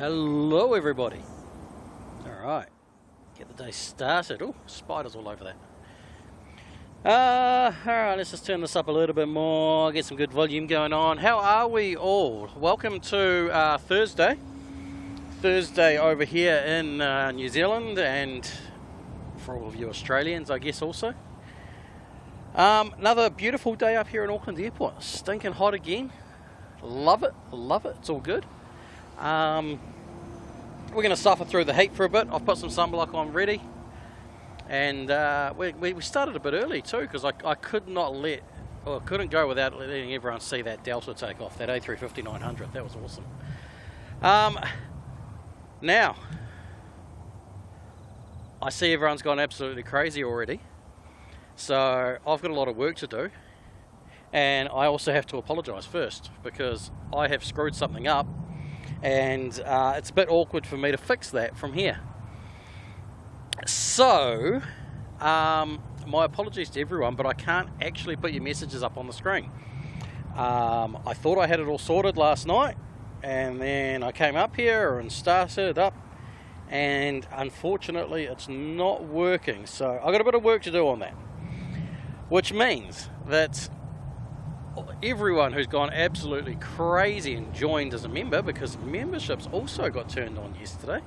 Hello everybody. Alright, get the day started. Oh, spiders all over that. Alright, let's just turn this up a little bit more, get some good volume going on. How are we all? Welcome to Thursday over here in New Zealand, and for all of you Australians I guess also. Another beautiful day up here in Auckland Airport. Stinking hot again. Love it, it's all good. We're going to suffer through the heat for a bit. I've put some sunblock on ready, and we started a bit early too, because I couldn't go without letting everyone see that Delta take off, that A350-900. That was awesome. Now, I see everyone's gone absolutely crazy already, so I've got a lot of work to do, and I also have to apologise first, because I have screwed something up. And it's a bit awkward for me to fix that from here. So, my apologies to everyone, but I can't actually put your messages up on the screen. I thought I had it all sorted last night, and then I came up here and started it up, and unfortunately it's not working. So I've got a bit of work to do on that, which means that everyone who's gone absolutely crazy and joined as a member, because memberships also got turned on yesterday.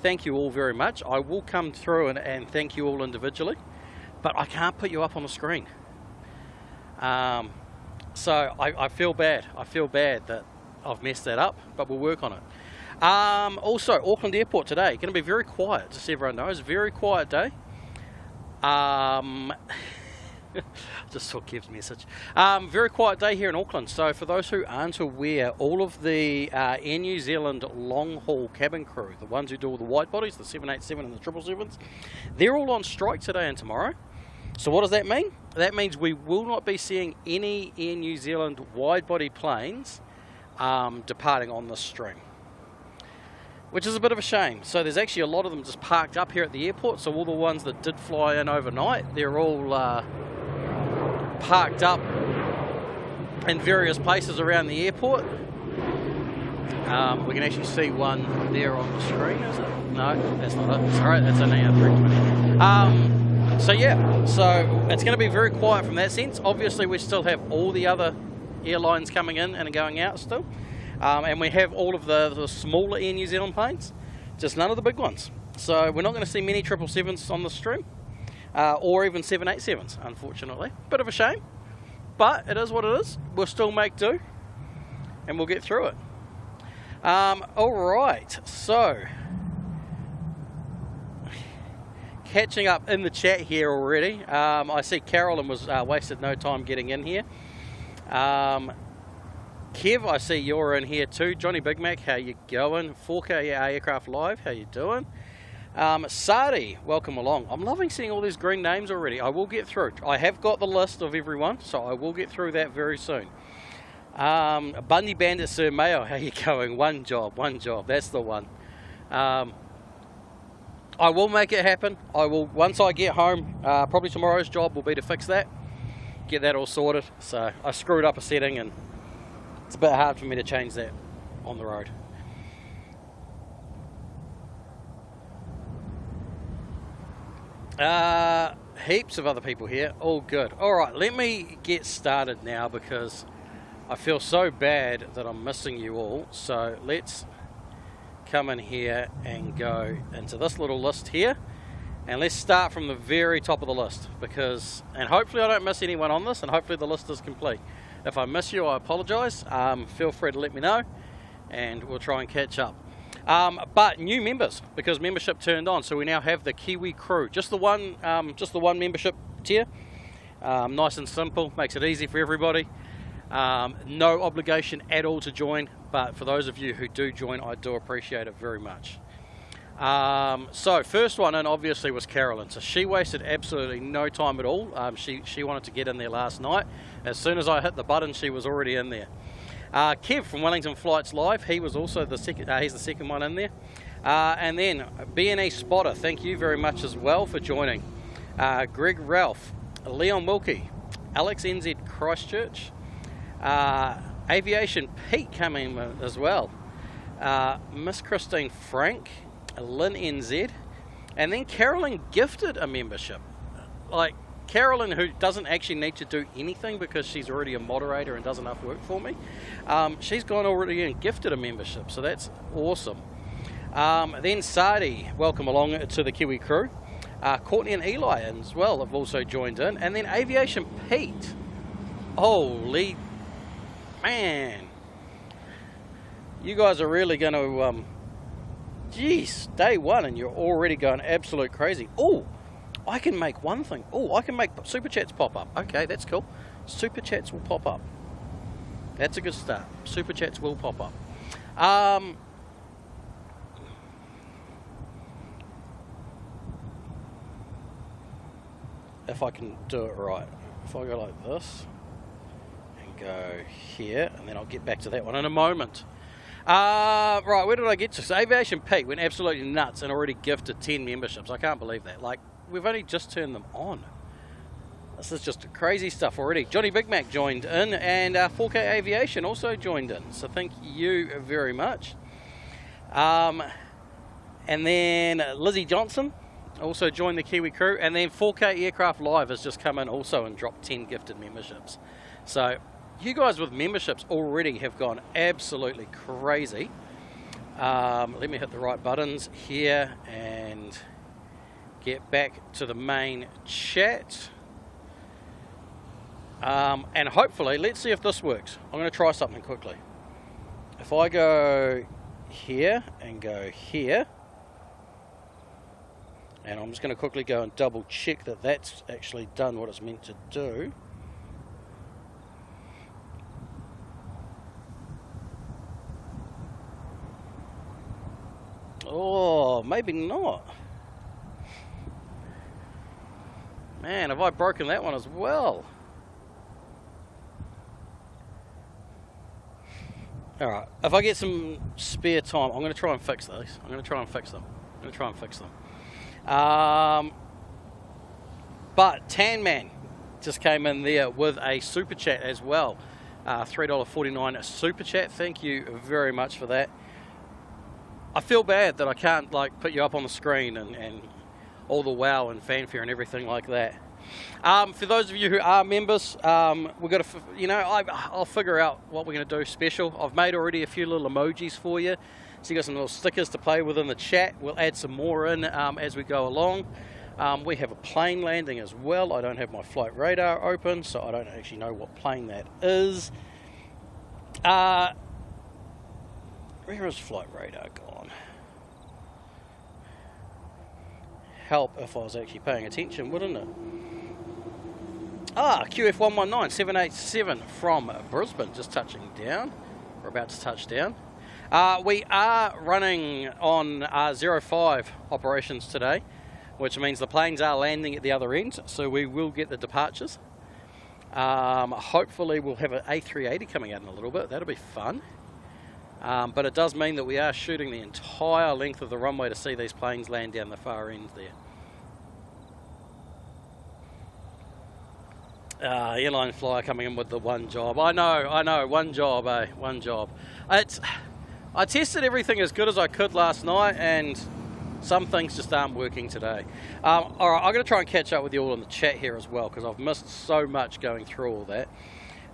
Thank you all very much. I will come through and thank you all individually, but I can't put you up on the screen. So I feel bad. I feel bad that I've messed that up, but we'll work on it. Also, Auckland Airport today, going to be very quiet, just so everyone knows. Very quiet day. Just saw Kev's message. Very quiet day here in Auckland. So for those who aren't aware, all of the Air New Zealand long-haul cabin crew, the ones who do all the wide bodies, the 787 and the 777s, they're all on strike today and tomorrow. So what does that mean? That means we will not be seeing any Air New Zealand wide-body planes departing on this string, which is a bit of a shame. So there's actually a lot of them just parked up here at the airport. So all the ones that did fly in overnight, they're all parked up in various places around the airport. We can actually see one there on the screen, is it? No, that's not it. Sorry, that's an A320. So yeah, so it's going to be very quiet from that sense. Obviously, we still have all the other airlines coming in and going out still. And we have all of the smaller Air New Zealand planes, just none of the big ones. So we're not going to see many 777s on the stream, or even 787s, unfortunately. Bit of a shame, but it is what it is. We'll still make do, and we'll get through it. Alright, so, catching up in the chat here already. I see Carolyn was wasted no time getting in here. Kev, I see you're in here too. Johnny Big Mac, how you going? 4K Aircraft Live, how you doing? Sadi, welcome along. I'm loving seeing all these green names already. I will get through. I have got the list of everyone, so I will get through that very soon. Bundy Bandit Sir Mayo, how you going? One job, that's the one. I will make it happen. I will, once I get home, probably tomorrow's job will be to fix that, get that all sorted. So I screwed up a setting, and it's a bit hard for me to change that on the road. Heaps of other people here. All good. Alright, let me get started now, because I feel so bad that I'm missing you all. So let's come in here and go into this little list here. And let's start from the very top of the list, and hopefully I don't miss anyone on this, and hopefully the list is complete. If I miss you, I apologise. Feel free to let me know, and we'll try and catch up. But new members, because membership turned on, so we now have the Kiwi crew. Just the one membership tier. Nice and simple, makes it easy for everybody. No obligation at all to join, but for those of you who do join, I do appreciate it very much. So first one in obviously was Carolyn. So she wasted absolutely no time at all. She wanted to get in there last night. As soon as I hit the button, she was already in there. Kev from Wellington Flights Live, he was also the second. He's the second one in there. And then B&E Spotter, thank you very much as well for joining. Greg Ralph, Leon Wilkie, Alex NZ Christchurch, Aviation Pete coming as well. Miss Christine Frank, Lynn NZ, and then Carolyn gifted a membership. Like Carolyn, who doesn't actually need to do anything because she's already a moderator and does enough work for me, she's gone already and gifted a membership, so that's awesome. Then Sadi, welcome along to the Kiwi crew. Courtney and Eli as well have also joined in, and then Aviation Pete. Holy man, you guys are really going to, geez, day one and you're already going absolute crazy. Oh, I can make one thing. Oh, I can make Super Chats pop up. Okay, that's cool. Super Chats will pop up. That's a good start. Super Chats will pop up. If I can do it right. If I go like this and go here, and then I'll get back to that one in a moment. Right, where did I get to? So Aviation Pete went absolutely nuts and already gifted 10 memberships. I can't believe that. Like, we've only just turned them on. This is just crazy stuff already. Johnny Big Mac joined in, and 4K Aviation also joined in. So thank you very much. And then Lizzie Johnson also joined the Kiwi crew, and then 4K Aircraft Live has just come in also and dropped 10 gifted memberships. So you guys with memberships already have gone absolutely crazy. Let me hit the right buttons here and get back to the main chat. And hopefully, let's see if this works. I'm going to try something quickly. If I go here and go here, and I'm just going to quickly go and double check that that's actually done what it's meant to do. Oh, maybe not. Man, have I broken that one as well? Alright, if I get some spare time, I'm going to try and fix these. I'm going to try and fix them. But Tan Man just came in there with a super chat as well. $3.49 super chat. Thank you very much for that. I feel bad that I can't like put you up on the screen and all the wow and fanfare and everything like that. For those of you who are members, we've got to, I'll figure out what we're going to do special. I've made already a few little emojis for you. So you got some little stickers to play with in the chat. We'll add some more in as we go along. We have a plane landing as well. I don't have my flight radar open, so I don't actually know what plane that is. Where is flight radar gone? Help if I was actually paying attention, wouldn't it? QF119 787 from Brisbane, just touching down. We're about to touch down. We are running on 05 operations today, which means the planes are landing at the other end, so we will get the departures. Hopefully we'll have an A380 coming out in a little bit. That'll be fun. But it does mean that we are shooting the entire length of the runway to see these planes land down the far end there. Airline flyer coming in with the one job. I know, one job, one job. I tested everything as good as I could last night, and some things just aren't working today. All right, I'm going to try and catch up with you all in the chat here as well, because I've missed so much going through all that.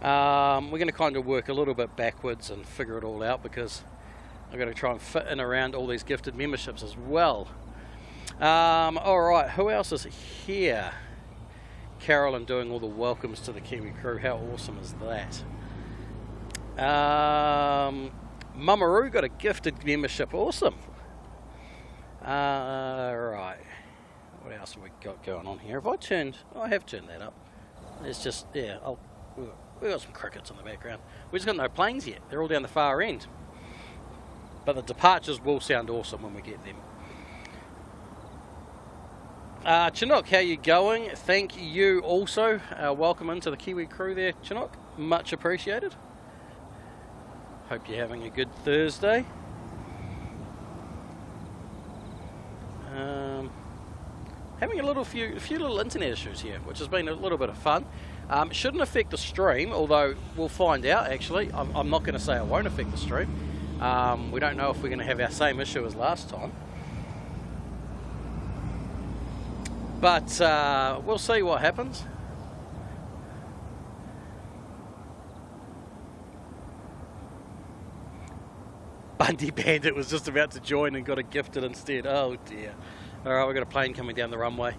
We're going to kind of work a little bit backwards and figure it all out, because I've got to try and fit in around all these gifted memberships as well. All right, who else is here? Carolyn doing all the welcomes to the Kiwi crew. How awesome is that? Mamaroo got a gifted membership. Awesome. Right. What else have we got going on here? I have turned that up. It's just, yeah, we've got some crickets in the background. We've just got no planes yet. They're all down the far end. But the departures will sound awesome when we get them. Chinook, how you going? Thank you also. Welcome into the Kiwi crew there, Chinook. Much appreciated. Hope you're having a good Thursday. Having a few little internet issues here, which has been a little bit of fun. Shouldn't affect the stream, although we'll find out actually. I'm not going to say it won't affect the stream. We don't know if we're going to have our same issue as last time. But we'll see what happens. Bundy Bandit was just about to join and got a gifted instead. Oh dear. Alright, we've got a plane coming down the runway.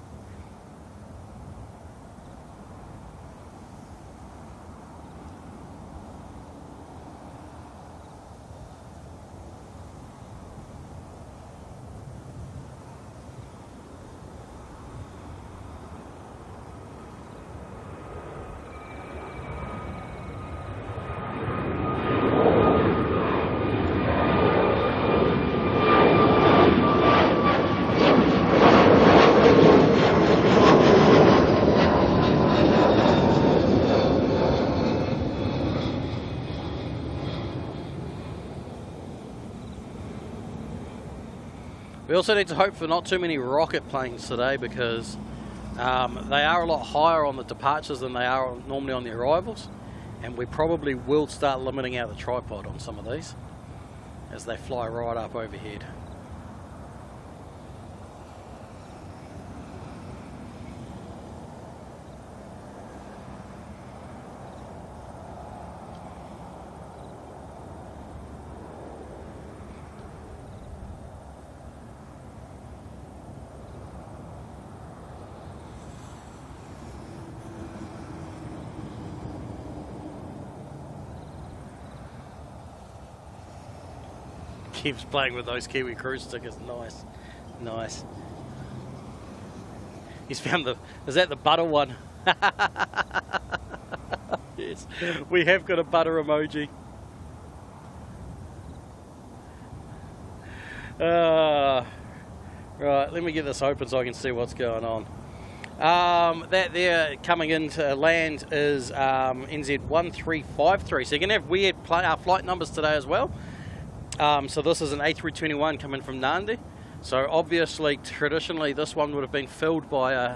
We also need to hope for not too many rocket planes today, because they are a lot higher on the departures than they are normally on the arrivals, and we probably will start limiting out the tripod on some of these as they fly right up overhead. Keeps playing with those Kiwi cruise stickers. Nice, nice. He's found the, is that the butter one? Yes, we have got a butter emoji. Right, let me get this open so I can see what's going on. That there coming into land is NZ1353. So you're going to have weird flight numbers today as well. So this is an A321 coming from Nandi. So obviously, traditionally, this one would have been filled by a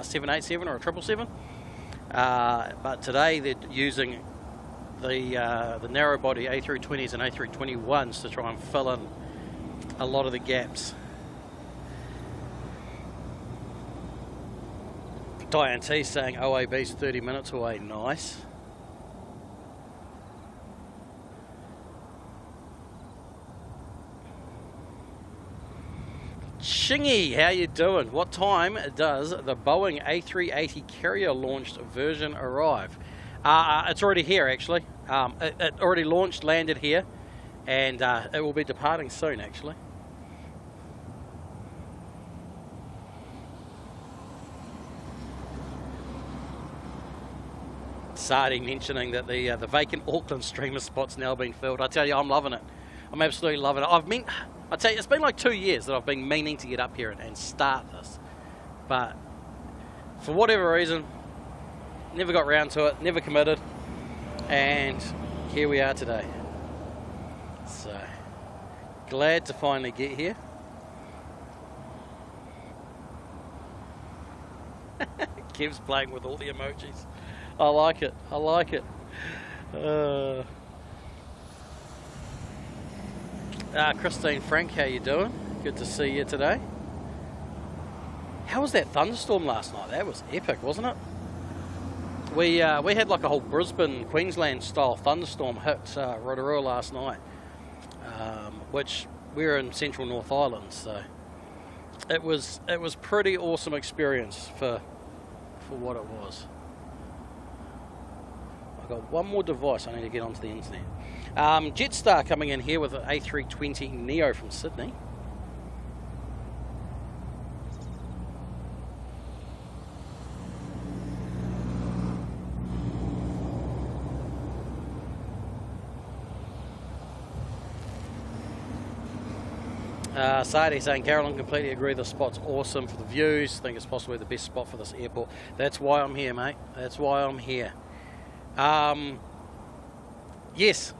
787 or a 777. But today they're using the narrow body A320s and A321s to try and fill in a lot of the gaps. Diane T saying OAB's 30 minutes away. Nice. Shingy, how you doing? What time does the Boeing A380 carrier launched version arrive? It's already here, actually. It already launched, landed here, and it will be departing soon, actually. Sardi mentioning that the vacant Auckland streamer spot's now been filled. I tell you, I'm loving it. I'm absolutely loving it. I tell you, it's been like 2 years that I've been meaning to get up here and start this. But for whatever reason, never got round to it, never committed. And here we are today. So, glad to finally get here. Kev's playing with all the emojis. I like it, I like it. Christine Frank, how you doing? Good to see you today. How was that thunderstorm last night? That was epic, wasn't it? We had like a whole Brisbane, Queensland style thunderstorm hit Rotorua last night, which we're in central North Island, so it was pretty awesome experience for what it was. I've got one more device I need to get onto the internet. Jetstar coming in here with an A320 Neo from Sydney. Sadie saying, Carolyn, completely agree, the spot's awesome for the views. Think it's possibly the best spot for this airport. That's why I'm here, mate. That's why I'm here. Yes,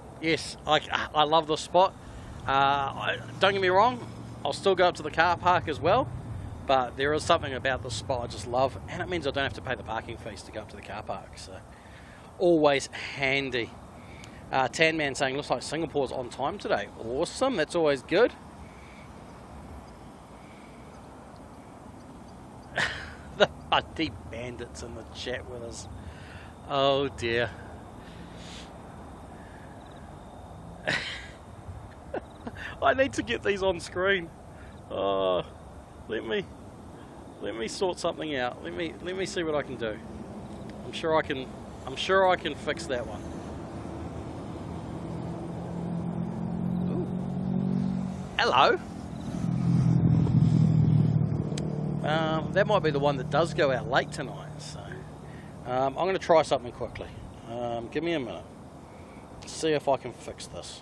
I love this spot. Don't get me wrong, I'll still go up to the car park as well, but there is something about this spot I just love, and it means I don't have to pay the parking fees to go up to the car park, so always handy. Tan Man saying, looks like Singapore's on time today. Awesome, that's always good. The Buddy Bandits in the chat with us. Oh dear. I need to get these on screen. Oh, let me sort something out. Let me see what I can do. I'm sure I can fix that one. Ooh. Hello. That might be the one that does go out late tonight. So I'm going to try something quickly. Give me a minute. See if I can fix this.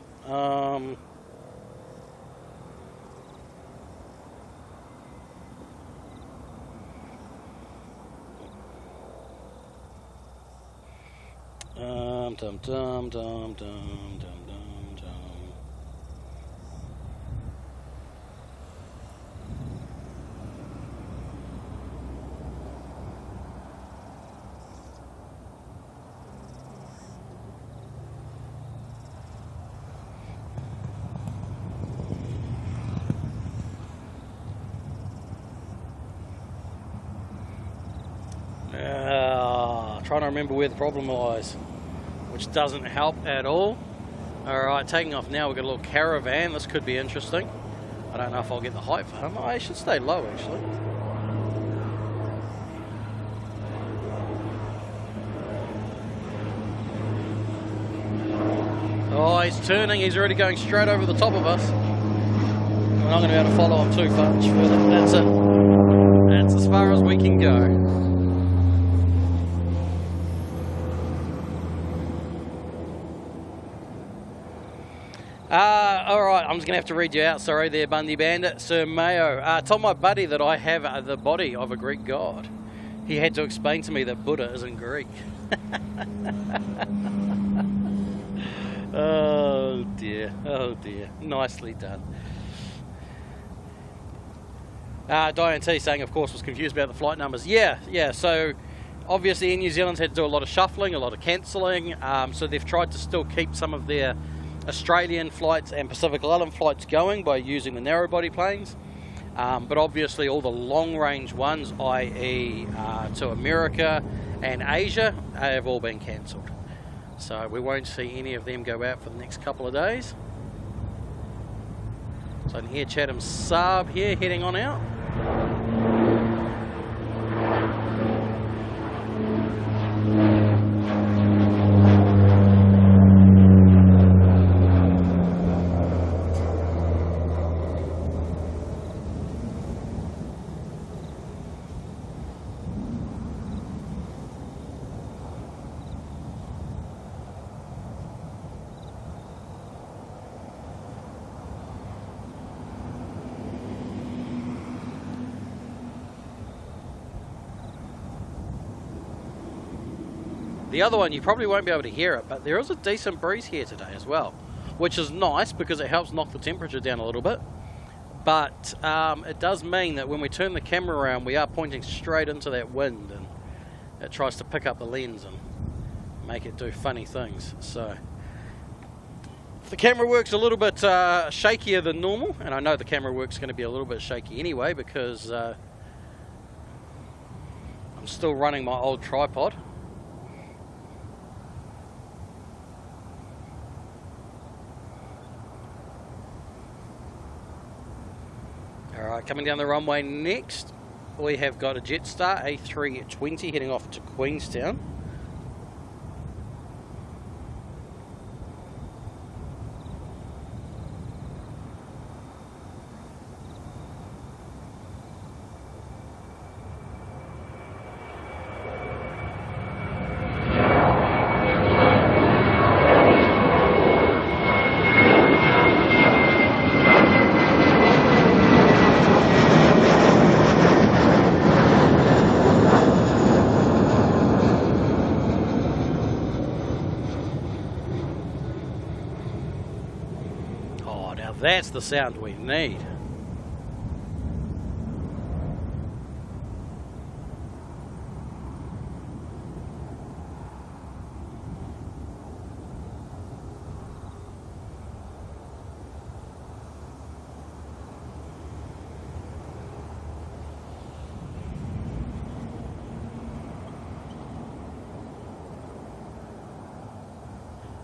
Dum dum dum dum dum dum dum. Trying to remember where the problem lies, which doesn't help at all. Alright, taking off now. We've got a little caravan. This could be interesting. I don't know if I'll get the height for him. I should stay low actually. Oh, he's turning. He's already going straight over the top of us. We're not going to be able to follow him too much further. That's it. That's as far as we can go. Alright, I'm just going to have to read you out. Sorry there, Bundy Bandit. Sir Mayo. Told my buddy that I have the body of a Greek god. He had to explain to me that Buddha isn't Greek. Oh dear, oh dear. Nicely done. Diane T saying, of course, was confused about the flight numbers. Yeah, so obviously Air New Zealand's had to do a lot of shuffling, a lot of cancelling, so they've tried to still keep some of their Australian flights and Pacific Island flights going by using the narrow body planes, but obviously all the long range ones, i.e. To America and Asia, have all been cancelled. So we won't see any of them go out for the next couple of days. So I can hear Chatham's Saab here heading on out. The other one, you probably won't be able to hear it, but there is a decent breeze here today as well, which is nice because it helps knock the temperature down a little bit. But it does mean that when we turn the camera around, we are pointing straight into that wind, and it tries to pick up the lens and make it do funny things. So if the camera works a little bit shakier than normal, and I know the camera work's going to be a little bit shaky anyway because I'm still running my old tripod. Alright, coming down the runway next, we have got a Jetstar A380 heading off to Queenstown. That's the sound we need.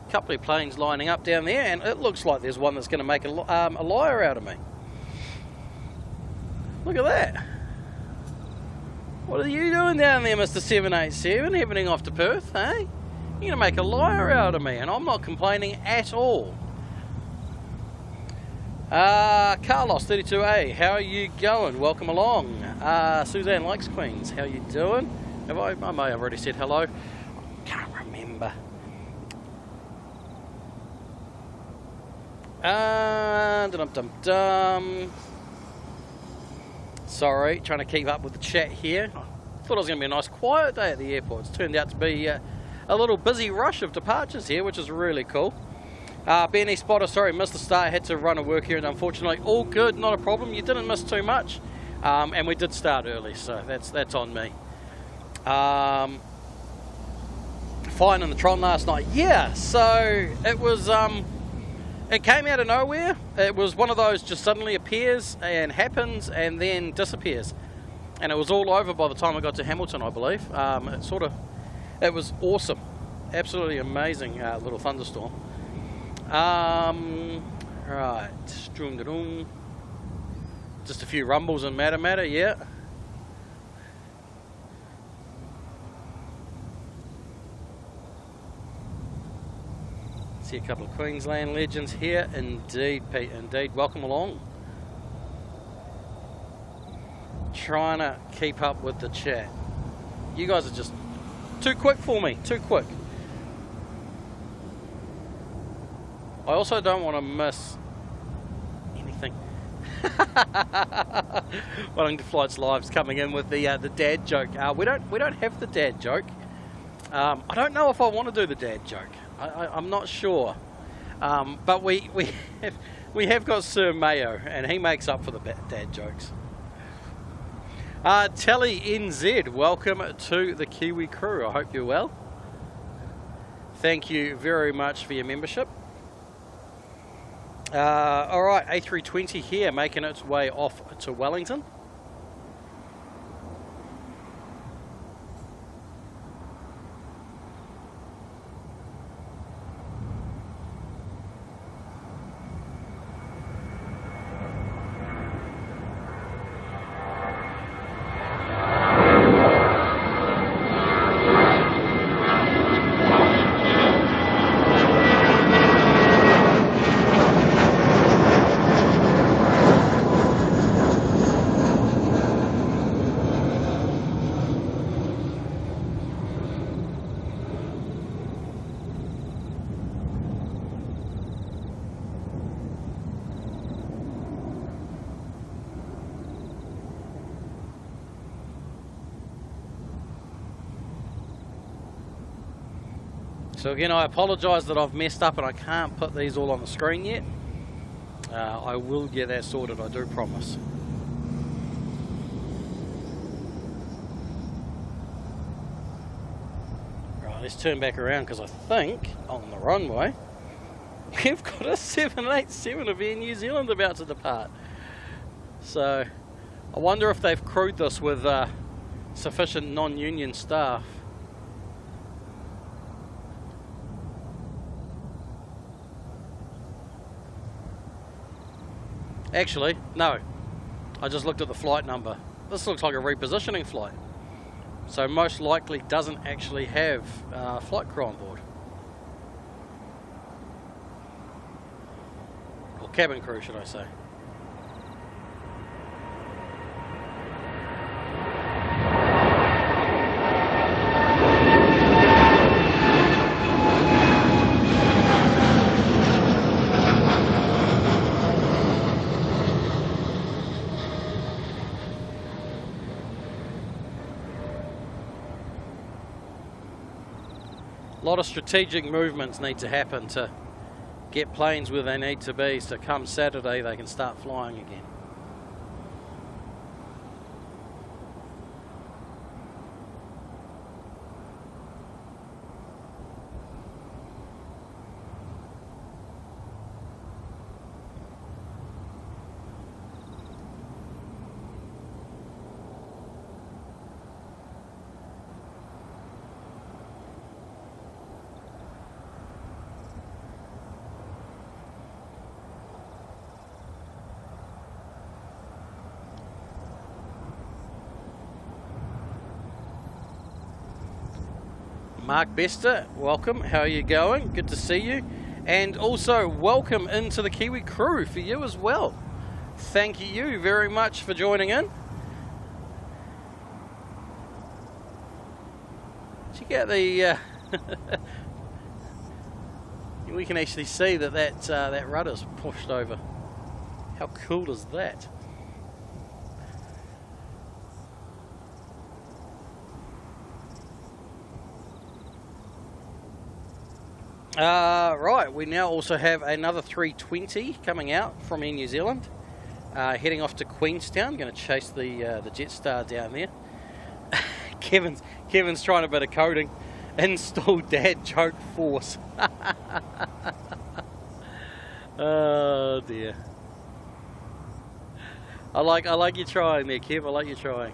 couple of planes lining up down there, and it looks like there's one that's going to make a liar out of me. Look at that. What are you doing down there, Mr. 787, heading off to Perth, eh? You're going to make a liar out of me, and I'm not complaining at all. Carlos 32A, how are you going? Welcome along. Suzanne likes Queens, how you doing? I may have already said hello. Can't remember. Sorry, trying to keep up with the chat here. I thought it was going to be a nice quiet day at the airport. It's turned out to be a little busy rush of departures here, which is really cool. Benny Spotter, sorry, missed the start. Had to run a work here, and unfortunately, all good, not a problem. You didn't miss too much, and we did start early, so that's on me. Fine in the Tron last night. Yeah, so it was. It came out of nowhere. It was one of those just suddenly appears and happens and then disappears, and it was all over by the time I got to Hamilton, I believe. It was awesome, absolutely amazing little thunderstorm. Right, just a few rumbles in Matter, yeah. See a couple of Queensland legends here, indeed, Pete, indeed. Welcome along. Trying to keep up with the chat. You guys are just too quick for me, too quick. I also don't want to miss anything. Wellington Flights Live's coming in with the dad joke. We don't have the dad joke. I don't know if I want to do the dad joke. I'm not sure. But we have got Sir Mayo, and he makes up for the dad jokes. Telly NZ, welcome to the Kiwi crew. I hope you're well. Thank you very much for your membership. Alright, A320 here, making its way off to Wellington. So again, I apologise that I've messed up and I can't put these all on the screen yet. I will get that sorted, I do promise. Right, let's turn back around because I think on the runway we've got a 787 of Air New Zealand about to depart. So I wonder if they've crewed this with sufficient non-union staff. Actually, no. I just looked at the flight number. This looks like a repositioning flight. So most likely doesn't actually have flight crew on board. Or cabin crew, should I say. A lot of strategic movements need to happen to get planes where they need to be, so come Saturday they can start flying again. Mark Bester, welcome. How are you going? Good to see you. And also welcome into the Kiwi crew for you as well. Thank you very much for joining in. Check out the... we can actually see that rudder's pushed over. How cool is that? Right, we now also have another 320 coming out from Air New Zealand, heading off to Queenstown. Going to chase the Jetstar down there. Kevin's trying a bit of coding. Install dad joke force. Oh dear. I like you trying there, Kev. I like you trying.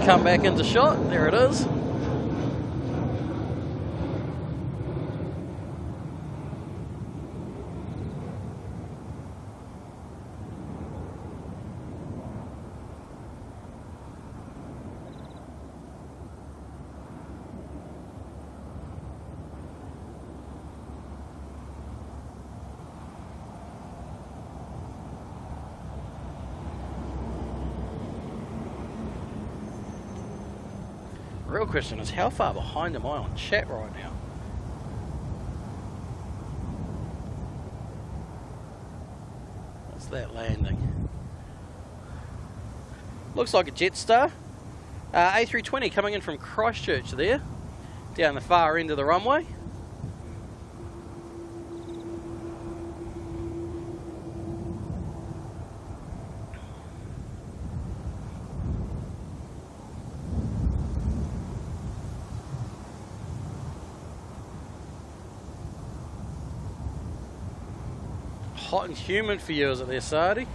Come back into shot. There it is. Real question is, how far behind am I on chat right now? What's that landing? Looks like a Jetstar. A320 coming in from Christchurch there, down the far end of the runway. Hot and humid for you, is it there, Sardi?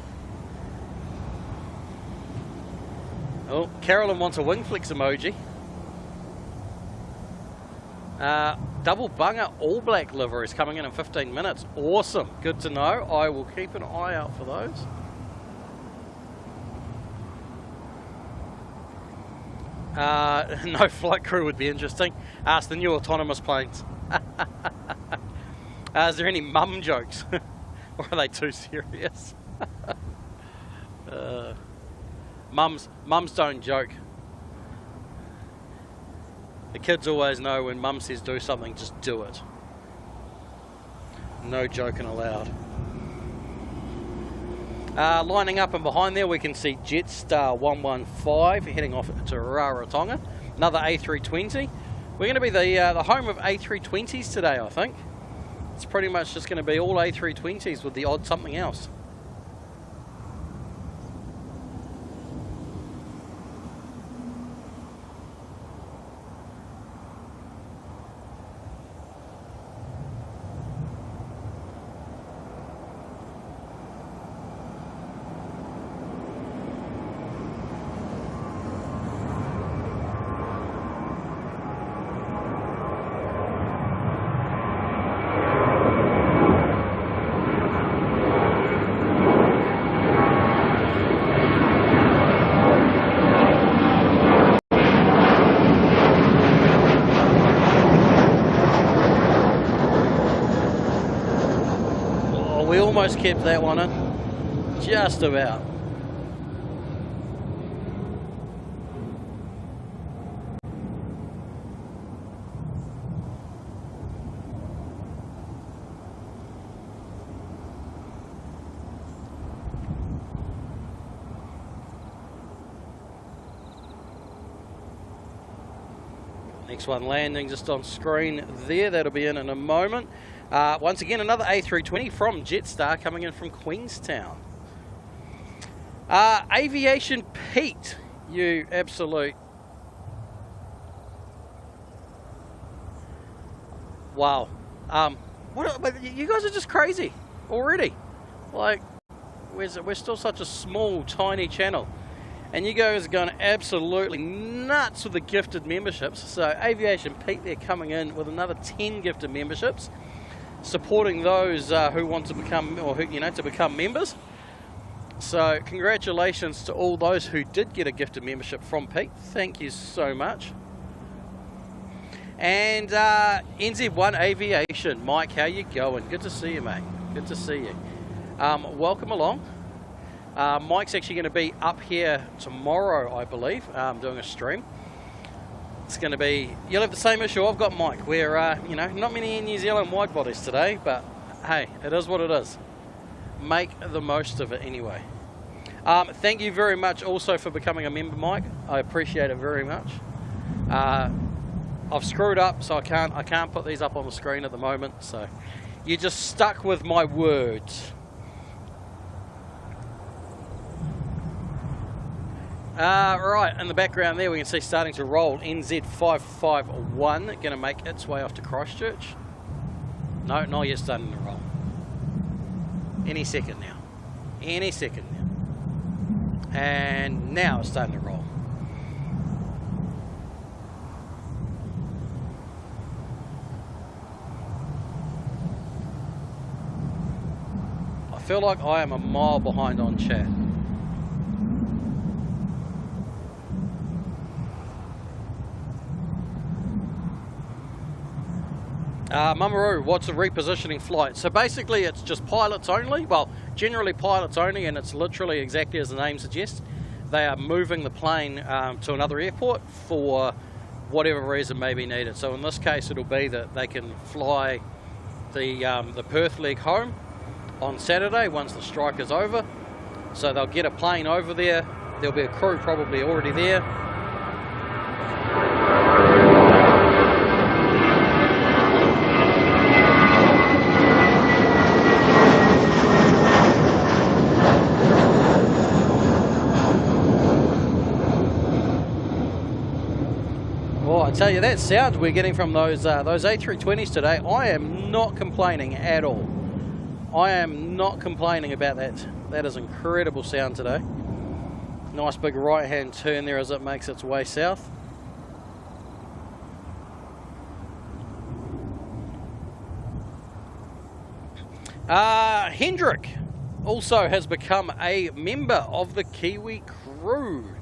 Oh, Carolyn wants a wing flex emoji. Double bunger all black livery is coming in 15 minutes. Awesome, good to know. I will keep an eye out for those. No flight crew would be interesting. Ask the new autonomous planes. Is there any mum jokes? Or are they too serious? Mums don't joke. The kids always know when mum says do something, just do it. No joking allowed. Lining up and behind there we can see Jetstar 115 heading off to Rarotonga. Another A320. We're going to be the home of A320s today, I think. It's pretty much just going to be all A320s with the odd something else. Almost kept that one in, just about. Next one landing just on screen there, that'll be in a moment. Once again, another A320 from Jetstar coming in from Queenstown. Aviation Pete, you absolute... Wow. But you guys are just crazy. already. Like, we're still such a small, tiny channel. And you guys are going absolutely nuts with the gifted memberships. So Aviation Pete, they're coming in with another 10 gifted memberships, supporting those who want to become, or who, to become members. So congratulations to all those who did get a gifted membership from Pete. Thank you so much. And NZ1 Aviation, Mike, how you going? Good to see you, mate. Good to see you. Welcome along. Mike's actually going to be up here tomorrow, I believe, doing a stream. It's going to be, you'll have the same issue I've got, Mike. We're, not many New Zealand wide bodies today, but hey, it is what it is. Make the most of it anyway. Thank you very much also for becoming a member, Mike. I appreciate it very much. I've screwed up, so I can't put these up on the screen at the moment. So you're just stuck with my words. Right, in the background there we can see starting to roll NZ551, going to make its way off to Christchurch. No, not yet starting to roll. Any second now. Any second now. And now it's starting to roll. I feel like I am a mile behind on chat. Mamaru, what's a repositioning flight? So basically it's just pilots only, well generally pilots only, and it's literally exactly as the name suggests. They are moving the plane to another airport for whatever reason may be needed. So in this case it'll be that they can fly the Perth leg home on Saturday once the strike is over. So they'll get a plane over there, there'll be a crew probably already there. I tell you, that sound we're getting from those A320s today, I am not complaining at all. I am not complaining about that. That is incredible sound today. Nice big right hand turn there as it makes its way south. Hendrick also has become a member of the Kiwi crew.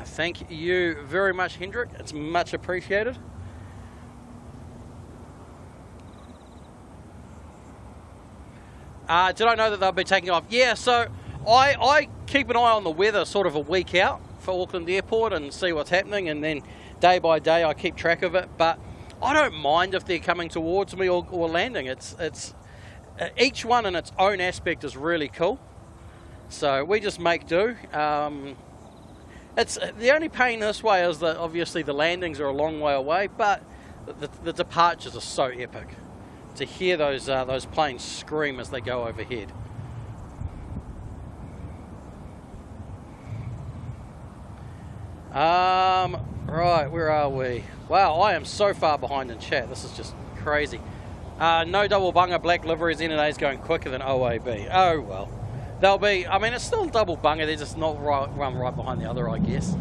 Thank you very much, Hendrick. It's much appreciated. Did I know that they'll be taking off? Yeah, so I keep an eye on the weather sort of a week out for Auckland Airport and see what's happening, and then day by day I keep track of it. But I don't mind if they're coming towards me or landing. It's each one in its own aspect is really cool. So we just make do. It's the only pain this way is that obviously the landings are a long way away, but the departures are so epic. To hear those planes scream as they go overhead. Right, where are we? Wow, I am so far behind in chat. This is just crazy. No double bunga, black liveries, NZAA is going quicker than OAB. Oh well. They'll be, I mean, it's still double bunga, they're just not one right behind the other, I guess.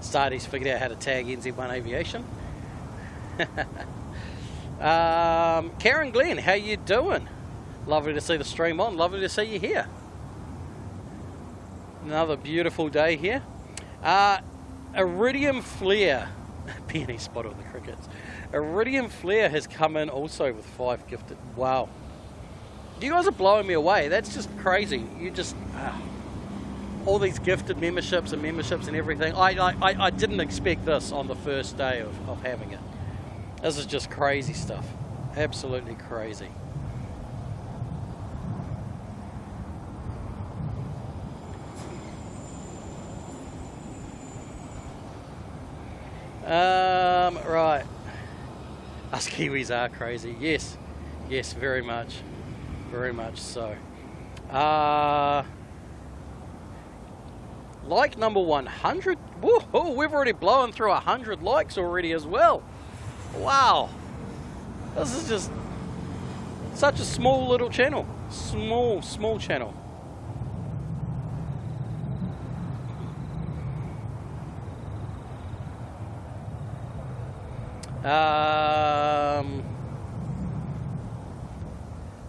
Stardy's figured out how to tag NZ1 Aviation. Karen Glenn, how you doing? Lovely to see the stream on, lovely to see you here. Another beautiful day here. Iridium Flare, Peony spotted with the crickets. Iridium Flare has come in also with 5 gifted. Wow. You guys are blowing me away. That's just crazy. You just... all these gifted memberships and everything. I didn't expect this on the first day of having it. This is just crazy stuff. Absolutely crazy. Right. Us Kiwis are crazy. Yes. Yes, very much. Very much so. Like number 100. Woohoo, we've already blown through 100 likes already as well. Wow. This is just such a small little channel. Small channel.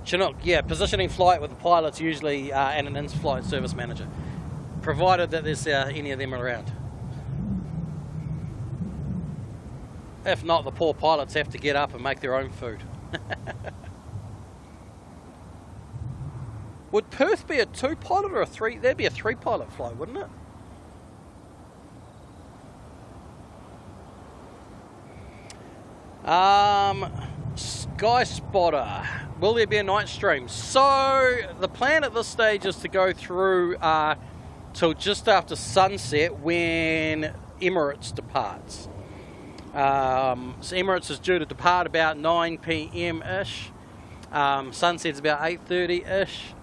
Chinook, yeah, positioning flight with the pilots usually and an in-flight service manager, provided that there's any of them around. If not, the poor pilots have to get up and make their own food. Would Perth be a 2-pilot or a 3? That'd be a 3-pilot flight, wouldn't it? Sky Spotter. Will there be a night stream? So the plan at this stage is to go through till just after sunset when Emirates departs. So Emirates is due to depart about 9 PM-ish. Sunset's about 8:30-ish.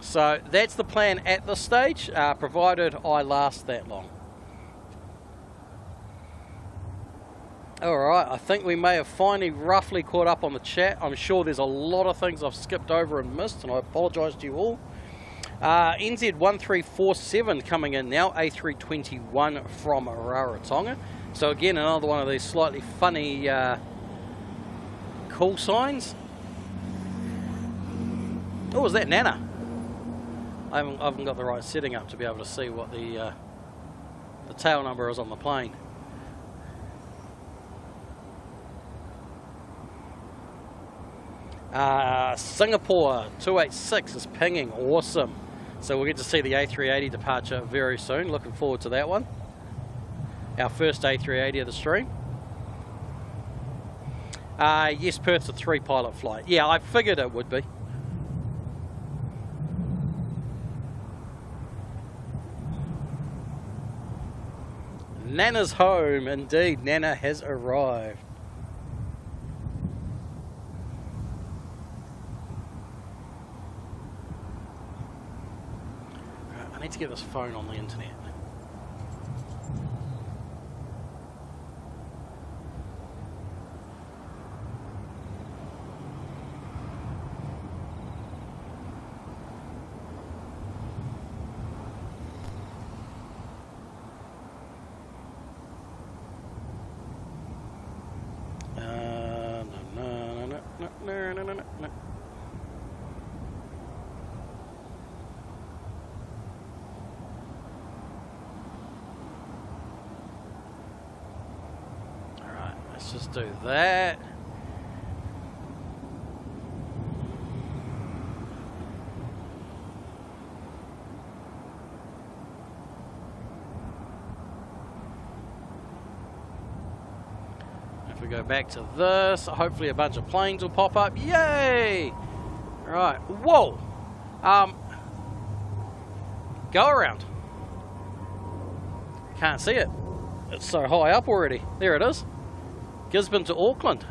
So that's the plan at this stage, provided I last that long. Alright, I think we may have finally roughly caught up on the chat. I'm sure there's a lot of things I've skipped over and missed, and I apologise to you all. NZ1347 coming in now, A321 from Rarotonga. So again, another one of these slightly funny call signs. Oh, is that Nana? I haven't got the right setting up to be able to see what the tail number is on the plane. Singapore 286 is pinging, awesome. So we'll get to see the A380 departure very soon. Looking forward to that one. Our first A380 of the stream. Yes, Perth's a 3-pilot flight. Yeah, I figured it would be. Nana's home, indeed. Nana has arrived. I need to get this phone on the internet. No. Alright, let's just do that. If we go back to this, hopefully a bunch of planes will pop up. Yay! Right, whoa! Go around. Can't see it. It's so high up already. There it is. Gisborne to Auckland.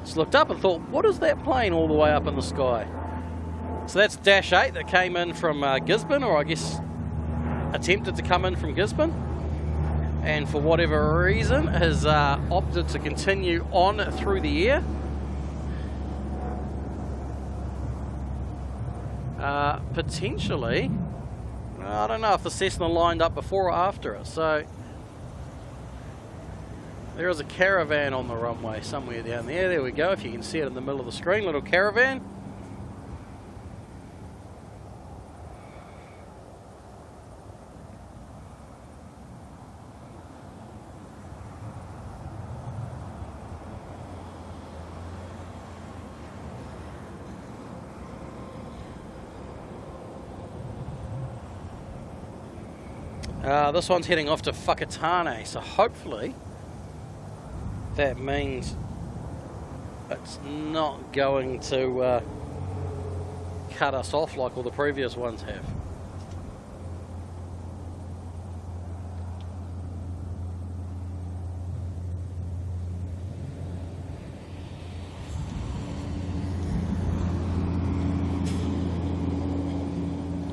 Just looked up and thought, what is that plane all the way up in the sky? So that's Dash 8 that came in from Gisborne, or I guess attempted to come in from Gisborne, and for whatever reason has opted to continue on through the air. Potentially, I don't know if the Cessna lined up before or after it. So there is a caravan on the runway somewhere down there. There we go, if you can see it in the middle of the screen, little caravan. This one's heading off to Whakatane, so hopefully that means it's not going to cut us off like all the previous ones have.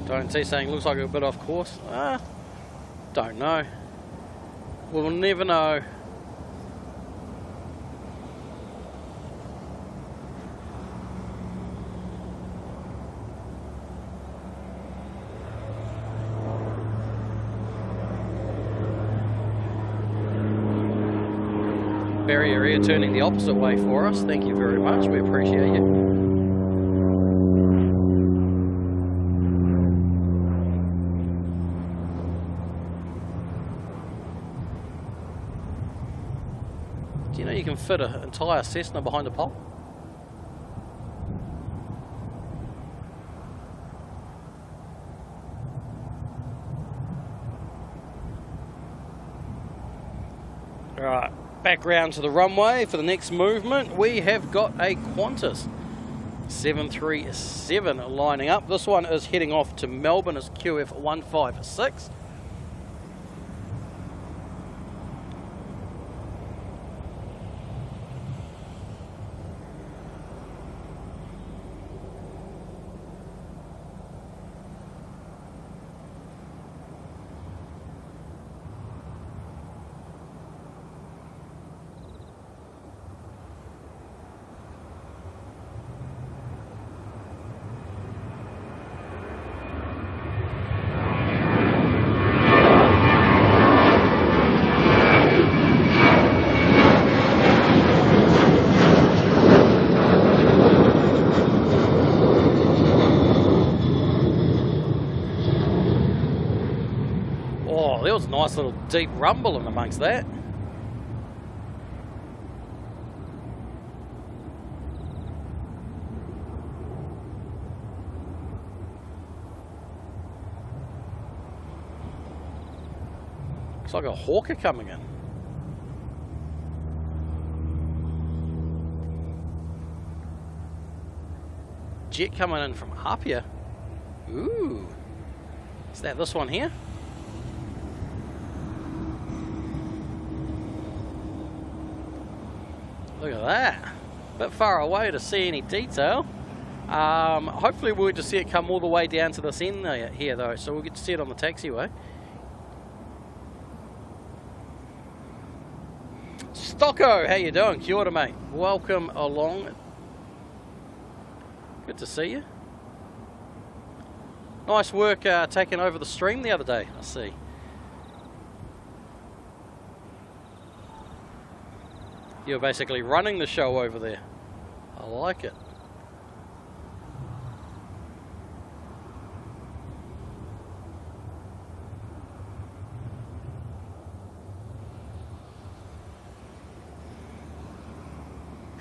Don't see saying looks like a bit off course. Don't know. We'll never know. barrier here turning the opposite way for us. Thank you very much. We appreciate you. Do you know you can fit an entire Cessna behind a pole? Alright, back round to the runway for the next movement. We have got a Qantas 737 lining up. This one is heading off to Melbourne as QF 156. There was a nice little deep rumble in amongst that. Looks like a hawker coming in. Jet coming in from Apia. Ooh. Is that this one here? Look at that. A bit far away to see any detail. Hopefully we'll just see it come all the way down to this end here though, so we'll get to see it on the taxiway. Stocko, how you doing? Kia ora, mate. Welcome along. Good to see you. Nice work taking over the stream the other day, I see. You're basically running the show over there. I like it.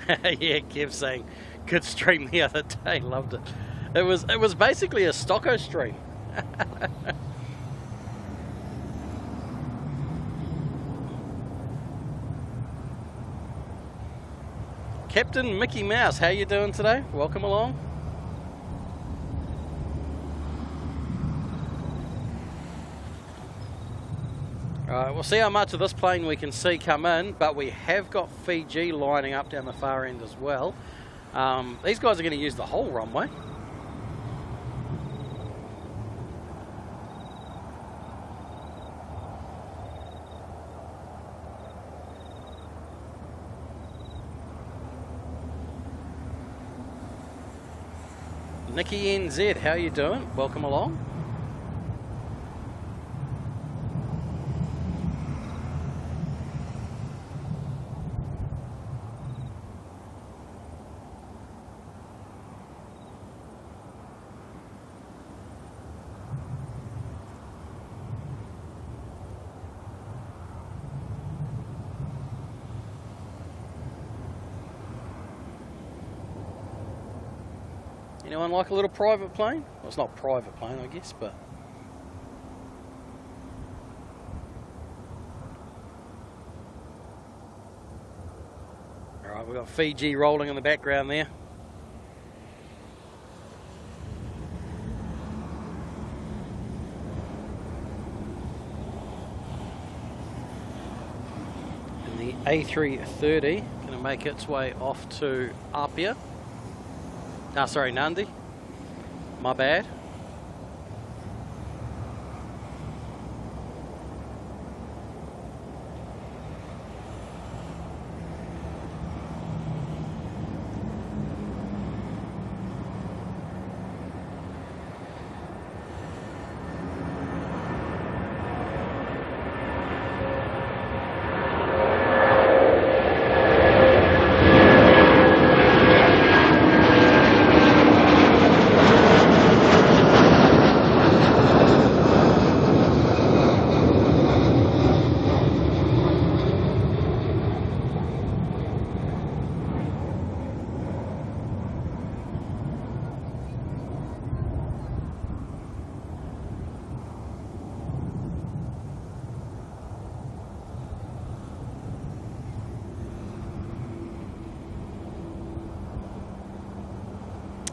Yeah, Kev saying good stream the other day. Loved it. It was basically a Stocko stream. Captain Mickey Mouse, how you doing today? Welcome along. Alright, we'll see how much of this plane we can see come in, but we have got Fiji lining up down the far end as well. These guys are going to use the whole runway. Nikki NZ, how you doing? Welcome along. Anyone like a little private plane? Well, it's not a private plane, I guess, but... Alright, we've got Fiji rolling in the background there. And the A380 going to make its way off to Apia. Ah, sorry, Nandi. My bad.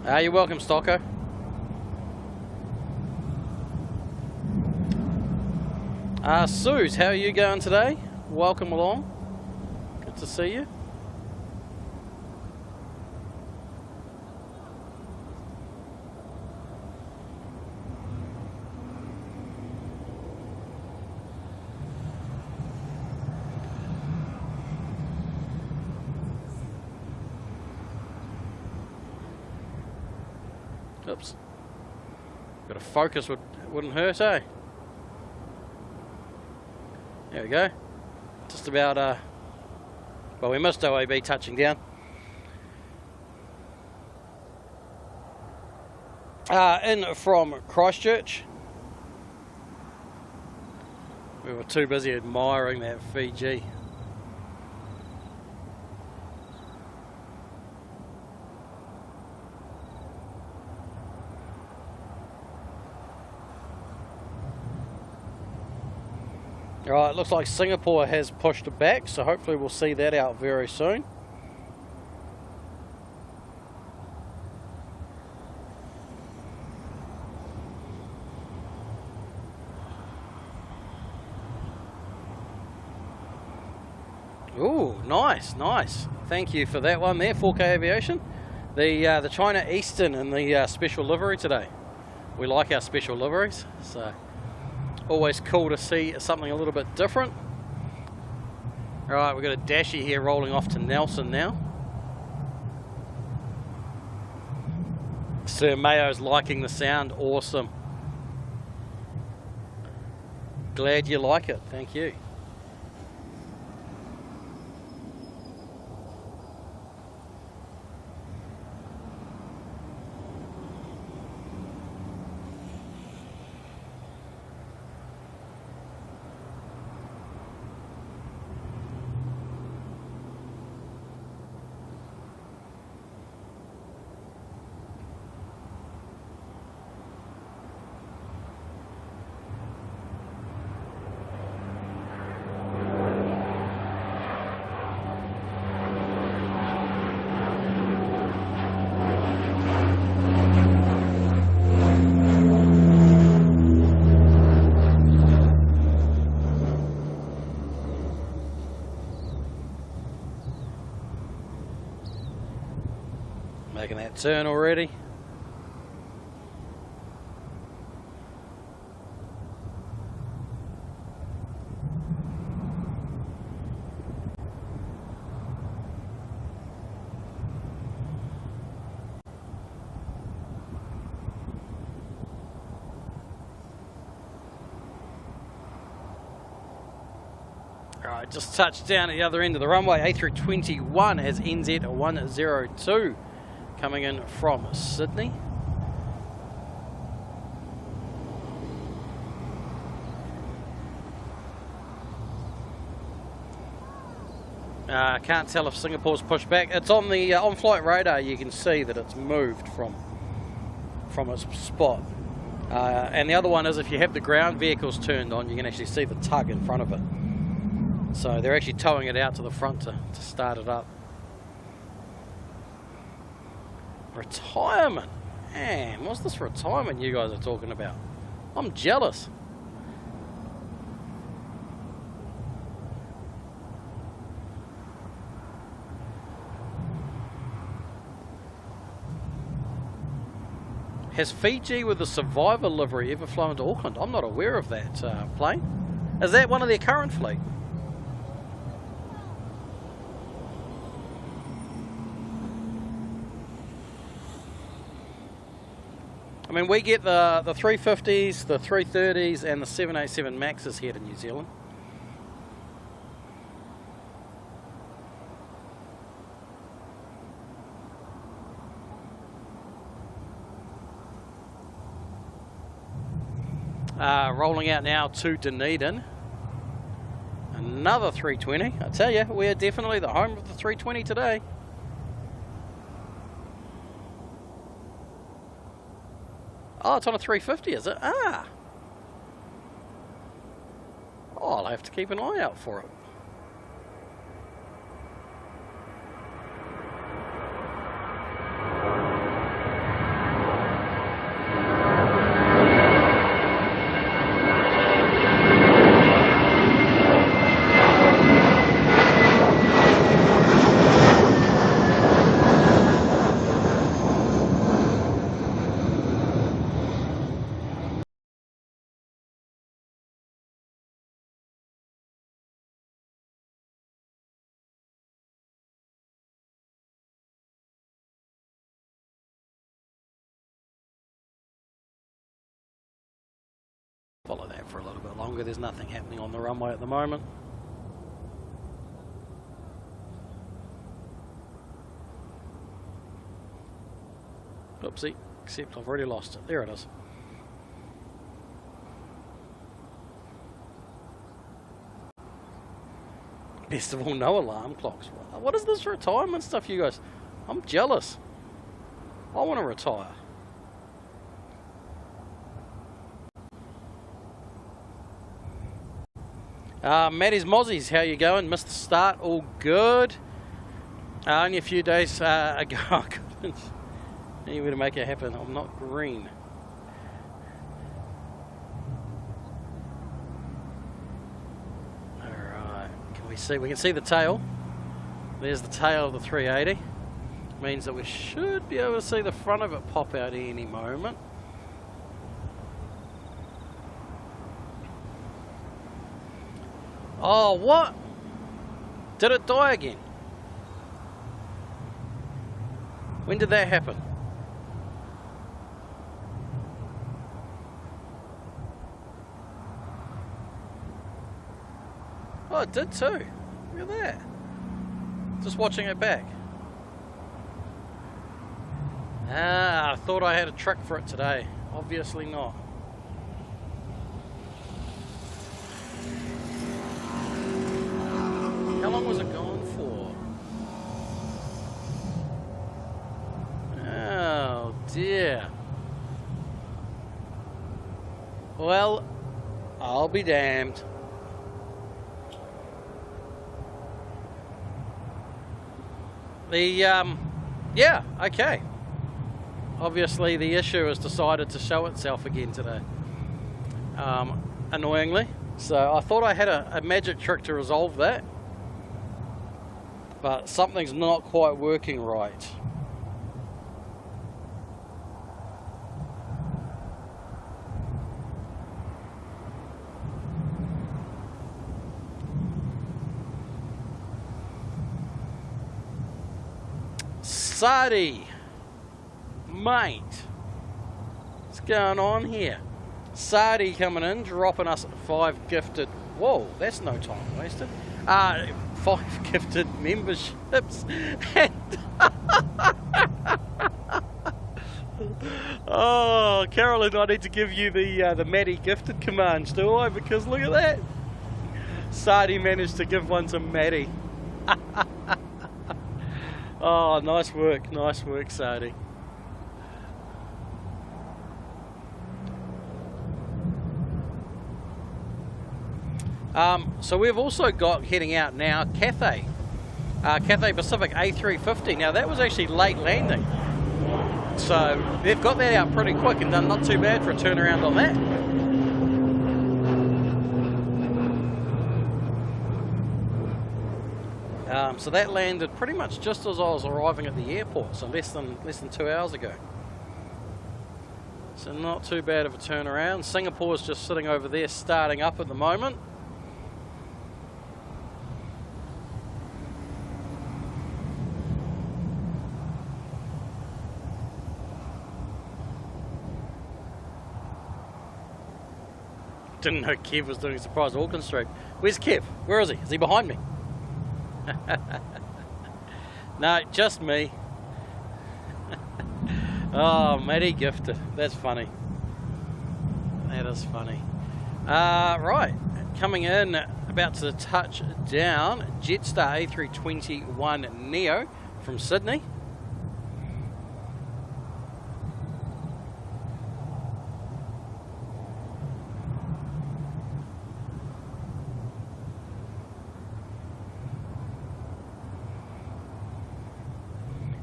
You're welcome, Stocko. Suze, how are you going today? Welcome along. Good to see you. Oops. Got to focus, wouldn't hurt, eh? There we go. Just about, well, we missed OAB touching down. In from Christchurch. We were too busy admiring that Fiji. Right, looks like Singapore has pushed it back, so hopefully we'll see that out very soon. Ooh, nice, nice. Thank you for that one there, 4K Aviation. The China Eastern in the special livery today. We like our special liveries, so always cool to see something a little bit different. Alright, we've got a Dashi here rolling off to Nelson now. Sir Mayo's liking the sound, awesome. Glad you like it, thank you. Making that turn already. Alright, just touched down at the other end of the runway. A321 has NZAA coming in from Sydney. Can't tell if Singapore's pushed back. It's on the on-flight radar. You can see that it's moved from its spot. And the other one is if you have the ground vehicles turned on, you can actually see the tug in front of it. So they're actually towing it out to the front to start it up. Retirement. Man, what's this retirement you guys are talking about? I'm jealous. Has Fiji with the Survivor livery ever flown to Auckland? I'm not aware of that plane. Is that one of their current fleet? I mean, we get the 350s, the 330s, and the 787 Maxes here to New Zealand. Rolling out now to Dunedin. Another 320. I tell you, we are definitely the home of the 320 today. Oh, it's on a 350, is it? Ah. Oh, I'll have to keep an eye out for it. Follow that for a little bit longer. There's nothing happening on the runway at the moment. Oopsie, except I've already lost it. There it is. Best of all, no alarm clocks. What is this retirement stuff, you guys? I'm jealous. I want to retire. Maddie's Mozzies, how you going? Missed the start, all good. Only a few days ago, I couldn't anywhere to make it happen. I'm not green. Alright, can we see? We can see the tail. There's the tail of the 380. Means that we should be able to see the front of it pop out any moment. Oh, what? Did it die again? When did that happen? Oh, it did too. Look at that. Just watching it back. I thought I had a trick for it today. Obviously not. How long was it gone for? Oh dear. Well, I'll be damned. Yeah, okay. Obviously the issue has decided to show itself again today. Annoyingly. So I thought I had a magic trick to resolve that. But something's not quite working right. Sadi, mate, what's going on here? Sadi coming in, dropping us 5 gifted. Whoa, that's no time wasted. 5 gifted memberships. Oh, Carolyn, I need to give you the Maddie gifted commands, do I? Because look at that. Sadi managed to give one to Maddie. Oh, nice work, Sadi. So we've also got heading out now Cathay Pacific A350. Now that was actually late landing, so they've got that out pretty quick and done not too bad for a turnaround on that. So that landed pretty much just as I was arriving at the airport, so less than 2 hours ago. So not too bad of a turnaround. Singapore's just sitting over there starting up at the moment. Didn't know Kev was doing a surprise Auckland stream. Where's Kev? Where is he? Is he behind me? No, just me. Oh, Maddie gifted. That's funny. That is funny. Right, coming in, about to touch down, Jetstar A321 Neo from Sydney.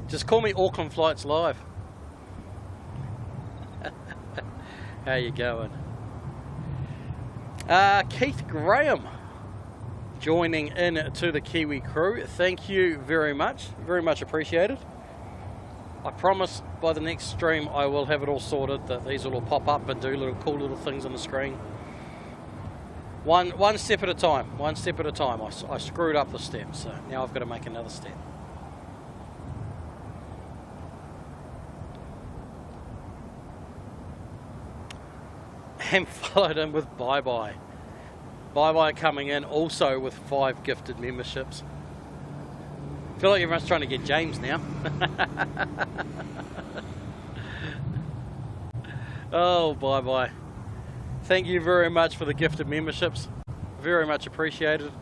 Just call me Auckland Flights Live. How you going? Keith Graham joining in to the Kiwi crew. Thank you very much appreciated. I promise by the next stream I will have it all sorted, that these will all pop up and do little cool little things on the screen. One step at a time. I screwed up the step, so now I've got to make another step. and followed in with Bye Bye. Bye Bye coming in also with 5 gifted memberships. I feel like everyone's trying to get James now. Oh, Bye Bye. Thank you very much for the gifted memberships. Very much appreciated.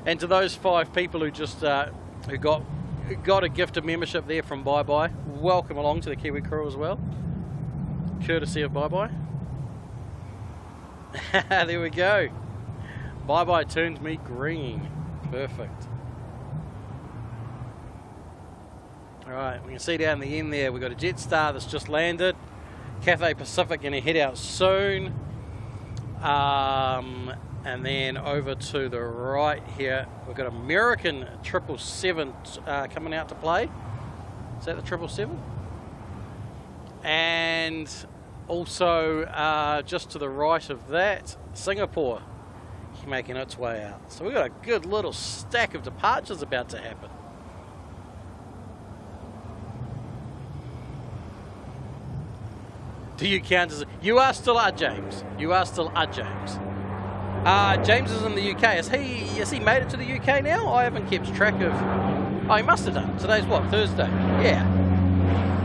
And to those 5 people who just who got a gifted membership there from Bye Bye, welcome along to the Kiwi crew as well. Courtesy of Bye Bye. There we go. Bye Bye turns me green. Perfect. Alright, we can see down the end there we've got a Jetstar that's just landed. Cathay Pacific going to head out soon. And then over to the right here we've got American 777 coming out to play. Is that the 777? And also just to the right of that, Singapore making its way out. So we've got a good little stack of departures about to happen. Do you count as... You are still James. You are still James. James is in the UK. Has he made it to the UK now? I haven't kept track of... Oh, he must have done. Today's what? Thursday? Yeah.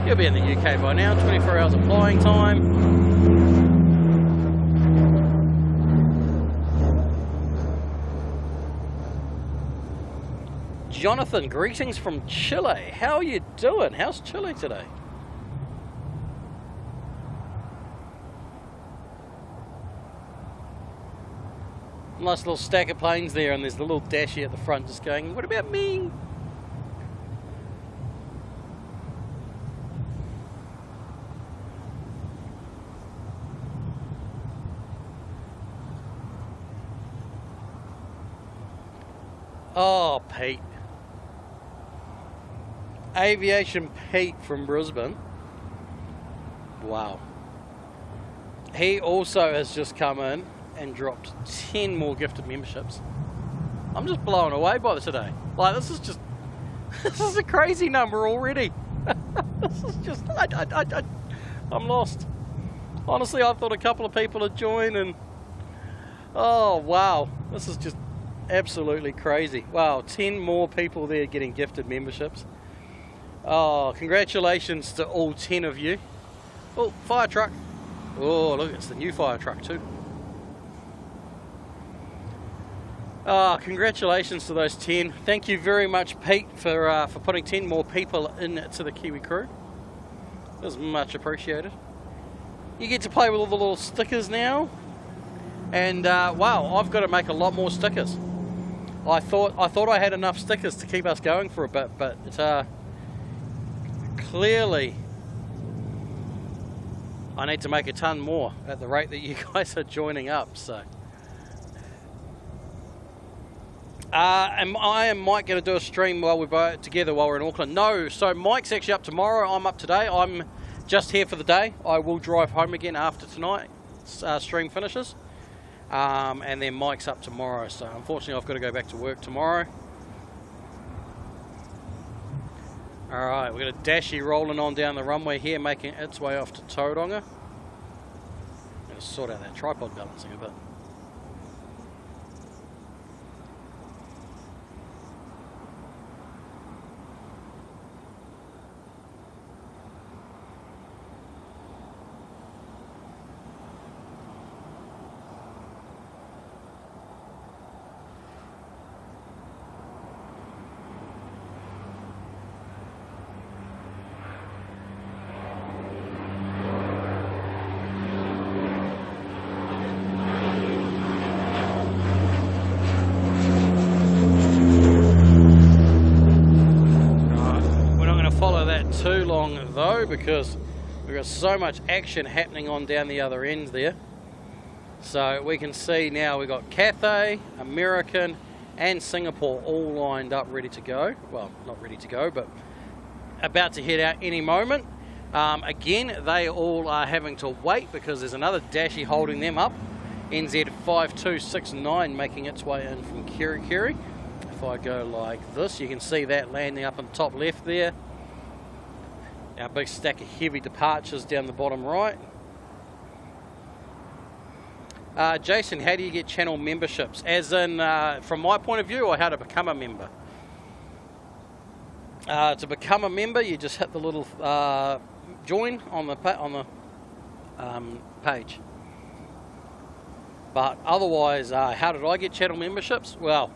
He'll be in the UK by now. 24 hours of flying time. Jonathan, greetings from Chile. How are you doing? How's Chile today? Nice little stack of planes there, and there's the little dashy at the front just going, what about me? Oh, Pete. Aviation Pete from Brisbane. Wow. He also has just come in and dropped 10 more gifted memberships. I'm just blown away by this today. Like, this is a crazy number already. This is just, I'm lost. Honestly, I thought a couple of people would join and, oh wow, this is just absolutely crazy. Wow, 10 more people there getting gifted memberships. Oh, congratulations to all 10 of you. Oh, fire truck. Oh, look, it's the new fire truck too. Oh, congratulations to those 10. Thank you very much, Pete, for putting 10 more people into the Kiwi crew. It was much appreciated. You get to play with all the little stickers now. And wow, I've got to make a lot more stickers. I thought I had enough stickers to keep us going for a bit, but clearly I need to make a ton more at the rate that you guys are joining up. So, and I and Mike going to do a stream while we're both together while we're in Auckland? No, so Mike's actually up tomorrow. I'm up today. I'm just here for the day. I will drive home again after tonight's stream finishes. And then Mike's up tomorrow, so unfortunately I've got to go back to work tomorrow. Alright, we've got a Dashi rolling on down the runway here, making its way off to Tauranga. I'm going to sort out that tripod balancing a bit. Too long though, because we've got so much action happening on down the other end there. So we can see now we've got Cathay, American and Singapore all lined up ready to go. Well, not ready to go, but about to head out any moment. Again, they all are having to wait because there's another Dashi holding them up. NZ5269 making its way in from Kirikiri. If I go like this, you can see that landing up in the top left there. Our big stack of heavy departures down the bottom right. Jason, how do you get channel memberships? As in, from my point of view, or how to become a member? To become a member, you just hit the little join on the page. But otherwise, how did I get channel memberships? Well,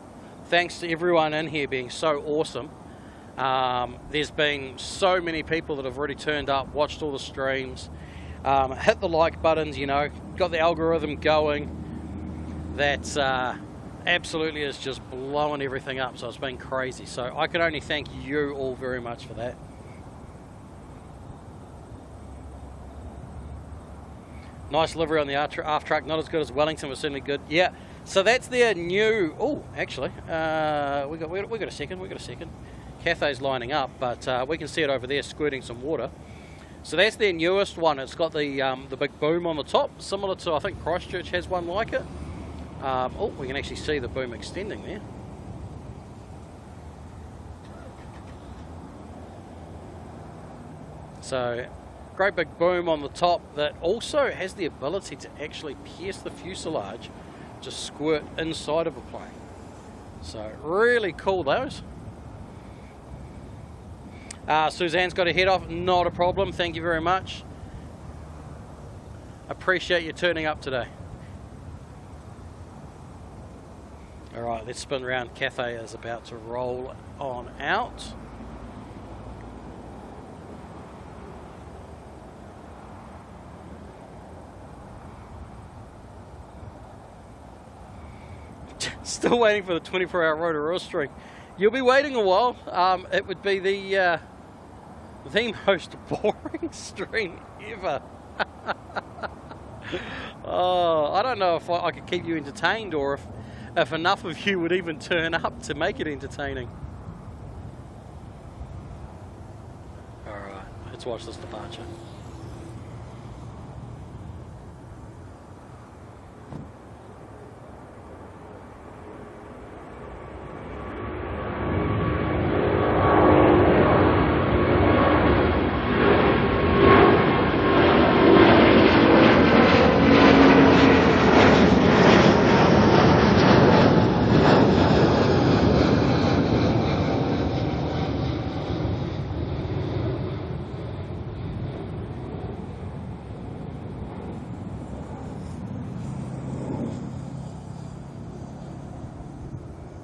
thanks to everyone in here being so awesome. There's been so many people that have already turned up, watched all the streams, hit the like buttons, you know, got the algorithm going. That absolutely is just blowing everything up, so it's been crazy. So I can only thank you all very much for that. Nice livery on the aft truck, not as good as Wellington, was certainly good. Yeah, so that's their new. Oh, actually, we got a second. Cathay's lining up, but we can see it over there squirting some water. So that's their newest one. It's got the big boom on the top, similar to, I think Christchurch has one like it. Oh, we can actually see the boom extending there. So, great big boom on the top that also has the ability to actually pierce the fuselage, just squirt inside of a plane. So, really cool those. Suzanne's got to head off, not a problem, thank you very much. Appreciate you turning up today. Alright, let's spin around. Cathay is about to roll on out. Still waiting for the 24-hour Rotorua stream. You'll be waiting a while. It would be the most boring stream ever. Oh, I don't know if I could keep you entertained, or if enough of you would even turn up to make it entertaining. Alright, let's watch this departure.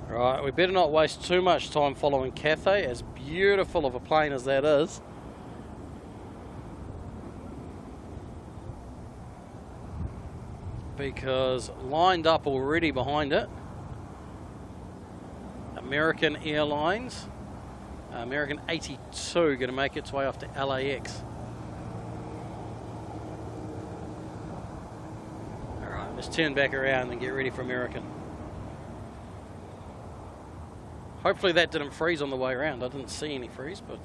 Right, we better not waste too much time following Cathay, as beautiful of a plane as that is. Because lined up already behind it, American Airlines, American 82, going to make its way off to LAX. Alright, let's turn back around and get ready for American. Hopefully that didn't freeze on the way around. I didn't see any freeze, but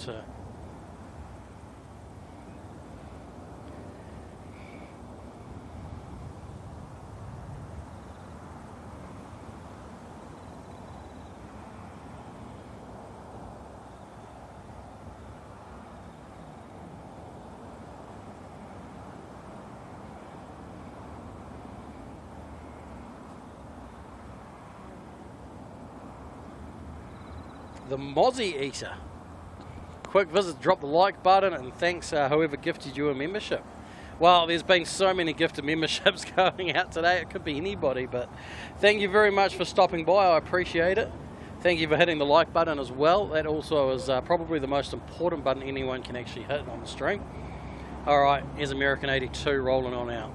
the Mozzie Eater. Quick visit, drop the like button, and thanks whoever gifted you a membership. Well, there's been so many gifted memberships going out today, it could be anybody, but thank you very much for stopping by, I appreciate it. Thank you for hitting the like button as well. That also is probably the most important button anyone can actually hit on the stream. Alright, here's American 82 rolling on out.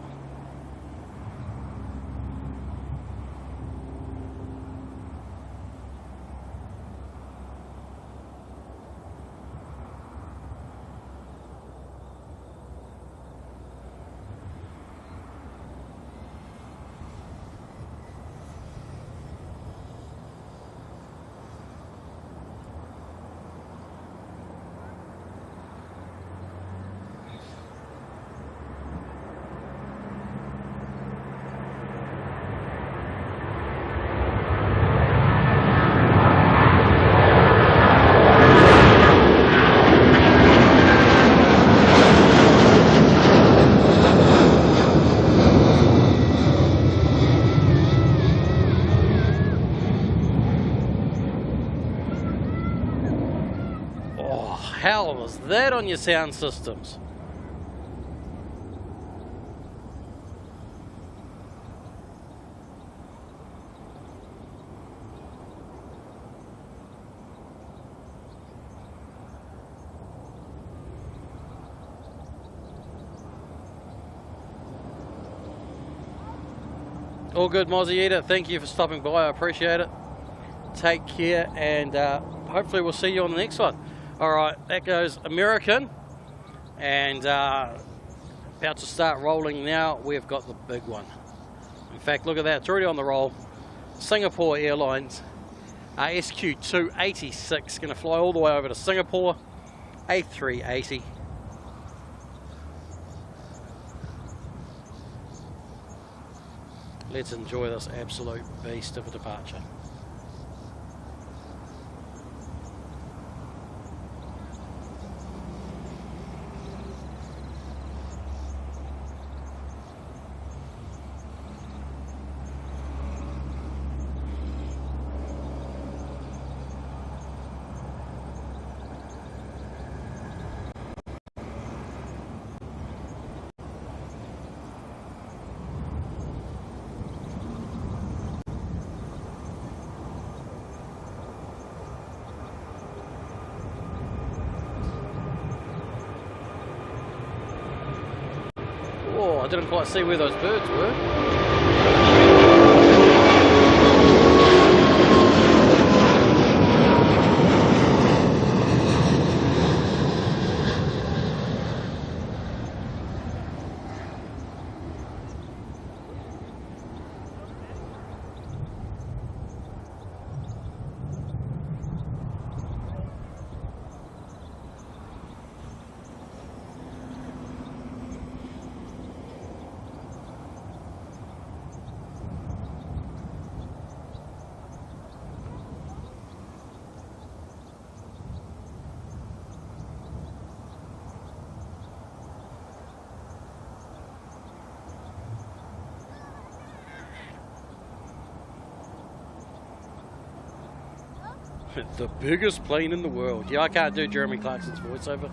hell was that on your sound systems? All good, Mozzie Eater. Thank you for stopping by. I appreciate it. Take care, and hopefully we'll see you on the next one. All right, that goes American, and about to start rolling now. We've got the big one. In fact, look at that. It's already on the roll. Singapore Airlines SQ286, going to fly all the way over to Singapore. A380. Let's enjoy this absolute beast of a departure. I didn't quite see where those birds were. The biggest plane in the world. Yeah, I can't do Jeremy Clarkson's voiceover.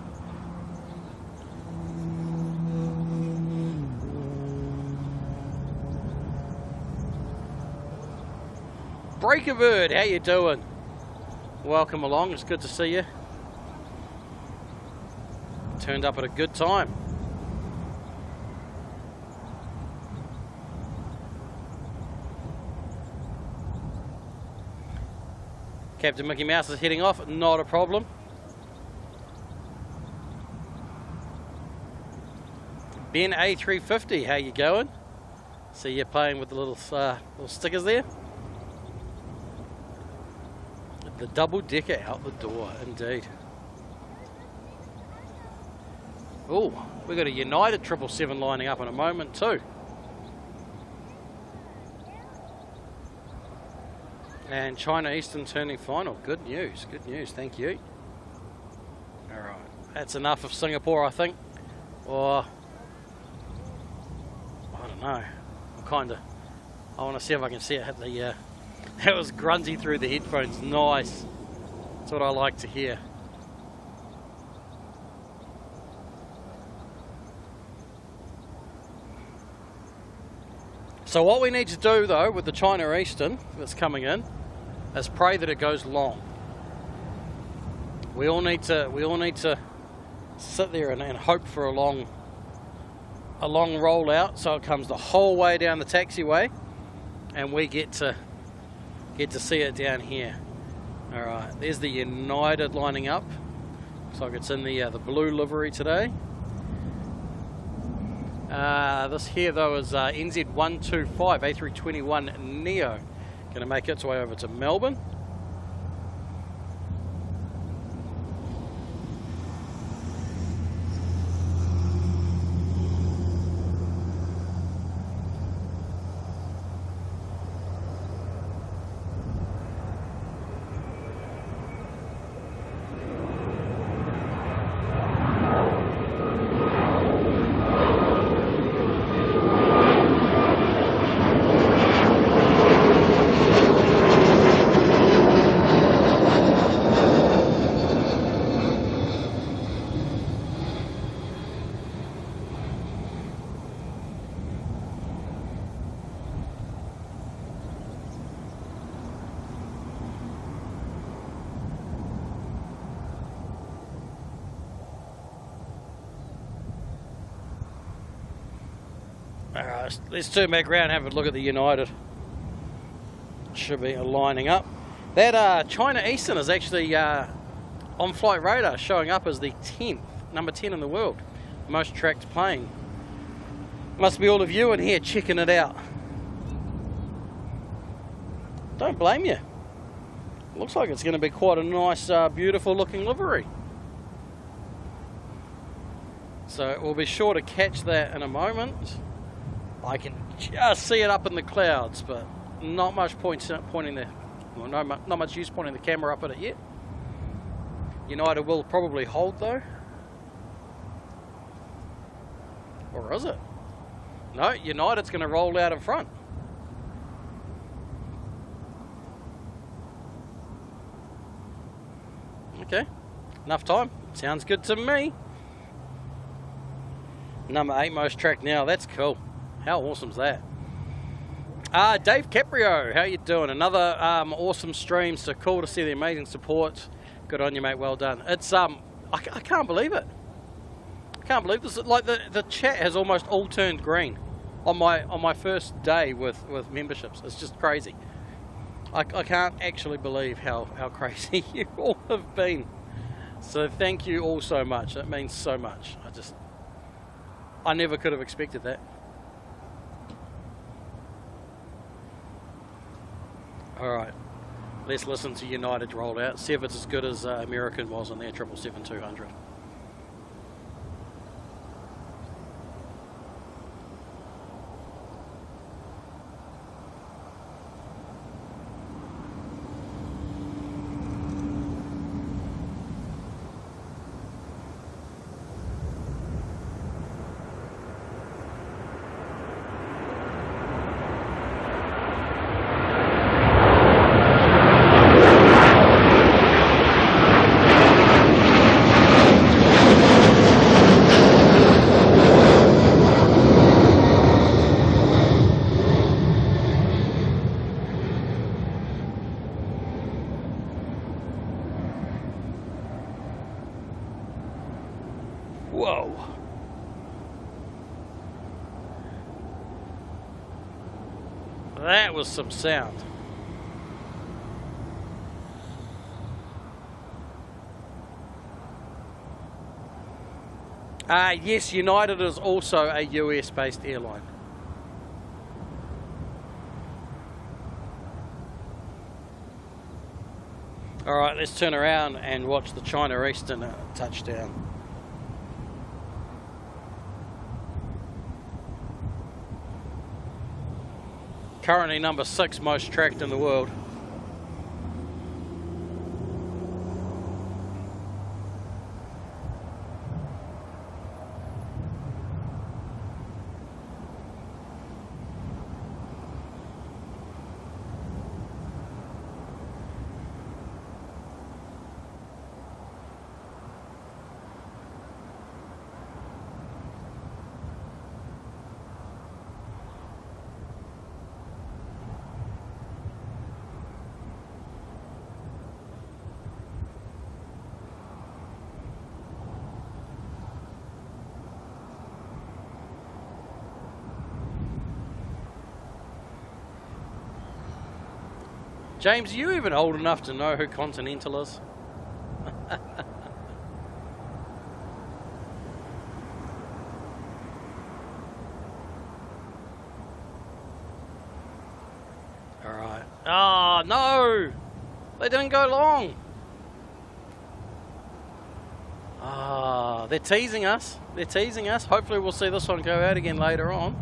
Breaker Bird, how you doing? Welcome along, it's good to see you. Turned up at a good time. Captain Mickey Mouse is heading off, not a problem. Ben A350, how you going? See you playing with the little stickers there. The double decker out the door, indeed. Oh, we've got a United 777 lining up in a moment too. And China Eastern turning final. Good news, thank you. Alright, that's enough of Singapore, I think. Or, I don't know. I want to see if I can see it hit the, that was grunty through the headphones. Nice. That's what I like to hear. So what we need to do though with the China Eastern that's coming in is pray that it goes long. We all need to sit there and hope for a long rollout, so it comes the whole way down the taxiway, and we get to see it down here. All right, there's the United lining up. Looks like it's in the blue livery today. This here though is NZ125 A321 Neo. Going to make its way over to Melbourne. Alright, let's turn back around and have a look at the United. Should be lining up. That China Eastern is actually on flight radar, showing up as the 10th, number 10 in the world. Most tracked plane. Must be all of you in here checking it out. Don't blame you. Looks like it's going to be quite a nice, beautiful looking livery. So we'll be sure to catch that in a moment. I can just see it up in the clouds, but not much pointing the, well, not much use pointing the camera up at it yet. United will probably hold though. Or is it? No, United's going to roll out in front. Okay, enough time. Sounds good to me. Number 8 most tracked now. That's cool. How awesome's that? Dave Caprio, how you doing? Another awesome stream. So cool to see the amazing support. Good on you, mate. Well done. It's I can't believe it. I can't believe this. Like the chat has almost all turned green on my first day with memberships. It's just crazy. I can't actually believe how crazy you all have been. So thank you all so much. That means so much. I never could have expected that. Alright, let's listen to United rollout. See if it's as good as American was on their 777-200. Whoa. That was some sound. Yes, United is also a US-based airline. Alright, let's turn around and watch the China Eastern touchdown. Currently number 6 most tracked in the world. James, are you even old enough to know who Continental is? Alright. Oh, no! They didn't go long. Ah, they're teasing us. They're teasing us. Hopefully we'll see this one go out again later on.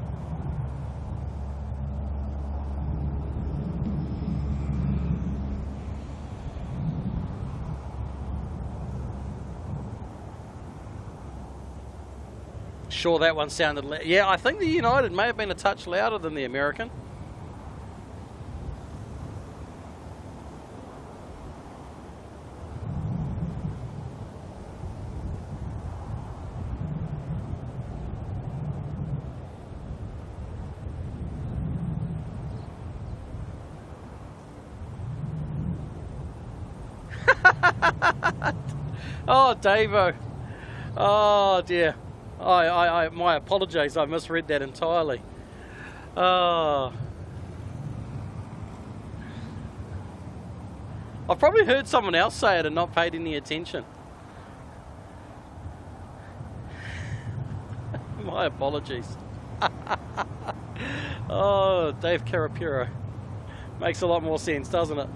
Sure, that one sounded loud. Yeah, I think the United may have been a touch louder than the American. Oh, Davo. Oh, dear. My apologies, I misread that entirely. Oh. I've probably heard someone else say it and not paid any attention. My apologies. Oh, Dave Carapiro. Makes a lot more sense, doesn't it?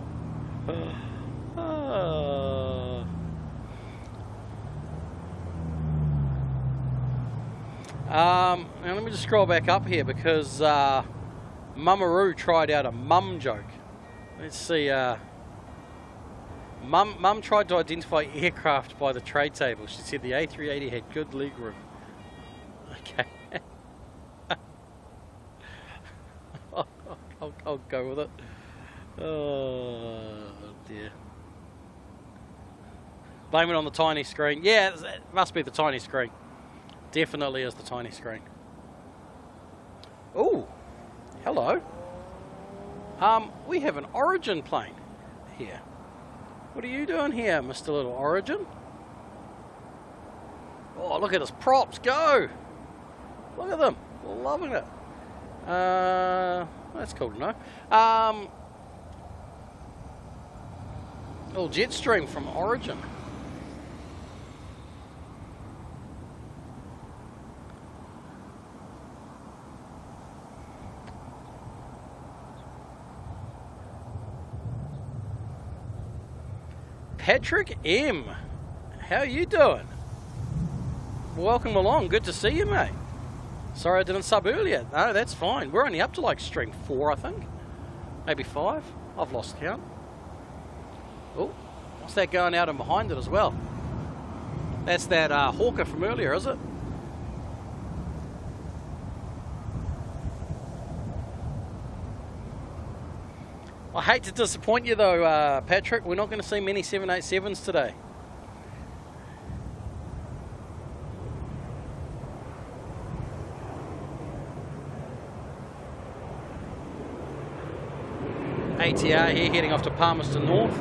Oh. Now let me just scroll back up here because Mummaroo tried out a mum joke. Let's see. Mum tried to identify aircraft by the tray table. She said the A380 had good leg room. Okay. I'll go with it. Oh dear. Blame it on the tiny screen. Yeah, it must be the tiny screen. Definitely is the tiny screen. Oh, hello. We have an Origin plane here. What are you doing here, Mr. Little Origin? Oh, look at his props, go! Look at them, loving it. That's cool to know. Oh, Jetstream from Origin. Patrick M, how are you doing? Welcome along, good to see you, mate. Sorry I didn't sub earlier. No, that's fine. We're only up to like stream 4, I think. Maybe 5. I've lost count. Oh, what's that going out and behind it as well? That's that Hawker from earlier, is it? I hate to disappoint you though, Patrick. We're not going to see many 787s today. ATR here heading off to Palmerston North.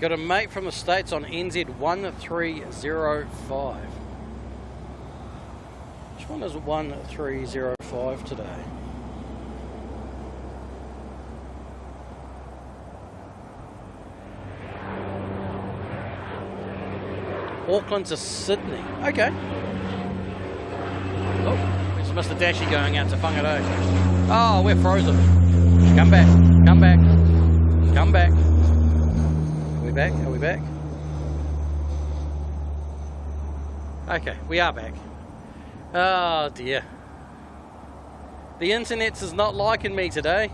Got a mate from the States on NZ 1305. Which one is 1305 today? Auckland to Sydney. Okay. Oh, there's Mr. Dashy going out to Whangarei. Oh, we're frozen. Come back. Come back. Come back. Back? Are we back? Okay, we are back. Oh dear. The internet's is not liking me today.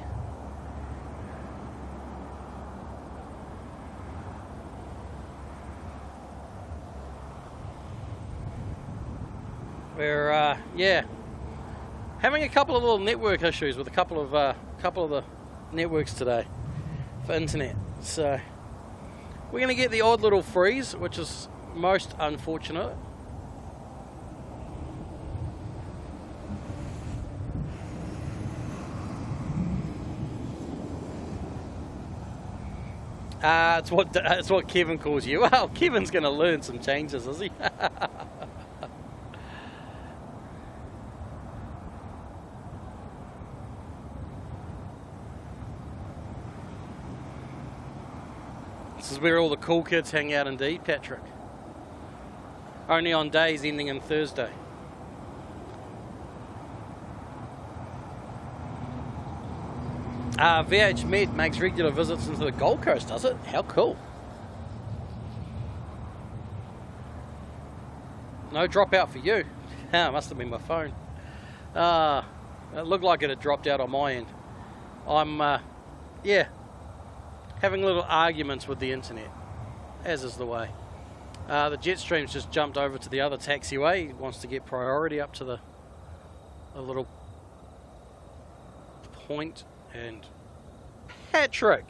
We're yeah, having a couple of little network issues with a couple of the networks today for internet. So we're going to get the odd little freeze, which is most unfortunate. It's what Kevin calls you. Well, Kevin's going to learn some changes, is he? This is where all the cool kids hang out indeed, Patrick. Only on days ending in Thursday. VH Med makes regular visits into the Gold Coast, does it? How cool. No dropout for you. It must have been my phone. It looked like it had dropped out on my end. I'm, yeah, having little arguments with the internet, as is the way. The Jetstream's just jumped over to the other taxiway. He wants to get priority up to the little Point and Patrick.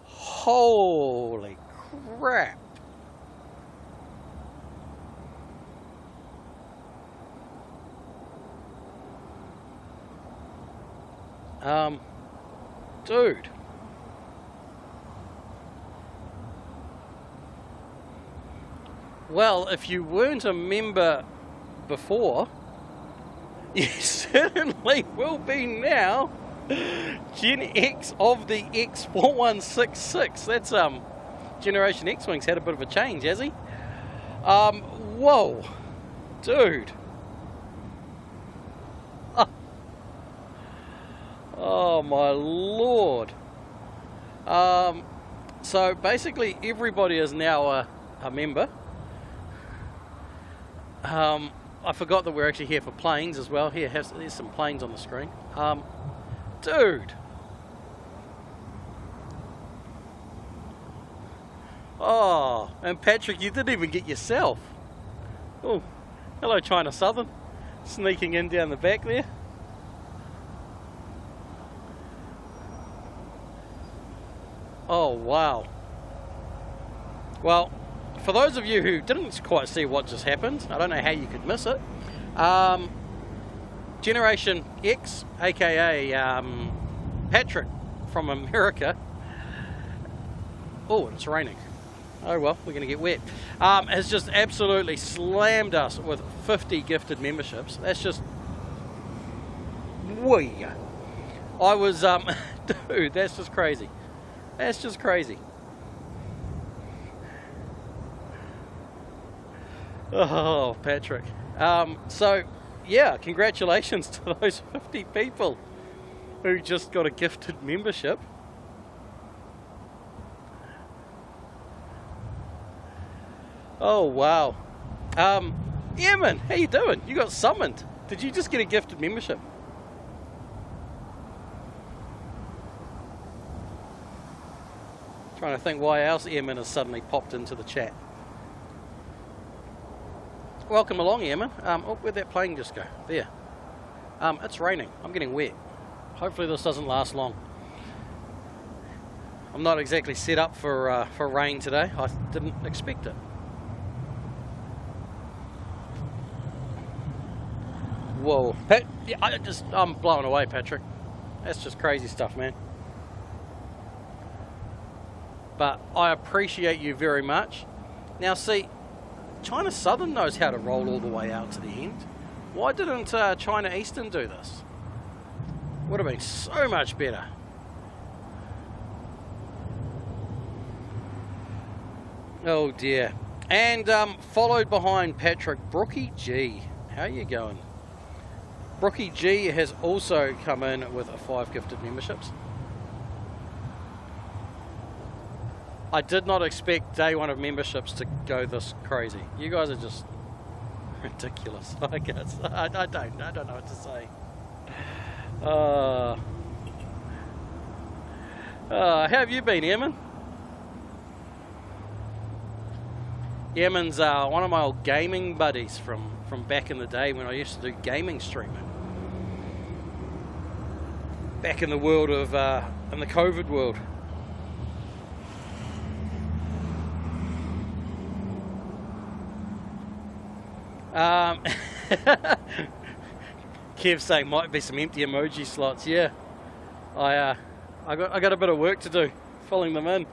Holy crap. Dude. Well, if you weren't a member before, you certainly will be now. Gen X of the X4166. That's Generation X-Wing's had a bit of a change, has he? Whoa, dude. Oh my lord. So basically everybody is now a member. I forgot that we're actually here for planes as well. Here, there's some planes on the screen. Dude. Oh, and Patrick, you didn't even get yourself. Oh, hello China Southern. Sneaking in down the back there. Oh, wow. Well, for those of you who didn't quite see what just happened, I don't know how you could miss it. Generation X, aka Patrick from America. Oh, it's raining. Oh well, we're going to get wet. Has just absolutely slammed us with 50 gifted memberships. That's just... Whee! I was... dude, that's just crazy. That's just crazy. Oh, Patrick. So, yeah, congratulations to those 50 people who just got a gifted membership. Oh, wow. Eamon, how you doing? You got summoned. Did you just get a gifted membership? Trying to think why else Eamon has suddenly popped into the chat. Welcome along, Eamon. Oh, where'd that plane just go? There. It's raining. I'm getting wet. Hopefully this doesn't last long. I'm not exactly set up for rain today. I didn't expect it. Whoa. Yeah, I'm blown away, Patrick. That's just crazy stuff, man. But I appreciate you very much. Now, see, China Southern knows how to roll all the way out to the end. Why didn't China Eastern do this? Would have been so much better. Oh dear. And followed behind Patrick, Brookie G. How you going? Brookie G has also come in with 5 gifted memberships. I did not expect day one of memberships to go this crazy. You guys are just ridiculous. I guess I don't know what to say. How have you been, Eamon? Eamon's one of my old gaming buddies from back in the day when I used to do gaming streaming. Back in the world of in the COVID world. Kev saying might be some empty emoji slots. Yeah, I got a bit of work to do filling them in.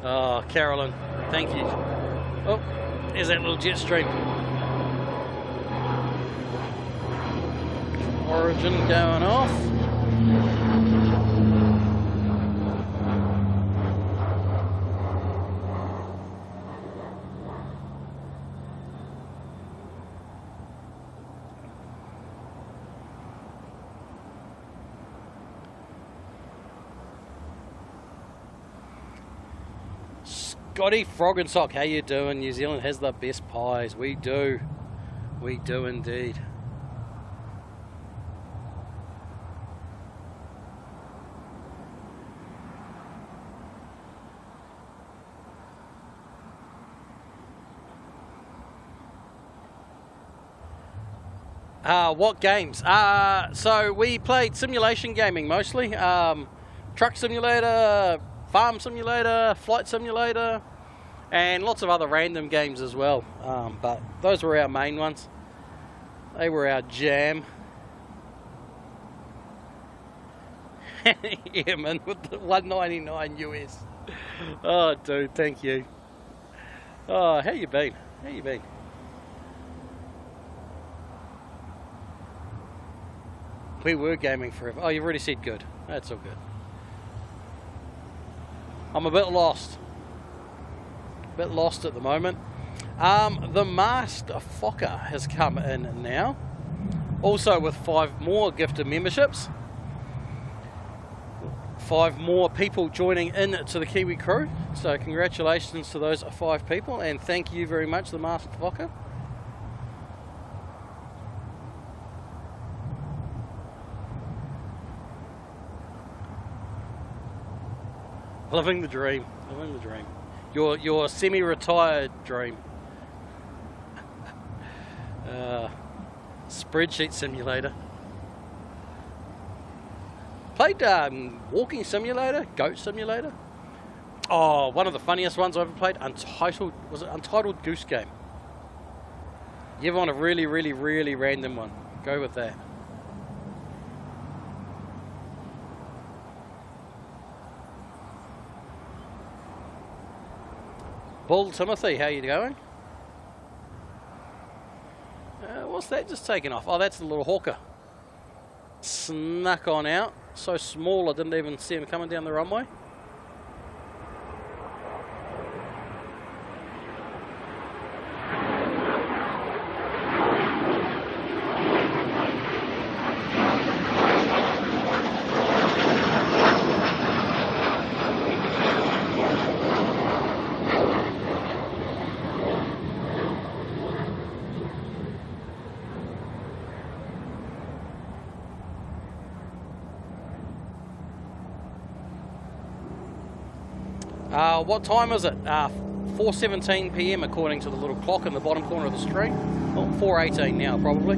Oh, Carolyn, thank you. Oh, there's that little jet stream. Origin going off. Scotty Frog and Sock, how you doing? New Zealand has the best pies. We do. We do indeed. What games? So we played simulation gaming mostly. Truck simulator, farm simulator, flight simulator, and lots of other random games as well. But those were our main ones. They were our jam. Yeah, man, with the $1.99 US. Oh, dude, thank you. Oh, how you been? How you been? We were gaming forever. Oh, you've already said good. That's all good. I'm a bit lost. A bit lost at the moment. The masked Fokker has come in now. Also with 5 more gifted memberships. 5 more people joining in to the Kiwi crew. So congratulations to those 5 people. And thank you very much, the masked Fokker. Living the dream, living the dream. Your semi-retired dream. Spreadsheet simulator. Played walking simulator, goat simulator. Oh, one of the funniest ones I've ever played. Was it Untitled Goose Game? You ever want a really, really, really random one? Go with that. Bull Timothy, how you going? What's that just taken off? Oh, that's the little hawker. Snuck on out. So small I didn't even see him coming down the runway. What time is it? 4:17 PM according to the little clock in the bottom corner of the screen. Well, 4:18 now probably.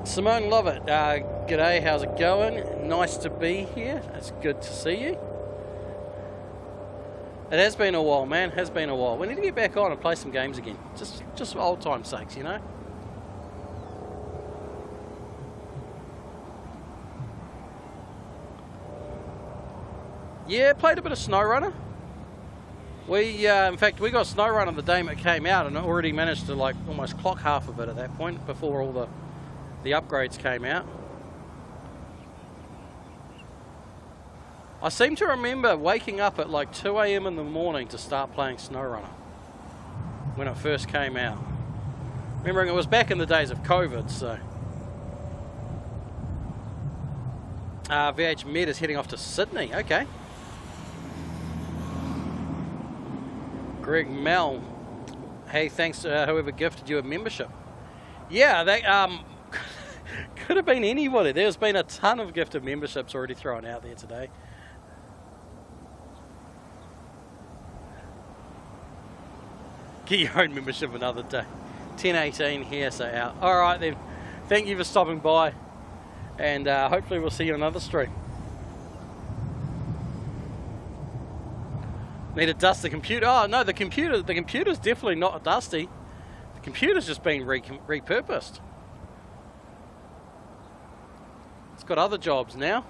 Simone Lovett, g'day, how's it going? Nice to be here. It's good to see you. It has been a while, man. Has been a while. We need to get back on and play some games again. Just for old time's sakes, you know. Yeah, played a bit of SnowRunner. In fact, we got SnowRunner the day it came out, and already managed to like almost clock half of it at that point before all the upgrades came out. I seem to remember waking up at like 2 AM in the morning to start playing SnowRunner when it first came out. Remembering it was back in the days of COVID, so. VH Med is heading off to Sydney. Okay. Greg Mel, hey, thanks to whoever gifted you a membership. Yeah, they could have been anybody. There's been a ton of gifted memberships already thrown out there today. Get your own membership another day. 10:18 here, so out. All right then. Thank you for stopping by, and hopefully we'll see you on another stream. Need to dust the computer. Oh no, the computer's definitely not dusty. The computer's just been repurposed. It's got other jobs now.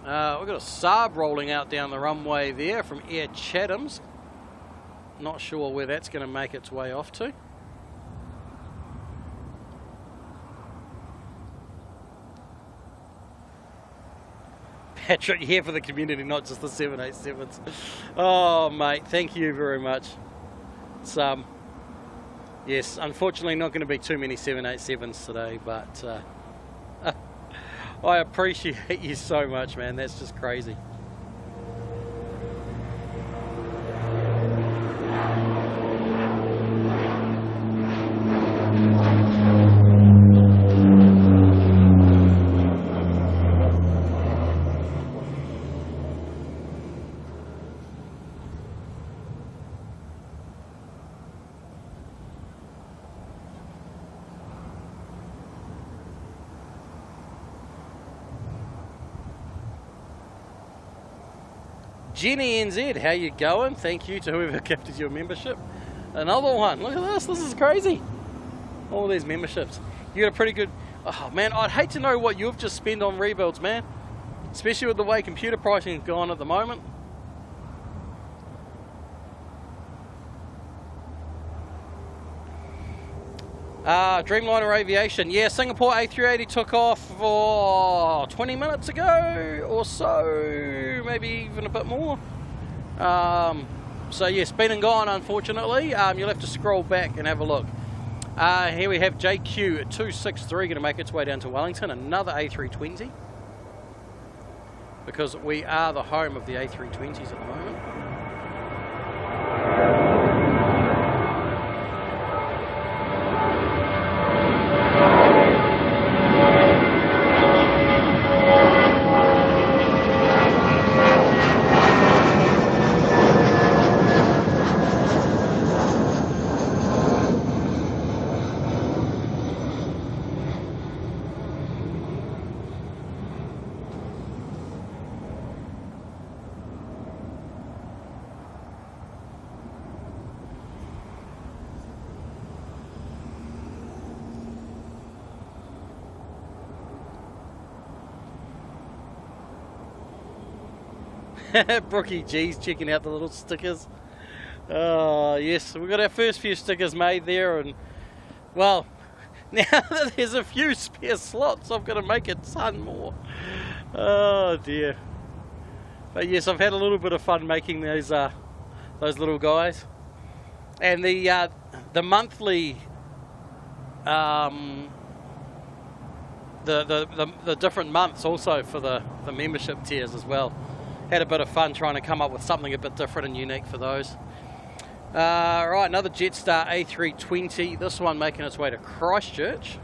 We've got a Saab rolling out down the runway there from Air Chatham's. Not sure where that's going to make its way off to. Patrick, here for the community, not just the 787s. Oh, mate, thank you very much. It's, yes, unfortunately not going to be too many 787s today, but I appreciate you so much, man. That's just crazy. Jenny NZ, how you going? Thank you to whoever gifted your membership. Another one. Look at this. This is crazy. All these memberships. You got a pretty good... Oh, man, I'd hate to know what you've just spent on rebuilds, man. Especially with the way computer pricing is going at the moment. Dreamliner Aviation. Yeah, Singapore A380 took off 20 minutes ago or so. Maybe even a bit more. So, yes, been and gone, unfortunately. You'll have to scroll back and have a look. Here we have JQ at 263 going to make its way down to Wellington. Another A320. Because we are the home of the A320s at the moment. Brookie G's checking out the little stickers. Yes, we've got our first few stickers made there, and well, now that there's a few spare slots, I've got to make a ton more. Oh dear. But yes, I've had a little bit of fun making those little guys, and the monthly the different months also for the membership tiers as well. Had a bit of fun trying to come up with something a bit different and unique for those. Right, another Jetstar A320. This one making its way to Christchurch.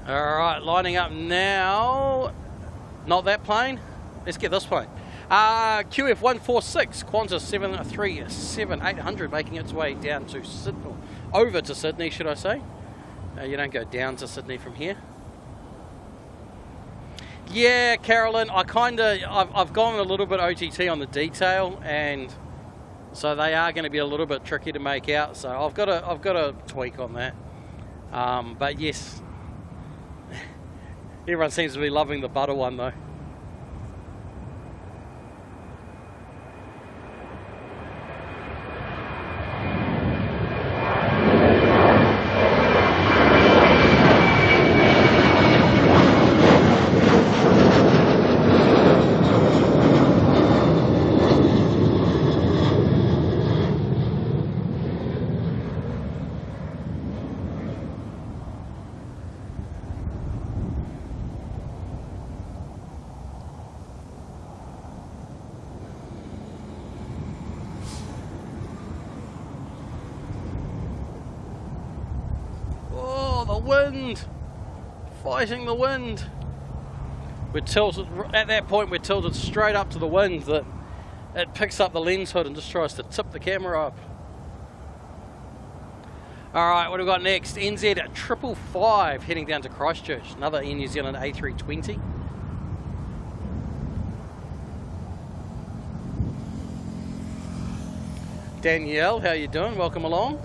Alright, lining up now. Not that plane. Let's get this plane. QF146, Qantas 737-800 making its way down to Sydney. Over to Sydney, should I say. You don't go down to Sydney from here. Yeah, Carolyn, I've gone a little bit OTT on the detail, and so they are going to be a little bit tricky to make out. So I've got a tweak on that. But yes, everyone seems to be loving the butter one though. Wind, fighting the wind. We're tilted at that point. We're tilted straight up to the wind that it picks up the lens hood and just tries to tip the camera up. All right, what do we got next? NZAA heading down to Christchurch. Another Air New Zealand A320. Danielle, how you doing? Welcome along.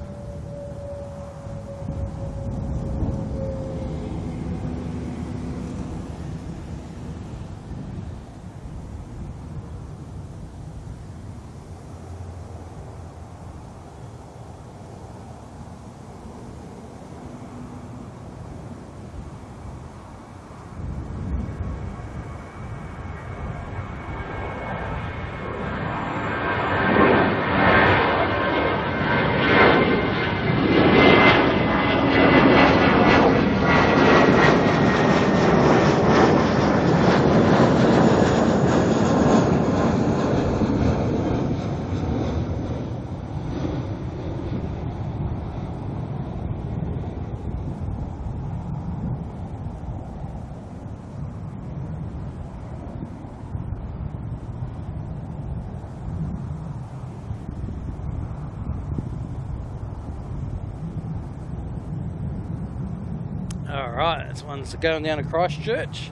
Alright, this one's going down to Christchurch.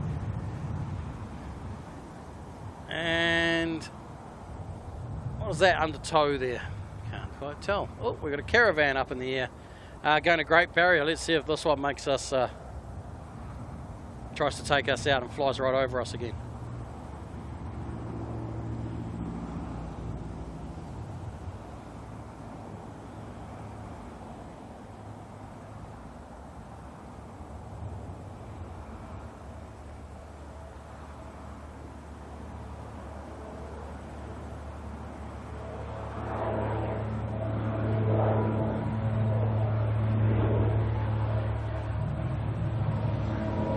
And what was that under tow there? Can't quite tell. Oh, we've got a caravan up in the air. Going to Great Barrier. Let's see if this one makes us, tries to take us out and flies right over us again.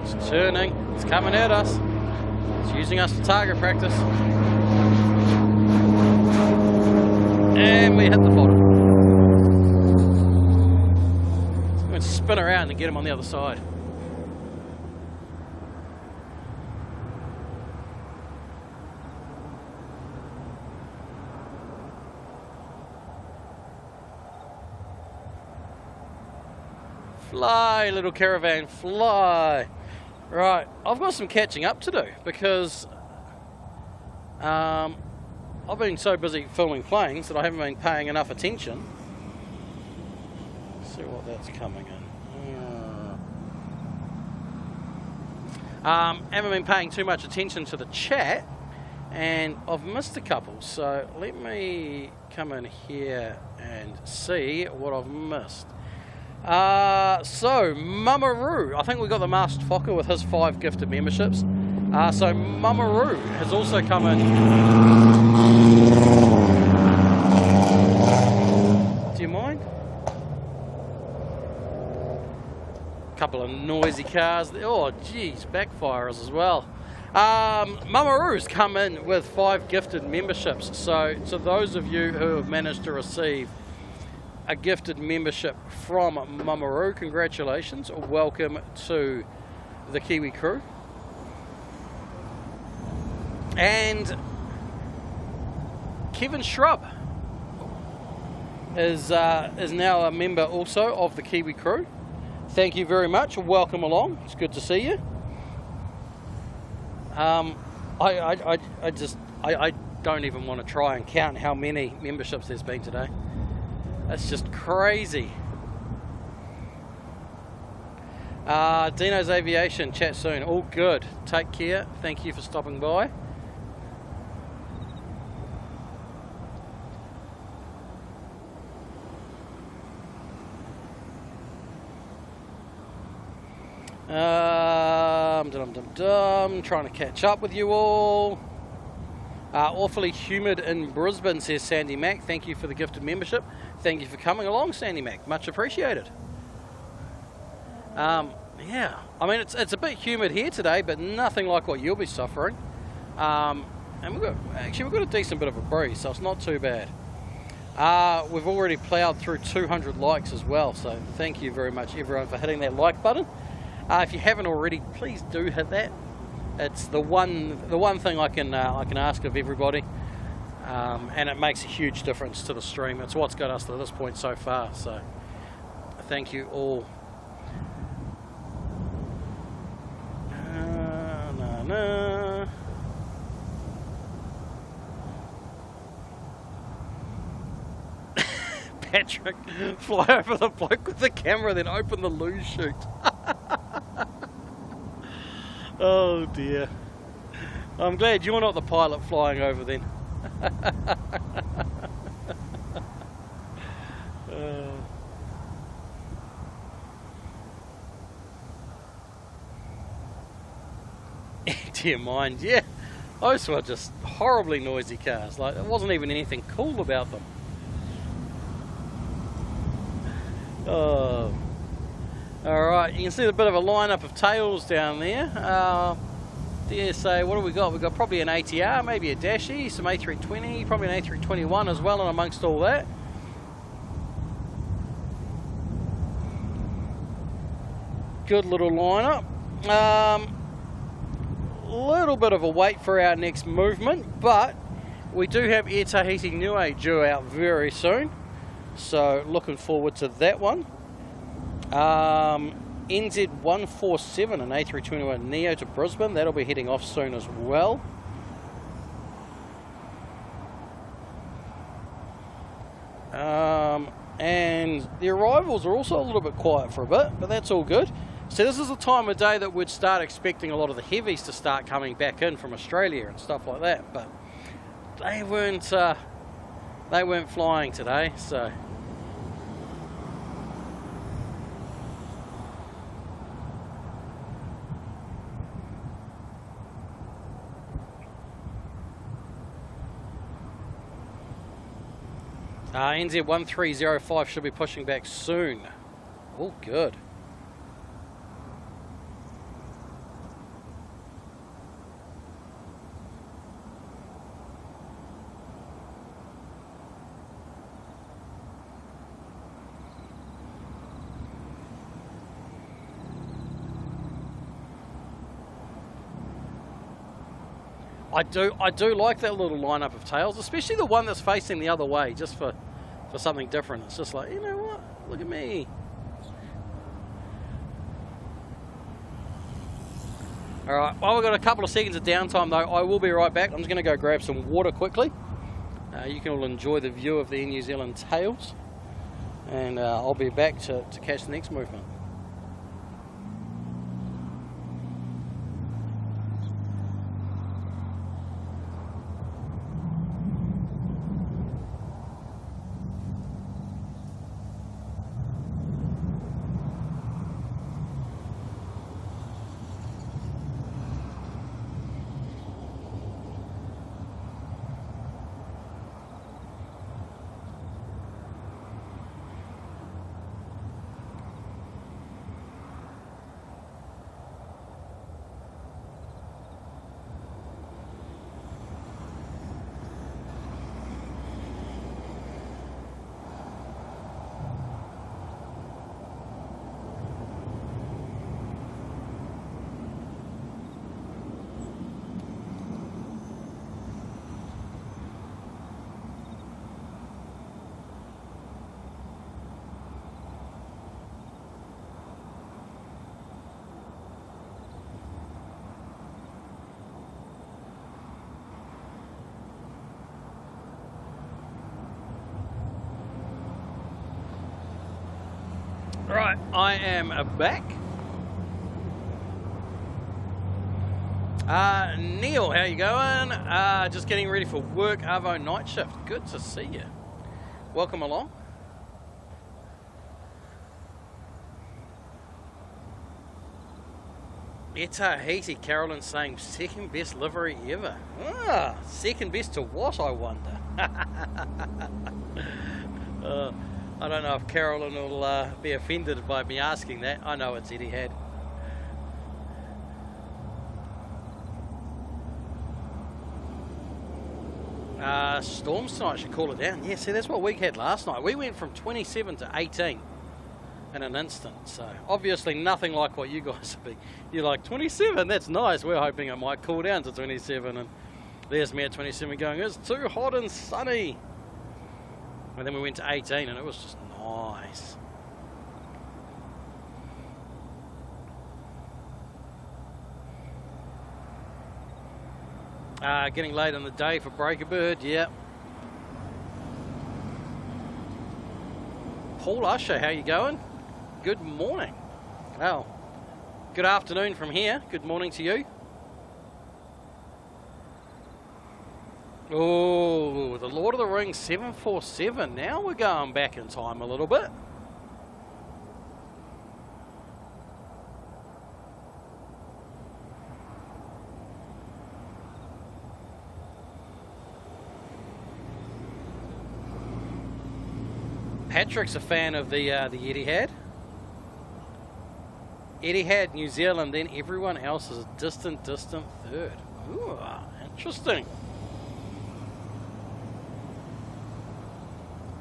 It's turning, it's coming at us. It's using us for target practice. And we hit the bottom. So I'm going to spin around and get him on the other side. Fly, little caravan, fly. Right, I've got some catching up to do because I've been so busy filming planes that I haven't been paying enough attention. Let's see what that's coming in. Haven't been paying too much attention to the chat, and I've missed a couple. So let me come in here and see what I've missed. So Mamaroo, I think we got the Masked Fokker with his 5 gifted memberships. So Mamaroo has also come in. Do you mind? Couple of noisy cars. Oh geez, backfires as well. Mamaroo's come in with 5 gifted memberships. So to those of you who have managed to receive a gifted membership from Mamaroo, congratulations, welcome to the Kiwi crew. And Kevin Shrub is now a member also of the Kiwi crew. Thank you very much, welcome along, it's good to see you. I don't even want to try and count how many memberships there's been today. That's just crazy. Dino's Aviation, chat soon. All good. Take care. Thank you for stopping by. Trying to catch up with you all. Awfully humid in Brisbane, says Sandy Mac. Thank you for the gifted membership. Thank you for coming along, Sandy Mac. Much appreciated. Yeah, I mean, it's a bit humid here today, but nothing like what you'll be suffering. And we've got a decent bit of a breeze, so it's not too bad. We've already ploughed through 200 likes as well, so thank you very much, everyone, for hitting that like button. If you haven't already, please do hit that. It's the one thing I can ask of everybody, and it makes a huge difference to the stream. It's what's got us to this point so far. So, thank you all. Patrick, fly over the bloke with the camera, then open the loo chute. Oh dear. I'm glad you're not the pilot flying over then. Empty your mind, yeah. Those were just horribly noisy cars. Like, there wasn't even anything cool about them. Oh. Alright, you can see a bit of a lineup of tails down there. DSA, what do we got? We've got probably an ATR, maybe a Dashi, some A320, probably an A321 as well, and amongst all that. Good little lineup. Little bit of a wait for our next movement, but we do have Air Tahiti Niue due out very soon, so looking forward to that one. NZ147 and A321 Neo to Brisbane. That'll be heading off soon as well. And the arrivals are also a little bit quiet for a bit, but that's all good. So this is the time of day that we'd start expecting a lot of the heavies to start coming back in from Australia and stuff like that, but they weren't flying today, so. NZ1305 should be pushing back soon. Oh, good. I do like that little lineup of tails, especially the one that's facing the other way, just for something different. It's just like, you know what? Look at me. All right. Well, we've got a couple of seconds of downtime though. I will be right back. I'm just going to go grab some water quickly. You can all enjoy the view of the Air New Zealand tails, and I'll be back to catch the next movement. Right, I am back. Neil, how you going? Just getting ready for work, Arvo night shift. Good to see you. Welcome along. A380, Carolyn saying second best livery ever. Second best to what, I wonder? I don't know if Carolyn will be offended by me asking that. I know it's Etihad. Storms tonight should cool it down. Yeah, see, that's what we had last night. We went from 27 to 18 in an instant. So obviously nothing like what you guys would be. You're like, 27, that's nice. We're hoping it might cool down to 27. And there's me at 27 going, it's too hot and sunny. And then we went to 18 and it was just nice. Getting late in the day for Breaker Bird, yeah. Paul Usher, how you going? Good morning. Well, good afternoon from here. Good morning to you. Oh, the Lord of the Rings 747. Now we're going back in time a little bit. Patrick's a fan of the Etihad. Etihad, New Zealand, then everyone else is a distant third. Ooh, interesting.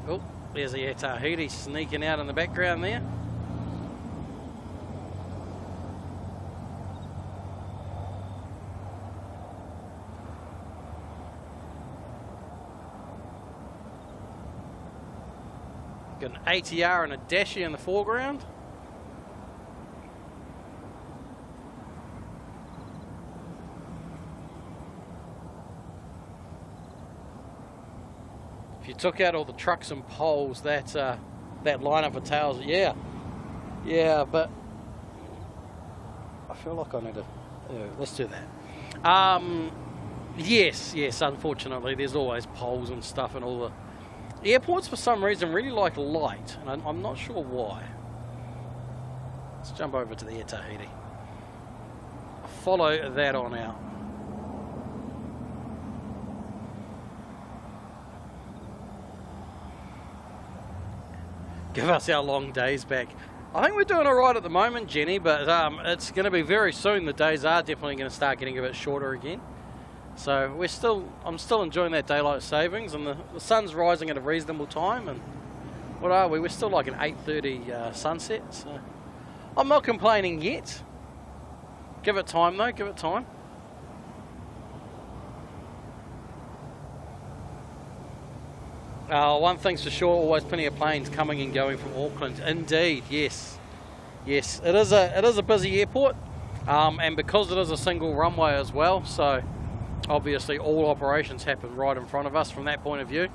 Oh, there's the Tahiti sneaking out in the background there. Got an ATR and a Dashi in the foreground. you took out all the trucks and poles, that lineup of tails, yeah, but I feel like I need to. Let's do that. Yes. Unfortunately, there's always poles and stuff, and all the airports for some reason really like light, and I'm not sure why. Let's jump over to the Air Tahiti. Follow that on out. Give us our long days back. I think we're doing all right at the moment, Jenny, but it's going to be very soon. The days are definitely going to start getting a bit shorter again. So I'm still enjoying that daylight savings, and the sun's rising at a reasonable time. And what are we? We're still like an 8:30 sunset. So I'm not complaining yet. Give it time, though. Give it time. One thing's for sure, always plenty of planes coming and going from Auckland. Indeed, yes. Yes, it is a busy airport, and because it is a single runway as well, so obviously all operations happen right in front of us from that point of view.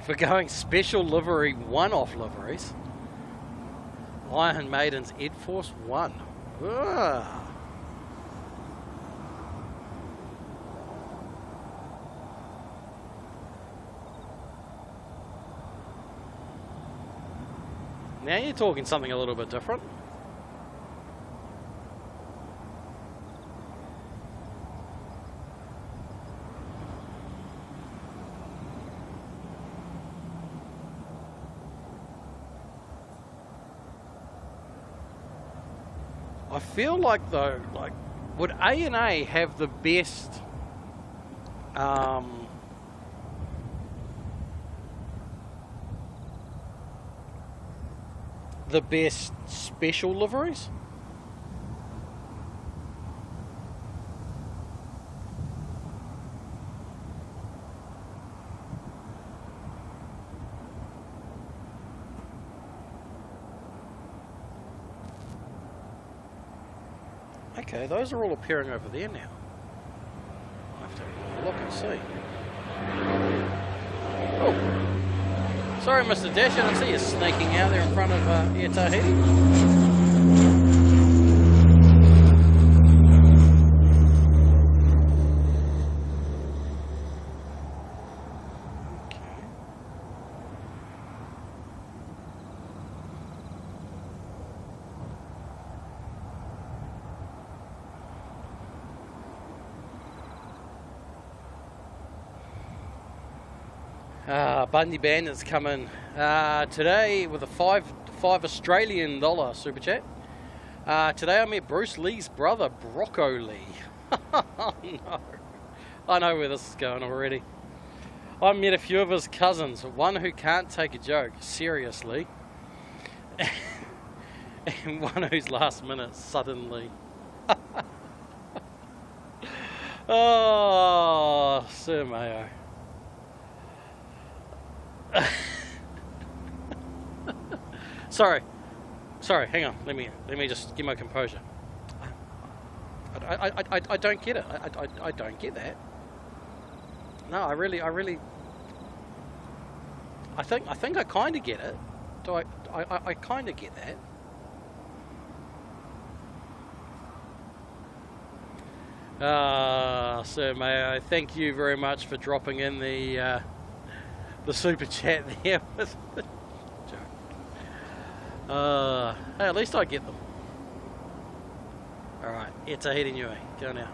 For going special livery, one-off liveries. Iron Maiden's Ed Force 1. Ugh. Now you're talking something a little bit different. I feel like though, would A&A have the best special liveries? Okay, those are all appearing over there now. I'll have to look and see. Oh, sorry, Mr. Dash, I didn't see you sneaking out there in front of Air Tahiti. Bundy Bandit's coming today with a five Australian dollar super chat. Today I met Bruce Lee's brother, Brocco Lee. Oh, no. I know where this is going already. I met a few of his cousins, one who can't take a joke seriously, and one who's last minute suddenly. Oh, Sir Mayo. Sorry, hang on, let me just get my composure. I don't get it. I don't get that. No, I think I kind of get it. Do I kind of get that. Sir Mayo, thank you very much for dropping in the super chat there with the joke. Hey, at least I get them. Alright, Air Tahiti Niue, go now.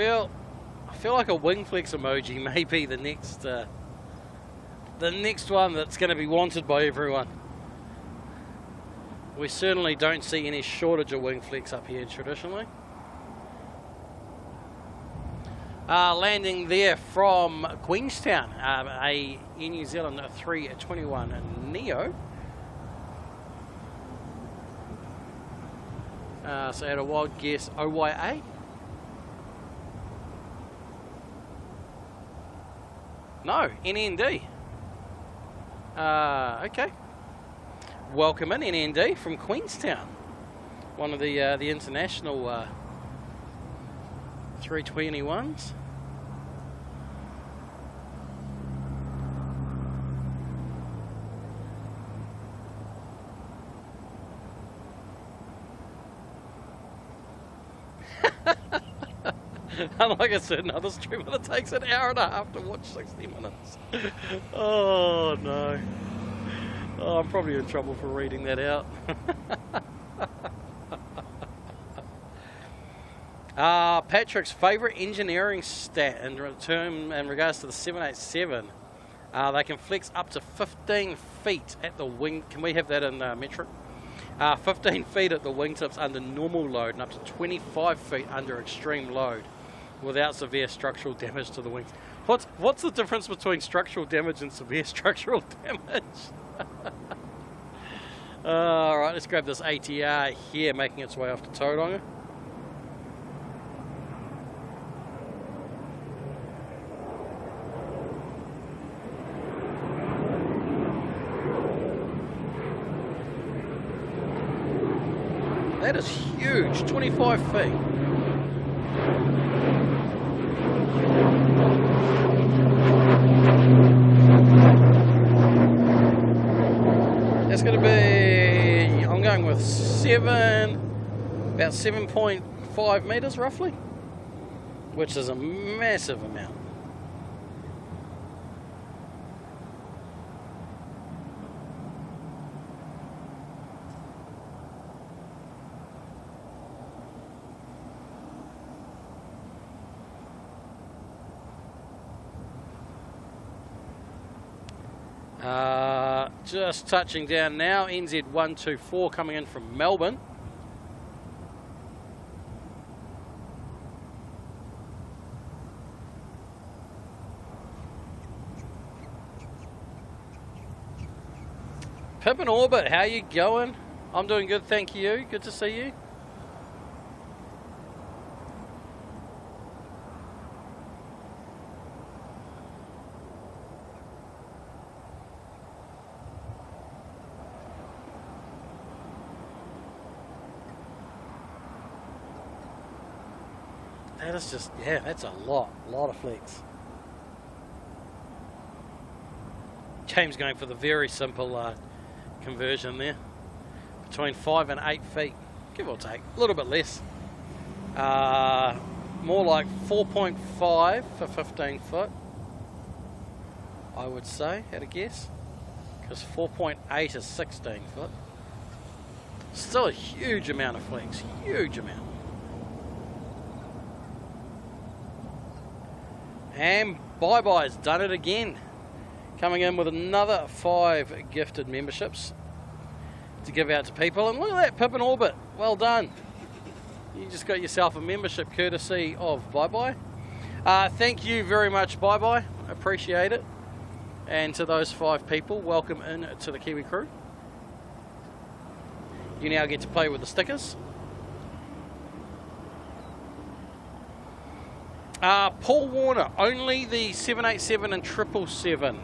feel like a wing flex emoji may be the next one that's going to be wanted by everyone. We certainly don't see any shortage of wing flex up here traditionally. Landing there from Queenstown, a Air New Zealand A321 Neo. So at a wild guess, OYA? No, NND. Okay. Welcome in, NND from Queenstown. One of the international 321s. And like I said, another streamer that takes an hour and a half to watch 60 minutes. Oh no. Oh, I'm probably in trouble for reading that out. Patrick's favourite engineering stat in regards to the 787. They can flex up to 15 feet at the wing. Can we have that in metric? 15 feet at the wingtips under normal load and up to 25 feet under extreme load without severe structural damage to the wings. What's the difference between structural damage and severe structural damage? Alright, let's grab this ATR here, making its way off to Tauranga. That is huge, 25 feet. That's going to be, I'm going with about 7.5 meters roughly, which is a massive amount. Just touching down now, NZ124 coming in from Melbourne. Pip in orbit, how you going? I'm doing good, thank you. Good to see you. That is just, yeah, that's a lot of flex. James going for the very simple conversion there. Between 5 and 8 feet, give or take, a little bit less. More like 4.5 for 15 foot, I would say, at a guess. Because 4.8 is 16 foot. Still a huge amount of flex, huge amount. And Bye Bye's done it again. Coming in with another 5 gifted memberships to give out to people. And look at that, Pip in orbit. Well done. You just got yourself a membership courtesy of Bye Bye. Thank you very much, Bye Bye. Appreciate it. And to those 5 people, welcome in to the Kiwi crew. You now get to play with the stickers. Paul Warner, only the 787 and 777,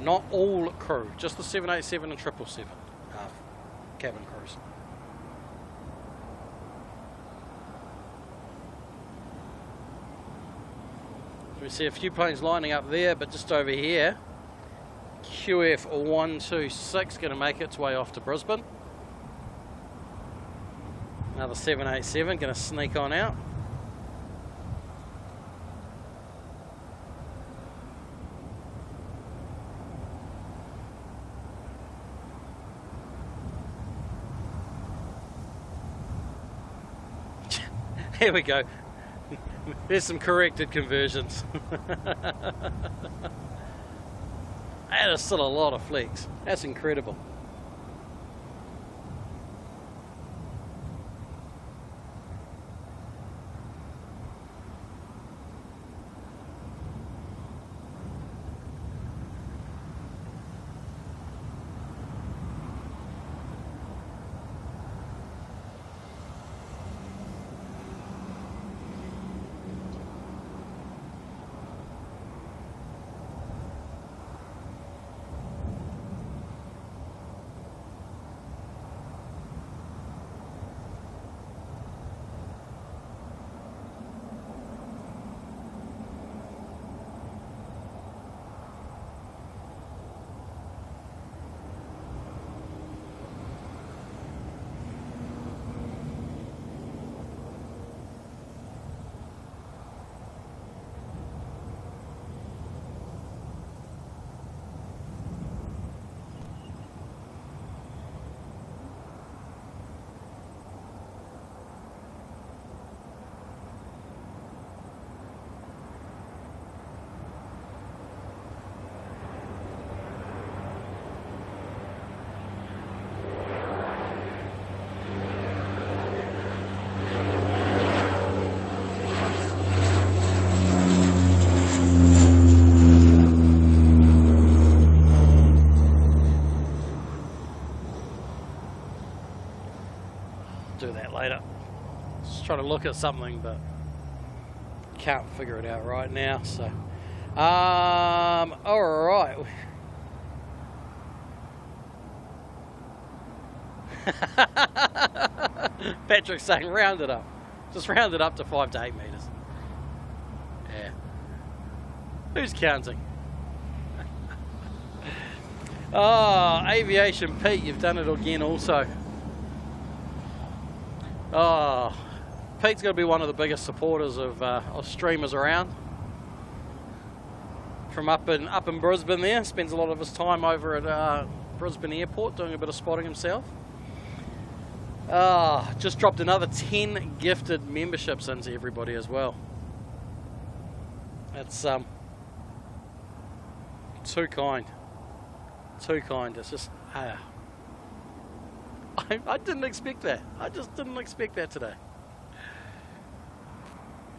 not all crew, just the 787 and 777 cabin crews. We see a few planes lining up there, but just over here, QF126 going to make its way off to Brisbane. Another 787 going to sneak on out. Here we go. There's some corrected conversions. That is still a lot of flex. That's incredible. Do that later. Just trying to look at something, but can't figure it out right now. So, all right. Patrick's saying round it up. Just round it up to 5 to 8 meters. Yeah. Who's counting? Oh, Aviation Pete, you've done it again also. Oh, Pete's going to be one of the biggest supporters of streamers around. From up in Brisbane there, spends a lot of his time over at Brisbane Airport doing a bit of spotting himself. Just dropped another 10 gifted memberships into everybody as well. That's too kind. Too kind. It's just I didn't expect that. I just didn't expect that today.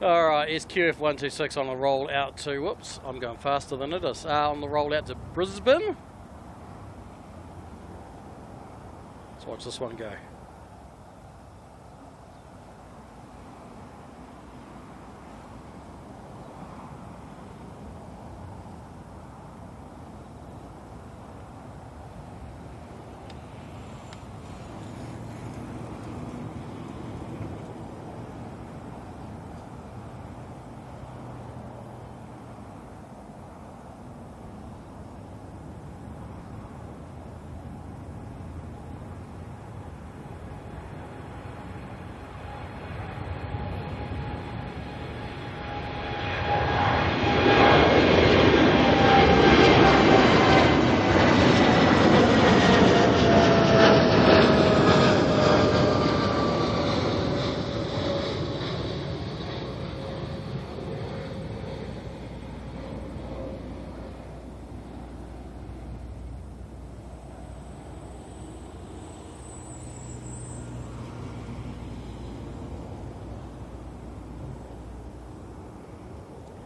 Alright, SQF126 on the roll out to, whoops, I'm going faster than it is. On the roll out to Brisbane. Let's watch this one go.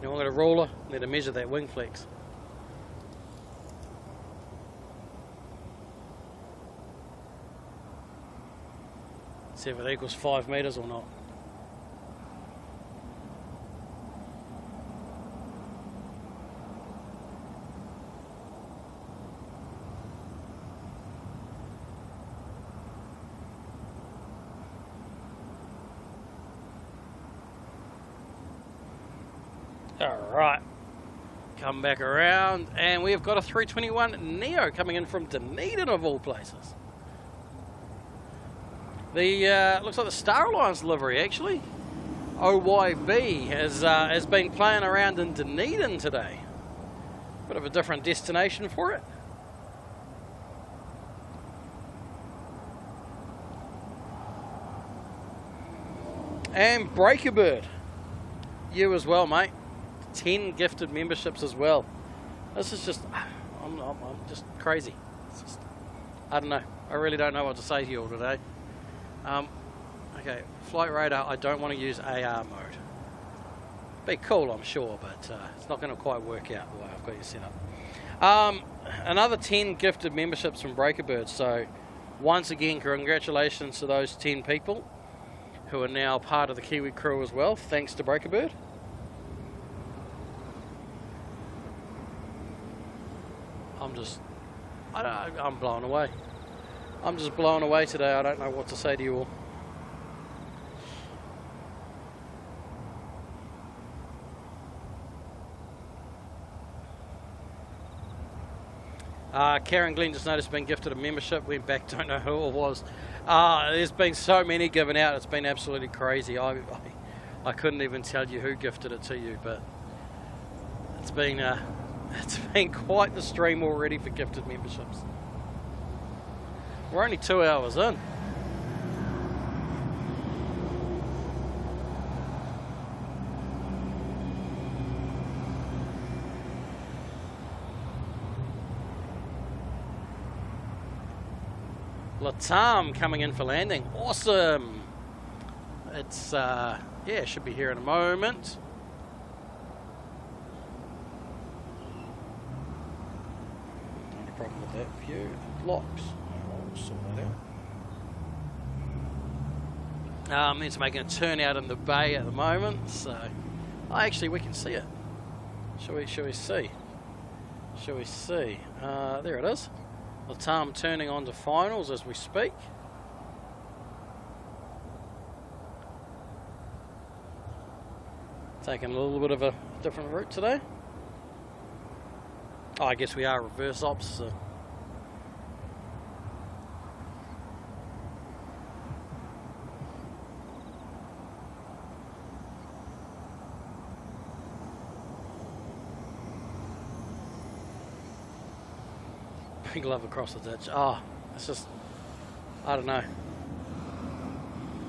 Now I've got a roller, need to measure that wing flex. See if it equals 5 meters or not. Alright, come back around, and we've got a 321 Neo coming in from Dunedin of all places. The looks like the Star Alliance livery actually. OYB has been playing around in Dunedin today. Bit of a different destination for it. And Breaker Bird. You as well, mate. 10 gifted memberships as well. This is just, I'm just crazy. It's just, I don't know. I really don't know what to say to you all today. Okay, flight radar. I don't want to use AR mode. Be cool, I'm sure, but it's not going to quite work out the way I've got you set up. Another 10 gifted memberships from Breakerbird. So once again, congratulations to those 10 people who are now part of the Kiwi crew as well, thanks to Breakerbird. I'm blown away. I'm just blown away today. I don't know what to say to you all. Karen Glenn just noticed been gifted a membership, went back, don't know who it was. There's been so many given out, it's been absolutely crazy. I couldn't even tell you who gifted it to you, but it's been quite the stream already for gifted memberships. We're only 2 hours in. Latam coming in for landing. Awesome. It's, yeah, should be here in a moment. Any problem with that view? Locks. I'll sort that out. It's making a turn out in the bay at the moment, so actually we can see it. Shall we see? Shall we see? There it is. Latam turning on to finals as we speak. Taking a little bit of a different route today. Oh, I guess we are reverse ops. So. Big love across the ditch. Oh, it's just, I don't know.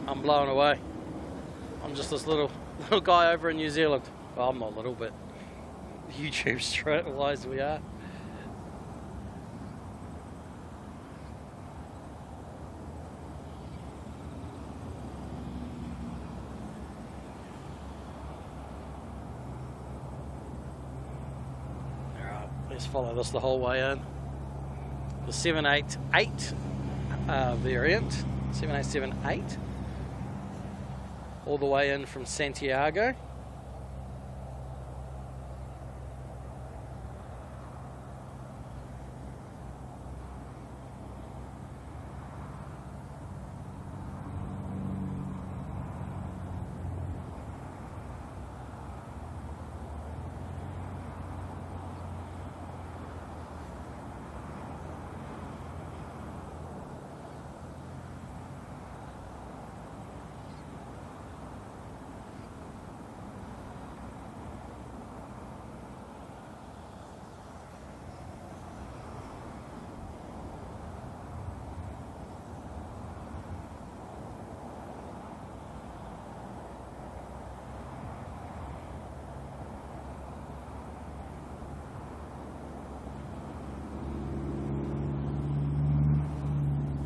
I'm blown away. I'm just this little guy over in New Zealand. Well, I'm not little, but YouTube straight-wise we are. Alright, let's follow this the whole way in. The 788 variant, 7878, all the way in from Santiago.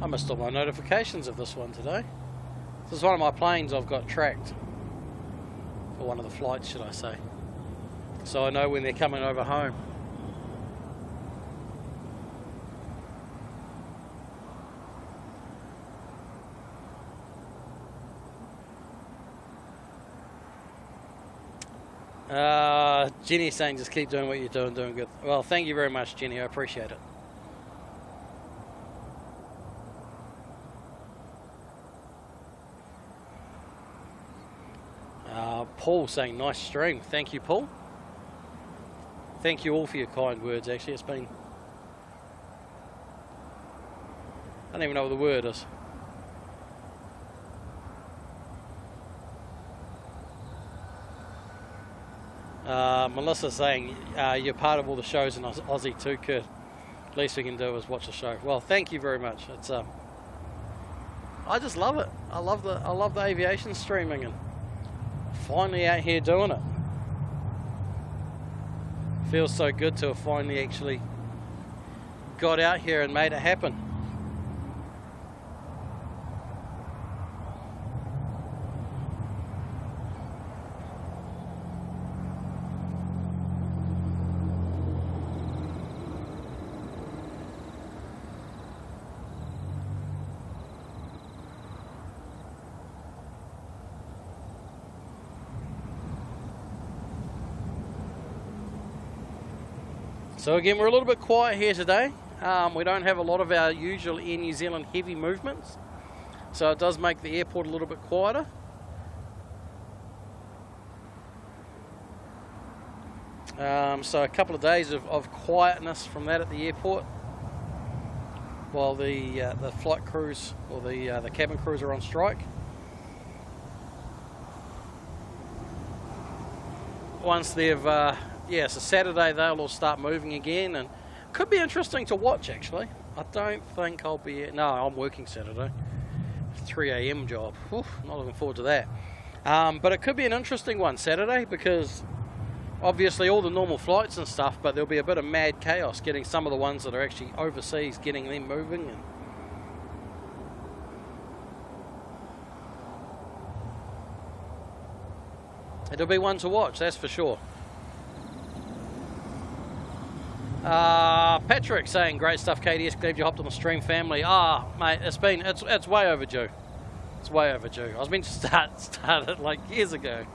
I missed all my notifications of this one today. This is one of my planes I've got tracked. For one of the flights, should I say. So I know when they're coming over home. Jenny's saying just keep doing what you're doing good. Well, thank you very much, Jenny. I appreciate it. Paul saying nice stream. Thank you, Paul. Thank you all for your kind words. Actually, it's been, I don't even know what the word is. Melissa's saying you're part of all the shows in Aussie too, Kurt. Least we can do is watch the show. Well, thank you very much. It's I just love it. I love the aviation streaming, and finally out here doing it. Feels so good to have finally actually got out here and made it happen. So again, we're a little bit quiet here today. We don't have a lot of our usual Air New Zealand heavy movements, so it does make the airport a little bit quieter. So a couple of days of quietness from that at the airport, while the flight crews or the cabin crews are on strike. Once they've yeah, so Saturday they'll all start moving again, and could be interesting to watch actually. I don't think I'll be, no, I'm working Saturday, 3 AM job. Oof, not looking forward to that. But it could be an interesting one Saturday, because obviously all the normal flights and stuff, but there'll be a bit of mad chaos getting some of the ones that are actually overseas, getting them moving. And it'll be one to watch, that's for sure. Patrick saying, great stuff KDS, glad you hopped on the stream, family. Mate, it's way overdue. It's way overdue. I was meant to start it like years ago.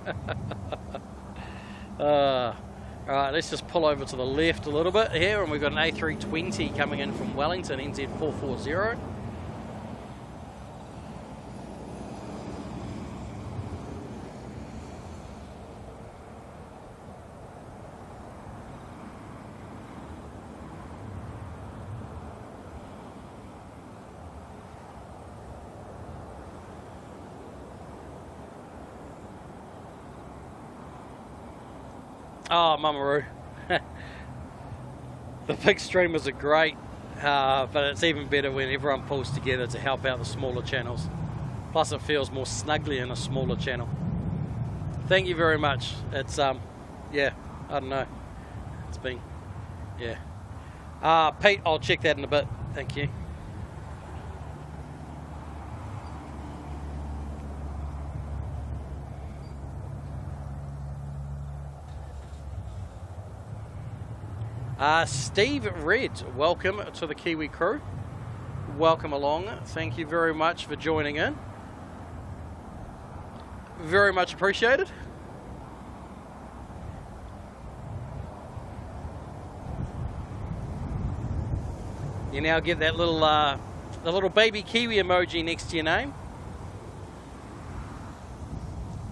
Alright, let's just pull over to the left a little bit here, and we've got an A320 coming in from Wellington, NZ440. Oh, Mamaroo. The big streamers are great, but it's even better when everyone pulls together to help out the smaller channels. Plus it feels more snugly in a smaller channel. Thank you very much. It's, yeah, I don't know. It's been, yeah. Pete, I'll check that in a bit. Thank you. Steve Red, welcome to the Kiwi crew. Welcome along. Thank you very much for joining in. Very much appreciated. You now get that little the little baby kiwi emoji next to your name.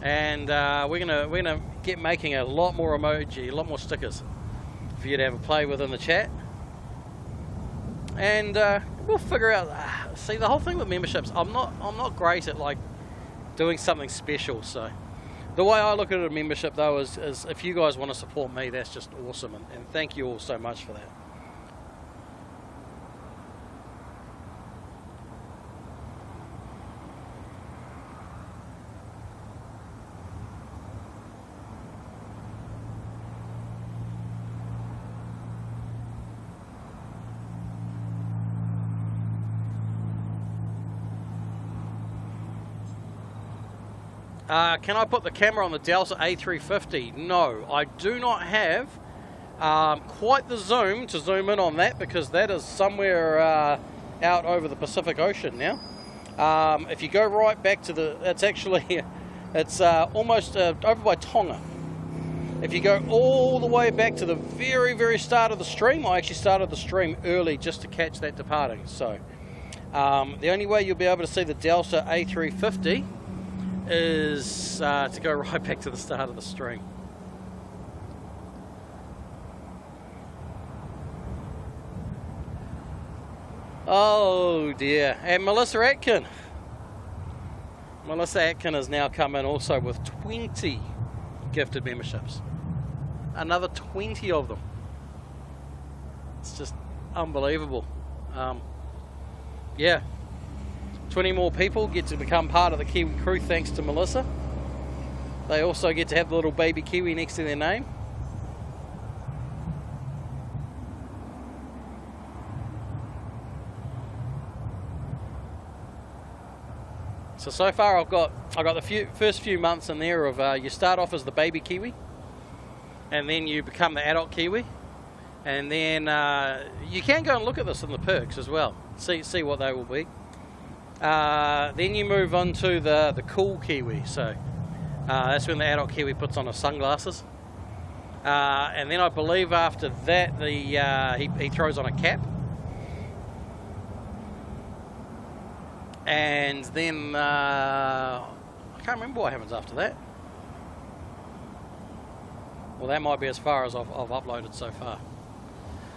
And we're gonna get making a lot more emoji, a lot more stickers for you to have a play with in the chat, and we'll figure out. See, the whole thing with memberships, I'm not great at like doing something special. So the way I look at a membership though is if you guys want to support me, that's just awesome, and thank you all so much for that. Can I put the camera on the Delta A350? No, I do not have quite the zoom to zoom in on that, because that is somewhere out over the Pacific Ocean now. If you go right back to the, it's almost over by Tonga. If you go all the way back to the very, very start of the stream, I actually started the stream early just to catch that departing. So the only way you'll be able to see the Delta A350 is to go right back to the start of the stream. Oh dear. And Melissa Atkin. Melissa Atkin has now come in also with 20 gifted memberships. Another 20 of them. It's just unbelievable. Yeah. 20 more people get to become part of the Kiwi crew thanks to Melissa. They also get to have the little baby Kiwi next to their name. So far I've got the first few months in there of you start off as the baby Kiwi, and then you become the adult Kiwi, and then you can go and look at this in the perks as well, see what they will be. Then you move on to the cool Kiwi, so that's when the adult Kiwi puts on his sunglasses, and then I believe after that he throws on a cap. And then, I can't remember what happens after that. Well, that might be as far as I've uploaded so far.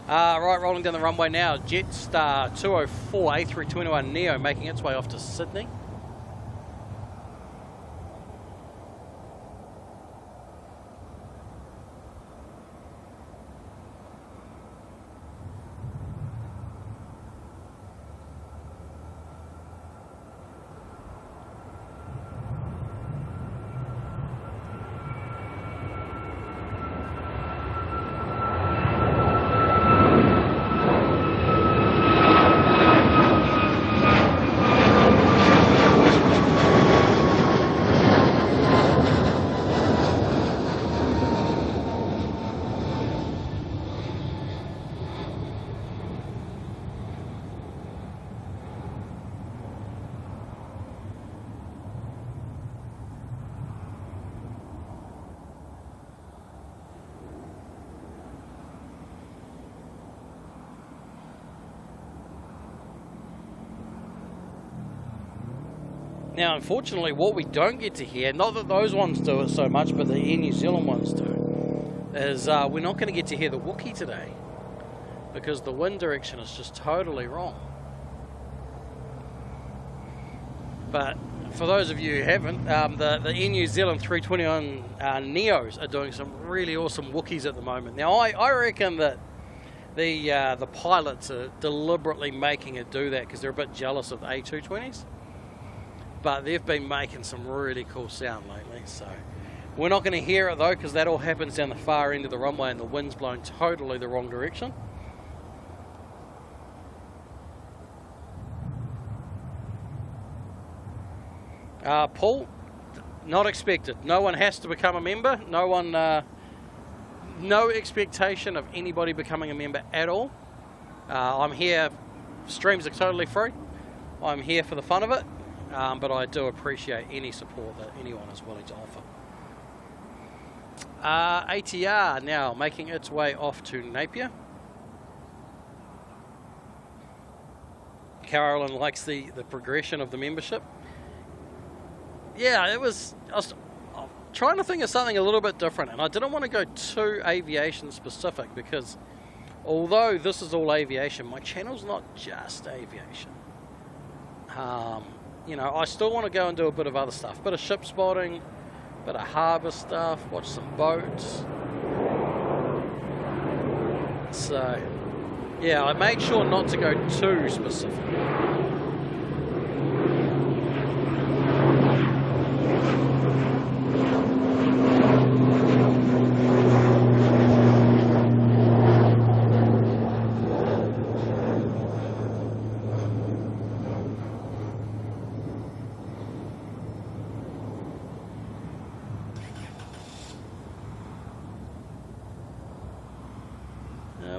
Right, rolling down the runway now. Jetstar 204 A321 Neo making its way off to Sydney. Now, unfortunately, what we don't get to hear, not that those ones do it so much, but the Air New Zealand ones do, is we're not going to get to hear the Wookiee today because the wind direction is just totally wrong. But for those of you who haven't, the Air New Zealand 321 Neos are doing some really awesome Wookiees at the moment. Now, I reckon that the pilots are deliberately making it do that because they're a bit jealous of the A220s. But they've been making some really cool sound lately, so we're not going to hear it though because that all happens down the far end of the runway and the wind's blowing totally the wrong direction. Paul, not expected. No one has to become a member. No one, no expectation of anybody becoming a member at all. I'm here. Streams are totally free. I'm here for the fun of it. But I do appreciate any support that anyone is willing to offer. ATR now making its way off to Napier. Carolyn likes the progression of the membership. Yeah, I was trying to think of something a little bit different, and I didn't want to go too aviation specific because although this is all aviation, my channel's not just aviation. You know, I still want to go and do a bit of other stuff. Bit of ship spotting, bit of harbour stuff, watch some boats. So, yeah, I made sure not to go too specific.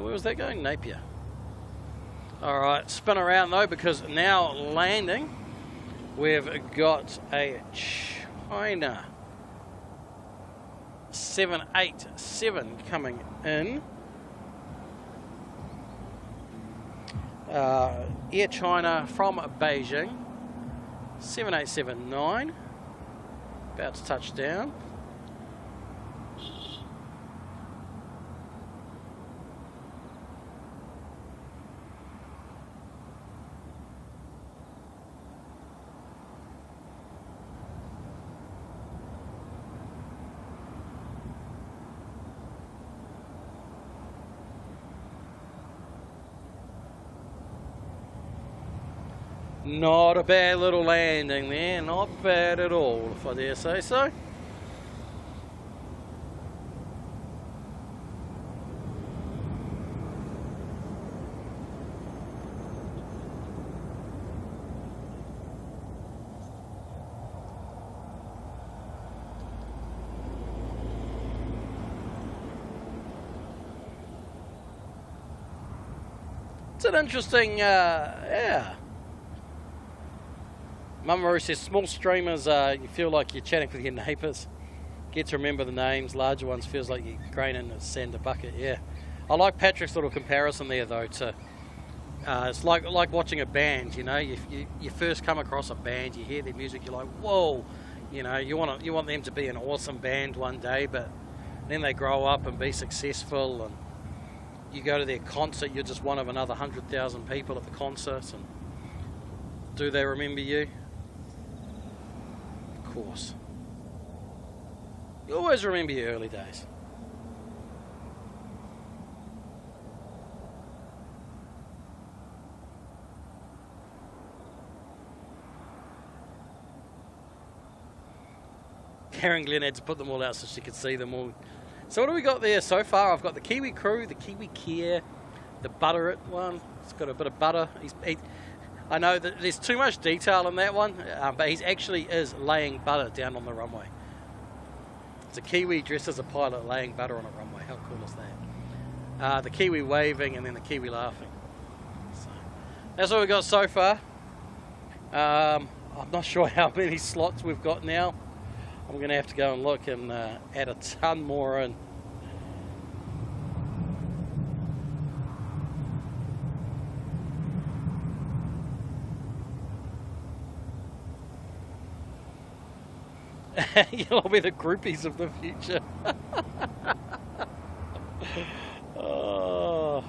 Where was that going? Napier. Alright, spin around though because now landing we've got a China 787 coming in. Air China from Beijing 7879 about to touch down. Not a bad little landing there, not bad at all, if I dare say so. It's an interesting, yeah. Mum Maru says, small streamers, you feel like you're chatting with your neighbours. Get to remember the names. Larger ones feels like you're graining a sand a bucket. Yeah, I like Patrick's little comparison there though. To it's like watching a band. You know, you first come across a band, you hear their music, you're like, whoa. You know, you want them to be an awesome band one day, but then they grow up and be successful, and you go to their concert, you're just one of another 100,000 people at the concert, and do they remember you? Of course. You always remember your early days. Karen Glenn had to put them all out so she could see them all. So what do we got there so far? I've got the Kiwi Crew, the Kiwi Care, the Butter It one. It's got a bit of butter. I know that there's too much detail in that one, but he actually is laying butter down on the runway. It's a Kiwi dressed as a pilot laying butter on a runway. How cool is that? The Kiwi waving and then the Kiwi laughing. So that's what we've got so far. I'm not sure how many slots we've got now. I'm going to have to go and look and add a ton more in. You'll be the groupies of the future. Oh.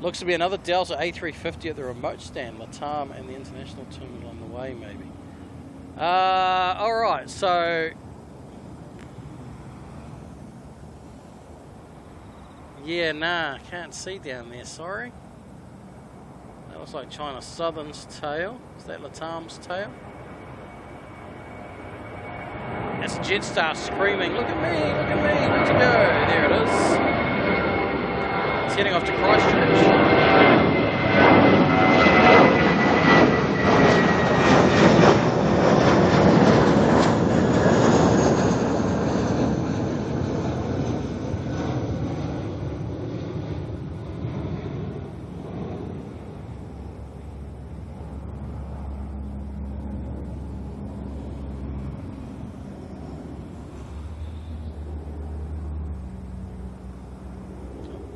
Looks to be another Delta A350 at the remote stand, Latam and the international terminal on the way, maybe. Alright, so... Yeah, nah, can't see down there, sorry. That looks like China Southern's tail. Is that Latam's tail? That's Jetstar screaming, look at me, where'd you go? There it is. It's heading off to Christchurch.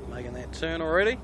Making that turn already.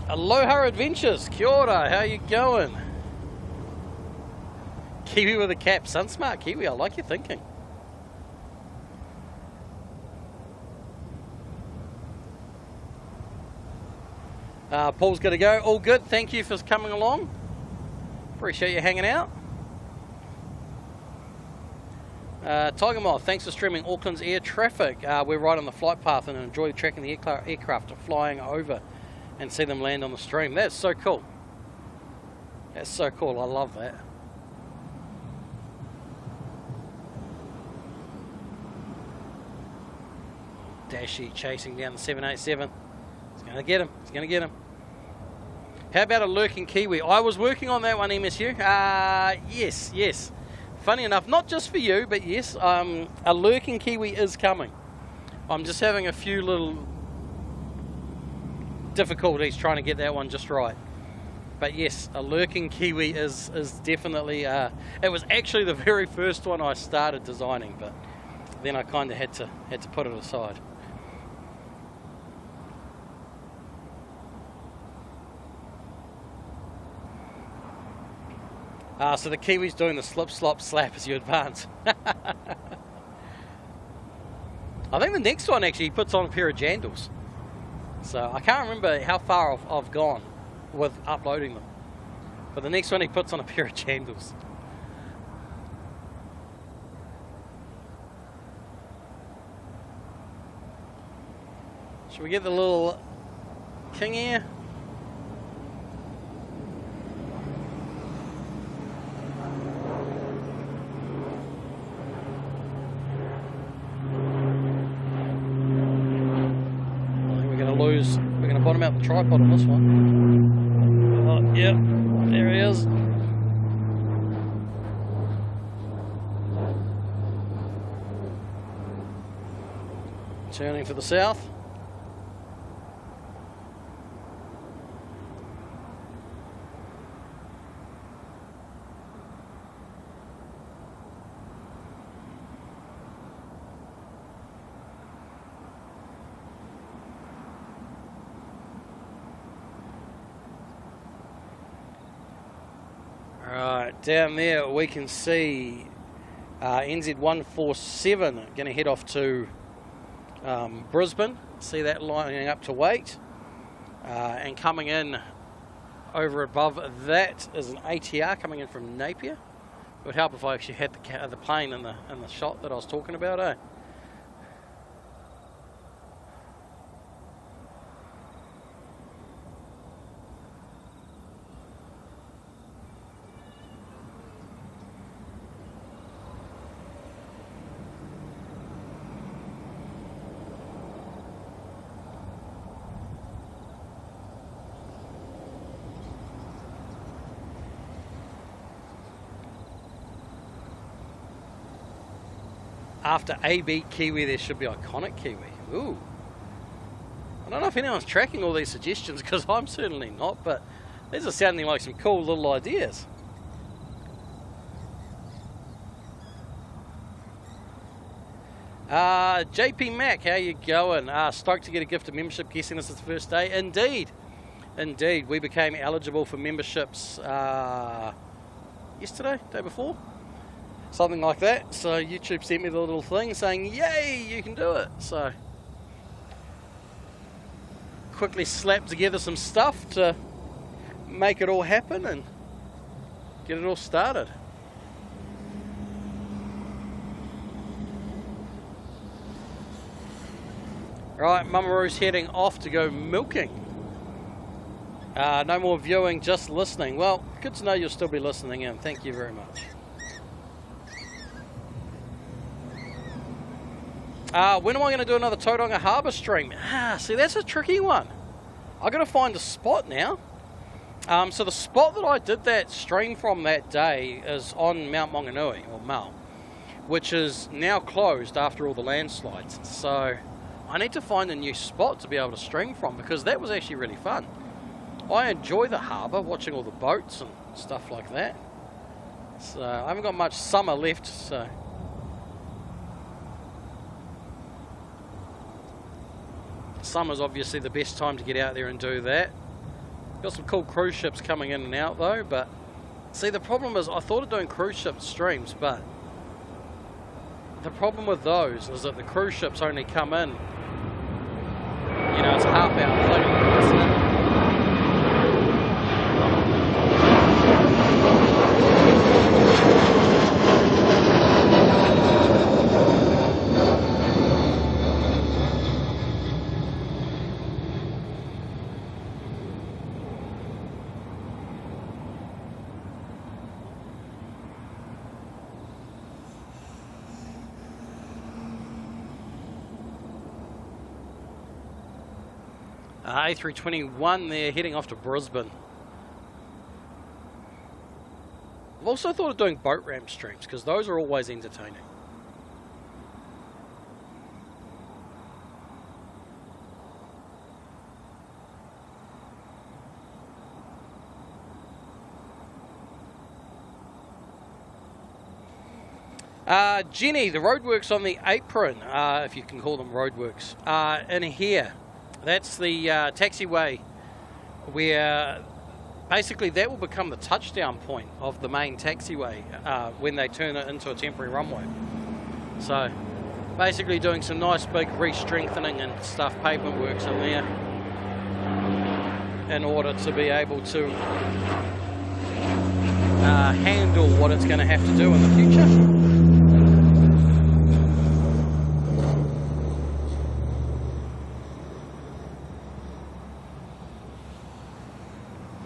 Aloha Adventures, kia ora, how you going? Kiwi with a cap, Sunsmart Kiwi, I like your thinking. Paul's going to go, all good, thank you for coming along. Appreciate you hanging out. Tiger Moth, thanks for streaming Auckland's air traffic. We're right on the flight path and enjoy tracking the aircraft flying over and see them land on the stream. That's so cool. That's so cool. I love that. Dashi chasing down the 787. He's going to get him. He's going to get him. How about a lurking Kiwi? I was working on that one, MSU. Yes. Funny enough, not just for you, but yes, a lurking Kiwi is coming. I'm just having a few little difficulties trying to get that one just right, but yes, a lurking Kiwi is definitely it was actually the very first one I started designing, but then I kind of had to put it aside. So the Kiwi's doing the slip slop slap as you advance. I think the next one actually puts on a pair of jandals. So I can't remember how far I've gone with uploading them. But the next one he puts on a pair of jandals. Should Should we get the little king here? We're going to bottom out the tripod on this one. Oh, yep, there he is. Turning to the south. Alright, down there we can see NZ147 going to head off to Brisbane. See that lining up to wait. And coming in over above that is an ATR coming in from Napier. It would help if I actually had the plane in the shot that I was talking about, eh? After AB Kiwi, there should be iconic Kiwi. Ooh. I don't know if anyone's tracking all these suggestions, because I'm certainly not, but these are sounding like some cool little ideas. JP Mac, how you going? Stoked to get a gift of membership. Guessing this is the first day. Indeed. Indeed. We became eligible for memberships yesterday, day before. Something like that. So YouTube sent me the little thing saying, yay, you can do it. So quickly slapped together some stuff to make it all happen and get it all started. Right, Mamaru's heading off to go milking. No more viewing, just listening. Well, good to know you'll still be listening in. Thank you very much. When am I going to do another Tauranga Harbour stream? See, that's a tricky one. I've got to find a spot now. So the spot that I did that stream from that day is on Mount Maunganui, or Mount, which is now closed after all the landslides. So I need to find a new spot to be able to stream from, because that was actually really fun. I enjoy the harbour, watching all the boats and stuff like that. So I haven't got much summer left, so... Summer's obviously the best time to get out there and do that. Got some cool cruise ships coming in and out though, but see, the problem is I thought of doing cruise ship streams, but the problem with those is that the cruise ships only come in, you know, it's a half hour thing. A321 there, heading off to Brisbane. I've also thought of doing boat ramp streams, because those are always entertaining. Jenny, the roadworks on the apron, if you can call them roadworks, in here. That's the taxiway where basically that will become the touchdown point of the main taxiway when they turn it into a temporary runway. So basically doing some nice big re-strengthening and stuff, pavement works in there in order to be able to handle what it's going to have to do in the future.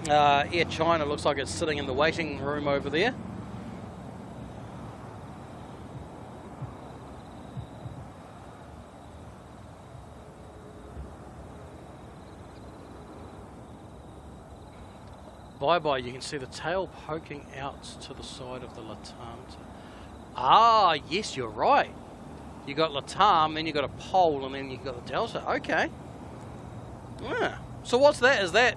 Air China looks like it's sitting in the waiting room over there. Bye-bye, you can see the tail poking out to the side of the Latam. Ah, yes, you're right. You got Latam, then you got a pole, and then you got the delta. Okay. Yeah. So what's that? Is that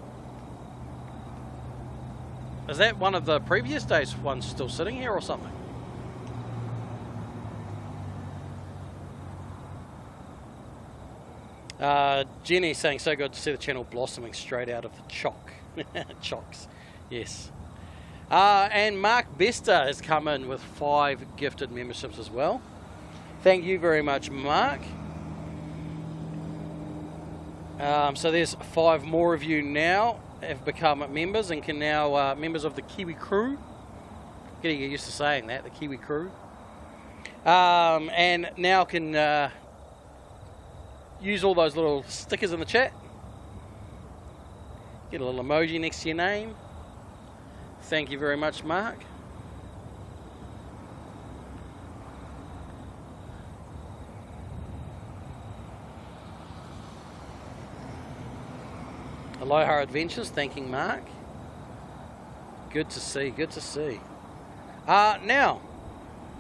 one of the previous days ones still sitting here or something? Jenny saying, so good to see the channel blossoming straight out of the chocks. Yes. And Mark Bester has come in with 5 gifted memberships as well. Thank you very much, Mark. So there's 5 more of you now have become members and can now members of the Kiwi crew. Getting used to saying that, the Kiwi crew. And now can use all those little stickers in the chat. Get a little emoji next to your name. Thank you very much, Mark. Aloha Adventures, thanking Mark. Good to see, good to see. Now,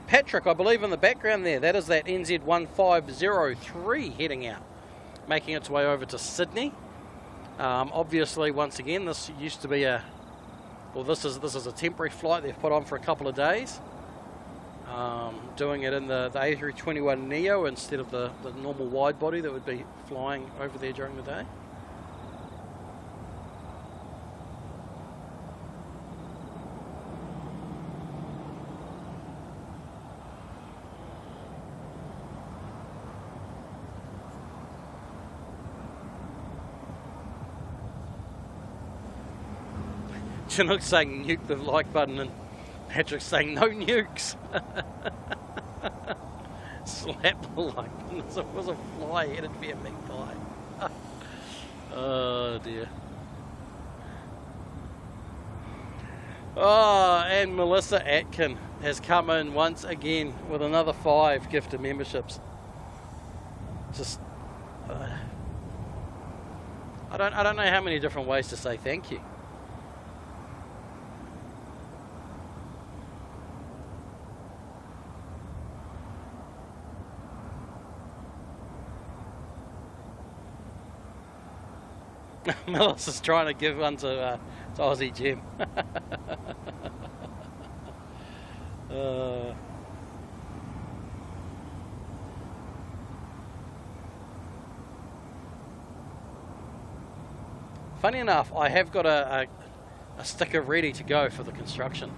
Patrick, I believe in the background there, that is that NZ1503 heading out, making its way over to Sydney. Obviously, once again, this used to be this is a temporary flight they've put on for a couple of days. Doing it in the A321neo instead of the normal wide body that would be flying over there during the day. Chinook's saying nuke the like button and Patrick's saying no nukes. Slap the like button. It was a fly, it'd be a big fly. Oh dear. Oh, and Melissa Atkin has come in once again with another 5 gifted memberships. Just I don't know how many different ways to say thank you. Melissa's trying to give one to Aussie Jim. Funny enough, I have got a sticker ready to go for the construction.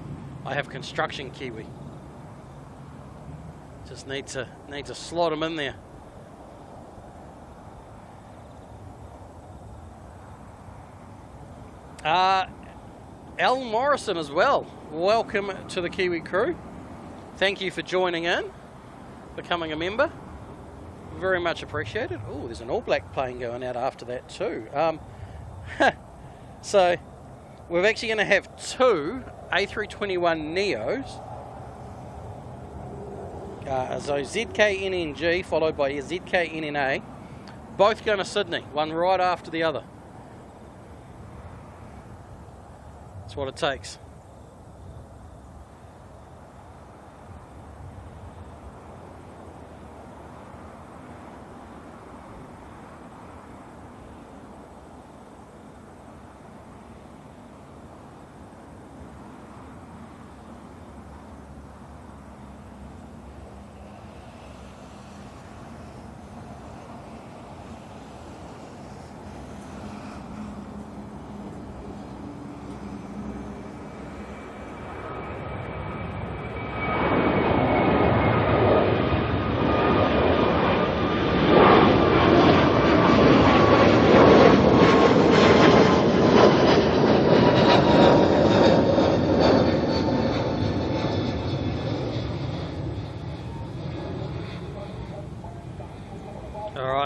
I have construction Kiwi. Just need to slot them in there. Al Morrison as well. Welcome to the Kiwi crew. Thank you for joining in, becoming a member. Very much appreciated. Oh, there's an All Black plane going out after that too. So we're actually going to have 2 A321neos. So ZKNNG followed by a ZKNNA. Both going to Sydney, one right after the other. That's what it takes.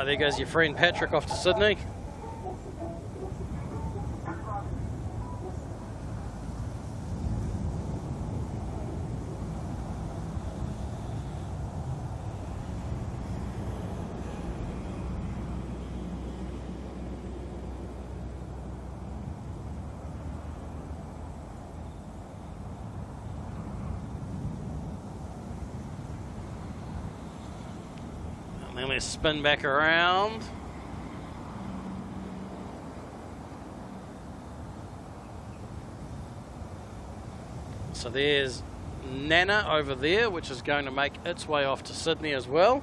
There goes your friend Patrick off to Sydney. And let's spin back around. So there's Nana over there, which is going to make its way off to Sydney as well.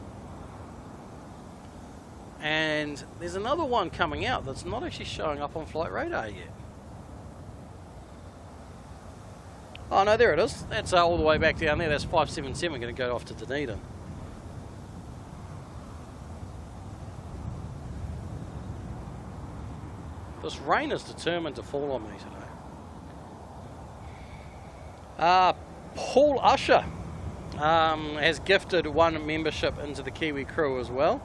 And there's another one coming out that's not actually showing up on flight radar yet. Oh no, there it is. That's all the way back down there. That's 577 going to go off to Dunedin. This rain is determined to fall on me today. Paul Usher has gifted one membership into the Kiwi crew as well.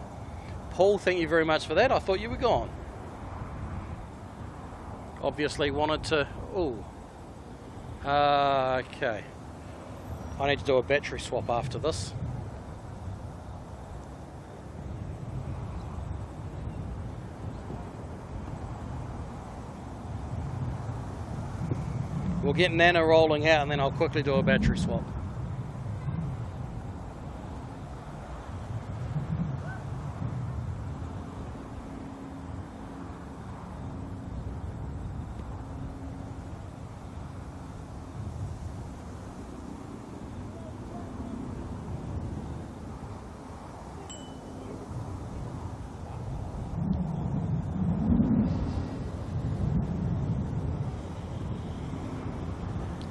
Paul, thank you very much for that. I thought you were gone. Obviously wanted to... Ooh. Okay. I need to do a battery swap after this. We'll get Nana rolling out and then I'll quickly do a battery swap.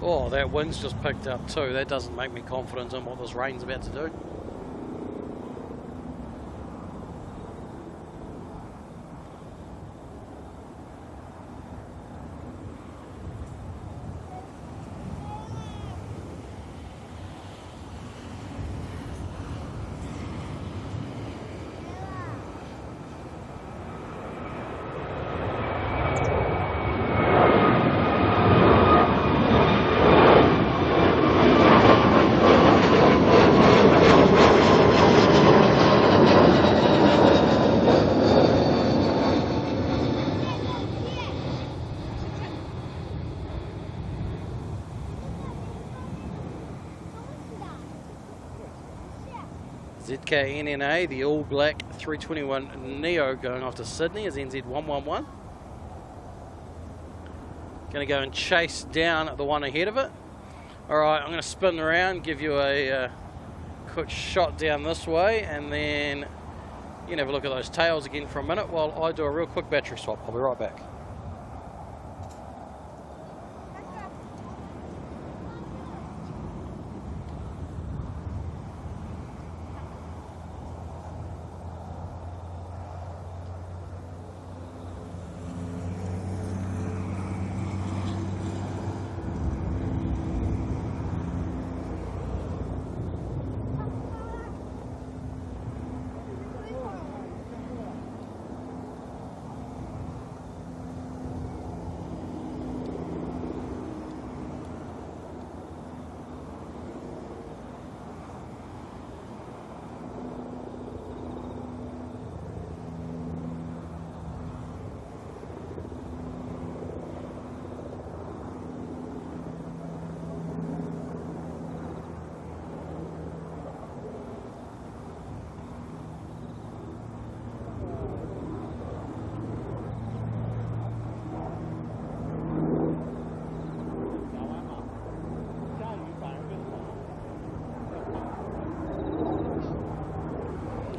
Oh, that wind's just picked up too. That doesn't make me confident in what this rain's about to do. ZKNNA, the all black 321 Neo going off to Sydney is NZ111. Going to go and chase down the one ahead of it. Alright, I'm going to spin around, give you a quick shot down this way, and then you can have a look at those tails again for a minute while I do a real quick battery swap. I'll be right back.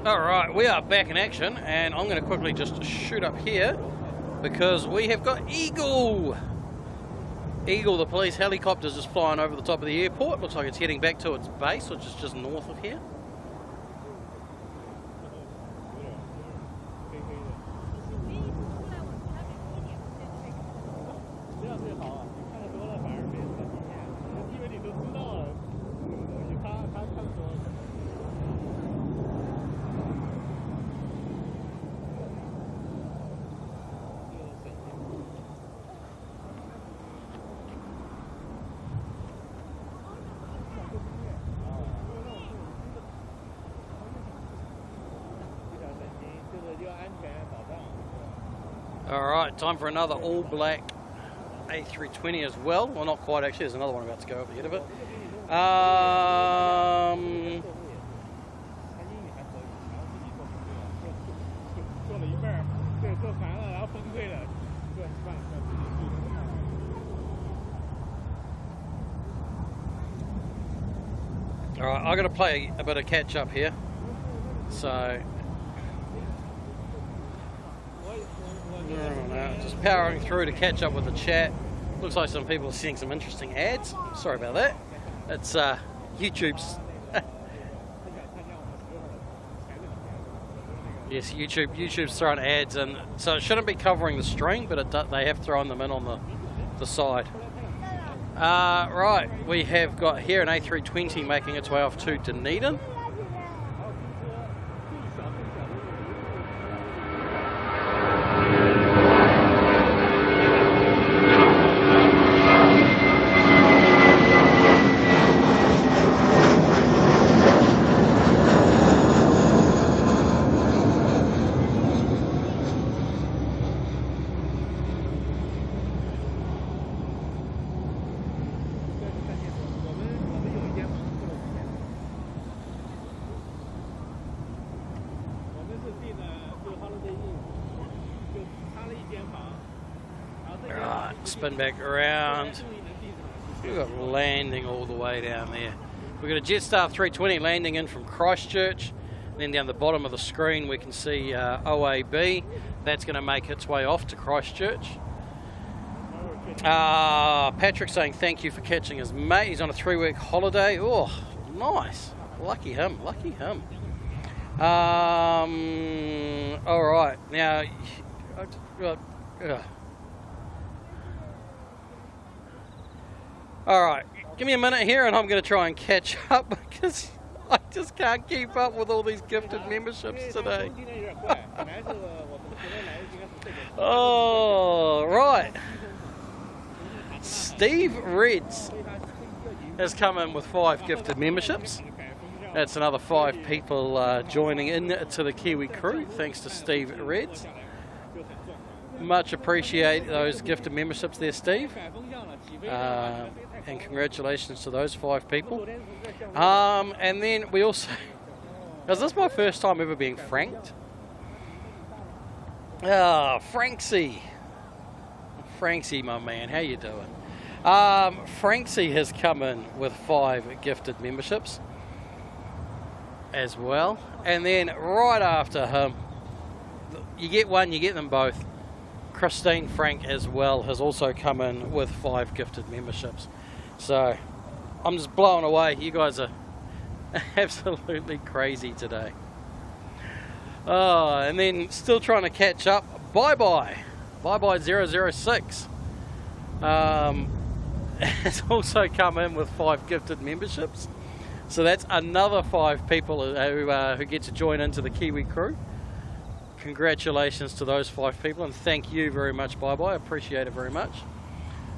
Alright, we are back in action, and I'm going to quickly just shoot up here because we have got Eagle! Eagle, the police helicopter, is just flying over the top of the airport. Looks like it's heading back to its base, which is just north of here. Alright, time for another all black A320 as well. Well, not quite actually, there's another one about to go up the end of it. All right, I've got to play a bit of catch up here. So, just powering through to catch up with the chat. Looks like some people are seeing some interesting ads. Sorry about that. It's YouTube's. Yes, YouTube's throwing ads in, so it shouldn't be covering the stream, but they have thrown them in on the side. Right, we have got here an A320 making its way off to Dunedin. Spin back around. We've got landing all the way down there. We've got a Jetstar 320 landing in from Christchurch. Then down the bottom of the screen we can see OAB. That's going to make its way off to Christchurch. Patrick saying thank you for catching his mate. He's on a 3-week holiday. Oh, nice. Lucky him. Lucky him. All right. Now, all right, give me a minute here and I'm going to try and catch up because I just can't keep up with all these gifted memberships today. Oh, right. Steve Reds has come in with 5 gifted memberships. That's another 5 people joining in to the Kiwi crew, thanks to Steve Reds. Much appreciate those gifted memberships there, Steve. And congratulations to those 5 people. And then we also... Is this my first time ever being franked? Franksy. Franksy, my man, how you doing? Franksy has come in with 5 gifted memberships as well. And then right after him, you get one, you get them both. Christine Frank as well has also come in with 5 gifted memberships. So I'm just blown away. You guys are absolutely crazy today. Oh, and then still trying to catch up. Bye-bye 006. Has also come in with 5 gifted memberships. So that's another 5 people who get to join into the Kiwi crew. Congratulations to those 5 people, and thank you very much, Bye-bye. I appreciate it very much.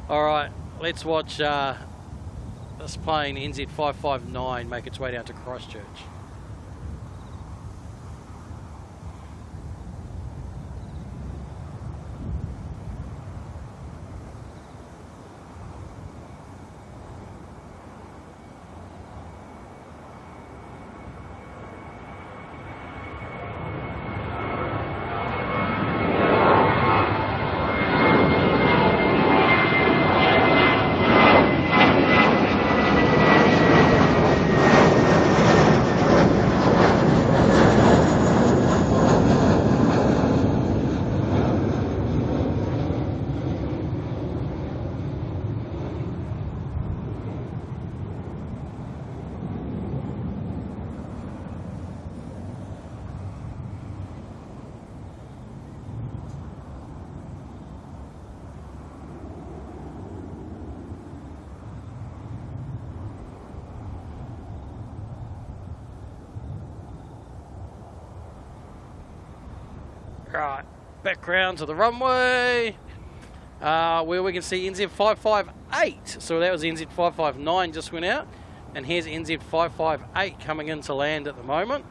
All right, let's watch this plane NZ559 make its way down to Christchurch. Right, back round to the runway, where we can see NZ558. So that was NZ559 just went out, and here's NZ558 coming in to land at the moment.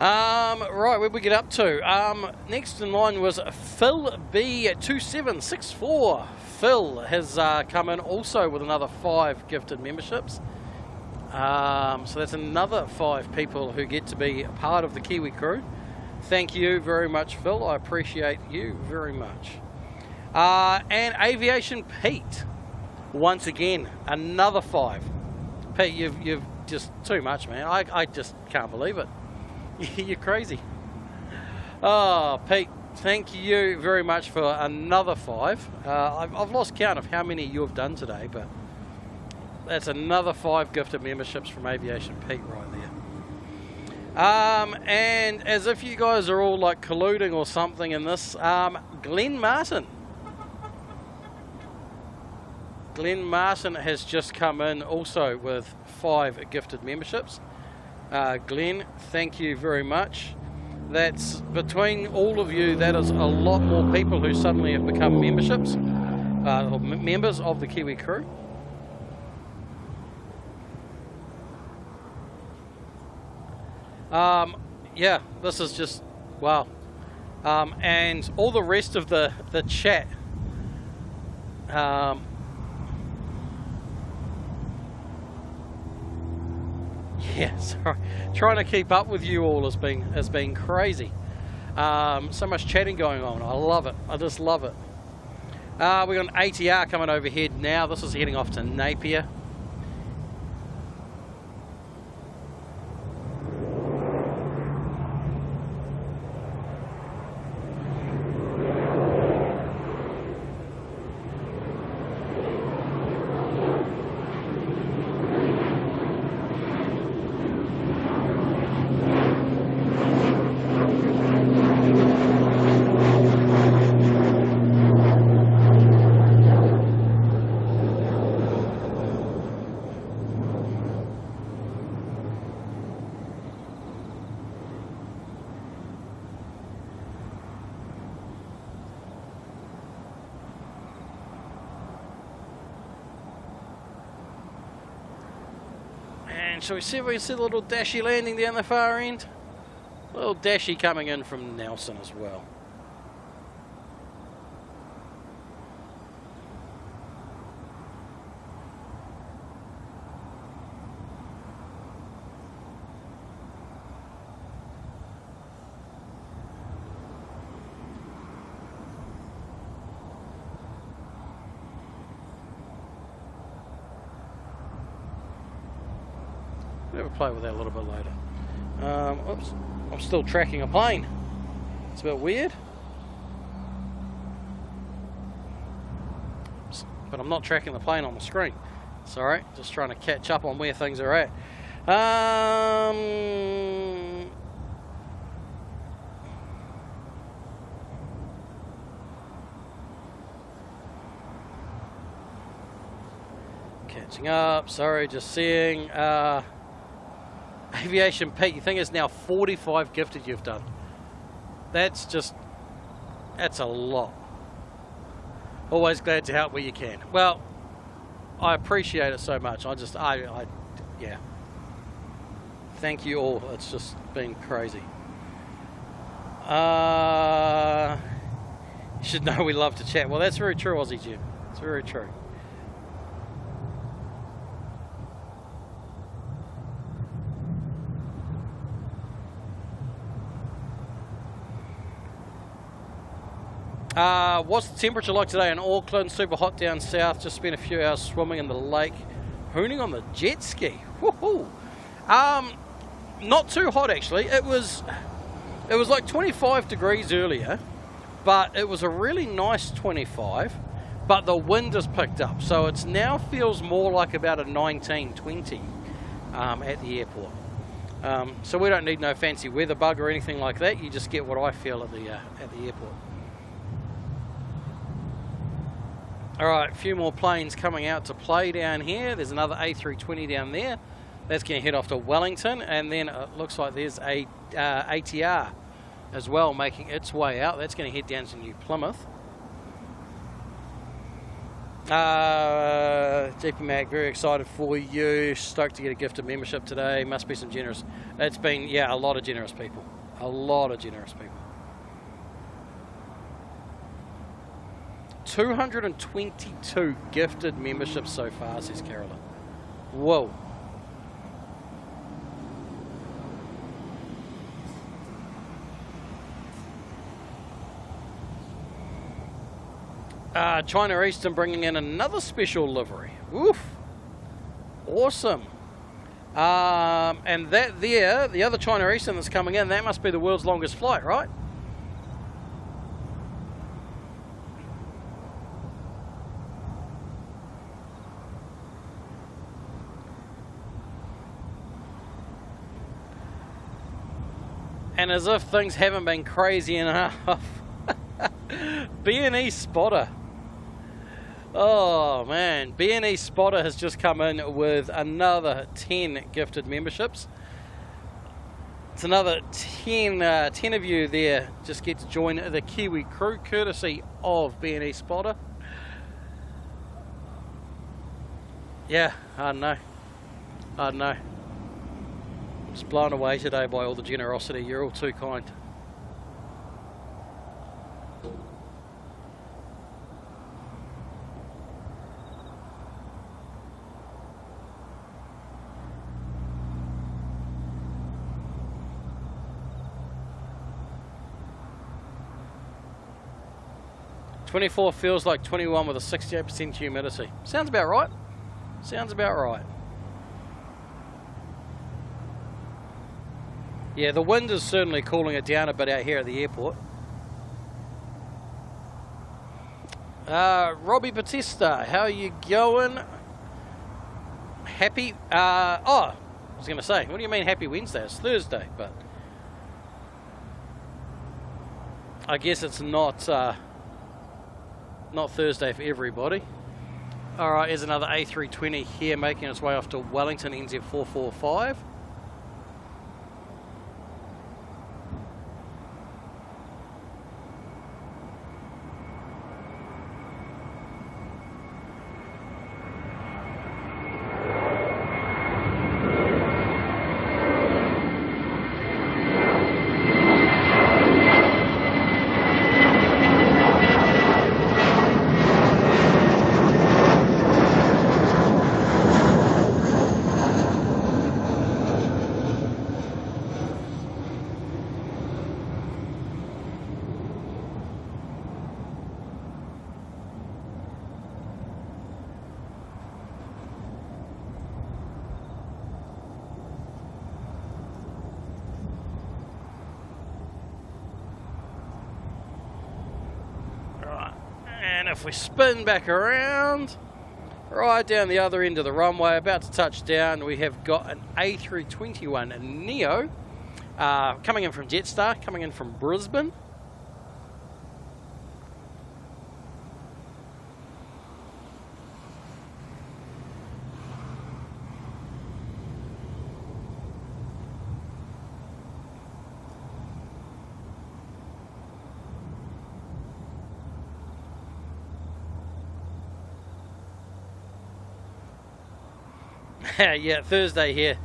Right, where'd we get up to? Next in line was Phil B2764. Phil has come in also with another 5 gifted memberships. So that's another 5 people who get to be part of the Kiwi crew. Thank you very much, Phil. I appreciate you very much. And Aviation Pete, once again, another 5. Pete, you've just too much, man. I just can't believe it. You're crazy. Oh, Pete, thank you very much for another 5. I've lost count of how many you've done today, but that's another 5 gifted memberships from Aviation Pete right there. And as if you guys are all like colluding or something in this, Glenn Martin. Glenn Martin has just come in also with 5 gifted memberships. Glenn, thank you very much. That's between all of you, that is a lot more people who suddenly have become memberships, or members of the Kiwi crew. Yeah, this is just wow. And all the rest of the chat. Yeah, sorry. Trying to keep up with you all has been crazy. So much chatting going on. I love it. I just love it. We got an ATR coming overhead now. This is heading off to Napier. Shall we see if we can see the little dashy landing down the far end? Little dashy coming in from Nelson as well. We'll play with that a little bit later. Oops, I'm still tracking a plane. It's a bit weird. But I'm not tracking the plane on the screen. It's alright, just trying to catch up on where things are at. Catching up, sorry, just seeing. Aviation Pete, you think it's now 45 gifted you've done. That's a lot. Always glad to help where you can. Well, I appreciate it so much. Yeah. Thank you all. It's just been crazy. You should know we love to chat. Well, that's very true, Aussie Jim. It's very true. What's the temperature like today in Auckland? Super hot down south. Just spent a few hours swimming in the lake. Hooning on the jet ski. Woohoo! Not too hot actually. It was like 25 degrees earlier, but it was a really nice 25. But the wind has picked up, so it's now feels more like about a 19, 20 at the airport. So we don't need no fancy weather bug or anything like that. You just get what I feel at the airport. Alright, a few more planes coming out to play down here. There's another A380 down there. That's going to head off to Wellington, and then it looks like there's a ATR as well making its way out. That's going to head down to New Plymouth. JP Mac, very excited for you. Stoked to get a gift of membership today. Must be some generous. It's been, yeah, a lot of generous people. A lot of generous people. 222 gifted memberships so far, says Carolyn. Whoa. China Eastern bringing in another special livery. Woof. Awesome. And that there, the other China Eastern that's coming in, that must be the world's longest flight, right? And as if things haven't been crazy enough, B&E Spotter. Oh man, B&E Spotter has just come in with another 10 gifted memberships. It's another 10 of you there just get to join the Kiwi crew courtesy of B&E Spotter. Yeah, I know. Just blown away today by all the generosity. You're all too kind. "24 feels like 21 with a 68% humidity." Sounds about right. Sounds about right. Yeah, the wind is certainly cooling it down a bit out here at the airport. Robbie Batista, how are you going? Happy? I was going to say, what do you mean happy Wednesday? It's Thursday, but I guess it's not Thursday for everybody. All right, here's another A320 here making its way off to Wellington NZ445. And if we spin back around, right down the other end of the runway, about to touch down, we have got an A321 Neo coming in from Jetstar, coming in from Brisbane. Yeah, Thursday here.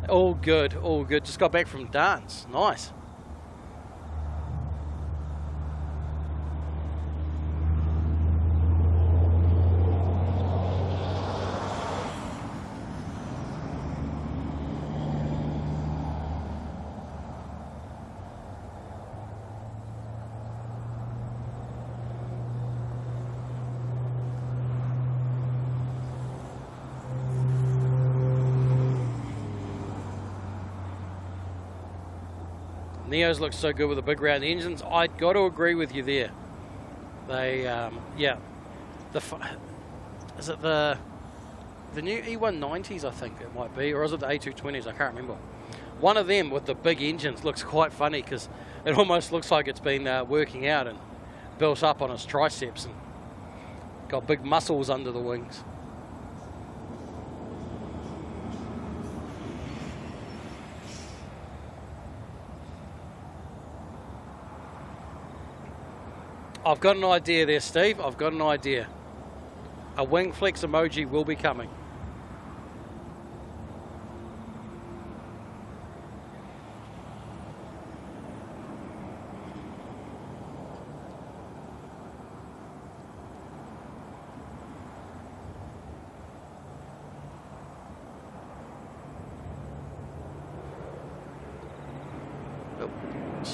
All good, all good. Just got back from dance. Nice. Neos look so good with the big round engines. I'd got to agree with you there. They, yeah. Is it the new E190s, I think it might be, or is it the A220s? I can't remember. One of them with the big engines looks quite funny because it almost looks like it's been working out and built up on its triceps and got big muscles under the wings. I've got an idea there, Steve. I've got an idea. A wing flex emoji will be coming.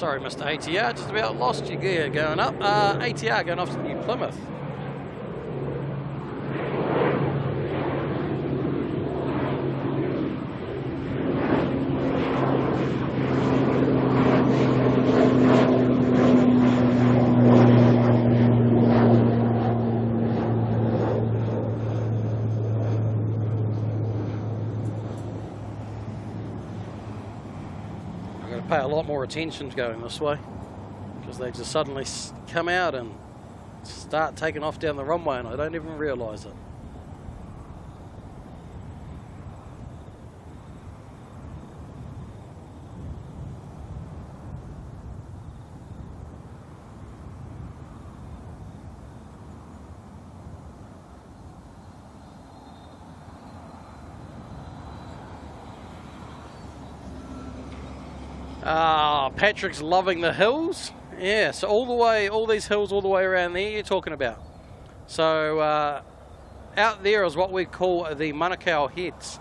Sorry, Mr. ATR, just about lost your gear going up. ATR going off to New Plymouth. Pay a lot more attention to going this way because they just suddenly come out and start taking off down the runway and I don't even realise it. Patrick's loving the hills. Yeah, so all these hills all the way around there you're talking about. So out there is what we call the Manukau Heads.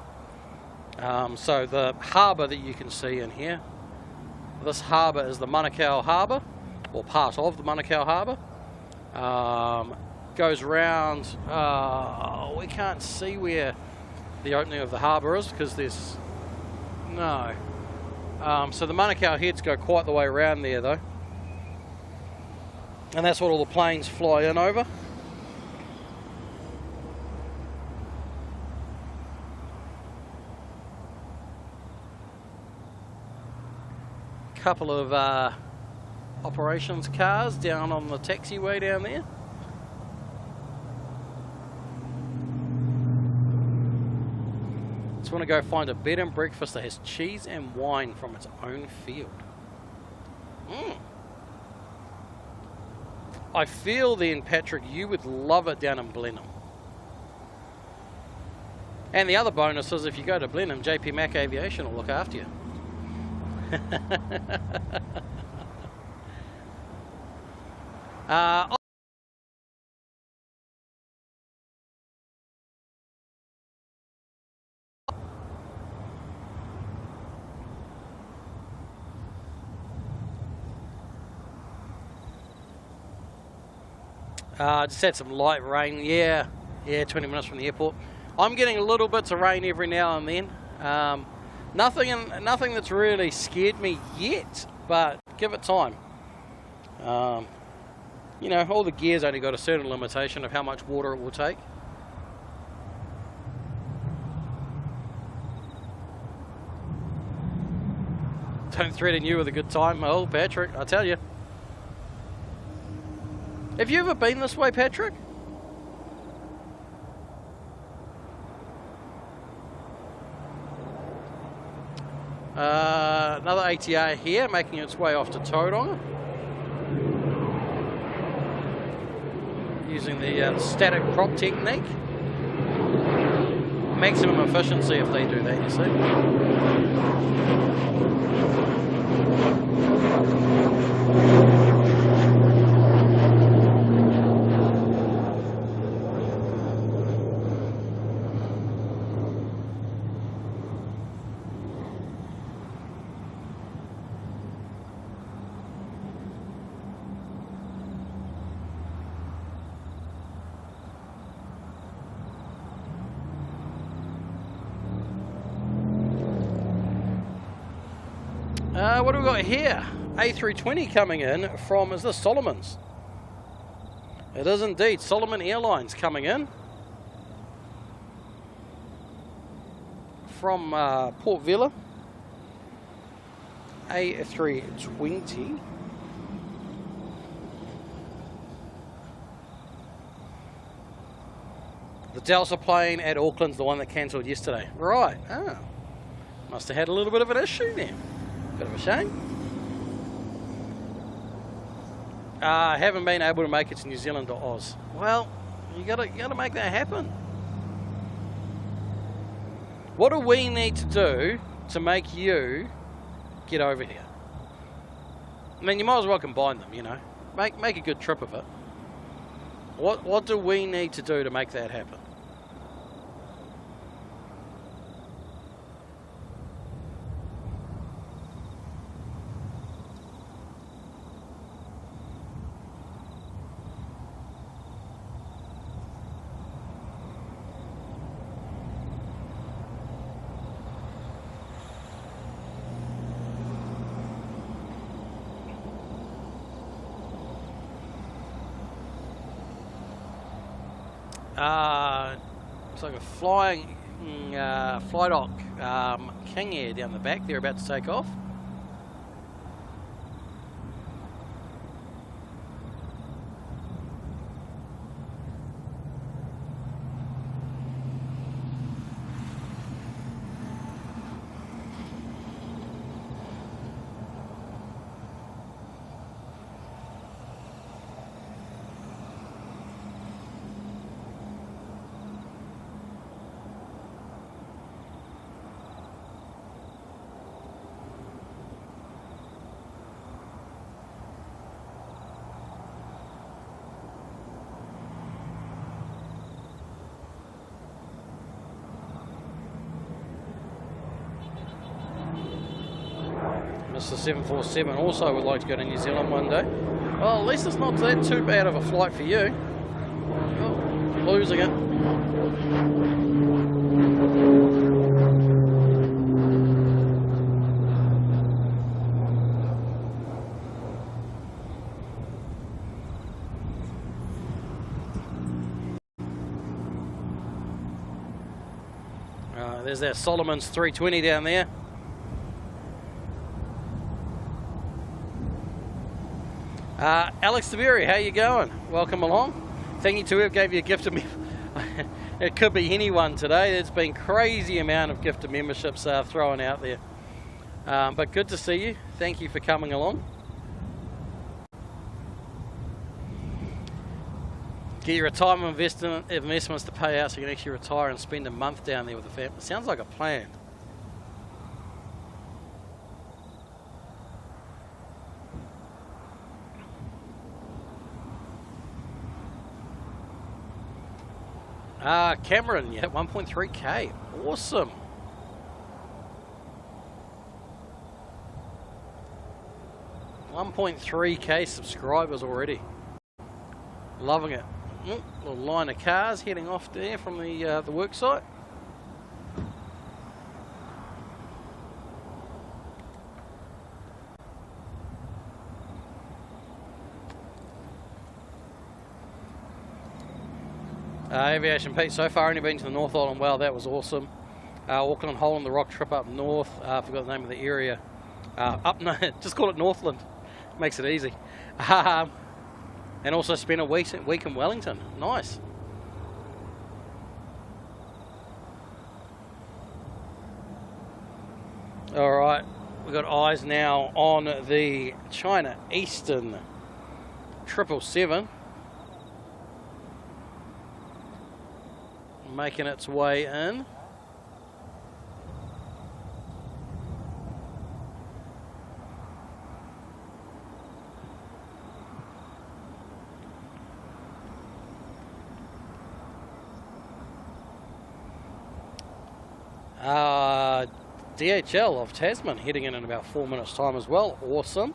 So the harbour that you can see in here, this harbour is the Manukau Harbour, or part of the Manukau Harbour. Goes around, we can't see where the opening of the harbour is because there's no. So the Manukau Heads go quite the way around there though. And that's what all the planes fly in over. Couple of operations cars down on the taxiway down there. Want to go find a bed and breakfast that has cheese and wine from its own field. I feel then, Patrick, you would love it down in Blenheim. And the other bonus is if you go to Blenheim, JP Mac Aviation will look after you. Just had some light rain, yeah, 20 minutes from the airport. I'm getting little bits of rain every now and then. Nothing that's really scared me yet, but give it time. You know, all the gear's only got a certain limitation of how much water it will take. Don't threaten you with a good time, oh Patrick, I tell you. Have you ever been this way, Patrick? Another ATA here, making its way off to Tauranga. Using the static prop technique. Maximum efficiency if they do that, you see. What do we got here? A320 coming in from, is this Solomon's? It is indeed, Solomon Airlines coming in from Port Vila. A320. The Delta plane at Auckland's the one that cancelled yesterday. Right, must have had a little bit of an issue then. Bit of a shame. Haven't been able to make it to New Zealand or Oz. Well, you gotta make that happen. What do we need to do to make you get over here? I mean, you might as well combine them, you know. Make a good trip of it. What do we need to do to make that happen? It's like a flying Flydock King Air down the back. They're about to take off. Mr. 747 also would like to go to New Zealand one day. Well, at least it's not that too bad of a flight for you. Oh, losing it. There's that Solomon's 320 down there. Alex Taveri, how you going? Welcome along. Thank you to whoever gave you a gift of me. It could be anyone today. There's been crazy amount of gifted memberships thrown out there. But good to see you. Thank you for coming along. Get your retirement investments to pay out so you can actually retire and spend a month down there with the family. Sounds like a plan. Cameron, yeah, 1.3k. Awesome. $1.3k subscribers already. Loving it. Little line of cars heading off there from the work site. Aviation Pete, so far only been to the North Island. Wow, that was awesome. Auckland Hole in the Rock trip up north. I forgot the name of the area. Just call it Northland. Makes it easy. And also spent a week in Wellington. Nice. All right, we've got eyes now on the China Eastern 777. Making its way in. DHL of Tasman heading in about 4 minutes time as well. Awesome.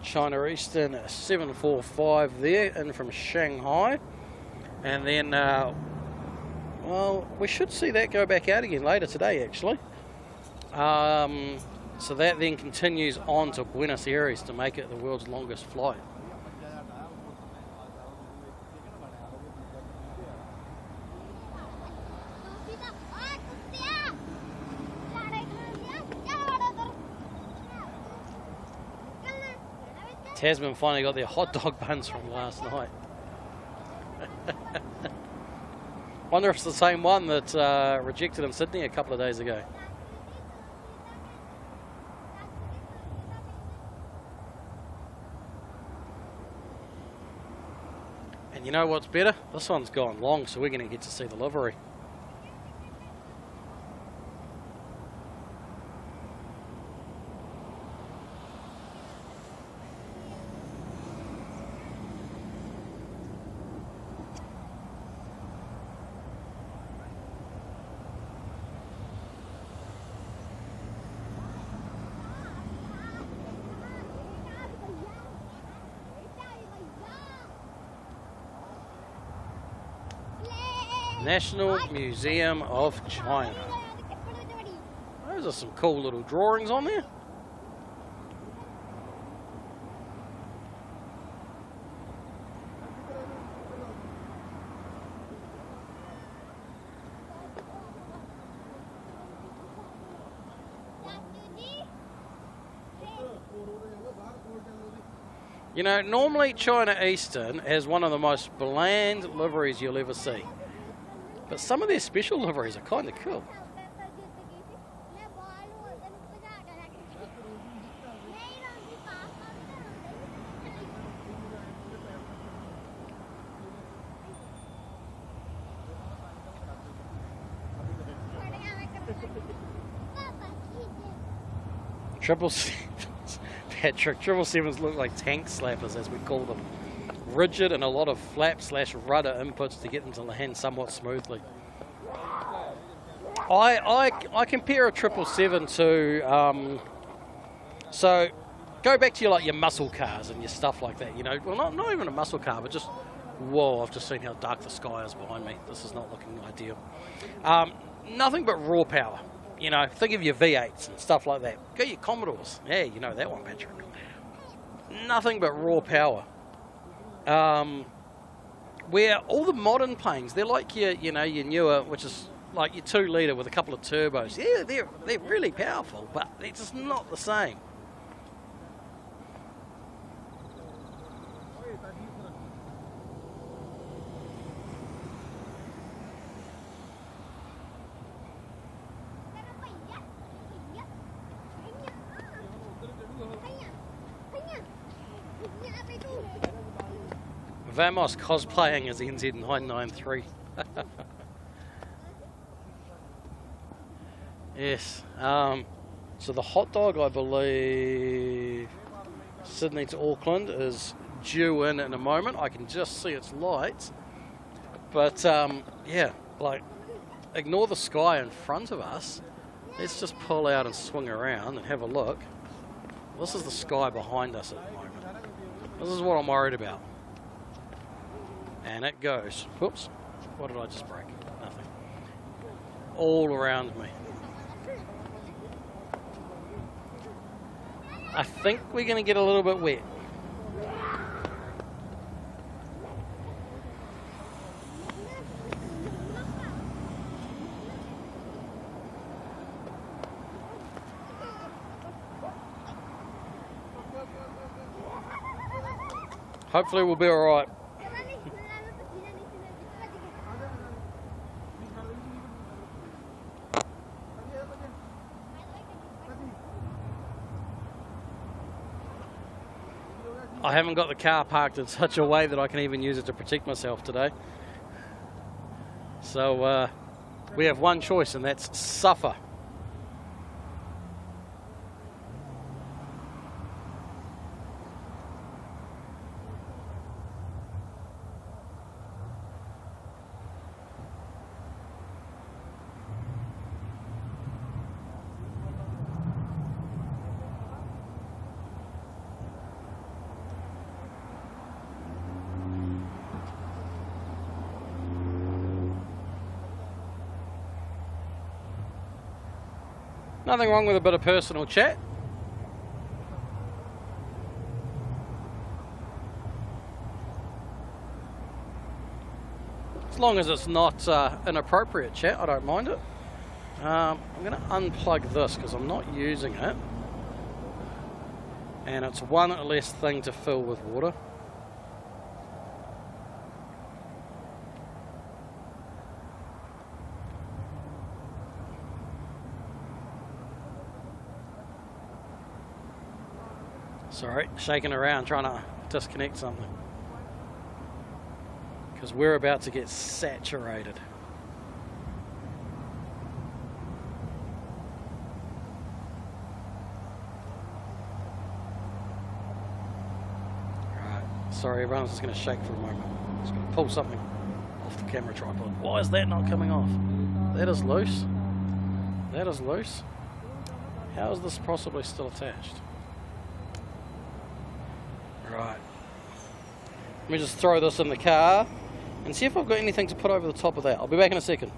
China Eastern 745 there, in from Shanghai. And then, well, we should see that go back out again later today, actually. So that then continues on to Buenos Aires to make it the world's longest flight. Tasman finally got their hot dog buns from last night. Wonder if it's the same one that rejected in Sydney a couple of days ago. And you know what's better? This one's gone long, so we're going to get to see the livery. National Museum of China. Those are some cool little drawings on there. You know, normally China Eastern has one of the most bland liveries you'll ever see. But some of their special liveries are kind of cool. Triple sevens, Patrick. 777s look like tank slappers, as we call them. Rigid and a lot of flap/rudder inputs to get them to land somewhat smoothly. I compare a 777 to so go back to your muscle cars and your stuff like that. You know, well, not even a muscle car, but just whoa! I've just seen how dark the sky is behind me. This is not looking ideal. Nothing but raw power. You know, think of your V8s and stuff like that. Go your Commodores. Yeah, you know that one, Patrick. Nothing but raw power. Where all the modern planes, they're like your newer, which is like your 2 litre with a couple of turbos. Yeah, they're really powerful, but it's just not the same. Vamos cosplaying as NZ993. Yes. So the hot dog, I believe, Sydney to Auckland is due in a moment. I can just see its lights. But, yeah, like, ignore the sky in front of us. Let's just pull out and swing around and have a look. This is the sky behind us at the moment. This is what I'm worried about. And it goes. Whoops. What did I just break? Nothing. All around me. I think we're going to get a little bit wet. Hopefully we'll be all right. I haven't got the car parked in such a way that I can even use it to protect myself today. So we have one choice, and that's suffer. Nothing wrong with a bit of personal chat. As long as it's not inappropriate chat, I don't mind it. I'm going to unplug this because I'm not using it. And it's one less thing to fill with water. Sorry, shaking around trying to disconnect something. because we're about to get saturated. Right, sorry everyone, I'm just going to shake for a moment. I'm just going to pull something off the camera tripod. Why is that not coming off? That is loose. That is loose. How is this possibly still attached? Right. Let me just throw this in the car and see if I've got anything to put over the top of that. I'll be back in a second.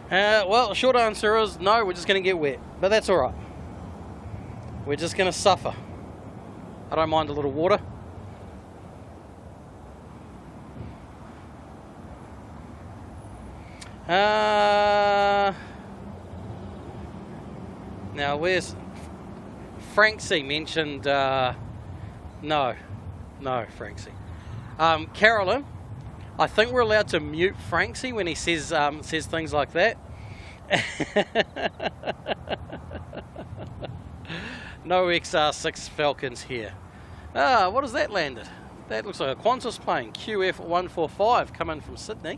Well, the short answer is no, we're just going to get wet, but that's alright. We're just going to suffer. I don't mind a little water. Now, where's Franksy mentioned? No, Franksy. Carolyn, I think we're allowed to mute Franksy when he says things like that. No XR6 Falcons here. What has that landed? That looks like a Qantas plane, QF145, coming from Sydney.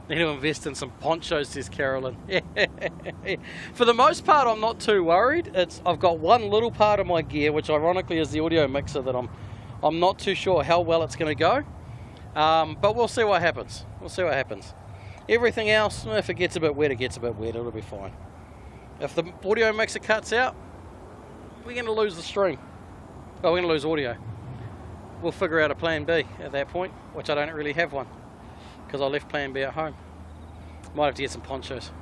Need to invest in some ponchos, says Carolyn. For the most part, I'm not too worried. I've got one little part of my gear, which ironically is the audio mixer, that I'm not too sure how well it's going to go. But we'll see what happens. Everything else, if it gets a bit wet, it gets a bit wet. It'll be fine. If the audio mixer cuts out, we're going to lose the stream. Oh, we're going to lose audio. We'll figure out a plan B at that point, which I don't really have one, because I left plan B at home. Might have to get some ponchos.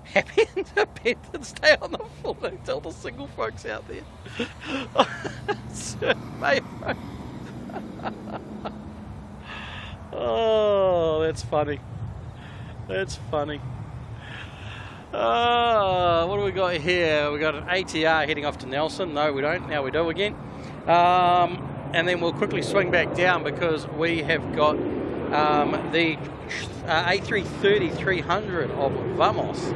Happy independent, stay on the floor and tell the single folks out there. Oh, that's funny. What do we got here? We got an ATR heading off to Nelson. No, we don't. Now we do again. And then we'll quickly swing back down because we have got the A330-300 of Vamos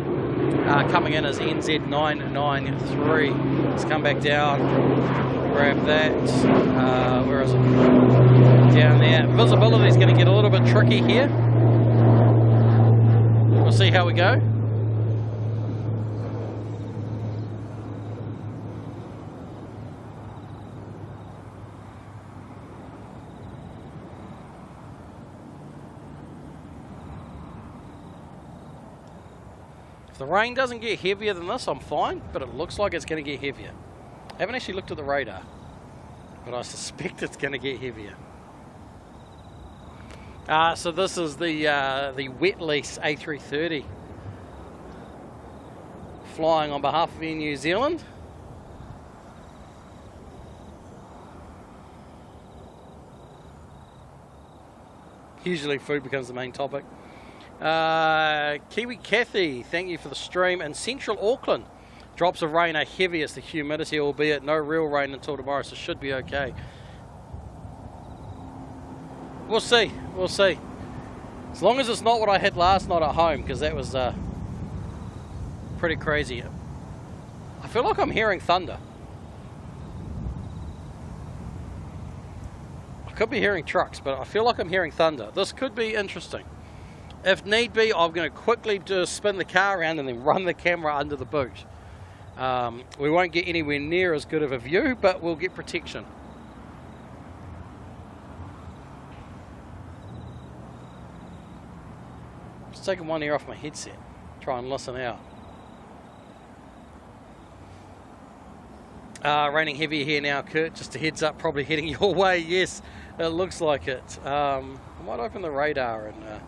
coming in as NZ993. Let's come back down, grab that. Where is it? Down there. Visibility is going to get a little bit tricky here. We'll see how we go. If the rain doesn't get heavier than this, I'm fine, but it looks like it's going to get heavier. I haven't actually looked at the radar, but I suspect it's going to get heavier. So this is the wet lease A330 flying on behalf of Air New Zealand. Usually food becomes the main topic. Kiwi Kathy, thank you for the stream. In central Auckland, drops of rain are heavy as the humidity, albeit no real rain until tomorrow, so should be okay. We'll see, we'll see. As long as it's not what I had last night at home, because that was pretty crazy. I feel like I'm hearing thunder. I could be hearing trucks, but I feel like I'm hearing thunder. This could be interesting. If need be, I'm going to quickly just spin the car around and then run the camera under the boot. We won't get anywhere near as good of a view, but we'll get protection. Just taking one ear off my headset. Try and listen out. Raining heavy here now, Kurt. Just a heads up, probably heading your way. Yes, it looks like it. I might open the radar and...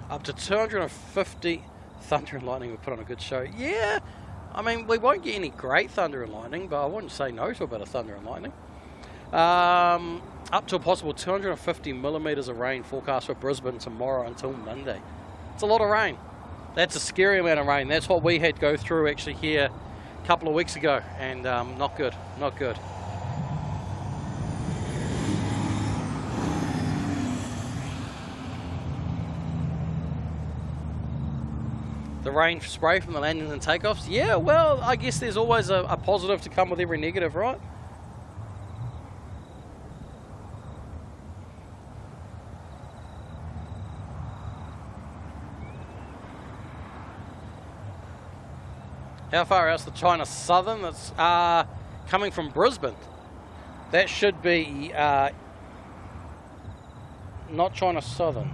up to 250 thunder and lightning will put on a good show. Yeah, I mean, we won't get any great thunder and lightning, but I wouldn't say no to a bit of thunder and lightning. Up to a possible 250 millimetres of rain forecast for Brisbane tomorrow until Monday. It's a lot of rain. That's a scary amount of rain. That's what we had go through actually here a couple of weeks ago, and not good, not good. The rain spray from the landings and takeoffs? Yeah, well, I guess there's always a positive to come with every negative, right? How far out's the China Southern? That's coming from Brisbane. That should be not China Southern.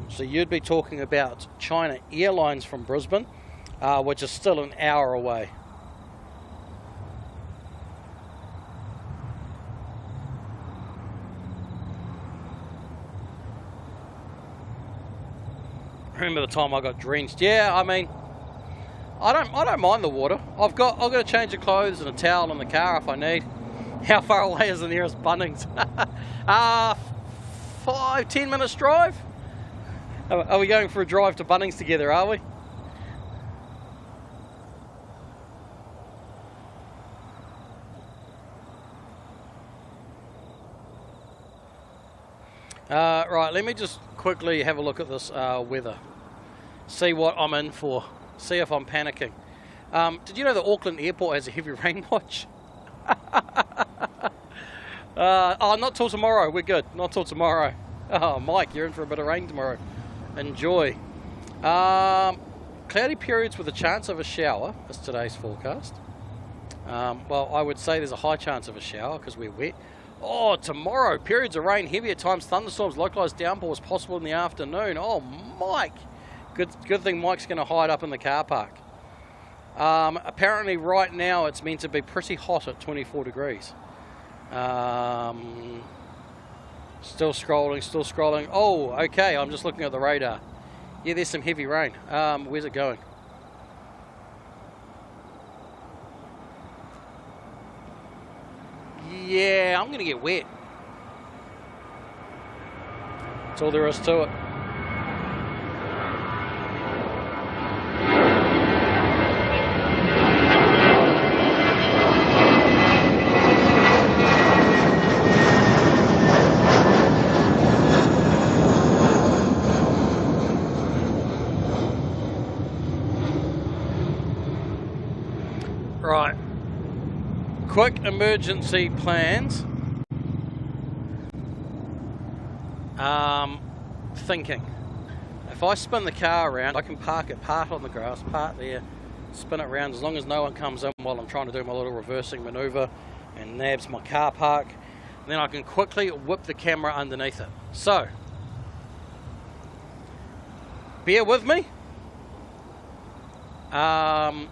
So you'd be talking about China Airlines from Brisbane, which is still an hour away. Remember the time I got drenched? Yeah, I mean, I don't mind the water. I've got a change of clothes and a towel in the car if I need. How far away is the nearest Bunnings? 5-10 minutes drive. Are we going for a drive to Bunnings together, are we? Right, let me just quickly have a look at this weather. See what I'm in for. See if I'm panicking. Did you know that Auckland Airport has a heavy rain watch? Oh, not till tomorrow. We're good. Not till tomorrow. Oh, Mike, you're in for a bit of rain tomorrow. Enjoy. Cloudy periods with a chance of a shower is today's forecast. Well, I would say there's a high chance of a shower because we're wet. Oh, tomorrow, periods of rain, heavy at times, thunderstorms, localised downpours possible in the afternoon. Oh, Mike. Good thing Mike's going to hide up in the car park. Apparently right now it's meant to be pretty hot at 24 degrees. Still scrolling. Oh, okay, I'm just looking at the radar. Yeah, there's some heavy rain. Where's it going? Yeah, I'm going to get wet. That's all there is to it. Right. Quick emergency plans. Thinking. If I spin the car around, I can park it part on the grass, part there, spin it around as long as no one comes in while I'm trying to do my little reversing maneuver and nabs my car park. And then I can quickly whip the camera underneath it. So, bear with me. I'll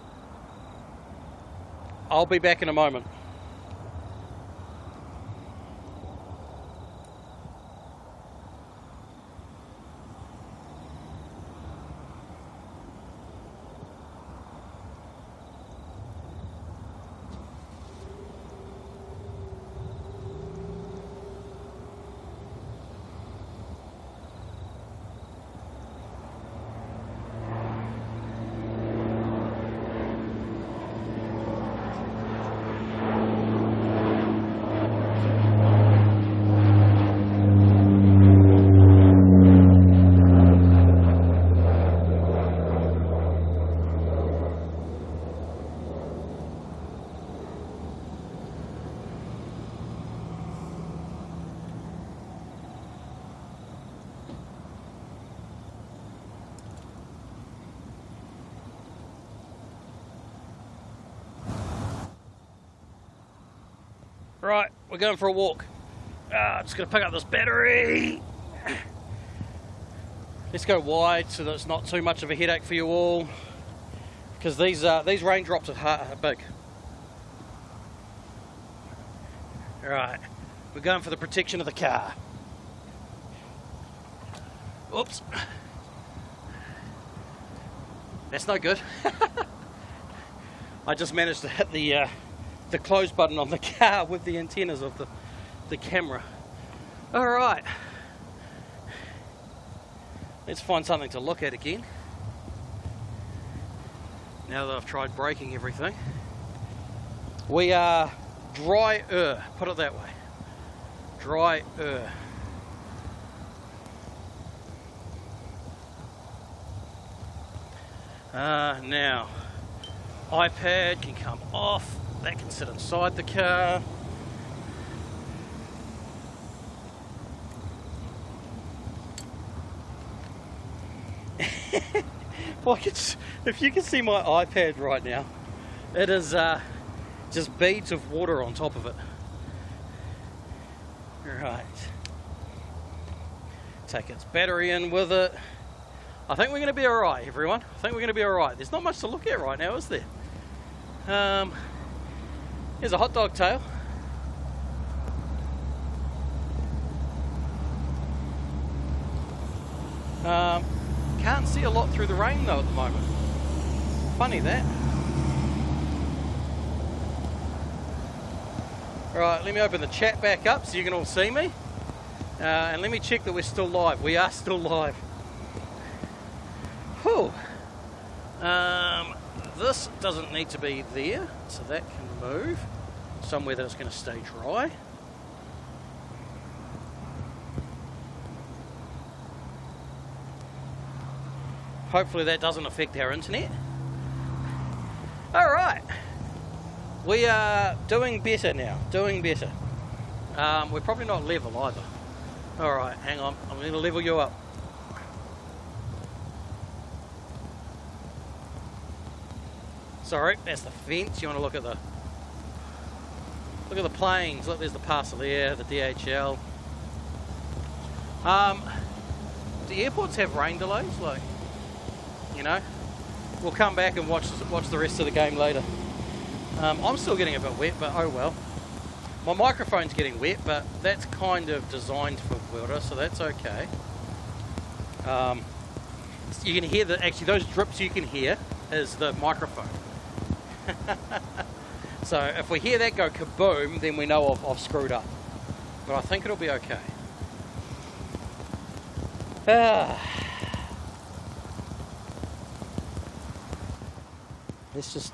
be back in a moment. Right, we're going for a walk. Just going to pick up this battery. Let's go wide so that it's not too much of a headache for you all, because these raindrops are big. Right, we're going for the protection of the car. Oops. That's no good. I just managed to hit the close button on the car with the antennas of the camera. Alright, let's find something to look at again now that I've tried braking everything. We are drier, put it that way, drier. Now iPad can come off. That can sit inside the car. If you can see my iPad right now, it is just beads of water on top of it. Right. Take its battery in with it. I think we're going to be alright, everyone. I think we're going to be alright. There's not much to look at right now, is there? Here's a hot dog tail. Can't see a lot through the rain though at the moment. Funny that. Right, let me open the chat back up so you can all see me. And let me check that we're still live. We are still live. Whew. This doesn't need to be there, so that can move somewhere that it's going to stay dry. Hopefully that doesn't affect our internet. Alright, we are doing better now, doing better. We're probably not level either. Alright, hang on, I'm going to level you up. Sorry, that's the fence. You want to look at the planes. Look, there's the parcel there, the DHL. Do airports have rain delays? Like, you know, we'll come back and watch the rest of the game later. I'm still getting a bit wet, but oh well. My microphone's getting wet, but that's kind of designed for welder, so that's okay. You can hear actually those drips you can hear is the microphone. So if we hear that go kaboom, then we know I've screwed up. But I think it'll be okay. Let's just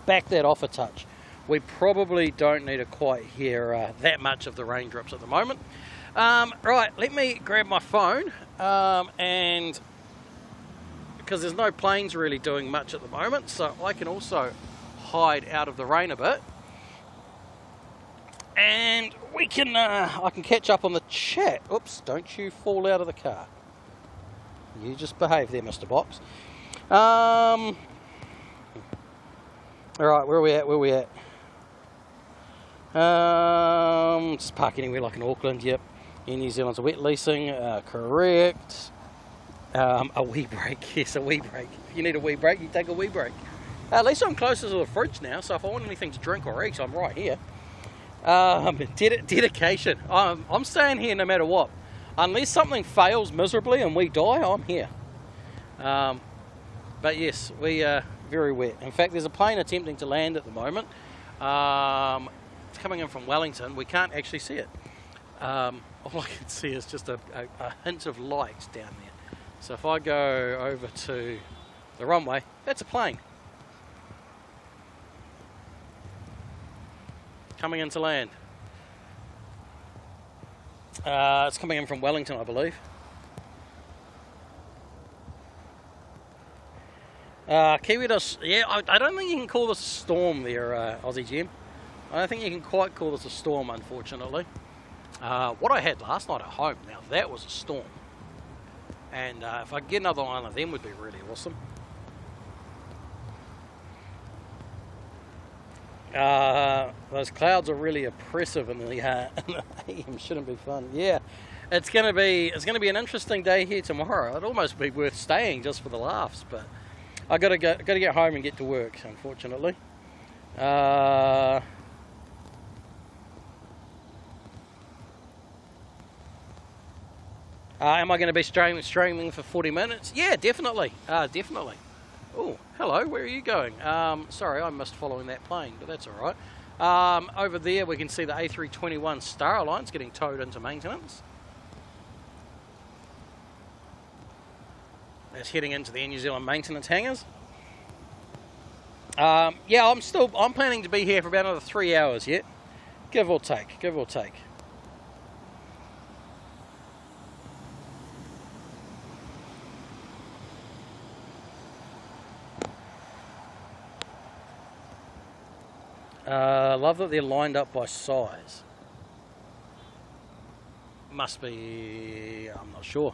back that off a touch. We probably don't need to quite hear that much of the raindrops at the moment. Right, let me grab my phone, and because there's no planes really doing much at the moment, so I can also hide out of the rain a bit, and we can I can catch up on the chat. Oops, don't you fall out of the car. You just behave there, Mr. Box. All right, where are we at? Where are we at? Just park anywhere like in Auckland. Yep. In New Zealand's a wet leasing. Correct. A wee break. Yes, a wee break. If you need a wee break, you take a wee break. At least I'm closer to the fridge now, so if I want anything to drink or eat, I'm right here. Dedication. I'm staying here no matter what. Unless something fails miserably and we die, I'm here. But yes, we are very wet. In fact, there's a plane attempting to land at the moment. It's coming in from Wellington. We can't actually see it. All I can see is just a hint of light down there. So if I go over to the runway, that's a plane. Coming in to land. It's coming in from Wellington, I believe. Kiwi does, yeah, I don't think you can call this a storm there, Aussie Gem. I don't think you can quite call this a storm, unfortunately. What I had last night at home, now that was a storm. And if I could get another one of them, would be really awesome. Those clouds are really oppressive in the AM. Shouldn't be fun. Yeah, it's gonna be an interesting day here tomorrow. It'd almost be worth staying just for the laughs, but I gotta get home and get to work, unfortunately. Am I going to be streaming for 40 minutes? Yeah, definitely. Definitely. Oh, hello, where are you going? Sorry, I missed following that plane, but that's all right. Over there, we can see the A321 Star Alliance getting towed into maintenance. That's heading into the New Zealand maintenance hangars. Yeah, I'm planning to be here for about another 3 hours yet. Give or take, give or take. Love that they're lined up by size. Must be, I'm not sure.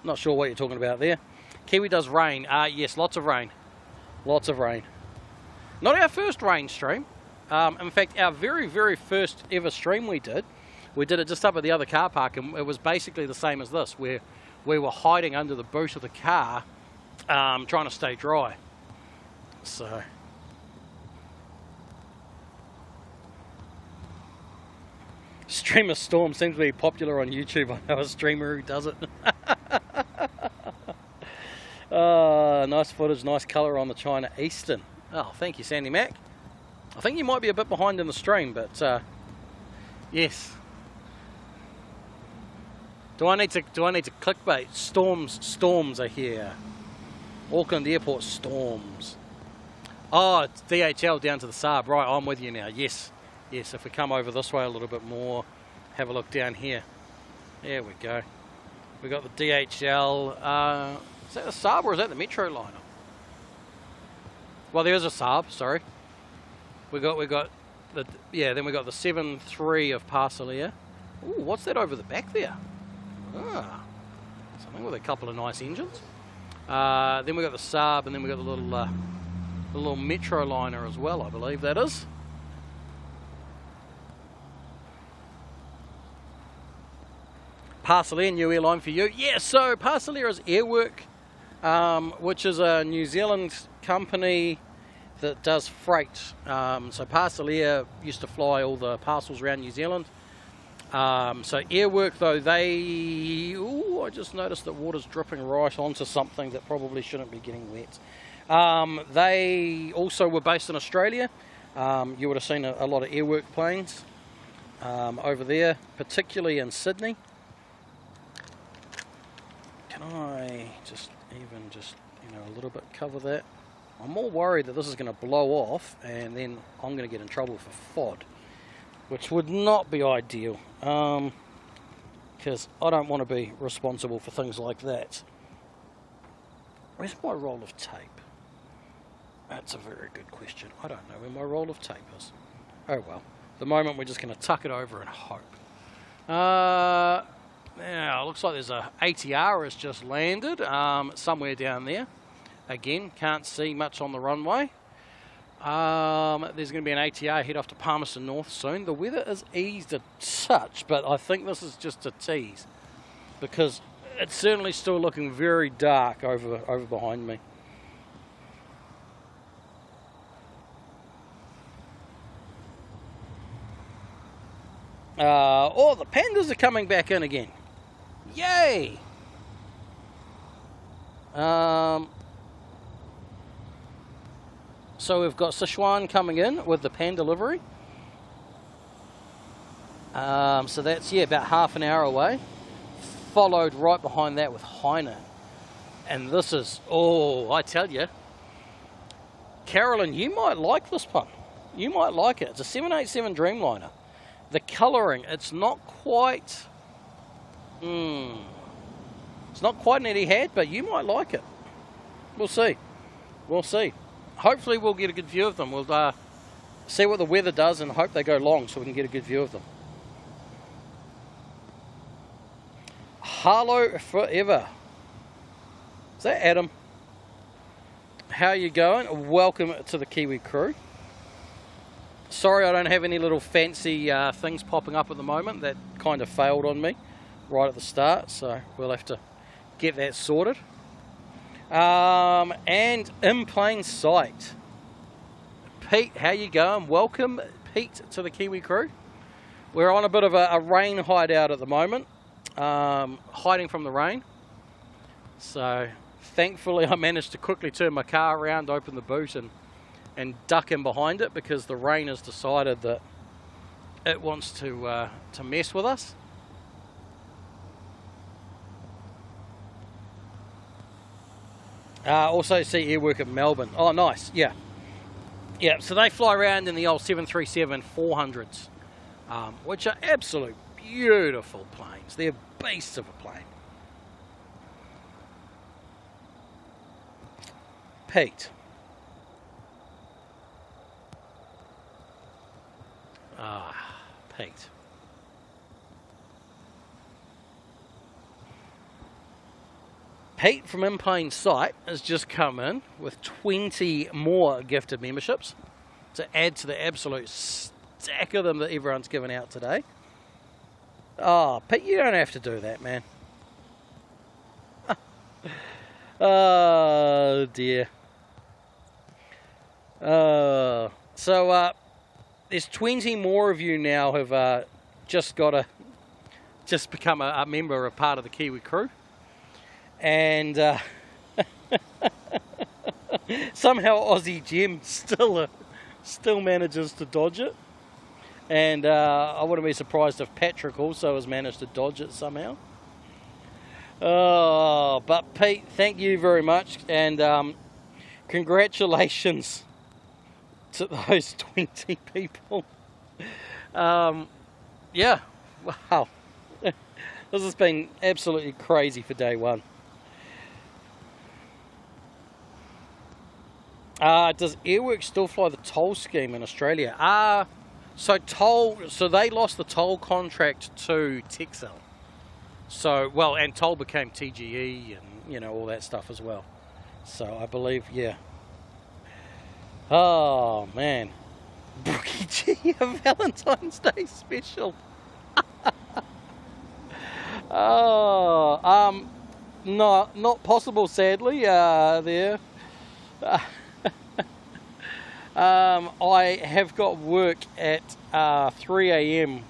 Not sure what you're talking about there. Kiwi does rain. Yes, lots of rain. Lots of rain. Not our first rain stream. In fact, our very, very first ever stream we did it just up at the other car park, and it was basically the same as this, where we were hiding under the boot of the car, trying to stay dry. So... Streamer Storm seems to be popular on YouTube. I know a streamer who does it. Nice footage, nice colour on the China Eastern. Oh, thank you, Sandy Mac. I think you might be a bit behind in the stream, but yes. Do I need to clickbait? Storms are here. Auckland Airport storms. Oh, it's DHL down to the Saab. Right, I'm with you now. Yes. Yes, if we come over this way a little bit more, have a look down here. There we go. We got the DHL. Is that the Saab or is that the Metro liner? Well, there is a Saab. Sorry. We got the Then we got the 7.3 of Parcelier. Ooh, what's that over the back there? Something with a couple of nice engines. Then we got the Saab, and then we got the little Metro liner as well. I believe that is. Parcelier, new airline for you. Yeah, so Parcelier is Airwork, which is a New Zealand company that does freight. So Parcelier used to fly all the parcels around New Zealand. So Airwork, though, I just noticed that water's dripping right onto something that probably shouldn't be getting wet. They also were based in Australia. You would have seen a lot of Airwork planes over there, particularly in Sydney. Can I just a little bit cover that? I'm more worried that this is going to blow off and then I'm going to get in trouble for FOD, which would not be ideal, because I don't want to be responsible for things like that. Where's my roll of tape? That's a very good question. I don't know where my roll of tape is. Oh well. At the moment we're just going to tuck it over and hope. Now, looks like there's a ATR has just landed somewhere down there. Again, can't see much on the runway. There's going to be an ATA head off to Palmerston North soon. The weather is eased a touch, but I think this is just a tease because it's certainly still looking very dark over behind me. Oh, the pandas are coming back in again. Yay! So we've got Sichuan coming in with the panda livery. So that's, yeah, about half an hour away. Followed right behind that with Heine. And this is, oh, I tell you, Carolyn, you might like this one. You might like it. It's a 787 Dreamliner. The colouring, it's not quite, it's not quite an Etihad, but you might like it. We'll see. We'll see. Hopefully we'll get a good view of them. We'll see what the weather does and hope they go long so we can get a good view of them. Hello forever. Is that Adam? How you going? Welcome to the Kiwi crew. Sorry I don't have any little fancy things popping up at the moment. That kind of failed on me right at the start, so we'll have to get that sorted. And in plain sight, Pete, how you going? Welcome, Pete, to the Kiwi crew. We're on a bit of a rain hideout at the moment, hiding from the rain. So thankfully I managed to quickly turn my car around, open the boot and duck in behind it because the rain has decided that it wants to mess with us. Also see airwork at Melbourne. Oh, nice. Yeah. Yeah, so they fly around in the old 737-400s, which are absolute beautiful planes. They're beasts of a plane. Pete. Pete. Pete from In Plain Sight has just come in with 20 more gifted memberships to add to the absolute stack of them that everyone's given out today. Oh, Pete, you don't have to do that, man. Oh, dear. So, there's 20 more of you now who've just become a member, a part of the Kiwi crew. And somehow Aussie Gem still manages to dodge it. And I wouldn't be surprised if Patrick also has managed to dodge it somehow. Oh, but Pete, thank you very much. And congratulations to those 20 people. Yeah, wow. This has been absolutely crazy for day one. Does Airworks still fly the toll scheme in Australia? So they lost the toll contract to Texel. So, well, and toll became TGE and, you know, all that stuff as well. So I believe, yeah. Oh, man. Brookie G, a Valentine's Day special. Oh, no, not possible, sadly, there. I have got work at 3 a.m.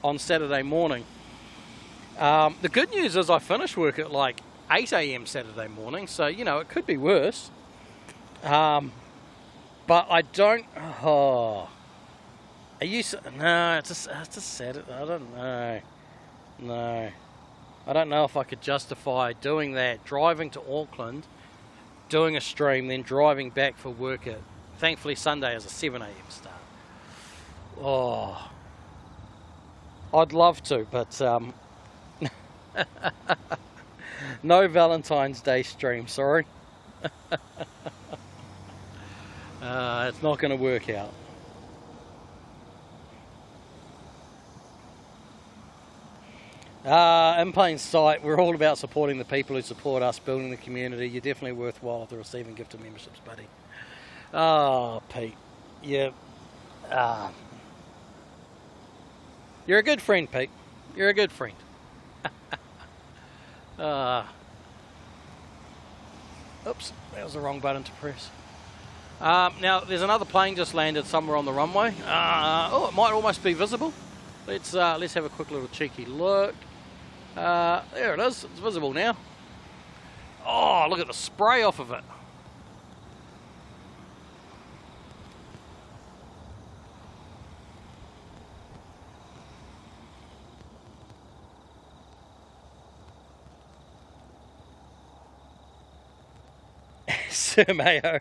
on Saturday morning. The good news is I finish work at like 8 a.m. Saturday morning, so, you know, it could be worse. But I don't... Oh. Are you... No, it's a Saturday. I don't know. No. I don't know if I could justify doing that. Driving to Auckland, doing a stream, then driving back for work at... Thankfully, Sunday is a 7 a.m. start. Oh. I'd love to, but... no Valentine's Day stream, sorry. It's not going to work out. In plain sight, we're all about supporting the people who support us, building the community. You're definitely worthwhile for receiving gifted memberships, buddy. Oh, Pete. Yeah. You're a good friend, Pete. You're a good friend. Oops, that was the wrong button to press. Now, there's another plane just landed somewhere on the runway. Oh, it might almost be visible. Let's have a quick little cheeky look. There it is. It's visible now. Oh, look at the spray off of it. Sir Mayo.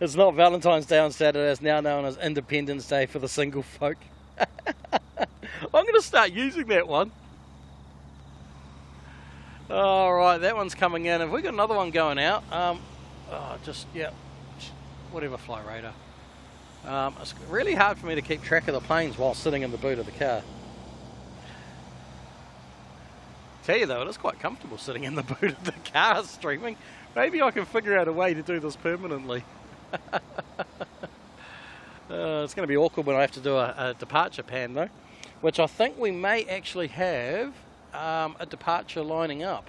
It's not Valentine's Day on Saturday. It's now known as Independence Day for the single folk. I'm going to start using that one. Alright, that one's coming in. Have we got another one going out? Whatever, fly radar. It's really hard for me to keep track of the planes while sitting in the boot of the car. Tell you though, it is quite comfortable sitting in the boot of the car streaming. Maybe I can figure out a way to do this permanently. It's going to be awkward when I have to do a departure pan though, which I think we may actually have a departure lining up.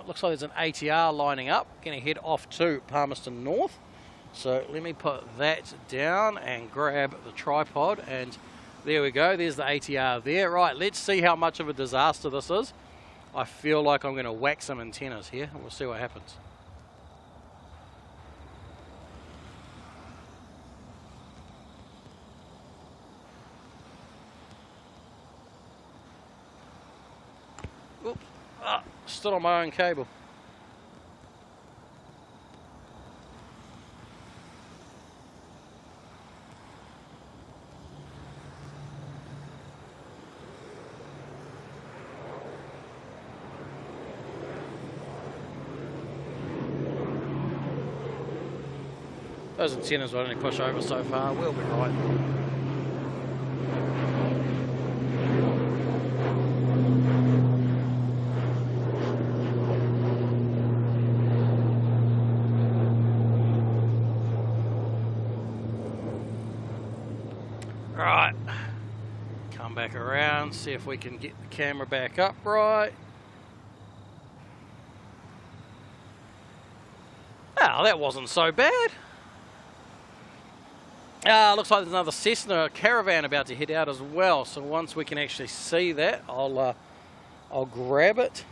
Looks like there's an ATR lining up, going to head off to Palmerston North. So let me put that down and grab the tripod, and there we go, there's the ATR there. Right, let's see how much of a disaster this is. I feel like I'm going to whack some antennas here, and we'll see what happens. Oops, stood on my own cable. Those antennas will only push over so far, we'll be right. Right, come back around, see if we can get the camera back up right. Oh, that wasn't so bad. Looks like there's another Cessna Caravan about to head out as well. So once we can actually see that, I'll grab it.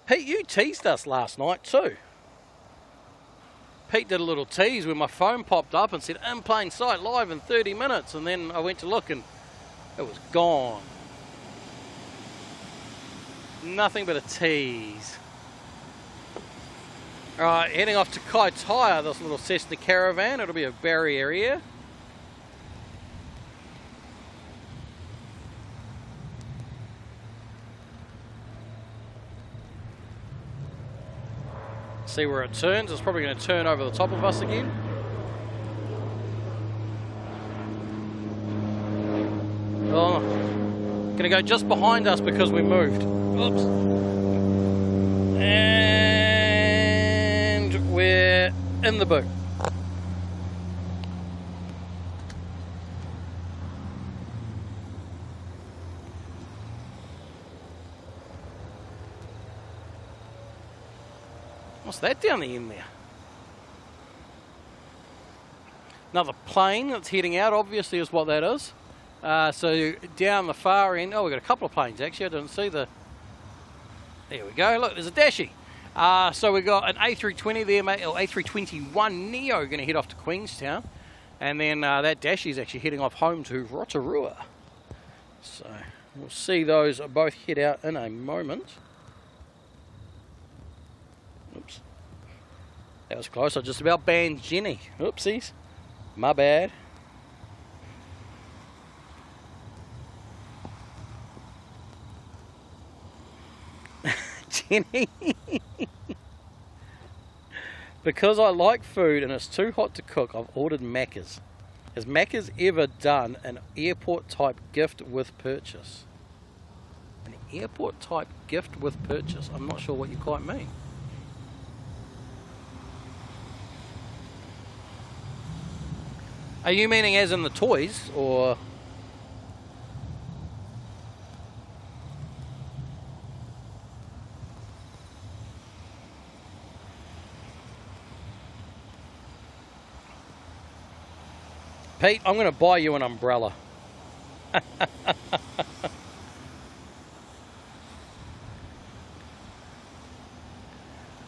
Pete, you teased us last night too. Pete did a little tease when my phone popped up and said, in plain sight, live in 30 minutes. And then I went to look and it was gone. Nothing but a tease. Alright, heading off to Kaitaia, this little Cessna Caravan. It'll be a barrier area. See where it turns. It's probably going to turn over the top of us again. Oh, going to go just behind us because we moved. Oops. And we're in the boot. What's that down the end there? Another plane that's heading out, obviously, is what that is. So down the far end, oh, we've got a couple of planes actually. I didn't see the. There we go. Look, there's a Dashi. So we've got an A320 there, mate, or A321 Neo going to head off to Queenstown, and then that Dashi is actually heading off home to Rotorua. So we'll see those both head out in a moment. Oops. That was close. I just about banned Jenny. Oopsies. My bad. Jenny. Because I like food and it's too hot to cook, I've ordered Macca's. Has Macca's ever done an airport type gift with purchase? An airport type gift with purchase? I'm not sure what you quite mean. Are you meaning as in the toys, or? Pete, I'm going to buy you an umbrella.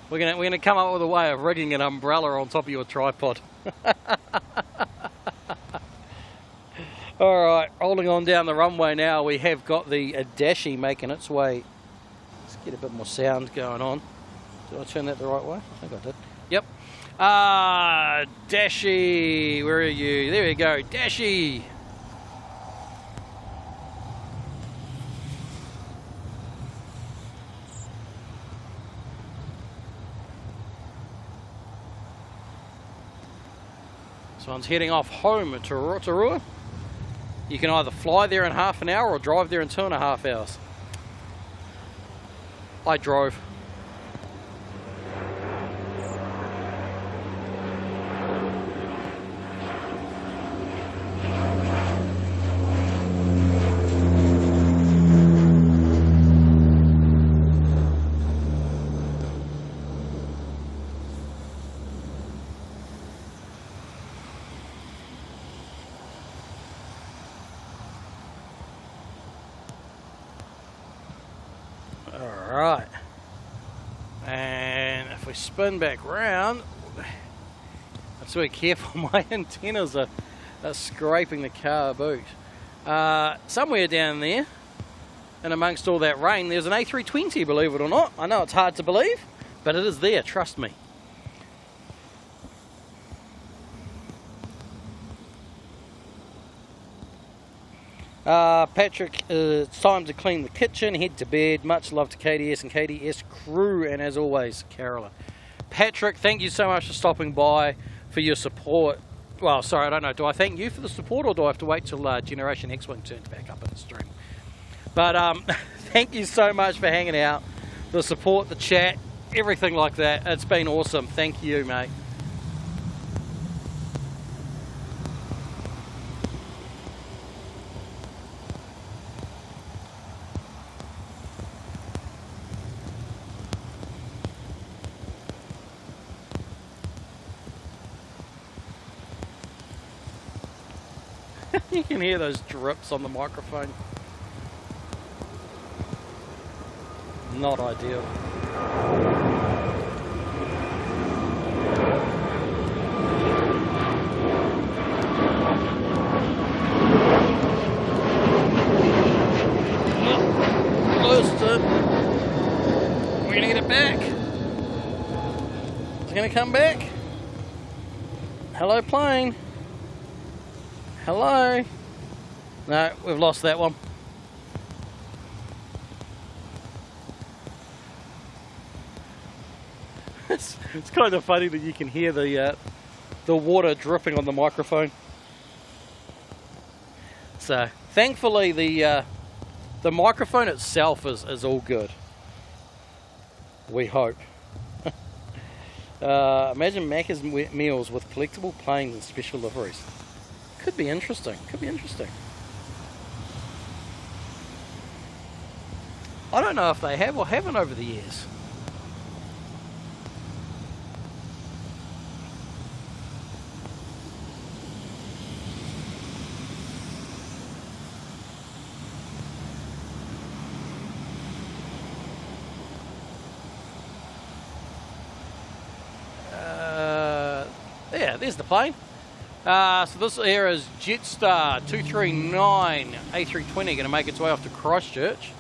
We're gonna come up with a way of rigging an umbrella on top of your tripod. All right, rolling on down the runway now. We have got the Dashi making its way. Let's get a bit more sound going on. Did I turn that the right way? I think I did. Yep. Dashi, where are you? There we go, Dashi. This one's heading off home to Rotorua. You can either fly there in half an hour or drive there in 2.5 hours. I drove. Alright, and if we spin back round, let's be careful, my antennas are scraping the car boot. Somewhere down there, and amongst all that rain, there's an A320, believe it or not. I know it's hard to believe, but it is there, trust me. Patrick, it's time to clean the kitchen, head to bed. Much love to KDS and KDS crew, and as always, Carolyn. Patrick, thank you so much for stopping by, for your support. Well, sorry, I don't know. Do I thank you for the support, or do I have to wait till Generation X-Wing turns back up in the stream? But thank you so much for hanging out, the support, the chat, everything like that. It's been awesome. Thank you, mate. You can hear those drips on the microphone. Not ideal. Lost it. We're gonna get it back. It's gonna come back. Hello, plane. Hello? No, we've lost that one. It's kind of funny that you can hear the water dripping on the microphone. So thankfully the microphone itself is all good. We hope. Imagine Macca's meals with collectible planes and special liveries. Could be interesting. Could be interesting. I don't know if they have or haven't over the years. Yeah, there's the plane. So this here is Jetstar 239 A320 going to make its way off to Christchurch.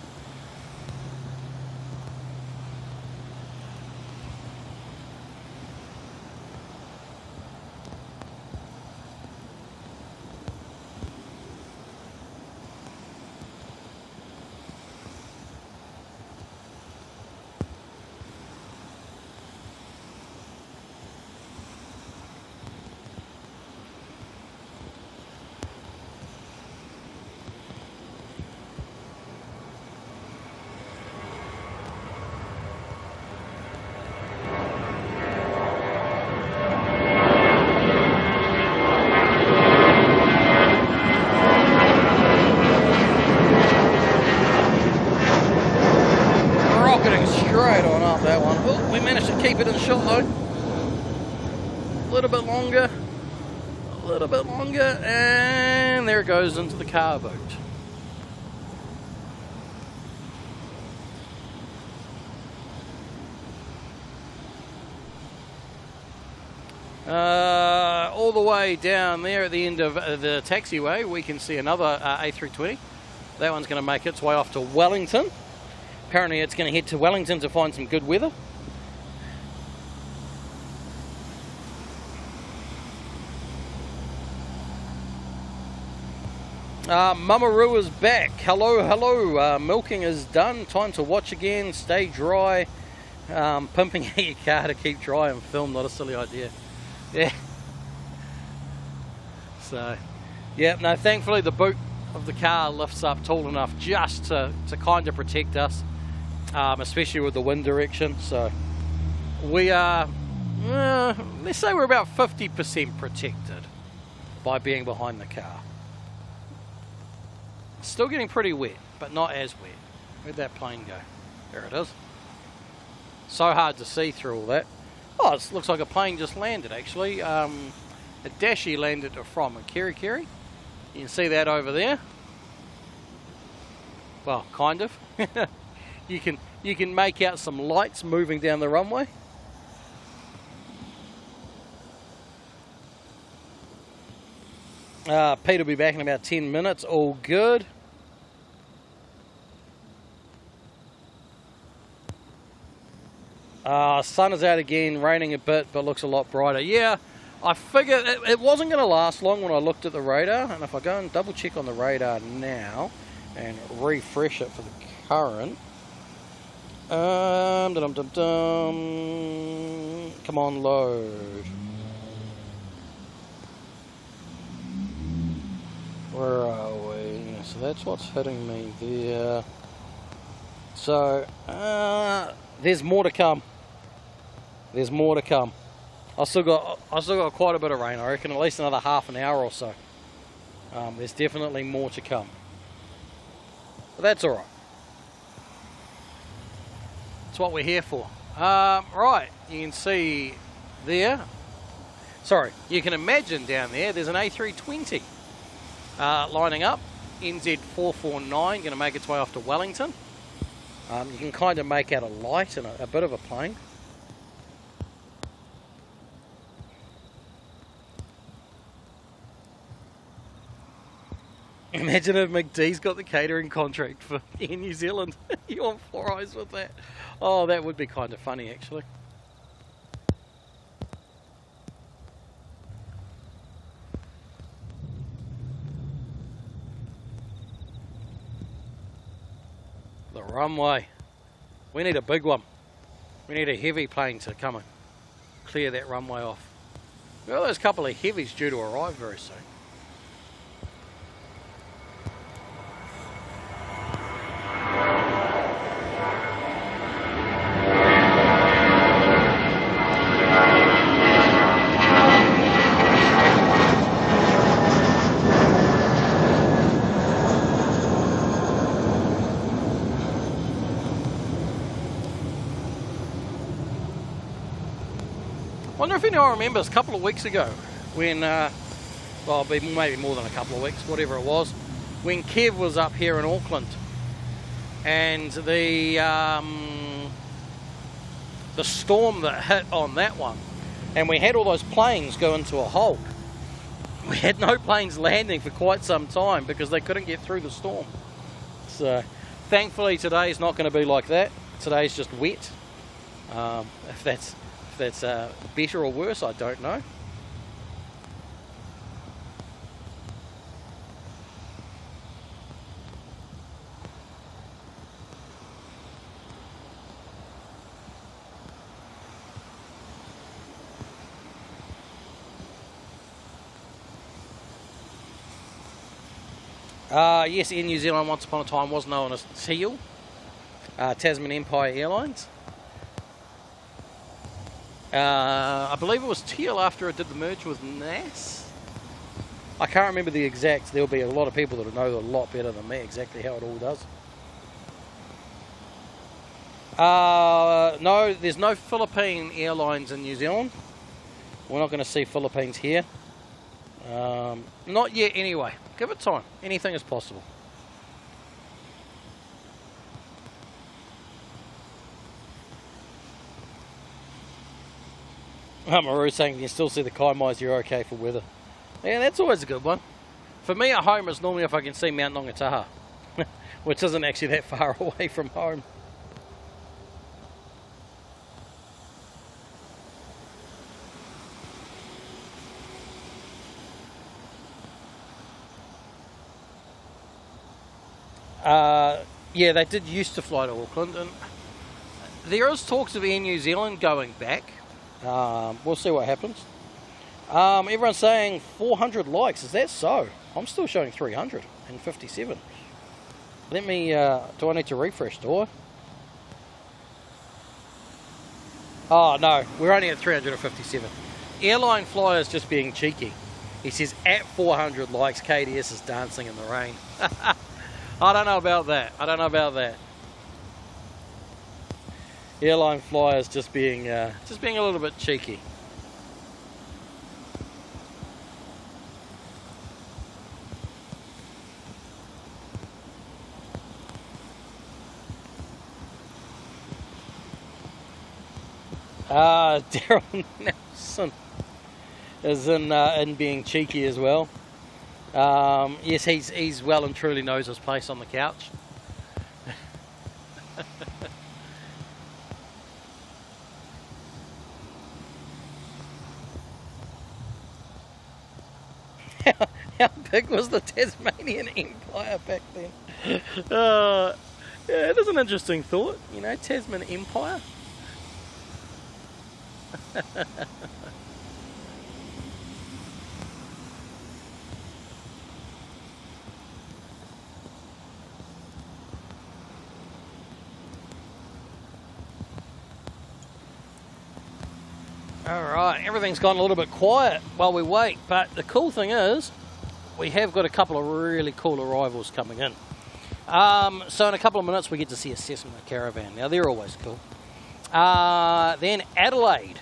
straight on up that one. Oh, we managed to keep it in shot though. A little bit longer, and there it goes into the car boot. All the way down there at the end of the taxiway, we can see another A320. That one's going to make its way off to Wellington. Apparently it's going to head to Wellington to find some good weather. Mamaru is back. Hello. Milking is done. Time to watch again. Stay dry. Pumping out your car to keep dry and film, not a silly idea. Yeah. So, yeah, no, thankfully the boot of the car lifts up tall enough just to kind of protect us, especially with the wind direction. So, we are, let's say we're about 50% protected by being behind the car. Still getting pretty wet, but not as wet. Where'd that plane go? There it is. So hard to see through all that. Oh, it looks like a plane just landed actually. A Dashi landed from a Kiwi. You can see that over there. Well, kind of. you can make out some lights moving down the runway. Pete will be back in about 10 minutes. All good. Sun is out again, raining a bit, but looks a lot brighter. Yeah, I figured it wasn't going to last long when I looked at the radar, and if I go and double check on the radar now and refresh it for the current, come on, load. Where are we? So that's what's hitting me there. So there's more to come. There's more to come. I still got quite a bit of rain. I reckon at least another half an hour or so. There's definitely more to come. But that's all right. That's what we're here for. Right, you can see there. Sorry, you can imagine down there. There's an A320 lining up. NZ449 going to make its way off to Wellington. You can kind of make out a light and a bit of a plane. Imagine if McD's got the catering contract for Air New Zealand. You want 4 eyes with that? Oh, that would be kind of funny, actually. The runway. We need a big one. We need a heavy plane to come and clear that runway off. Well, there's a couple of heavies due to arrive very soon. I wonder if anyone remembers a couple of weeks ago when, well, maybe more than a couple of weeks, whatever it was, when Kev was up here in Auckland and the storm that hit on that one, and we had all those planes go into a hold. We had no planes landing for quite some time because they couldn't get through the storm. So thankfully today's not going to be like that. Today's just wet. If that's better or worse, I don't know. Yes, Air New Zealand once upon a time was known as Teal, Tasman Empire Airlines. I believe it was Teal after it did the merge with NAS. I can't remember the exact. There'll be a lot of people that will know a lot better than me exactly how it all does. No, there's no Philippine airlines in New Zealand. We're not going to see Philippines here. Not yet anyway. Give it time. Anything is possible. Maru saying you can still see the Kaimais, you're okay for weather. Yeah, that's always a good one. For me at home, it's normally if I can see Mount Nongataha, which isn't actually that far away from home. Yeah, they did used to fly to Auckland, and there is talks of Air New Zealand going back. We'll see what happens. Everyone's saying 400 likes. Is that so? I'm still showing 357. Let me, do I need to refresh, do I? Oh no, we're only at 357. Airline Flyer's just being cheeky. He says at 400 likes, KDS is dancing in the rain. I don't know about that. I don't know about that. Airline Flyer's just being a little bit cheeky. Daryl Nelson is in being cheeky as well. Yes, he's well and truly knows his place on the couch. How big was the Tasmanian Empire back then? Yeah, it is an interesting thought, you know, Tasman Empire. Alright, everything's gone a little bit quiet while we wait, but the cool thing is we have got a couple of really cool arrivals coming in. So in a couple of minutes we get to see a Cessna Caravan. Now they're always cool. Then Adelaide.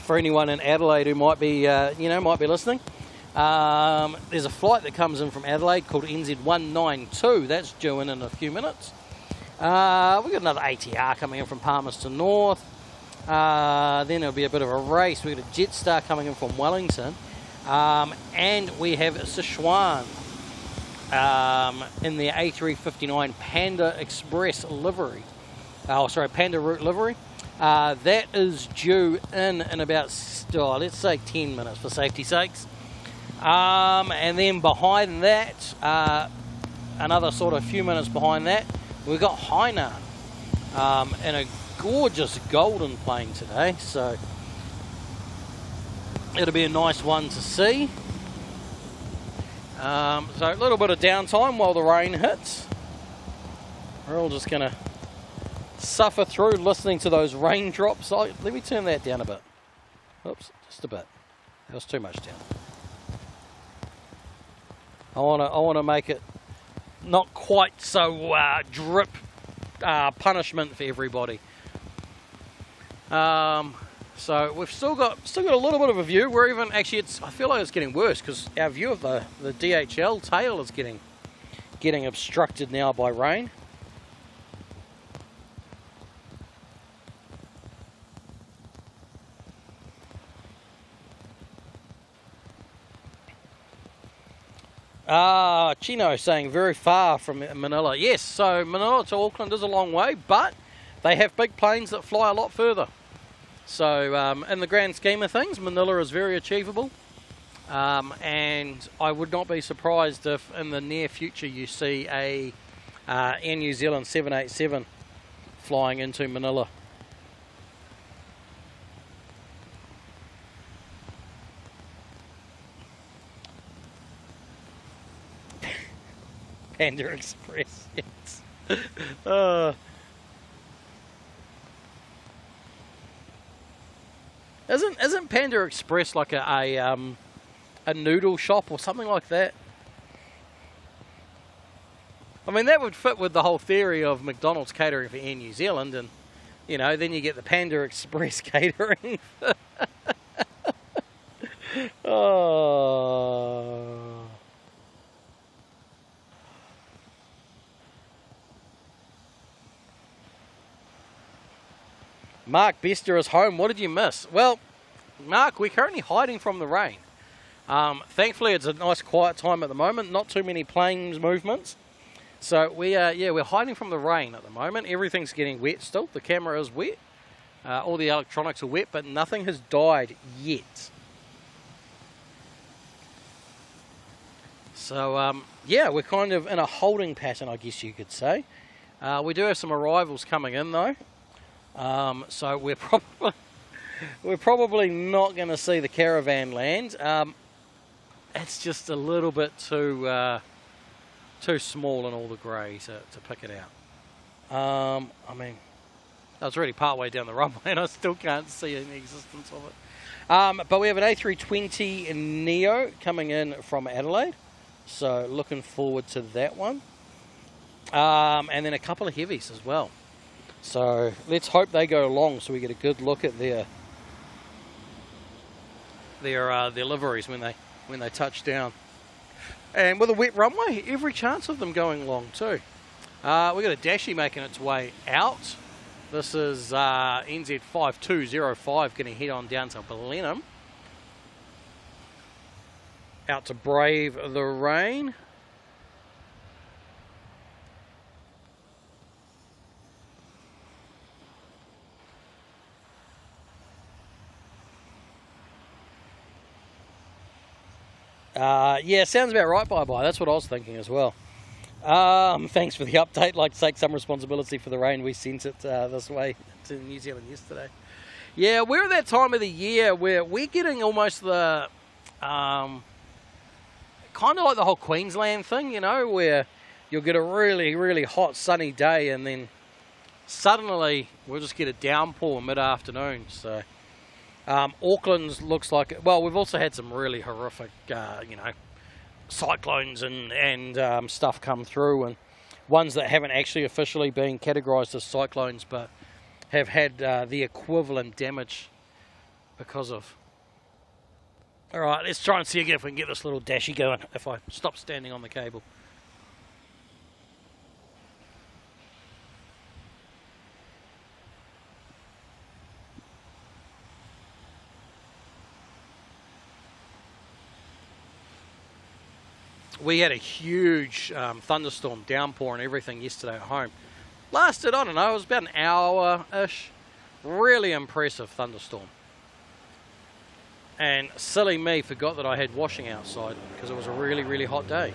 For anyone in Adelaide who might be, might be listening, there's a flight that comes in from Adelaide called NZ192. That's due in a few minutes. We've got another ATR coming in from Palmerston North. Then there'll be a bit of a race. We've got a Jetstar coming in from Wellington. And we have Sichuan in the A359 Panda Express livery. Panda Route livery. That is due in about, let's say 10 minutes for safety's sakes. And then behind that, another sort of few minutes behind that, we've got Hainan in a gorgeous golden plane today. So it'll be a nice one to see. So a little bit of downtime while the rain hits. We're all just going to suffer through listening to those raindrops. Let me turn that down a bit. Oops, just a bit. That was too much down. I want to make it not quite so drip punishment for everybody. So we've still got a little bit of a view. We're even actually I feel like it's getting worse because our view of the DHL tail is getting obstructed now by rain. Chino saying very far from Manila. Yes, so Manila to Auckland is a long way, but they have big planes that fly a lot further. So in the grand scheme of things, Manila is very achievable. And I would not be surprised if in the near future you see a Air New Zealand 787 flying into Manila. Panda Express, yes. Isn't Panda Express like a noodle shop or something like that? I mean, that would fit with the whole theory of McDonald's catering for Air New Zealand, and You know, then you get the Panda Express catering. Oh. Mark Bester is home. What did you miss? Well, Mark, we're currently hiding from the rain. Thankfully, it's a nice quiet time at the moment. Not too many planes movements. So we're hiding from the rain at the moment. Everything's getting wet still. The camera is wet. All the electronics are wet, but nothing has died yet. So yeah, we're kind of in a holding pattern, I guess you could say. We do have some arrivals coming in though. So we're probably not going to see the caravan land. It's just a little bit too small in all the grey to pick it out. I mean, I was already part way down the runway and I still can't see any existence of it. But we have an A320 Neo coming in from Adelaide, so looking forward to that one. And then a couple of heavies as well. So let's hope they go long so we get a good look at their liveries when they touch down. And with a wet runway, every chance of them going long too. We've got a Dashi making its way out. This is NZ5205 going to head on down to Blenheim. Out to brave the rain. Yeah, sounds about right, bye-bye. That's what I was thinking as well. Thanks for the update. Like to take some responsibility for the rain. We sent it this way to New Zealand yesterday. Yeah, we're at that time of the year where we're getting almost the kind of like the whole Queensland thing, you know, where you'll get a really, really hot sunny day and then suddenly we'll just get a downpour mid-afternoon. So Auckland looks like, well, we've also had some really horrific, you know, cyclones and stuff come through, and ones that haven't actually officially been categorised as cyclones but have had the equivalent damage because of. All right, let's try and see again if we can get this little Dashi going if I stop standing on the cable. We had a huge thunderstorm downpour and everything yesterday at home. Lasted, I don't know, it was about an hour-ish. Really impressive thunderstorm. And silly me forgot that I had washing outside because it was a really, really hot day.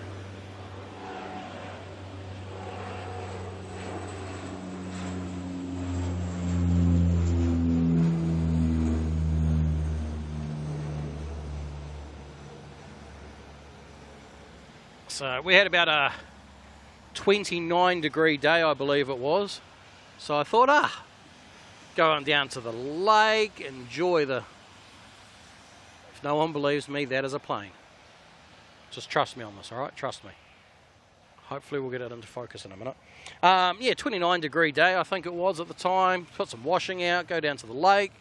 So we had about a 29-degree day, I believe it was. So I thought, going down to the lake, enjoy the... If no one believes me, that is a plane. Just trust me on this, all right? Trust me. Hopefully we'll get it into focus in a minute. Yeah, 29-degree day, I think it was at the time. Put some washing out, go down to the lake,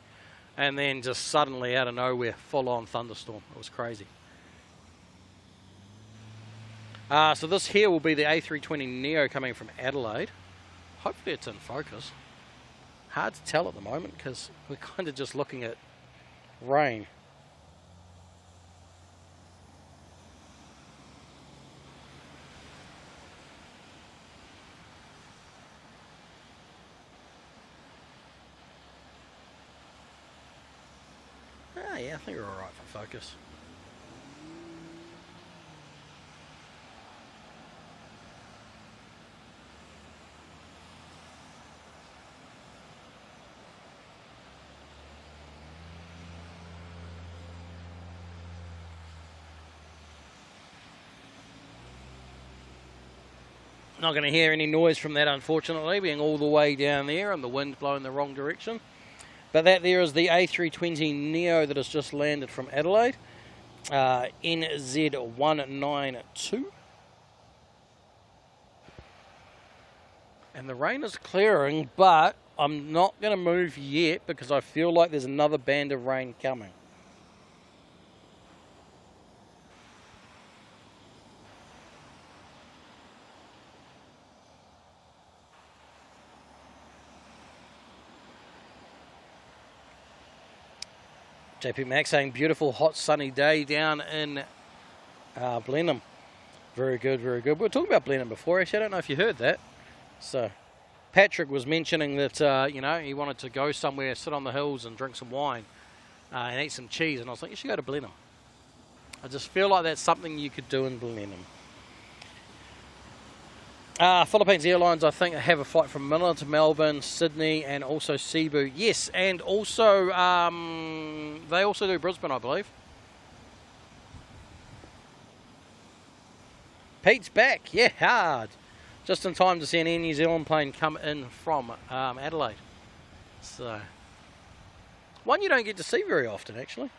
and then just suddenly out of nowhere, full-on thunderstorm. It was crazy. So this here will be the A320 Neo coming from Adelaide. Hopefully it's in focus. Hard to tell at the moment because we're kind of just looking at rain. Yeah, I think we're alright for focus. Not going to hear any noise from that, unfortunately, being all the way down there and the wind blowing the wrong direction. But that there is the A320 Neo that has just landed from Adelaide, NZ192. And the rain is clearing, but I'm not going to move yet because I feel like there's another band of rain coming. JP Max saying beautiful hot sunny day down in Blenheim. Very good, very good. We were talking about Blenheim before, actually. I don't know if you heard that. So Patrick was mentioning that, you know, he wanted to go somewhere, sit on the hills and drink some wine and eat some cheese. And I was like, you should go to Blenheim. I just feel like that's something you could do in Blenheim. Philippines Airlines, I think, have a flight from Manila to Melbourne, Sydney, and also Cebu. Yes, and also they also do Brisbane, I believe. Pete's back, yeah, hard. Just in time to see an Air New Zealand plane come in from Adelaide. So, one you don't get to see very often, actually.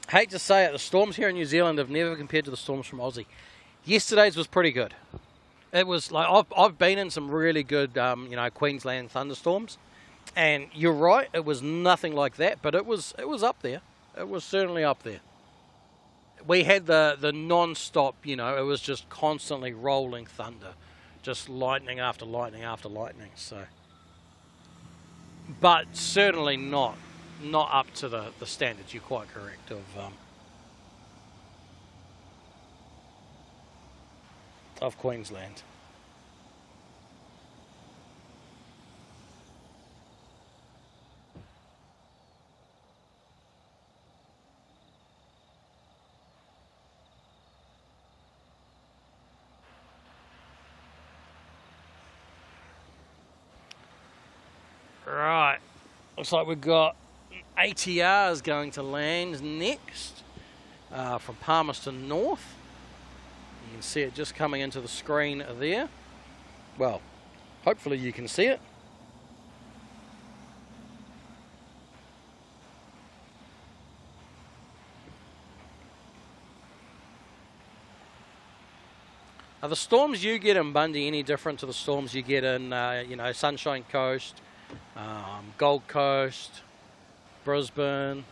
Hate to say it, the storms here in New Zealand have never compared to the storms from Aussie. Yesterday's was pretty good. It was like, I've been in some really good, you know, Queensland thunderstorms. And you're right, it was nothing like that, but it was up there. It was certainly up there. We had the non-stop, you know, it was just constantly rolling thunder. Just lightning after lightning after lightning, so. But certainly not up to the standards, you're quite correct, of Queensland. Right, looks like we've got ATRs going to land next from Palmerston North. You can see it just coming into the screen there. Well, hopefully you can see it. Are the storms you get in Bundy any different to the storms you get in, you know, Sunshine Coast, Gold Coast, Brisbane?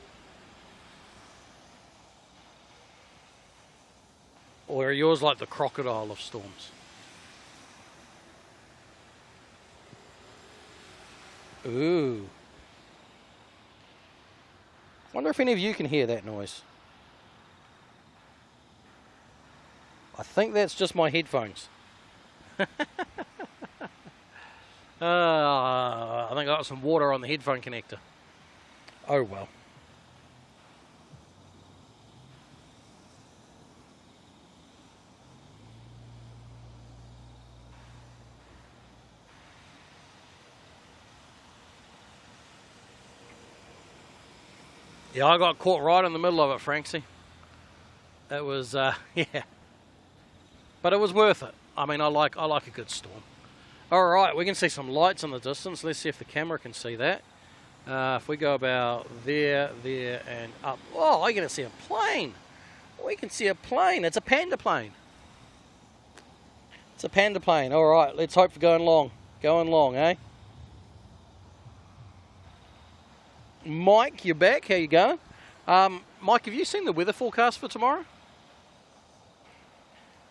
Or are yours like the crocodile of storms? Ooh. Wonder if any of you can hear that noise. I think that's just my headphones. I think I got some water on the headphone connector. Oh well. Yeah, I got caught right in the middle of it, Franksy. It was, yeah. But it was worth it. I mean, I like a good storm. All right, we can see some lights in the distance. Let's see if the camera can see that. If we go about there, and up. Oh, I can see a plane. We can see a plane. It's a panda plane. It's a panda plane. All right, let's hope for going long. Going long, eh? Mike, you're back. How you going? Mike, have you seen the weather forecast for tomorrow?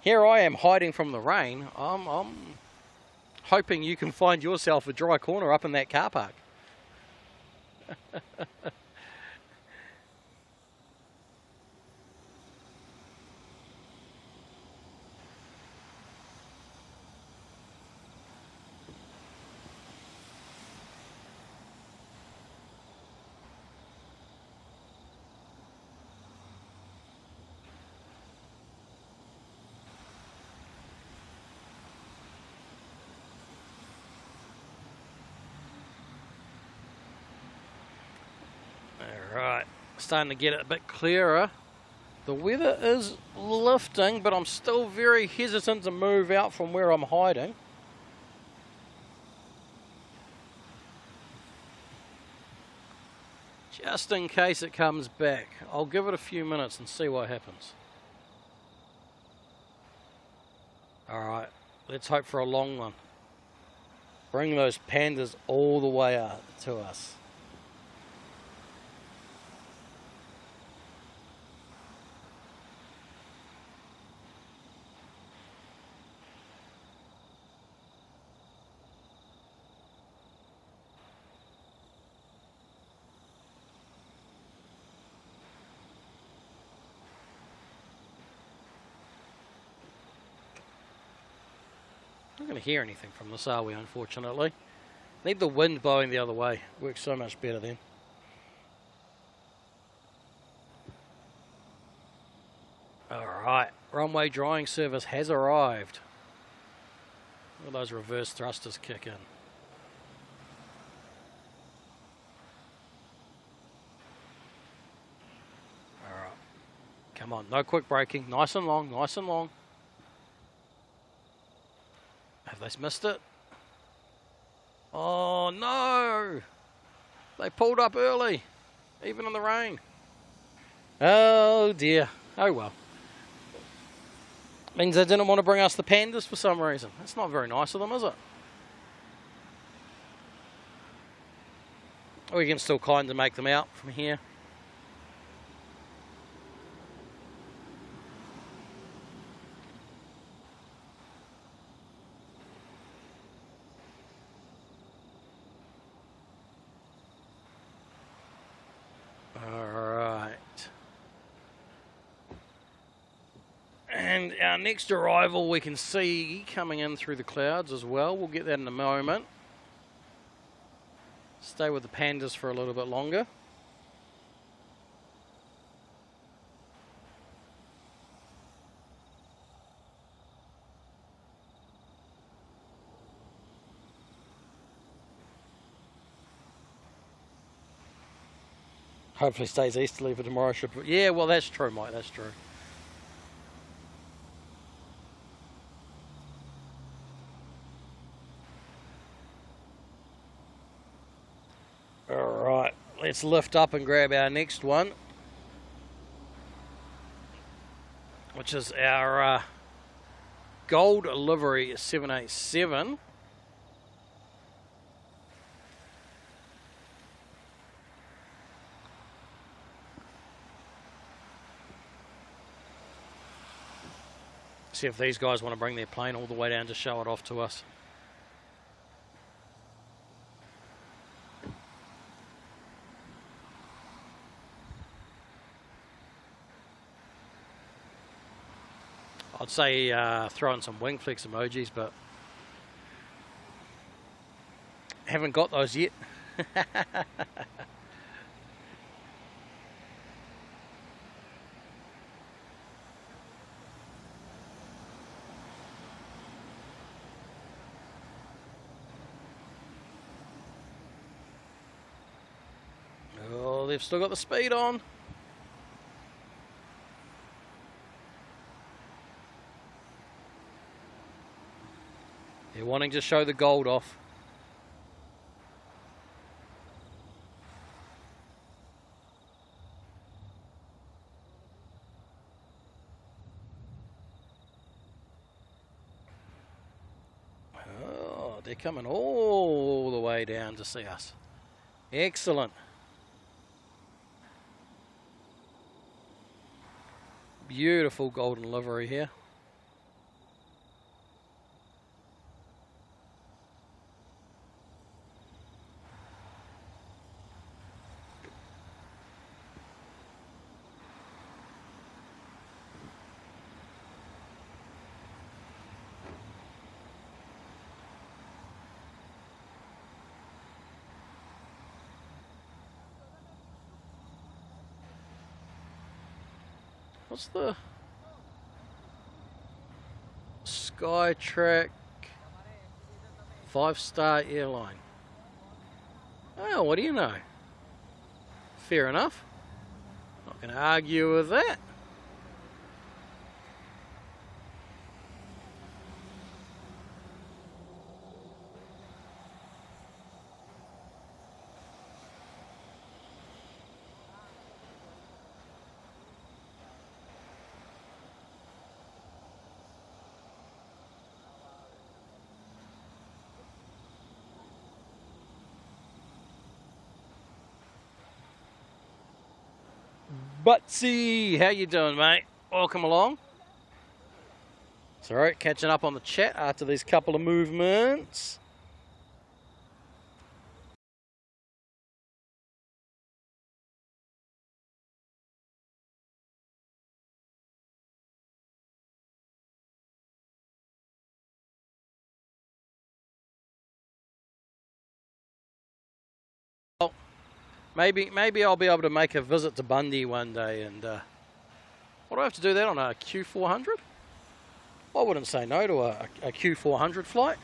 Here I am hiding from the rain. I'm hoping you can find yourself a dry corner up in that car park. Alright, starting to get it a bit clearer. The weather is lifting, but I'm still very hesitant to move out from where I'm hiding. Just in case it comes back. I'll give it a few minutes and see what happens. Alright, Let's hope for a long one. Bring those pandas all the way out to us. Not going to hear anything from this, are we, unfortunately? Need the wind blowing the other way. Works so much better then. Alright, runway drying service has arrived. Look at those reverse thrusters kick in. Alright, come on, no quick braking. Nice and long, nice and long. Have they missed it? Oh no! They pulled up early, even in the rain. Oh dear. Oh well. Means they didn't want to bring us the pandas for some reason. That's not very nice of them, is it? We can still kind of make them out from here. And our next arrival we can see coming in through the clouds as well. We'll get that in a moment. Stay with the pandas for a little bit longer. Hopefully stays easterly for tomorrow. Yeah, well that's true, Mike, that's true. Alright, let's lift up and grab our next one, which is our gold livery 787. See if these guys want to bring their plane all the way down to show it off to us. I'd say throw in some wing flex emojis, but haven't got those yet. Oh, they've still got the speed on. They're wanting to show the gold off. Oh, they're coming all the way down to see us. Excellent. Beautiful golden livery here. What's the Skytrack 5-star airline? Oh, what do you know? Fair enough. Not going to argue with that. Butsy, how you doing, mate? Welcome along. It's all right, catching up on the chat after these couple of movements. Well, maybe I'll be able to make a visit to Bundy one day. And what do I have to do that on a Q400? I wouldn't say no to a Q400 flight.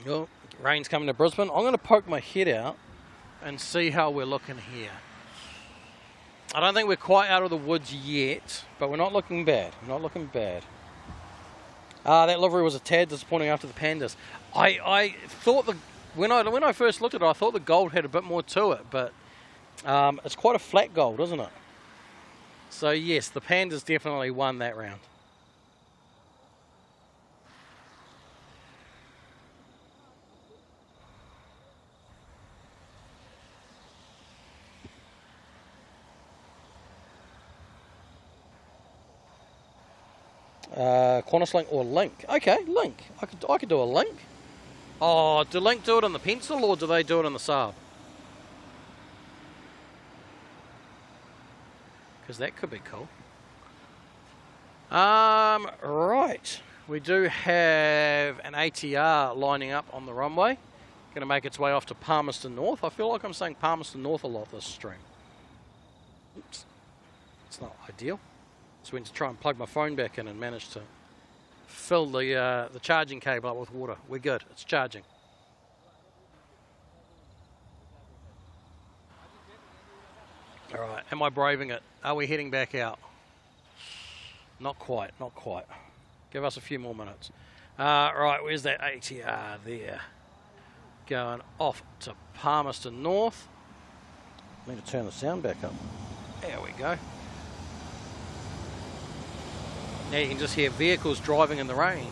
Oh, rain's coming to Brisbane. I'm going to poke my head out and see how we're looking here. I don't think we're quite out of the woods yet, but we're not looking bad. We're not looking bad. That livery was a tad disappointing after the pandas. I thought when I first looked at it, I thought the gold had a bit more to it, but it's quite a flat gold, isn't it? So yes, the pandas definitely won that round. Qantas Link or Link? Okay, Link. I could do a Link. Oh, do Link do it on the pencil or do they do it on the Saab? Because that could be cool. Right. We do have an ATR lining up on the runway. Going to make its way off to Palmerston North. I feel like I'm saying Palmerston North a lot this stream. Oops. It's not ideal. So went to try and plug my phone back in and managed to fill the charging cable up with water. We're good. It's charging. All right. Am I braving it? Are we heading back out? Not quite. Not quite. Give us a few more minutes. Right. Where's that ATR there? Going off to Palmerston North. I need to turn the sound back up. There we go. Now you can just hear vehicles driving in the rain.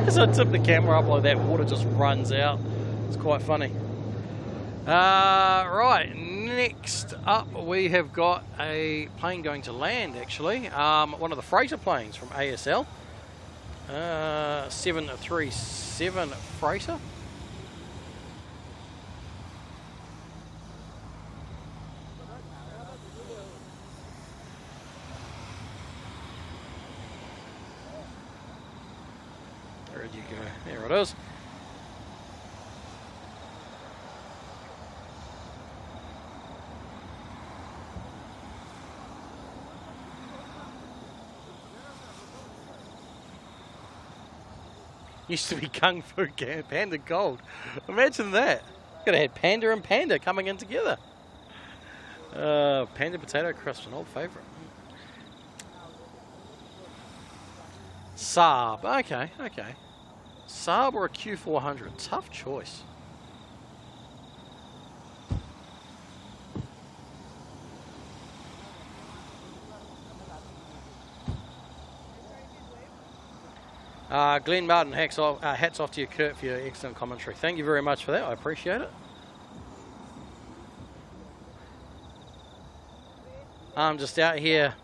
As I tip the camera up like that, water just runs out. It's quite funny. Right, next up we have got a plane going to land actually. One of the freighter planes from ASL. 737 freighter. There you go. There it is. Used to be Kung Fu Panda Gold. Imagine that. Could have had Panda and Panda coming in together. Panda potato crisp, an old favourite. Saab. Okay, okay. Saab or a Q400? Tough choice. Glenn Martin, hats off to you, Kurt, for your excellent commentary. Thank you very much for that. I appreciate it. I'm just out here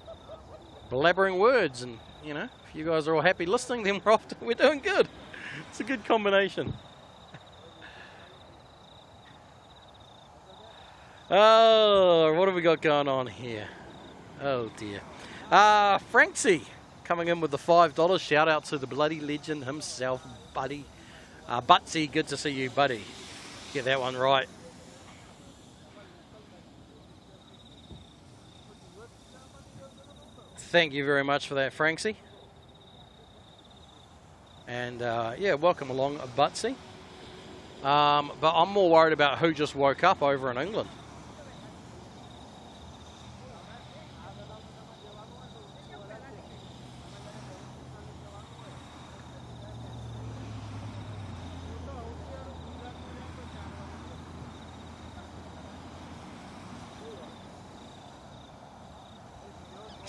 blabbering words, and you know, if you guys are all happy listening, then we're doing good. It's a good combination. Oh, what have we got going on here? Oh dear. Franksy coming in with the $5. Shout out to the bloody legend himself, buddy. Butsy, good to see you, buddy. Get that one right. Thank you very much for that, Franksy. And yeah, welcome along, Butsy. But I'm more worried about who just woke up over in England.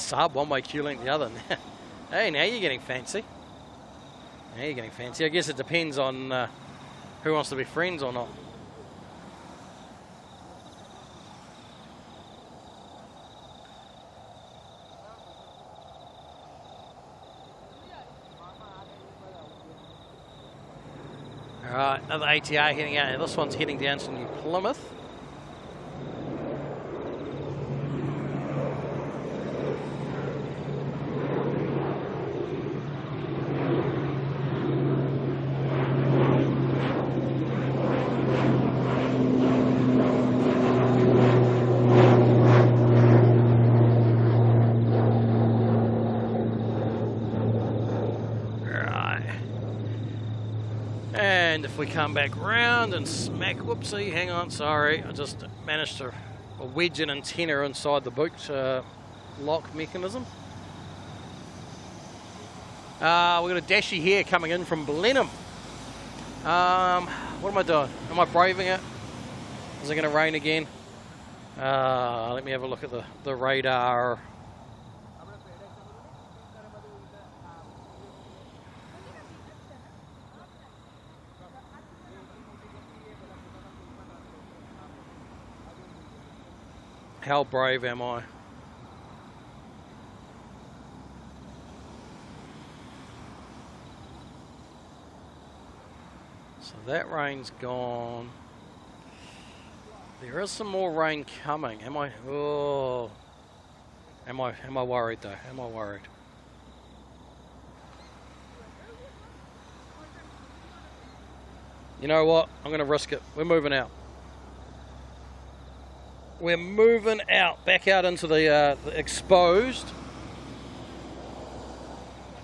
sub, one-way queue link the other. Hey, now you're getting fancy. Now you're getting fancy. I guess it depends on who wants to be friends or not. Alright, another ATR heading out. This one's heading down to New Plymouth. And if we come back round and smack, whoopsie, hang on, sorry, I just managed to wedge an antenna inside the boot lock mechanism. We've got a Dashi here coming in from Blenheim. What am I doing? Am I braving it? Is it going to rain again? Let me have a look at the radar. How brave am I? So that rain's gone. There is some more rain coming. Am I? Oh, am I worried though? Am I worried? You know what? I'm going to risk it. We're moving out. We're moving out, back out into the exposed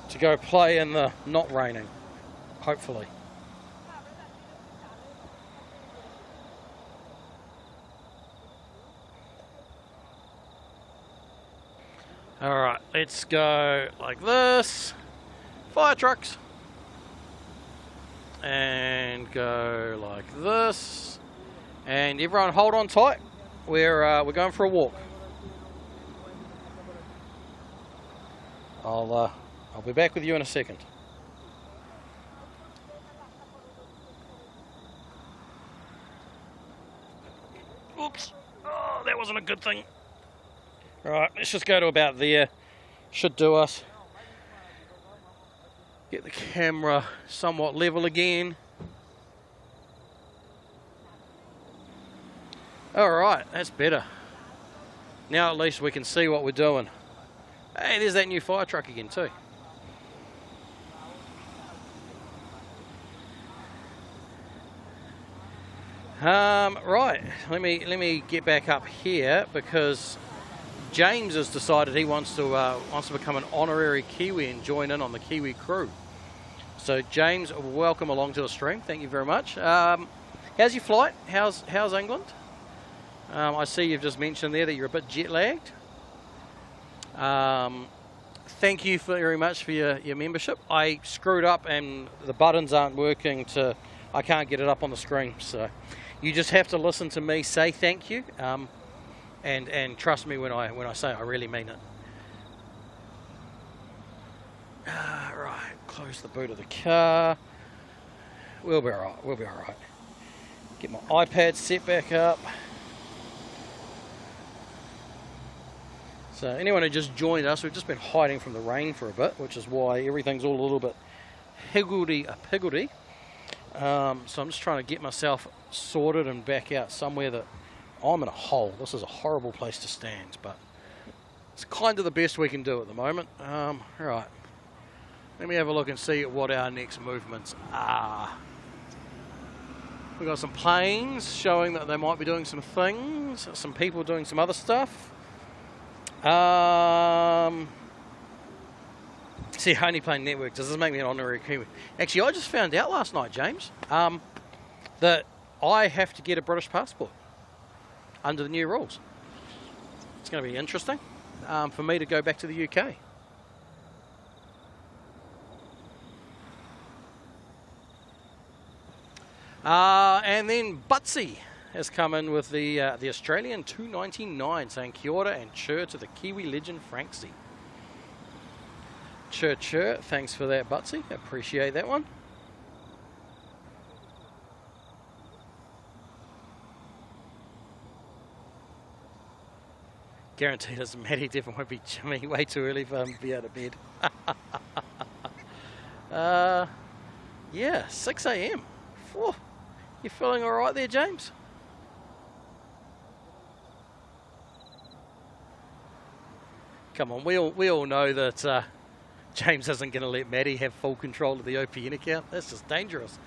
to go play in the not raining, hopefully. All right, let's go like this. Fire trucks. And go like this. And everyone hold on tight. We're going for a walk. I'll be back with you in a second. Oops. Oh, that wasn't a good thing. Right, let's just go to about there. Should do us. Get the camera somewhat level again. Alright, that's better. Now at least we can see what we're doing. Hey, there's that new fire truck again too. Right, let me get back up here because James has decided he wants to become an honorary Kiwi and join in on the Kiwi crew. So James, welcome along to the stream. Thank you very much. How's your flight? How's England? I see you've just mentioned there that you're a bit jet lagged. Thank you very much for your membership. I screwed up and the buttons aren't working I can't get it up on the screen. So you just have to listen to me say thank you. And trust me when I say I really mean it. Right, close the boot of the car. We'll be alright, we'll be alright. Get my iPad set back up. So anyone who just joined us, we've just been hiding from the rain for a bit, which is why everything's all a little bit higgledy-piggledy. So I'm just trying to get myself sorted and back out somewhere that I'm in a hole. This is a horrible place to stand, but it's kind of the best we can do at the moment. Right, let me have a look and see what our next movements are. We've got some planes showing that they might be doing some things, some people doing some other stuff. See, Honey Plane Network, does this make me an honorary Kiwi? Actually, I just found out last night, James, that I have to get a British passport under the new rules. It's going to be interesting for me to go back to the UK. And then Butsy has come in with the Australian 299 saying kia ora and cheer to the Kiwi legend Franksy. Chur. Thanks for that, Butsy. Appreciate that one. Guaranteed it's Matty. Definitely won't be Jimmy. Way too early for him to be out of bed. Yeah, 6 a.m. Whew. You feeling all right there, James? Come on, we all know that James isn't going to let Matty have full control of the OPN account. That's just dangerous.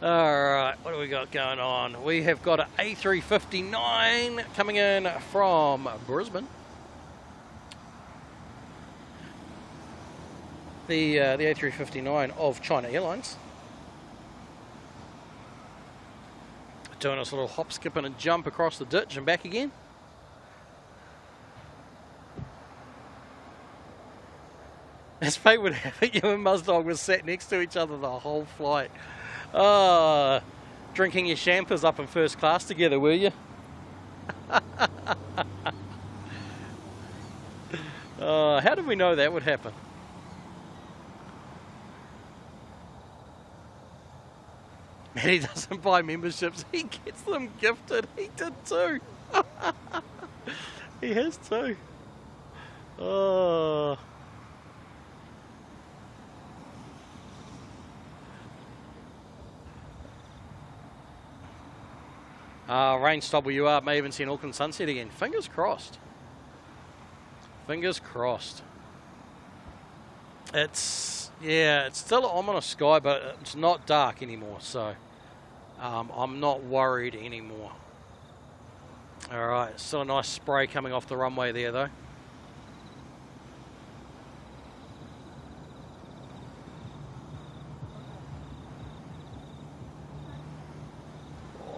Alright, what do we got going on? We have got an A359 coming in from Brisbane. The A359 of China Airlines. Doing this little hop, skip and a jump across the ditch and back again. As fate would have it, you and Muzdog was sat next to each other the whole flight. Drinking your champers up in first class together, were you? How did we know that would happen? Matty doesn't buy memberships, he gets them gifted. He did too. He has too. Rain stop where you are. May even see an Auckland sunset again. Fingers crossed. Fingers crossed. It's still an ominous sky, but it's not dark anymore, so I'm not worried anymore. Alright, still a nice spray coming off the runway there though.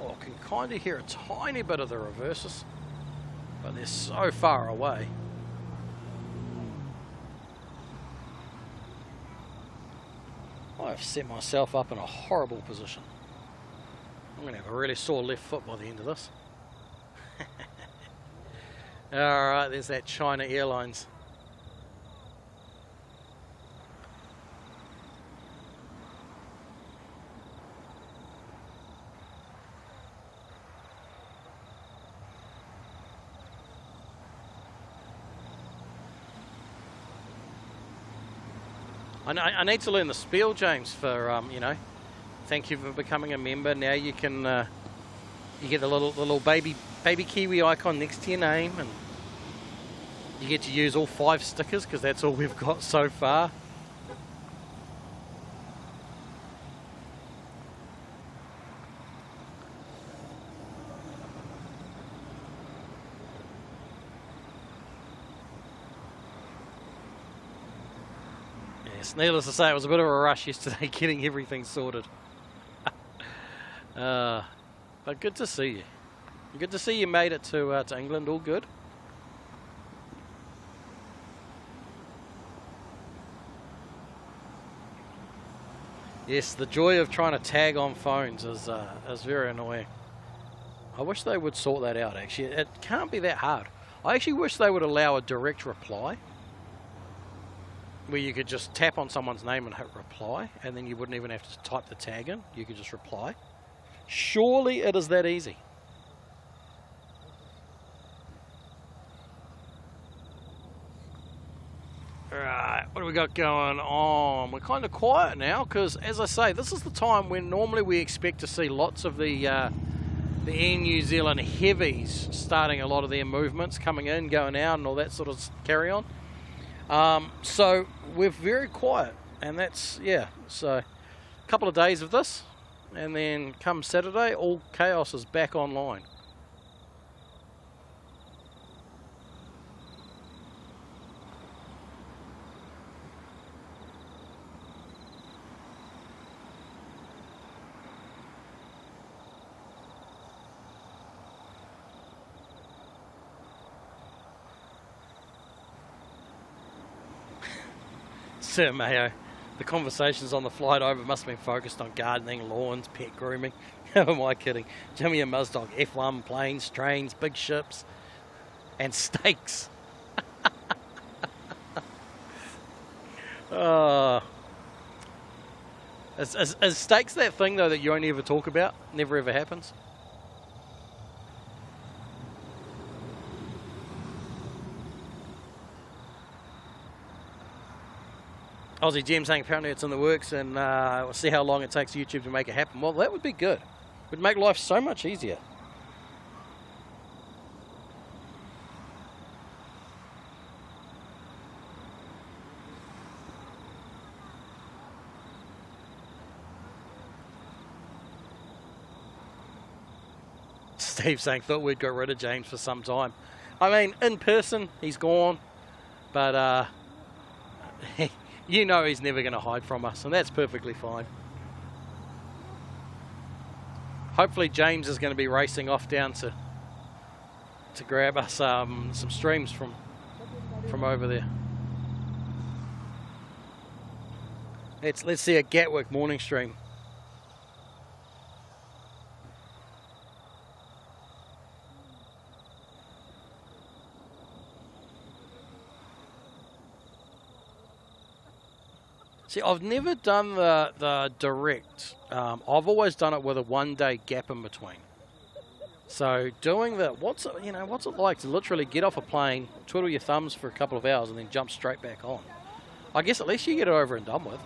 I can kind of hear a tiny bit of the reverses, but they're so far away. I've set myself up in a horrible position. I'm going to have a really sore left foot by the end of this. Alright, there's that China Airlines. I need to learn the spiel, James, for, you know, thank you for becoming a member. Now you can, you get the little baby Kiwi icon next to your name, and you get to use all 5 stickers, because that's all we've got so far. Needless to say, it was a bit of a rush yesterday getting everything sorted. But good to see you. Good to see you made it to England, all good. Yes, the joy of trying to tag on phones is very annoying. I wish they would sort that out, actually. It can't be that hard. I actually wish they would allow a direct reply, where you could just tap on someone's name and hit reply, and then you wouldn't even have to type the tag in. You could just reply. Surely it is that easy. Alright, what do we got going on? We're kind of quiet now, because as I say, this is the time when normally we expect to see lots of the Air New Zealand heavies starting a lot of their movements, coming in, going out, and all that sort of carry on. So we're very quiet, and that's, yeah, so a couple of days of this, and then come Saturday, all chaos is back online. Sir Mayo, the conversations on the flight over must have been focused on gardening, lawns, pet grooming. How am I kidding? Jimmy and Muzdog, F1, planes, trains, big ships, and steaks. Is steaks that thing though that you only ever talk about? Never ever happens? Aussie Jim saying apparently it's in the works, and we'll see how long it takes YouTube to make it happen. Well, that would be good. It would make life so much easier. Steve saying thought we'd got rid of James for some time. I mean, in person, he's gone, but you know he's never going to hide from us, and that's perfectly fine. Hopefully James is going to be racing off down to grab us some streams from over there. Let's see a Gatwick morning stream. See, I've never done the direct. I've always done it with a 1 day gap in between. So doing the what's it like to literally get off a plane, twiddle your thumbs for a couple of hours, and then jump straight back on? I guess at least you get it over and done with.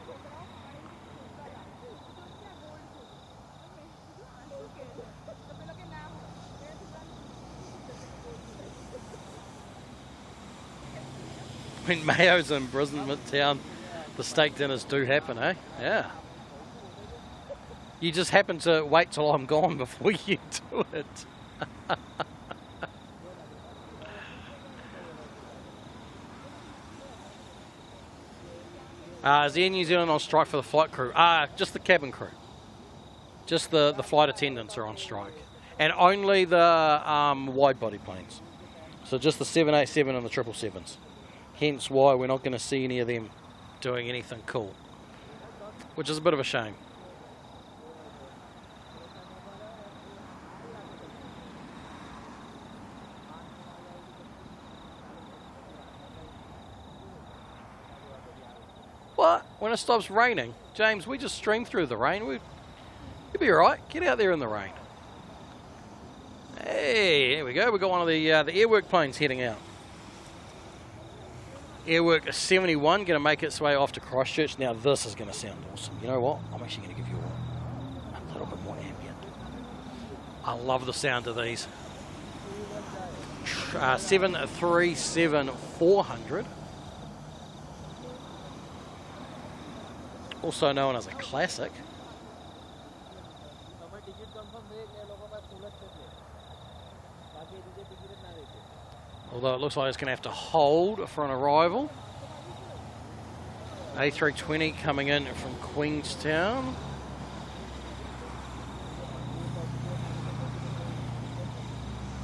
When Mayo's in Brisbane Midtown, the steak dinners do happen, eh? Yeah. You just happen to wait till I'm gone before you do it. Is Air New Zealand on strike for the flight crew? Just the cabin crew. Just the flight attendants are on strike. And only the wide body planes. So just the 787 and the 777s. Hence why we're not going to see any of them doing anything cool, which is a bit of a shame. What? When it stops raining? James, we just stream through the rain. You'll be alright. Get out there in the rain. Hey, here we go. We've got one of the Airwork planes heading out. Airwork 71 going to make its way off to Christchurch. Now this is going to sound awesome. You know what? I'm actually going to give you a little bit more ambient. I love the sound of these. 737-400. Also known as a classic. Although it looks like it's going to have to hold for an arrival. A380 coming in from Queenstown.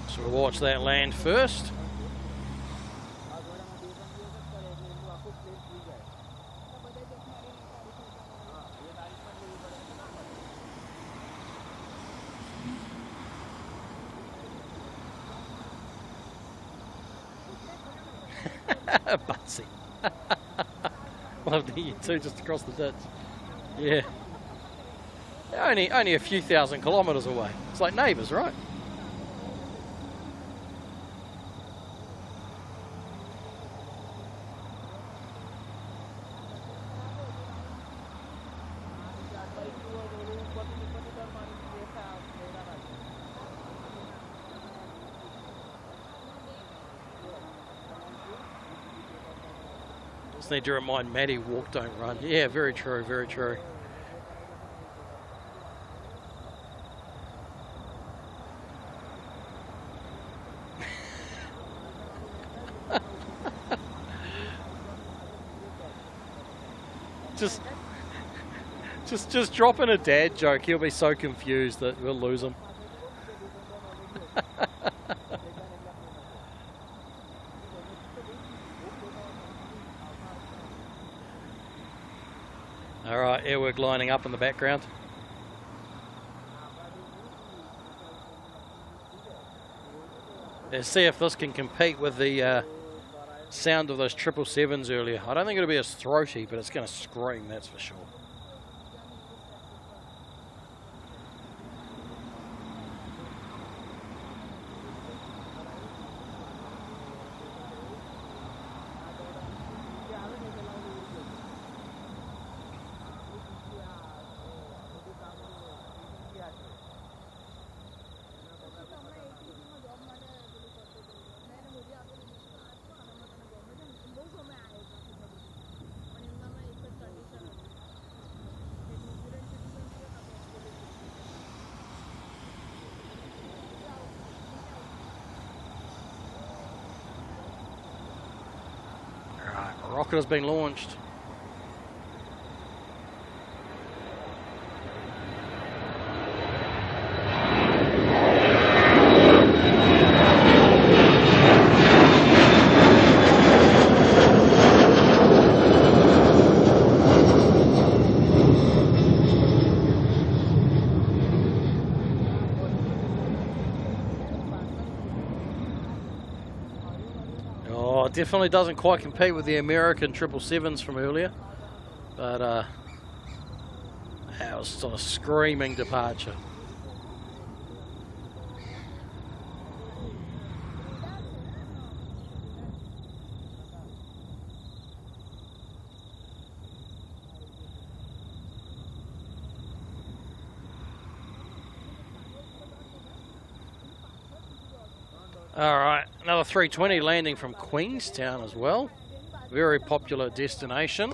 So we'll watch that land first. Butsy. Love to hear you too, just across the ditch. Yeah. Only a few thousand kilometres away. It's like neighbours, right? Just need to remind Maddie, walk, don't run. Yeah, very true, very true. Just drop in a dad joke. He'll be so confused that we'll lose him. All right, Airwork lining up in the background. Let's see if this can compete with the sound of those 777s earlier. I don't think it'll be as throaty, but it's going to scream, that's for sure. Rocket has been launched. Definitely doesn't quite compete with the American 777s from earlier, but that was still a screaming departure. All right, another 320 landing from Queenstown as well. Very popular destination.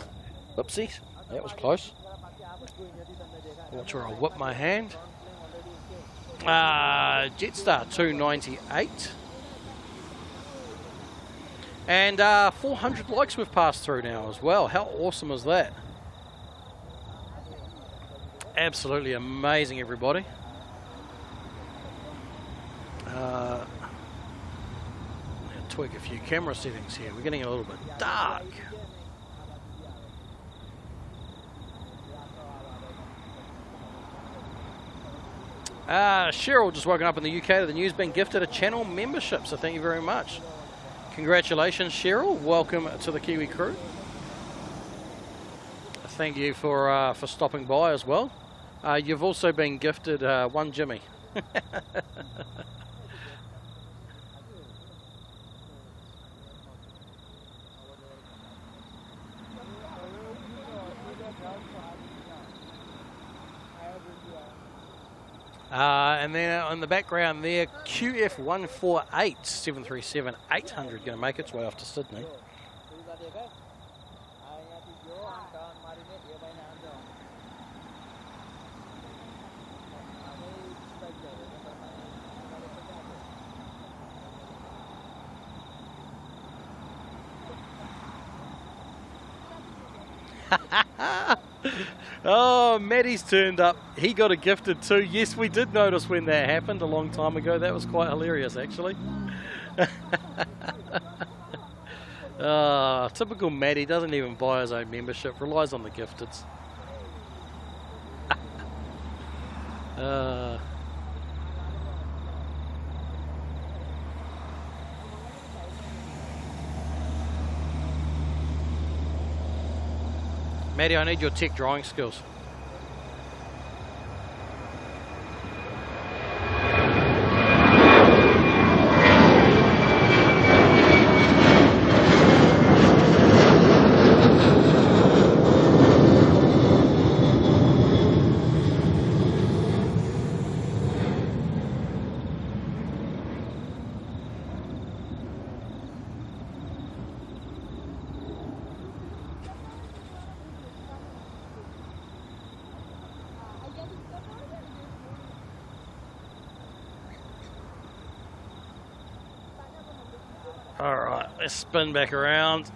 Whoopsies, that was close. Watch where I whip my hand. Jetstar 298. And 400 likes we've passed through now as well. How awesome is that? Absolutely amazing, everybody. Tweak a few camera settings here. We're getting a little bit dark. Cheryl just woken up in the UK to the news, being gifted a channel membership, so thank you very much. Congratulations, Cheryl. Welcome to the Kiwi crew. Thank you for stopping by as well. You've also been gifted one Jimmy. And then in the background there, QF148 737-800 going to make its way off to Sydney. Oh, Maddie's turned up. He got a gifted too. Yes, we did notice when that happened a long time ago. That was quite hilarious, actually. Typical Maddie, doesn't even buy his own membership, relies on the gifteds. Maddie, I need your tech drawing skills. All right, let's spin back around.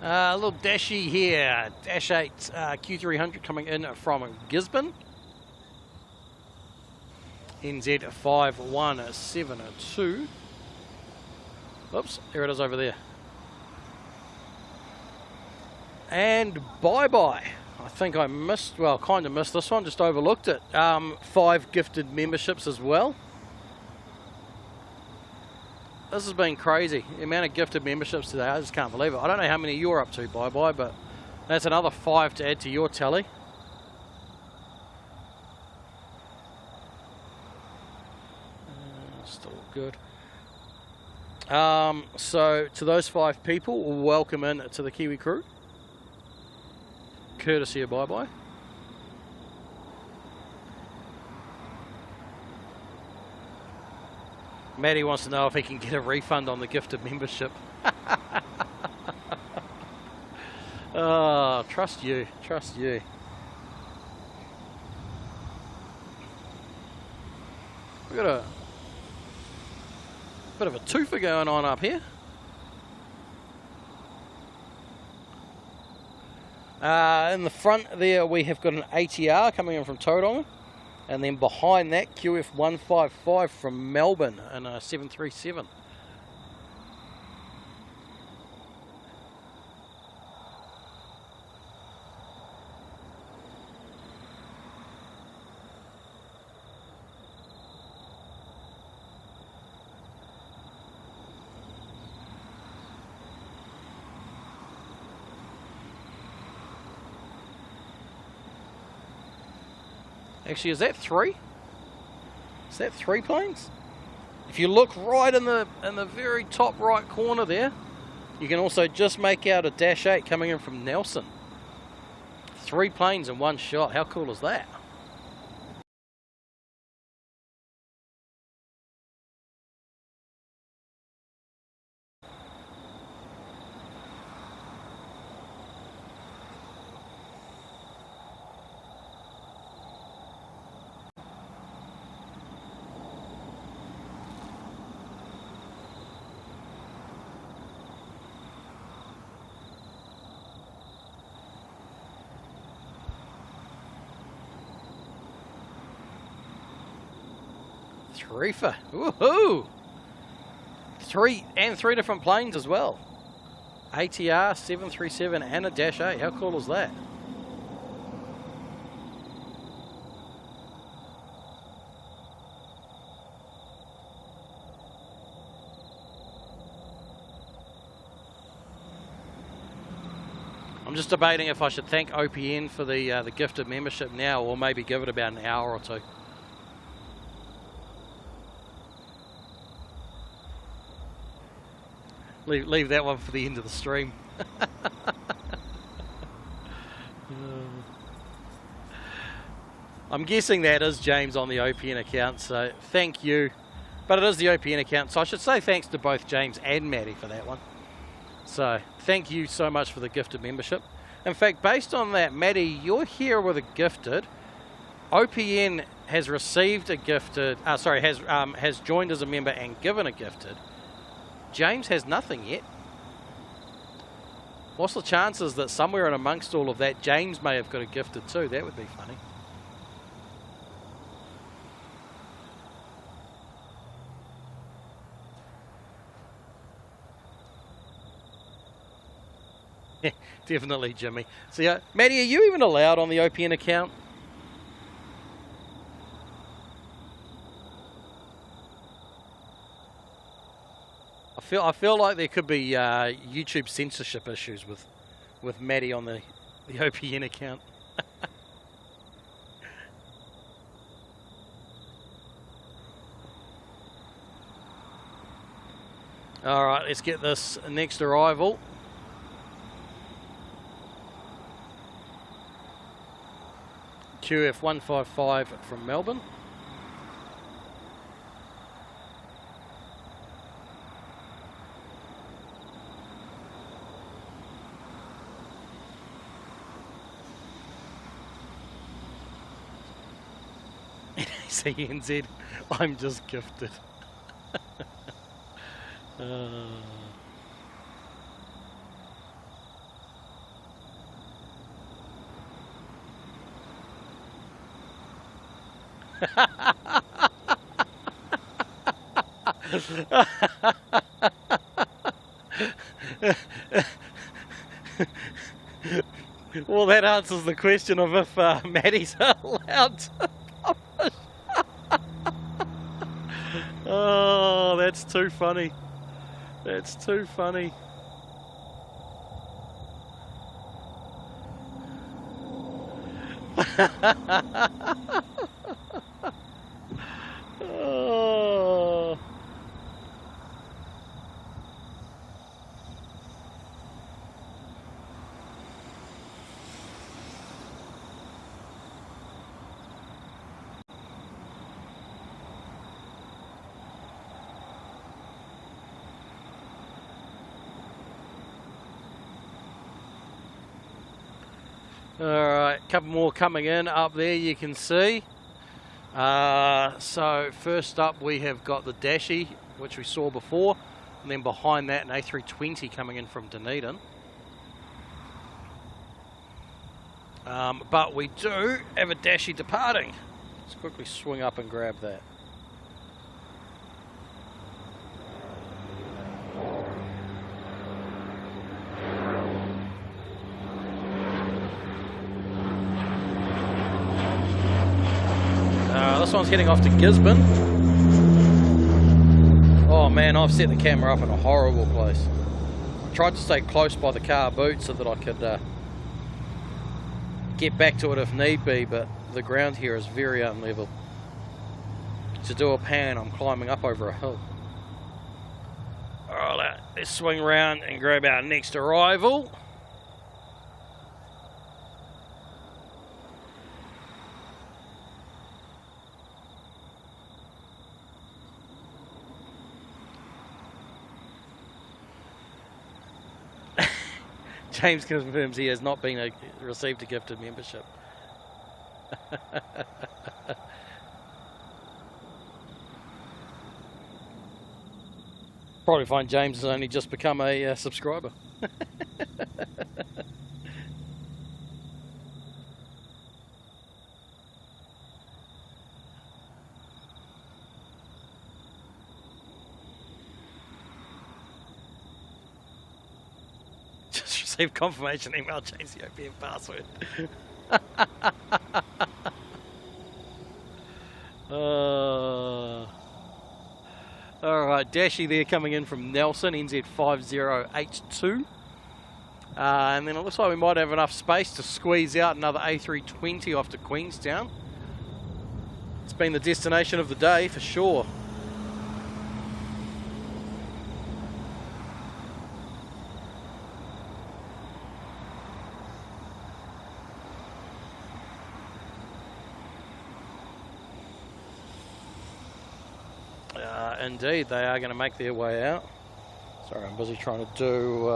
A little dashy here, Dash 8 Q300 coming in from Gisborne. NZ5172. Oops, there it is over there. And bye-bye. I think I missed, well, kind of missed this one, just overlooked it. 5 gifted memberships as well. This has been crazy. The amount of gifted memberships today, I just can't believe it. I don't know how many you're up to, bye-bye, but that's another 5 to add to your tally. Still good. So to those 5 people, welcome in to the Kiwi crew. Courtesy of bye-bye. Maddie wants to know if he can get a refund on the gifted membership. Oh, trust you, trust you. We've got a bit of a twofer going on up here. In the front there we have got an ATR coming in from Tauranga, and then behind that QF155 from Melbourne in a 737. Actually, is that 3? Is that 3 planes? If you look right in the very top right corner there, you can also just make out a Dash 8 coming in from Nelson. 3 planes in one shot. How cool is that? Reefer, woohoo! 3 different planes as well. ATR, 737 and a Dash 8. How cool is that? I'm just debating if I should thank OPN for the gifted membership now, or maybe give it about an hour or two. Leave that one for the end of the stream. I'm guessing that is James on the OPN account, so thank you. But it is the OPN account, so I should say thanks to both James and Maddie for that one. So thank you so much for the gifted membership. In fact, based on that, Maddie, you're here with a gifted. OPN has received a gifted, has joined as a member and given a gifted. James has nothing yet. What's the chances that somewhere in amongst all of that, James may have got a gifted too? That would be funny. Yeah, definitely, Jimmy. So, Maddie, are you even allowed on the OPN account? I feel like there could be YouTube censorship issues with Maddie on the OPN account. All right, let's get this next arrival. QF155 from Melbourne. NZ, I'm just gifted. Well, that answers the question of if Maddie's allowed to publish. Oh, that's too funny. That's too funny. Oh. Alright, a couple more coming in up there, you can see. So first up we have got the Dashi, which we saw before, and then behind that an A320 coming in from Dunedin. But we do have a Dashi departing. Let's quickly swing up and grab that. This one's heading off to Gisborne. Oh man, I've set the camera up in a horrible place. I tried to stay close by the car boot so that I could get back to it if need be, but the ground here is very unlevel. To do a pan, I'm climbing up over a hill. Alright, let's swing around and grab our next arrival. James confirms he has not been received a gifted membership. Probably find James has only just become a subscriber. Received confirmation email, change the OPM password. Alright, Dashi there coming in from Nelson, NZ5082. And then it looks like we might have enough space to squeeze out another A320 off to Queenstown. It's been the destination of the day for sure. Indeed, they are going to make their way out. Sorry, I'm busy trying to do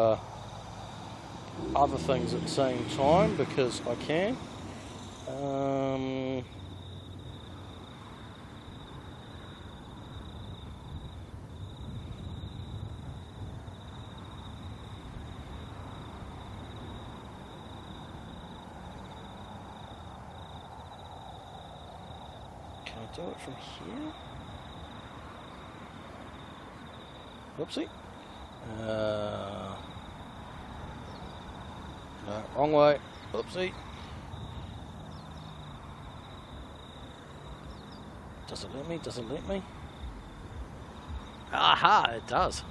other things at the same time because I can. Can I do it from here? Whoopsie. No, wrong way. Oopsie. Does it let me? Does it let me? Aha, it does.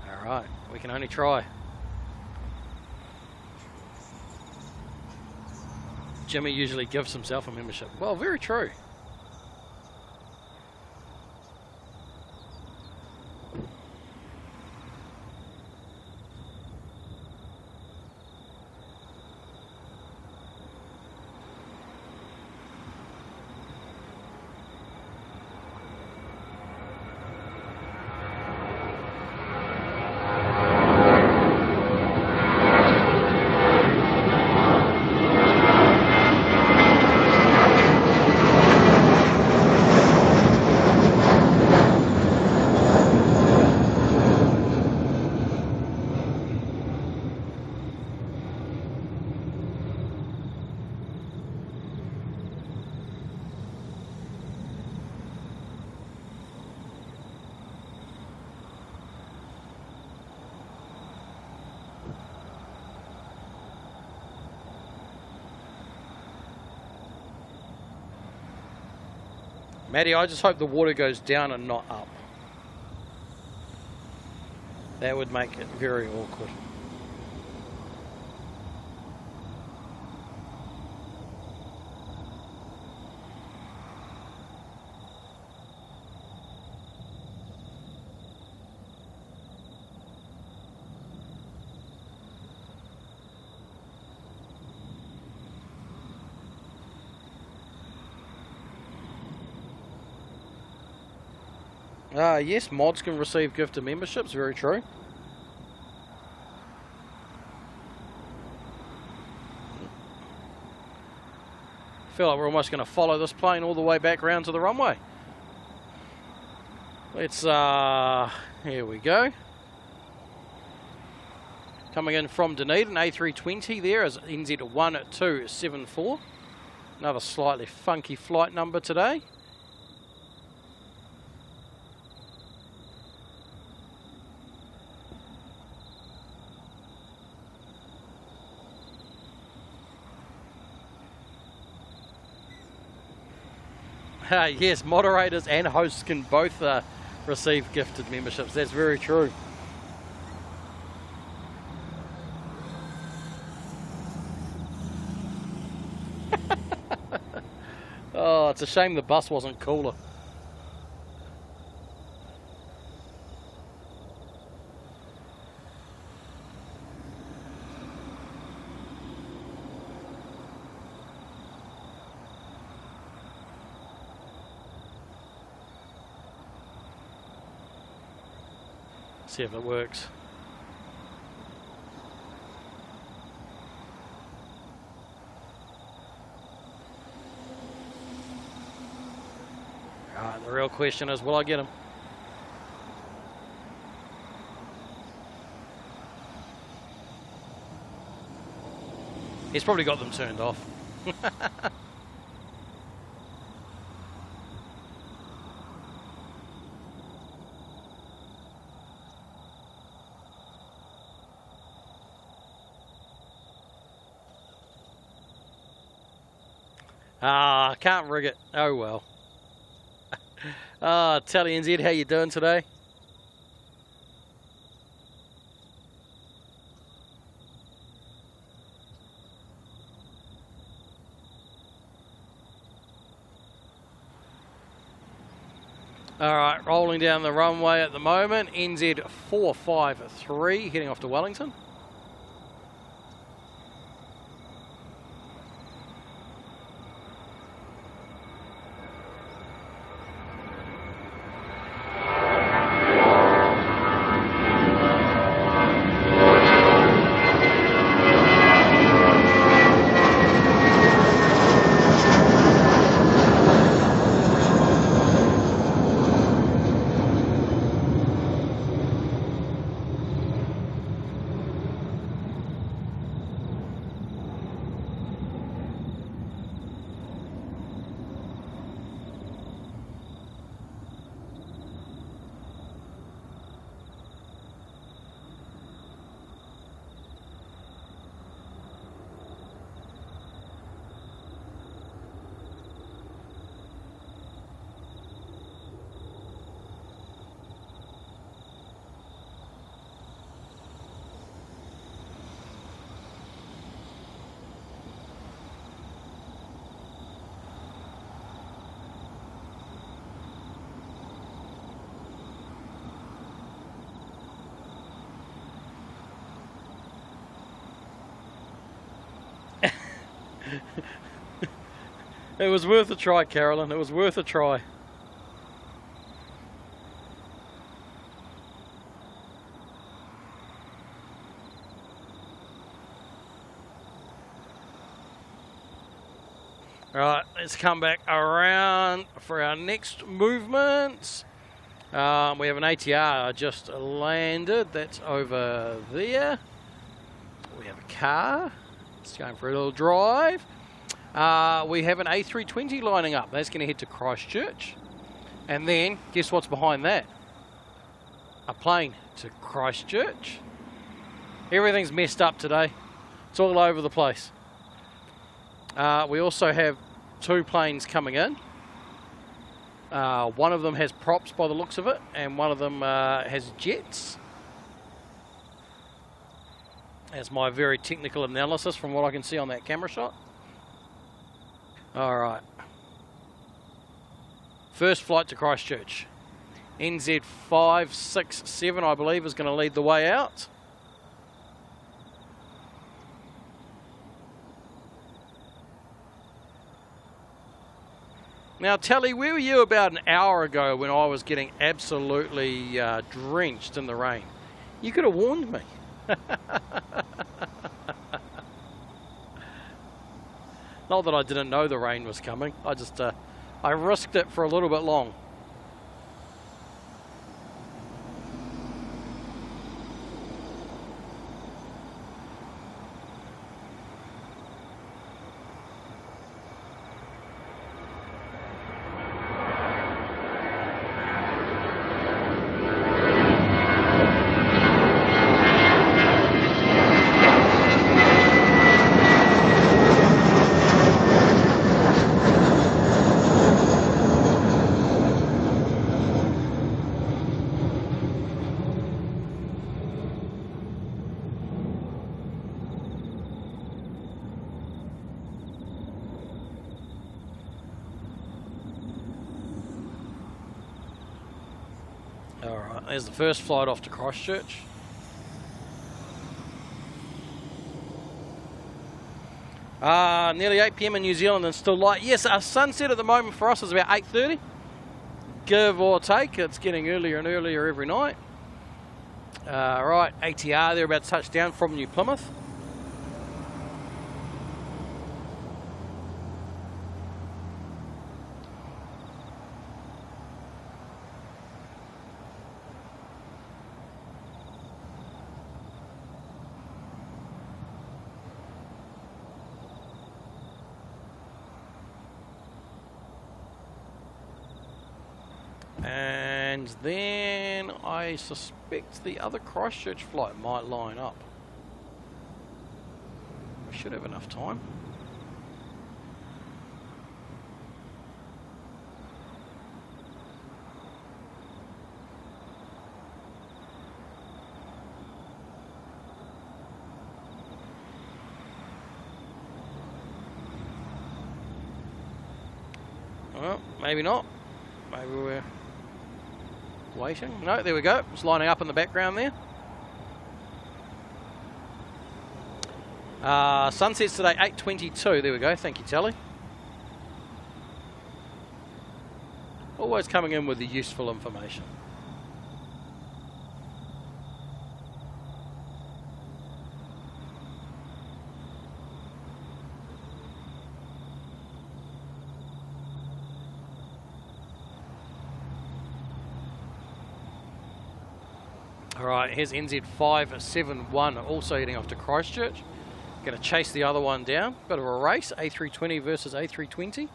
Alright, we can only try. Jimmy usually gives himself a membership. Well, very true. Maddie, I just hope the water goes down and not up. That would make it very awkward. Yes, mods can receive gifted memberships, very true. I feel like we're almost going to follow this plane all the way back round to the runway. Let's, here we go. Coming in from Dunedin, A320 there is NZ1274. Another slightly funky flight number today. Yes, moderators and hosts can both receive gifted memberships. That's very true. Oh, it's a shame the bus wasn't cooler. See if it works. Alright, the real question is, will I get him? He's probably got them turned off. I can't rig it. Oh well. Tell NZ, how you doing today? Alright, rolling down the runway at the moment. NZ453 heading off to Wellington. It was worth a try, Carolyn. It was worth a try. Alright, let's come back around for our next movement. We have an ATR just landed. That's over there. We have a car. It's going for a little drive. We have an A320 lining up. That's going to head to Christchurch. And then, guess what's behind that? A plane to Christchurch. Everything's messed up today. It's all over the place. We also have two planes coming in. One of them has props by the looks of it, and one of them has jets. That's my very technical analysis from what I can see on that camera shot. All right. First flight to Christchurch. NZ567, I believe, is going to lead the way out. Now, Tally, where were you about an hour ago when I was getting absolutely drenched in the rain? You could have warned me. Not that I didn't know the rain was coming. I just, I risked it for a little bit long. Alright, there's the first flight off to Christchurch. Nearly 8 PM in New Zealand and still light. Yes, sunset at the moment for us is about 8:30. Give or take, it's getting earlier and earlier every night. Right, ATR, they're about to touch down from New Plymouth. And then I suspect the other Christchurch flight might line up. We should have enough time. Well, maybe not. Maybe we're waiting. No, there we go. It's lining up in the background there. Sunsets today, 8:22. There we go. Thank you, Tally. Always coming in with the useful information. Alright, here's NZ571 also heading off to Christchurch. Going to chase the other one down. Bit of a race, A320 versus A320.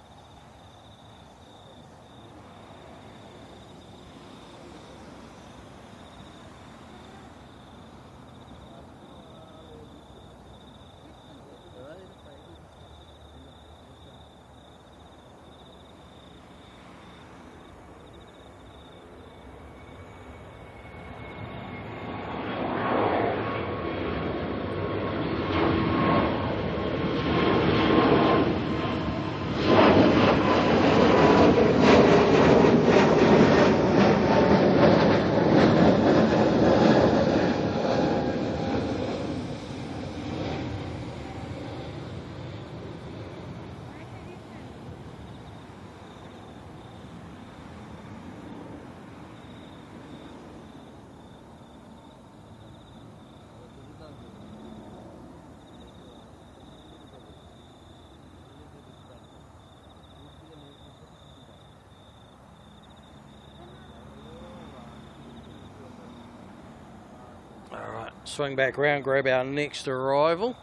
Alright, swing back around, grab our next arrival.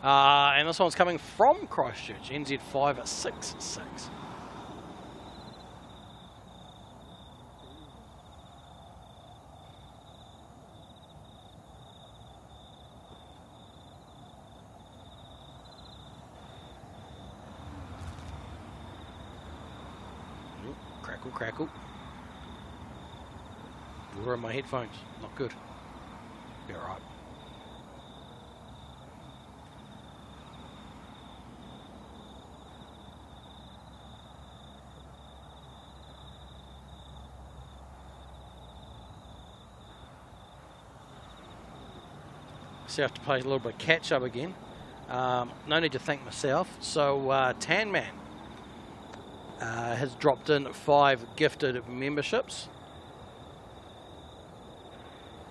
And this one's coming from Christchurch, NZ566. Crackle, crackle. Water in my headphones. Not good. Be alright. So I have to play a little bit of catch up again. No need to thank myself. So Tan Man has dropped in 5 gifted memberships.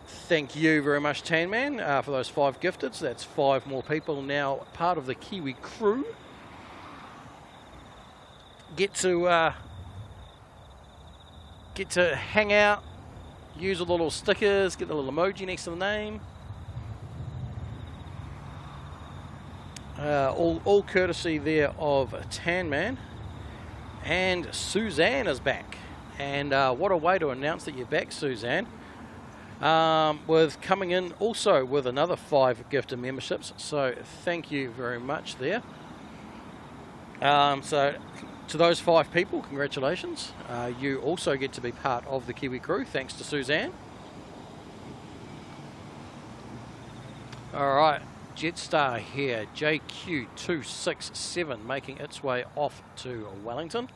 Thank you very much, Tan Man, for those 5 gifteds. That's 5 more people now part of the Kiwi crew. Get to hang out, use all the little stickers, get the little emoji next to the name. All courtesy there of Tan Man. And Suzanne is back. And what a way to announce that you're back, Suzanne. With coming in also with another 5 gifted memberships. So thank you very much there. So to those 5 people, congratulations. You also get to be part of the Kiwi crew, thanks to Suzanne. All right. Jetstar here, JQ267, making its way off to Wellington.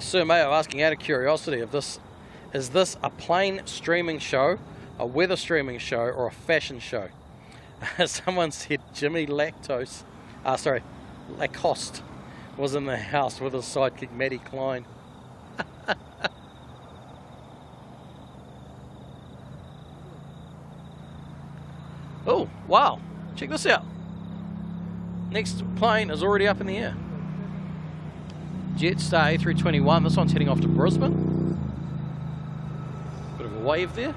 Sir Mayo asking out of curiosity, is this a plain streaming show, a weather streaming show, or a fashion show? Someone said Jimmy Lacoste was in the house with his sidekick Maddie Klein. Oh, wow. Check this out. Next plane is already up in the air. Jetstar A321, this one's heading off to Brisbane. Bit of a wave there.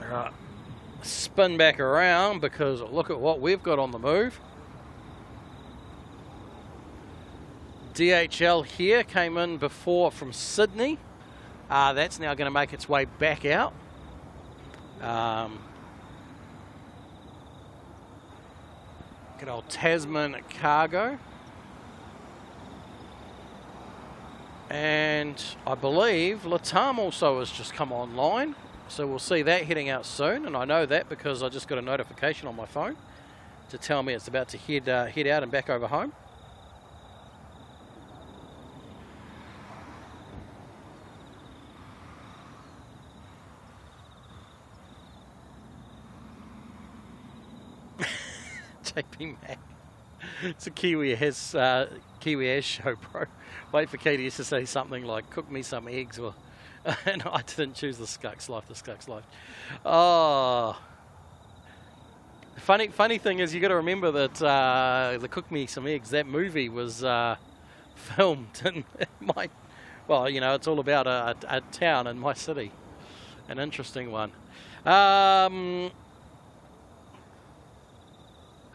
Right. Spin back around because look at what we've got on the move. DHL here came in before from Sydney. That's now going to make its way back out. Good old Tasman cargo. And I believe Latam also has just come online. So we'll see that heading out soon, and I know that because I just got a notification on my phone to tell me it's about to head out and back over home. JP Mac. It's a Kiwi has show, bro. Wait for Katie to say something like, cook me some eggs, or and I didn't choose the Skunk's life, Oh. Funny thing is, you got to remember that the Cook Me Some Eggs, that movie was filmed in my, well, you know, it's all about a town in my city. An interesting one.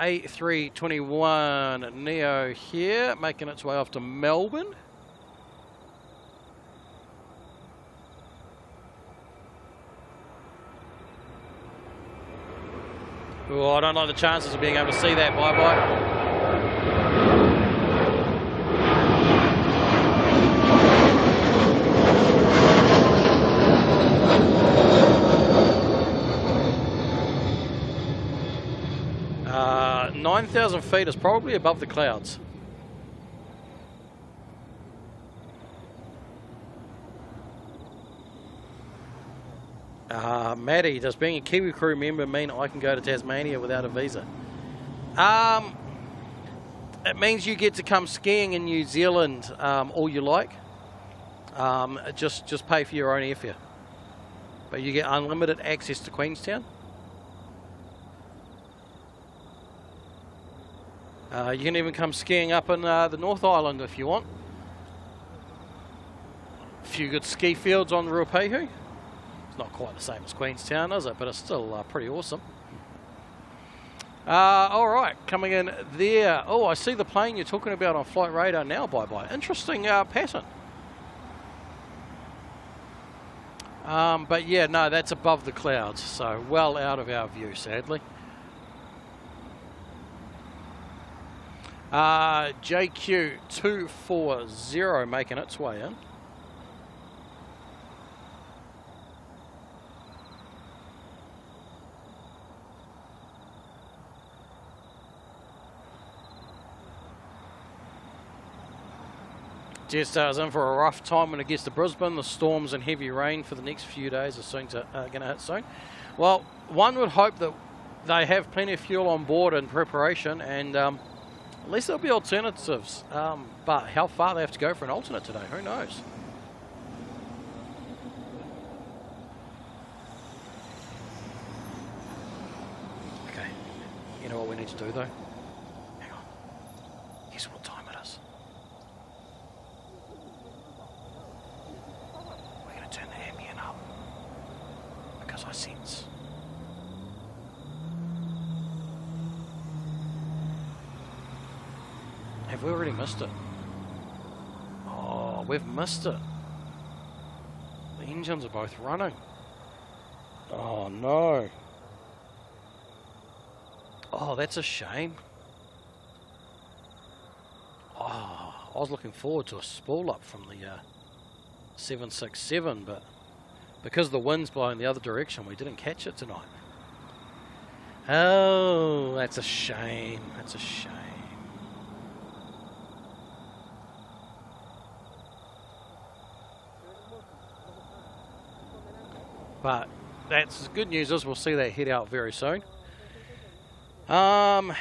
A321 Neo here, making its way off to Melbourne. Oh, I don't like the chances of being able to see that. Bye-bye. 9,000 feet is probably above the clouds. Maddie, does being a Kiwi crew member mean I can go to Tasmania without a visa? It means you get to come skiing in New Zealand all you like. Just pay for your own airfare. But you get unlimited access to Queenstown. You can even come skiing up in the North Island if you want. A few good ski fields on Ruapehu. It's not quite the same as Queenstown, is it? But it's still pretty awesome. All right, coming in there. Oh, I see the plane you're talking about on flight radar now, bye-bye. Interesting pattern. But yeah, no, that's above the clouds, so well out of our view, sadly. JQ240 making its way in. Jetstar's in for a rough time when it gets to Brisbane. The storms and heavy rain for the next few days are going to hit soon. Well, one would hope that they have plenty of fuel on board in preparation, and at least there'll be alternatives. But how far they have to go for an alternate today, who knows? Okay, you know what we need to do though? Hang on. Guess what time it is? We're going to turn the ambient up because I sense. Have we already missed it? Oh, we've missed it. The engines are both running. Oh no. Oh, that's a shame. Oh, I was looking forward to a spool up from the 767, but because the wind's blowing the other direction, we didn't catch it tonight. Oh, that's a shame. That's a shame. But that's good news is we'll see that head out very soon. No,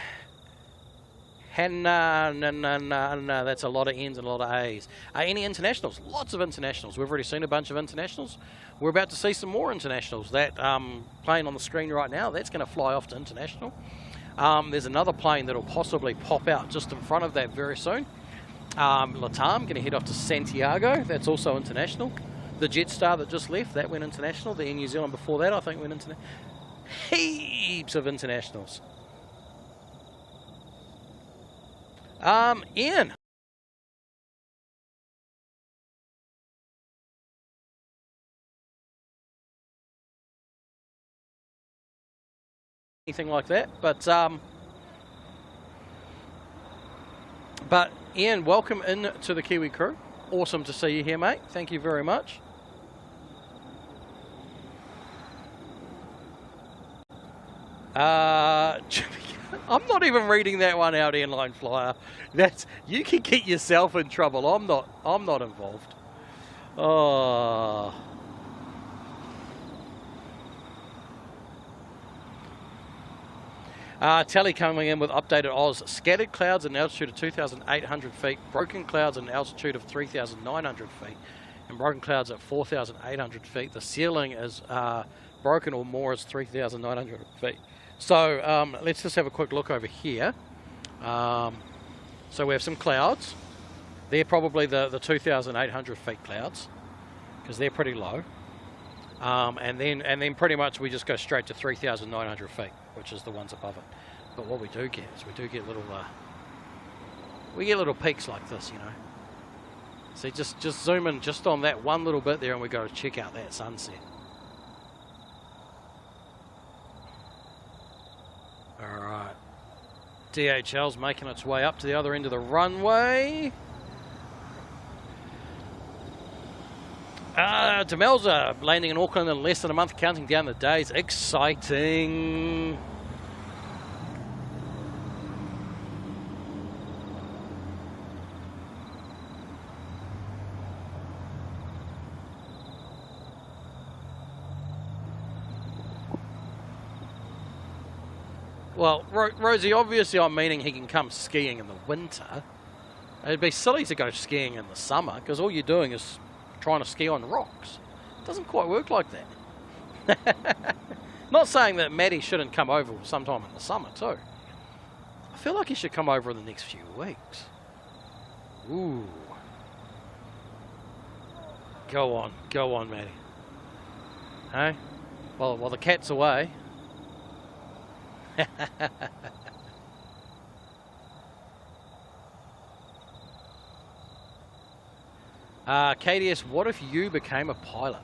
that's a lot of N's and a lot of A's. Any internationals? Lots of internationals. We've already seen a bunch of internationals. We're about to see some more internationals. That plane on the screen right now, that's going to fly off to international. There's another plane that'll possibly pop out just in front of that very soon. Latam going to head off to Santiago. That's also international. The Jetstar that just left, that went international. The Air New Zealand before that, I think, went international. Heaps of internationals. Ian. Anything like that, but Ian, welcome in to the Kiwi crew. Awesome to see you here, mate. Thank you very much. I'm not even reading that one out, Airline Flyer. That's, you can get yourself in trouble. I'm not involved. Oh. Tally coming in with updated Oz. Scattered clouds at an altitude of 2,800 feet. Broken clouds at an altitude of 3,900 feet. And broken clouds at 4,800 feet. The ceiling is broken or more is 3,900 feet. So let's just have a quick look over here. So we have some clouds. They're probably the 2,800 feet clouds because they're pretty low. And then pretty much we just go straight to 3,900 feet, which is the ones above it. But what we do get is we get little peaks like this, you know. So just zoom in just on that one little bit there, and we go to check out that sunset. DHL's making its way up to the other end of the runway. Demelza landing in Auckland in less than a month, counting down the days. Exciting. Well, Rosie, obviously I'm meaning he can come skiing in the winter. It'd be silly to go skiing in the summer, because all you're doing is trying to ski on rocks. It doesn't quite work like that. Not saying that Matty shouldn't come over sometime in the summer too. I feel like he should come over in the next few weeks. Ooh. Go on, Matty. Hey? Well, while the cat's away. KDS, what if you became a pilot?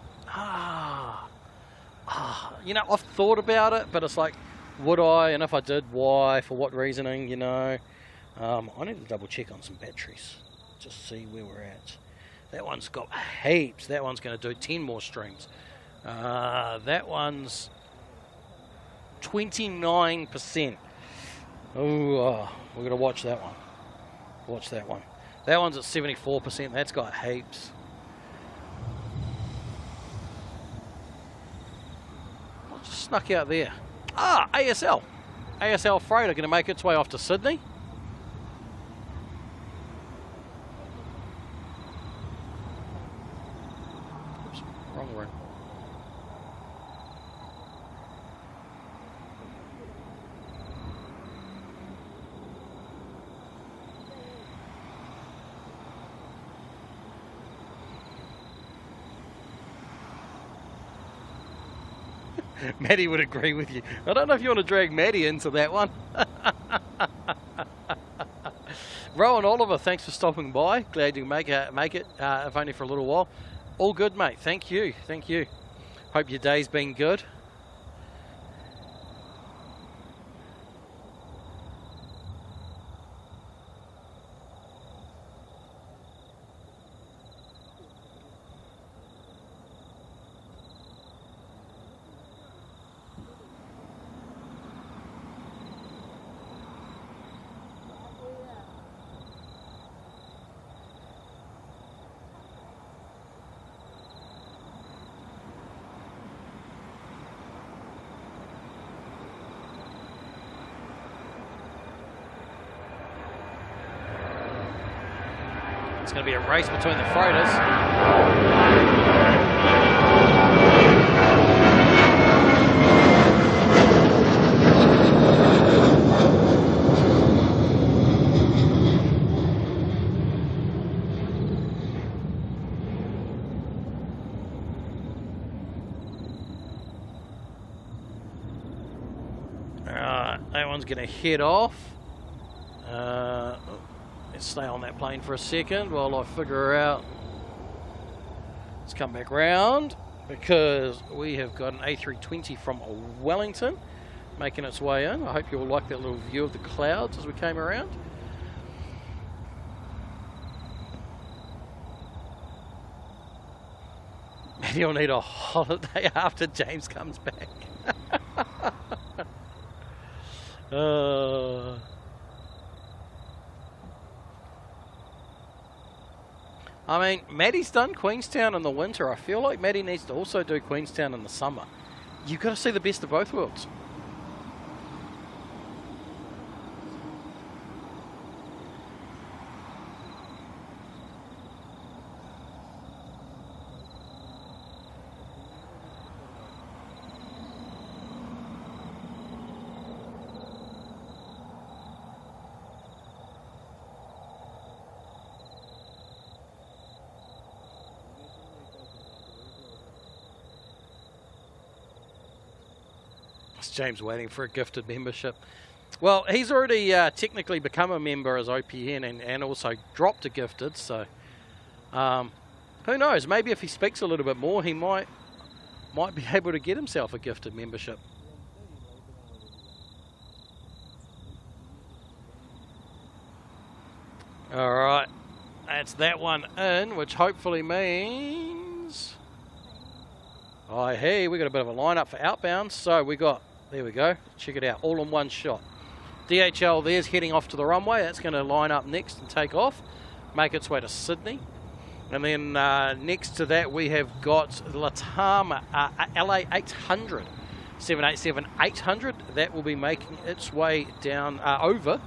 You know, I've thought about it, but it's like, would I? And if I did, why? For what reasoning, you know? I need to double check on some batteries. Just see where we're at. That one's got heaps. That one's going to do 10 more streams. That one's 29%. Oh, we're going to watch that one. Watch that one. That one's at 74%. That's got heaps. What just snuck out there? ASL. ASL freighter going to make its way off to Sydney. Oops, wrong room. Maddie would agree with you. I don't know if you want to drag Maddie into that one. Rowan Oliver, thanks for stopping by. Glad you make it, if only for a little while. All good, mate. Thank you. Thank you. Hope your day's been good. It's going to be a race between the freighters. That one's going to head off. Let's stay on that plane for a second while I figure out. Let's come back round because we have got an A320 from Wellington making its way in. I hope you'll like that little view of the clouds as we came around. Maybe you'll need a holiday after James comes back. I mean, Maddie's done Queenstown in the winter. I feel like Maddie needs to also do Queenstown in the summer. You've got to see the best of both worlds. James waiting for a gifted membership. Well, he's already technically become a member as OPN and also dropped a gifted, so who knows, maybe if he speaks a little bit more he might be able to get himself a gifted membership. All right, that's that one in, which hopefully means... Oh, hey, we got a bit of a lineup for outbound. So we got, there we go, check it out, all in one shot. DHL there's heading off to the runway. That's going to line up next and take off, make its way to Sydney. And then next to that we have got Latam LA 800, 787-800. That will be making its way down over.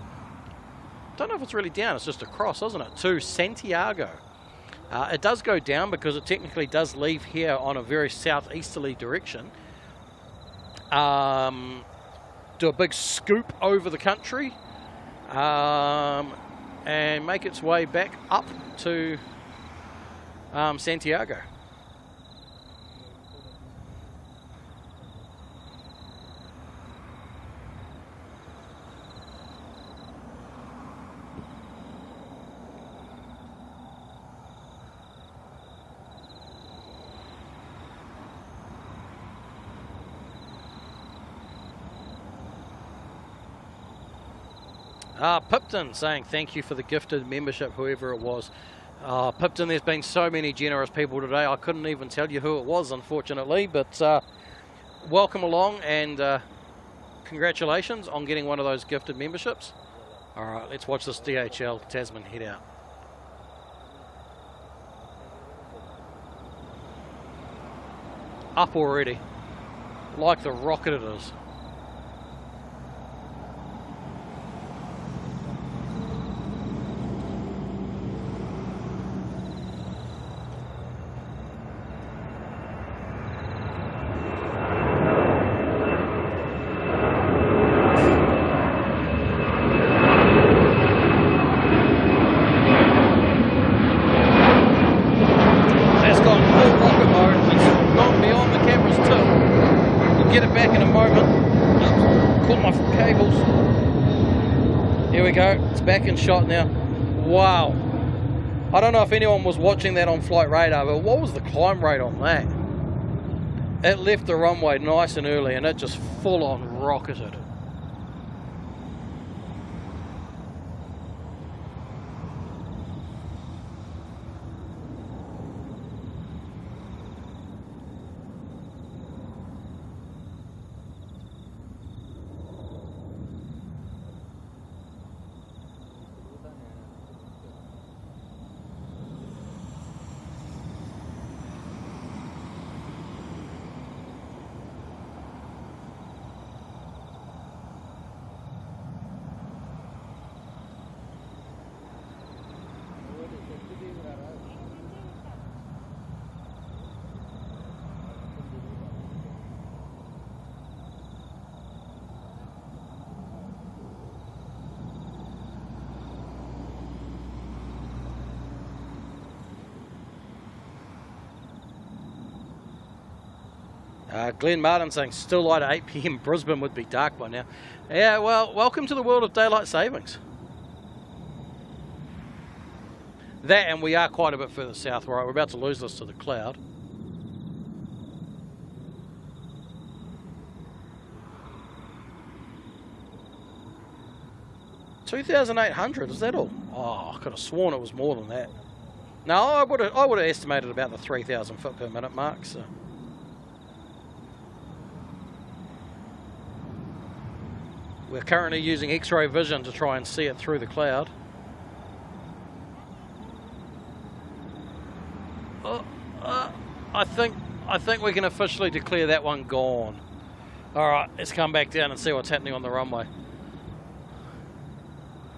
Don't know if it's really down, it's just across, isn't it, to Santiago. It does go down because it technically does leave here on a very southeasterly direction. Do a big scoop over the country and make its way back up to Santiago. Pipton saying thank you for the gifted membership, whoever it was. Pipton, there's been so many generous people today, I couldn't even tell you who it was, unfortunately, but welcome along and congratulations on getting one of those gifted memberships. All right, let's watch this DHL Tasman head out. Up already, like the rocket it is. Back in shot now. Wow. I don't know if anyone was watching that on flight radar, but what was the climb rate on that? It left the runway nice and early and it just full on rocketed. Glenn Martin saying still light at 8 PM. Brisbane would be dark by now. Yeah, well, welcome to the world of daylight savings. That, and we are quite a bit further south. Right, we're about to lose this to the cloud. $2,800, is that all? Oh, I could have sworn it was more than that. No, I would have estimated about the 3,000 foot per minute mark. So. We're currently using X-ray vision to try and see it through the cloud. I think we can officially declare that one gone. All right, let's come back down and see what's happening on the runway.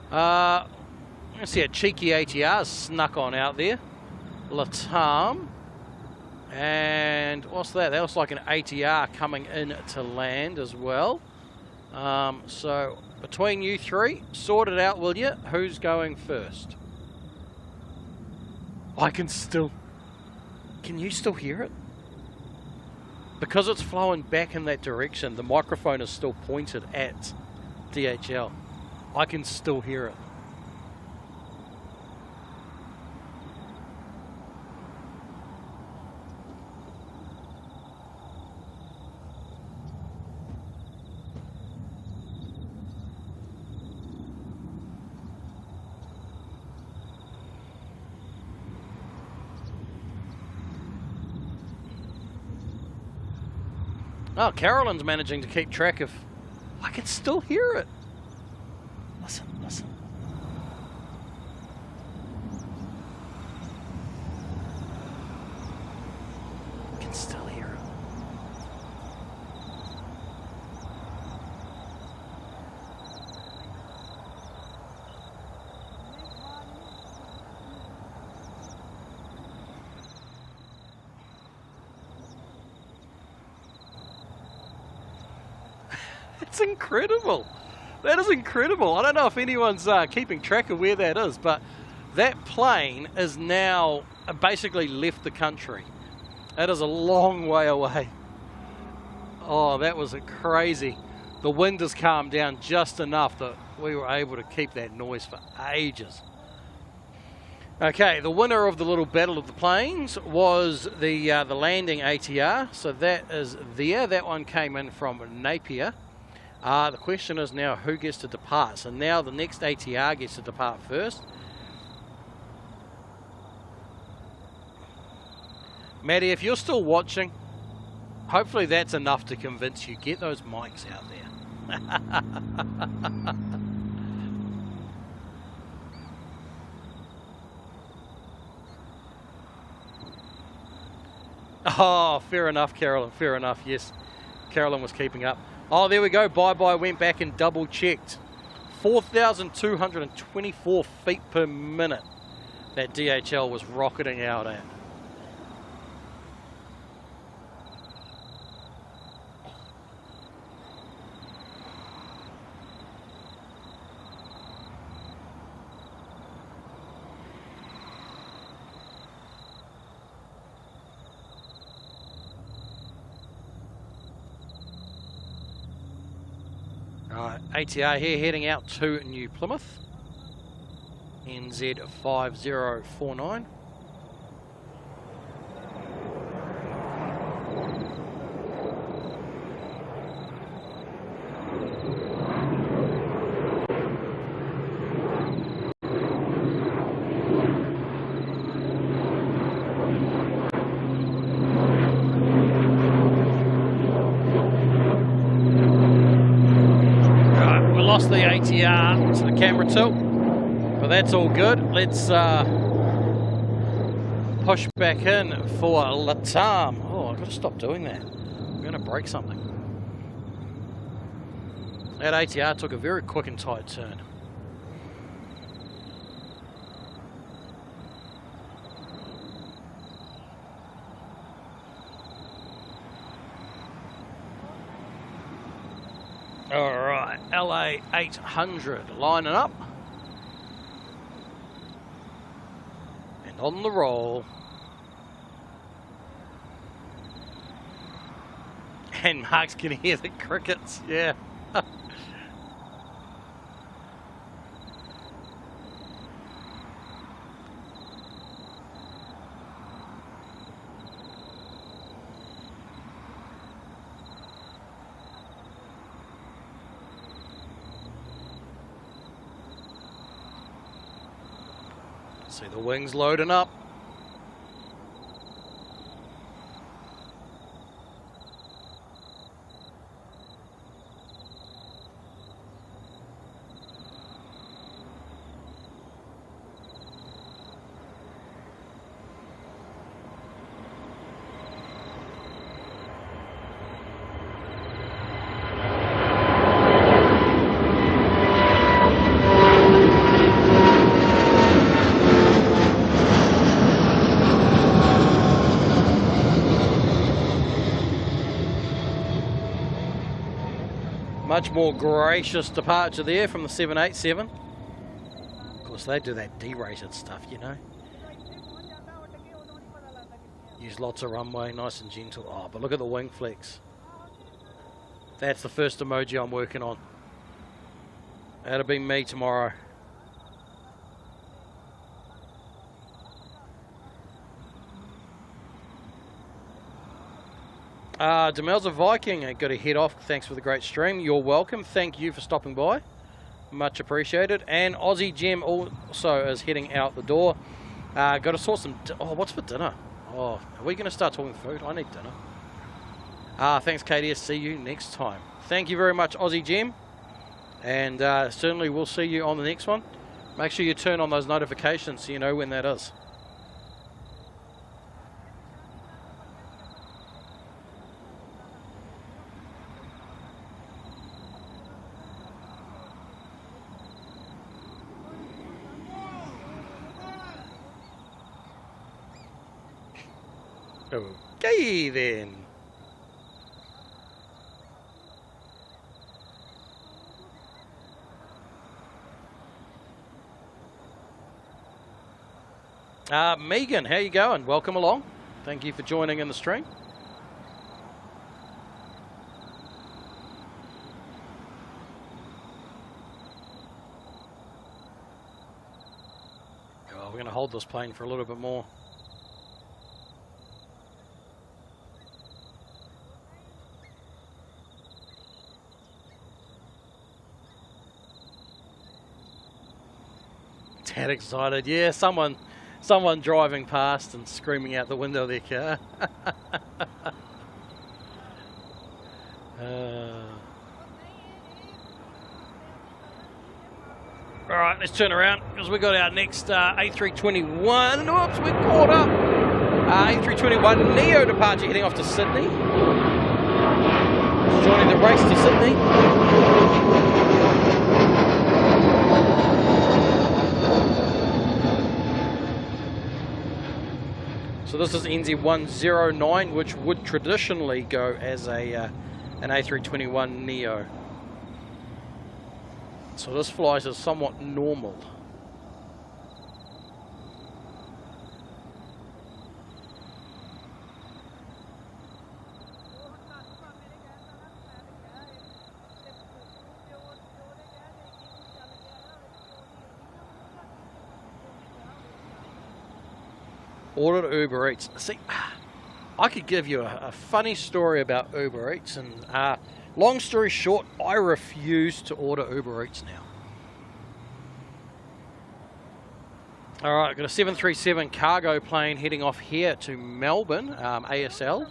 I see a cheeky ATR snuck on out there. Latam. And what's that? That looks like an ATR coming in to land as well. So between you three, sort it out, will you? Who's going first? Can you still hear it? Because it's flowing back in that direction, the microphone is still pointed at DHL. I can still hear it. Oh, Carolyn's managing to keep track of... I can still hear it. Listen, listen. I can still hear it. It's incredible. That is incredible. I don't know if anyone's keeping track of where that is, but that plane is now basically left the country. That is a long way away. Oh, that was crazy. The wind has calmed down just enough that we were able to keep that noise for ages. Okay, the winner of the little battle of the planes was the landing ATR. So that is there. That one came in from Napier. The question is now who gets to depart. So now the next ATR gets to depart first. Maddie, if you're still watching, hopefully that's enough to convince you. Get those mics out there. Oh, fair enough, Carolyn. Fair enough, yes. Carolyn was keeping up. Oh, there we go. Bye-bye. Went back and double-checked. 4,224 feet per minute that DHL was rocketing out at. Right, ATR here heading out to New Plymouth, NZ 5049. Lost the ATR to the camera tilt, but that's all good. Let's push back in for Latam. Oh, I've got to stop doing that. I'm going to break something. That ATR took a very quick and tight turn. All right, LA 800 lining up. And on the roll. And Mark's can hear the crickets, yeah. See the wings loading up. Much more gracious departure there from the 787. Of course, they do that D-rated stuff, you know. Use lots of runway, nice and gentle. Oh, but look at the wing flex. That's the first emoji I'm working on. That'll be me tomorrow. Demelza Viking, got to head off. Thanks for the great stream. You're welcome. Thank you for stopping by. Much appreciated. And Aussie Gem also is heading out the door. Got to sort some... Oh, what's for dinner? Oh, are we going to start talking food? I need dinner. Thanks, Katie. See you next time. Thank you very much, Aussie Gem. And certainly we'll see you on the next one. Make sure you turn on those notifications so you know when that is. Okay then. Megan, how you going? Welcome along. Thank you for joining in the stream. Oh, we're going to hold this plane for a little bit more. Tad excited. Yeah, someone driving past and screaming out the window of their car. All right, let's turn around because we got our next A321. Oops, we're caught up. A321 Neo departure heading off to Sydney. Joining the race to Sydney. So this is NZ109, which would traditionally go as an A321 Neo. So this flies as somewhat normal. Ordered Uber Eats. See, I could give you a funny story about Uber Eats, and long story short, I refuse to order Uber Eats now. All right, got a 737 cargo plane heading off here to Melbourne, ASL.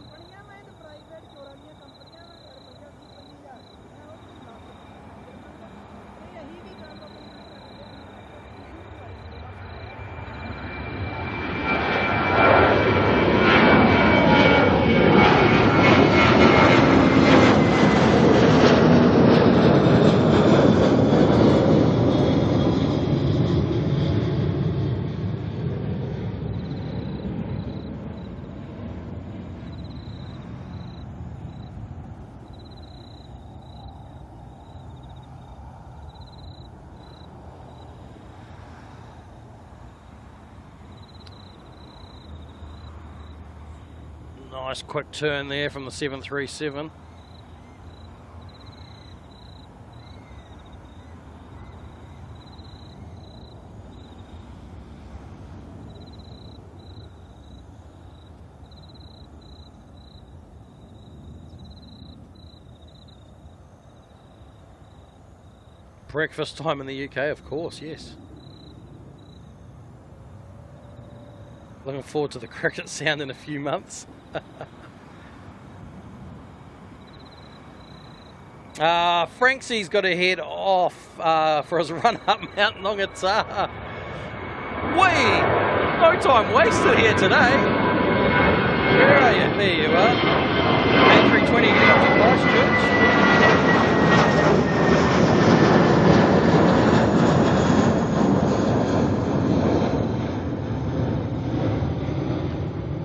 Nice quick turn there from the 737. Breakfast time in the UK, of course, yes. Looking forward to the cricket sound in a few months. Franksy's got to head off for his run up Mount Nongataha. No time wasted here today. Where are you? There you are. A320 heading off to Christchurch.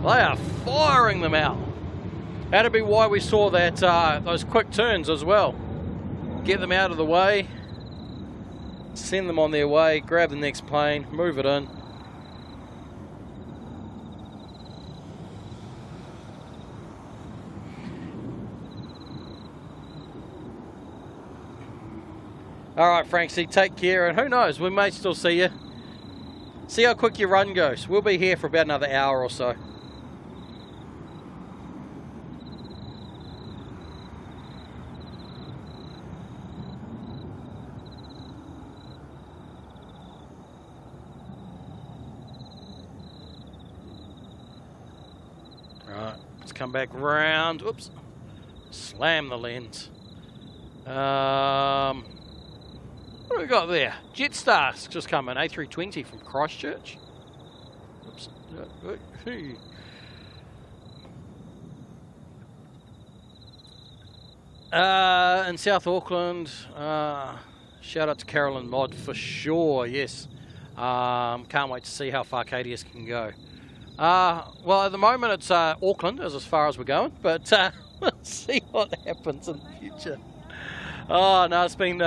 They are firing them out. That'd be why we saw that those quick turns as well. Get them out of the way, send them on their way, grab the next plane, move it in. All right, Franksy, take care, and who knows, we may still see you. See how quick your run goes. We'll be here for about another hour or so. Come back round. Oops. slam the lens. What do we got there? Jetstar's just come in, A320 from Christchurch. Oops. In South Auckland, shout out to Carolyn Mod for sure, yes. Can't wait to see how far KDS can go. Well, at the moment it's Auckland is as far as we're going, but we'll see what happens in the future. Oh no, it's been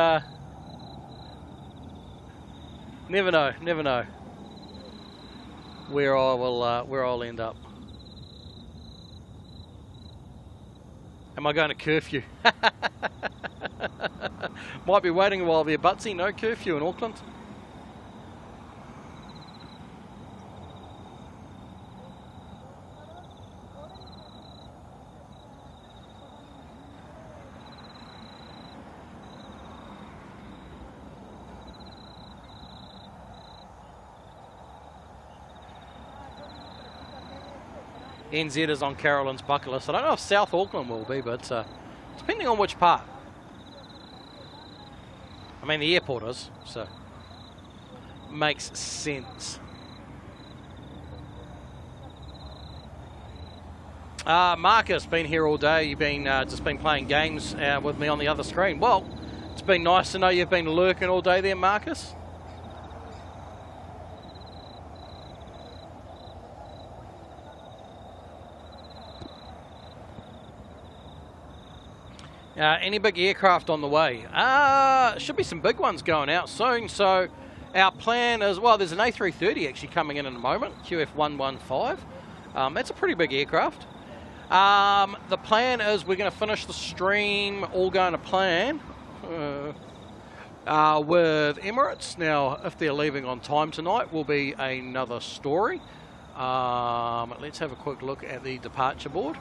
never know where I'll end up. Am I going to curfew? Might be waiting a while there, Butsy. No curfew in Auckland. NZ is on Carolyn's bucket list. I don't know if South Auckland will be, but depending on which part. I mean, the airport is, so makes sense. Marcus, been here all day. You've been just been playing games with me on the other screen. Well, it's been nice to know you've been lurking all day there, Marcus. Any big aircraft on the way? Should be some big ones going out soon. So our plan is, well, there's an A330 actually coming in a moment, QF115. That's a pretty big aircraft. The plan is we're going to finish the stream, all going to plan, with Emirates. Now, if they're leaving on time tonight, will be another story. Let's have a quick look at the departure board.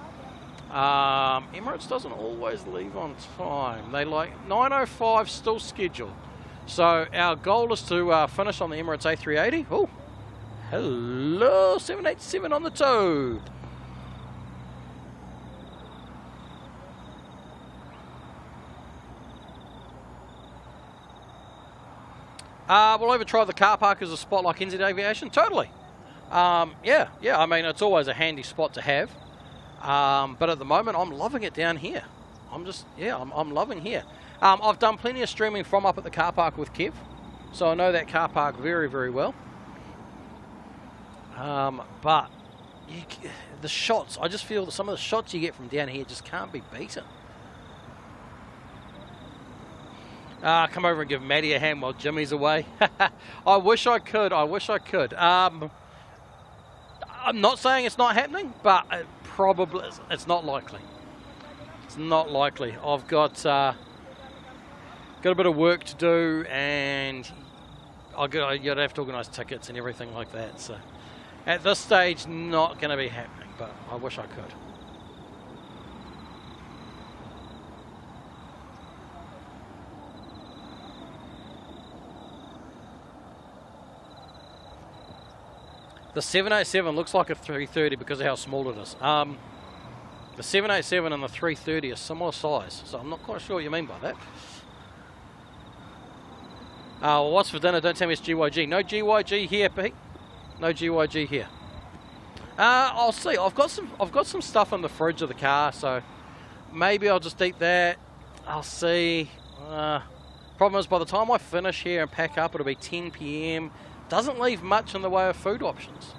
Emirates doesn't always leave on time. They like 9:05 still scheduled. So our goal is to finish on the Emirates A380. Oh, hello, 787 on the toe. We'll ever try the car park as a spot like NZ Aviation? Totally. Yeah. I mean, it's always a handy spot to have. But at the moment, I'm loving it down here. I'm loving here. I've done plenty of streaming from up at the car park with Kev, so I know that car park very, very well. But the shots, I just feel that some of the shots you get from down here just can't be beaten. Come over and give Maddie a hand while Jimmy's away. I wish I could. I'm not saying it's not happening, but probably it's not likely. It's not likely. I've got a bit of work to do, and you'd have to organise tickets and everything like that. So at this stage, not going to be happening, but I wish I could. The 787 looks like a 330 because of how small it is. The 787 and the 330 are similar size, so I'm not quite sure what you mean by that. Well, what's for dinner? Don't tell me it's GYG. No GYG here, Pete. No GYG here. I'll see. I've got some stuff in the fridge of the car, so maybe I'll just eat that. I'll see. Problem is, by the time I finish here and pack up, it'll be 10 PM. Doesn't leave much in the way of food options.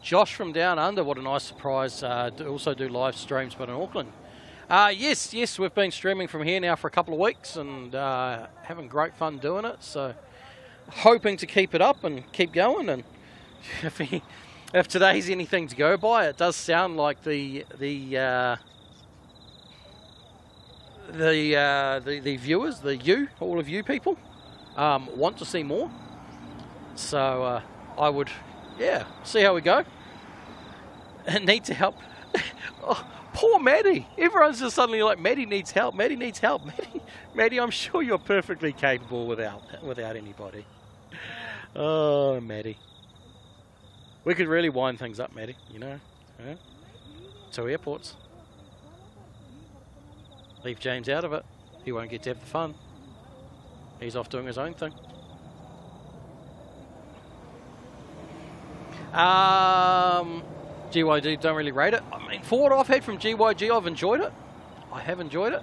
Josh from Down Under, what a nice surprise. Also do live streams, but in Auckland. Yes, we've been streaming from here now for a couple of weeks and having great fun doing it. So hoping to keep it up and keep going. And if today's anything to go by, it does sound like the viewers, all of you people, want to see more. So I would Yeah, see how we go. Need to help. Oh, poor Maddie. Everyone's just suddenly like, Maddie needs help. Maddie needs help. Maddie, I'm sure you're perfectly capable without anybody. Oh, Maddie. We could really wind things up, Maddie. You know. Yeah. 2 airports. Leave James out of it. He won't get to have the fun. He's off doing his own thing. GYG don't really rate it. I mean, for what I've had from GYG, I've enjoyed it. I have enjoyed it.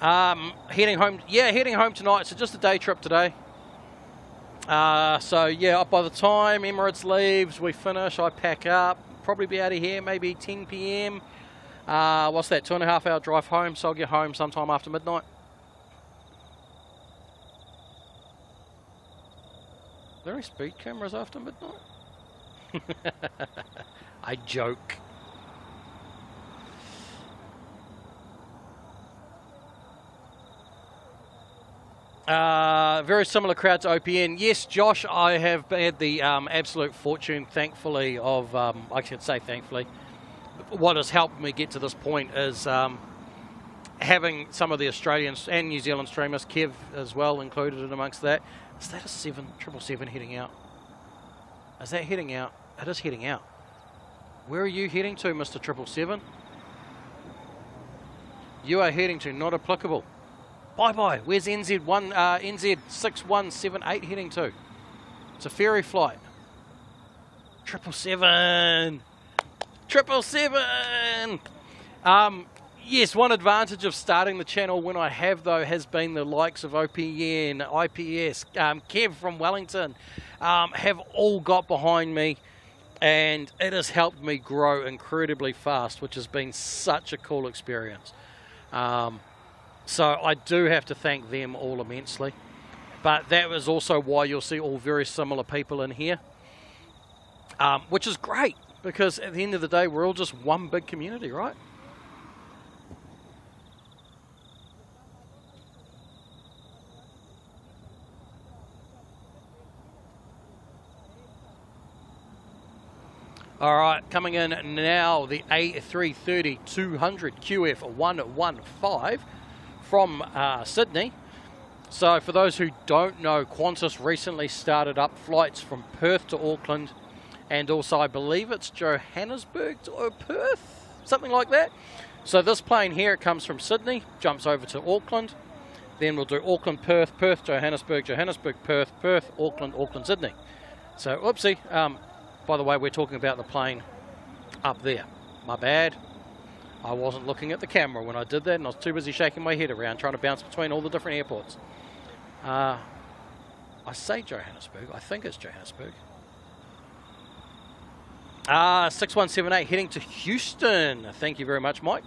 Heading home. Yeah, heading home tonight. So just a day trip today. So yeah, by the time Emirates leaves, we finish, I pack up. Probably be out of here maybe 10 p.m. What's that? 2.5 hour drive home. So I'll get home sometime after midnight. Are there any speed cameras after midnight? I joke. Very similar crowd to OPN. Yes, Josh, I have had the absolute fortune, thankfully, of, I should say thankfully, what has helped me get to this point is having some of the Australians and New Zealand streamers, Kev as well included in amongst that. Is that a 777 heading out? Is that heading out? It is heading out. Where are you heading to, Mr. 777? You are heading to not applicable. Bye-bye. Where's NZ6178 heading to? It's a ferry flight. 777. 777. Yes, one advantage of starting the channel when I have, though, has been the likes of OPN, IPS, Kev from Wellington, have all got behind me, and it has helped me grow incredibly fast, which has been such a cool experience. So I do have to thank them all immensely. But that was also why you'll see all very similar people in here, which is great, because at the end of the day, we're all just one big community, right? All right, coming in now, the A380 200 QF115 from Sydney. So for those who don't know, Qantas recently started up flights from Perth to Auckland, and also I believe it's Johannesburg to Perth, something like that. So this plane here, it comes from Sydney, jumps over to Auckland, then we'll do Auckland, Perth, Perth, Johannesburg, Johannesburg, Perth, Perth, Auckland, Auckland, Sydney. So, oopsie. By the way, we're talking about the plane up there. My bad. I wasn't looking at the camera when I did that, and I was too busy shaking my head around, trying to bounce between all the different airports. I say Johannesburg. I think it's Johannesburg. 6178 heading to Houston. Thank you very much, Mike.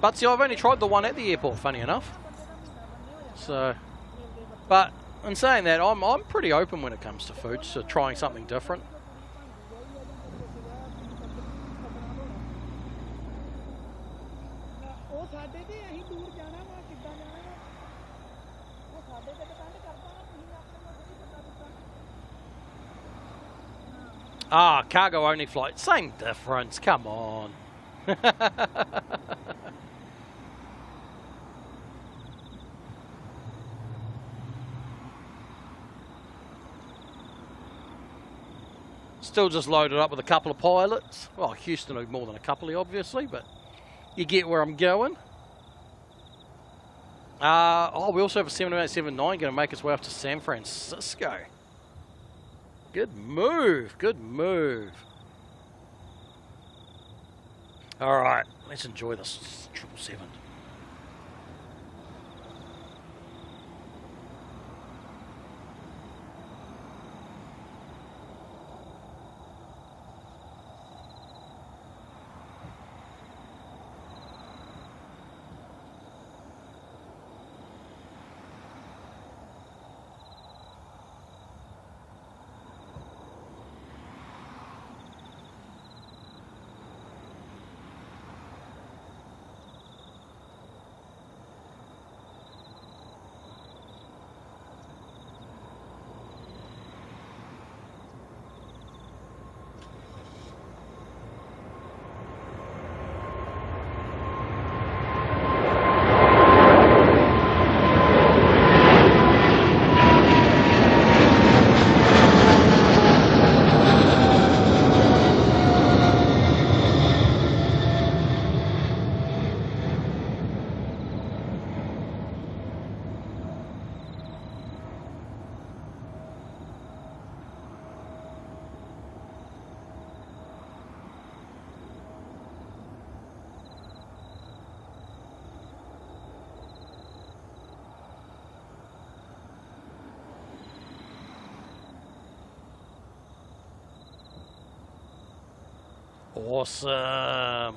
But see, I've only tried the one at the airport, funny enough. So, but in saying that, I'm pretty open when it comes to food, so trying something different. Ah, cargo only flight. Same difference, come on. Still just loaded up with a couple of pilots. Well, Houston are more than a couple, obviously, but you get where I'm going. Oh, we also have a 7879 going to make its way off to San Francisco. Good move, good move. All right, let's enjoy this 777. Awesome.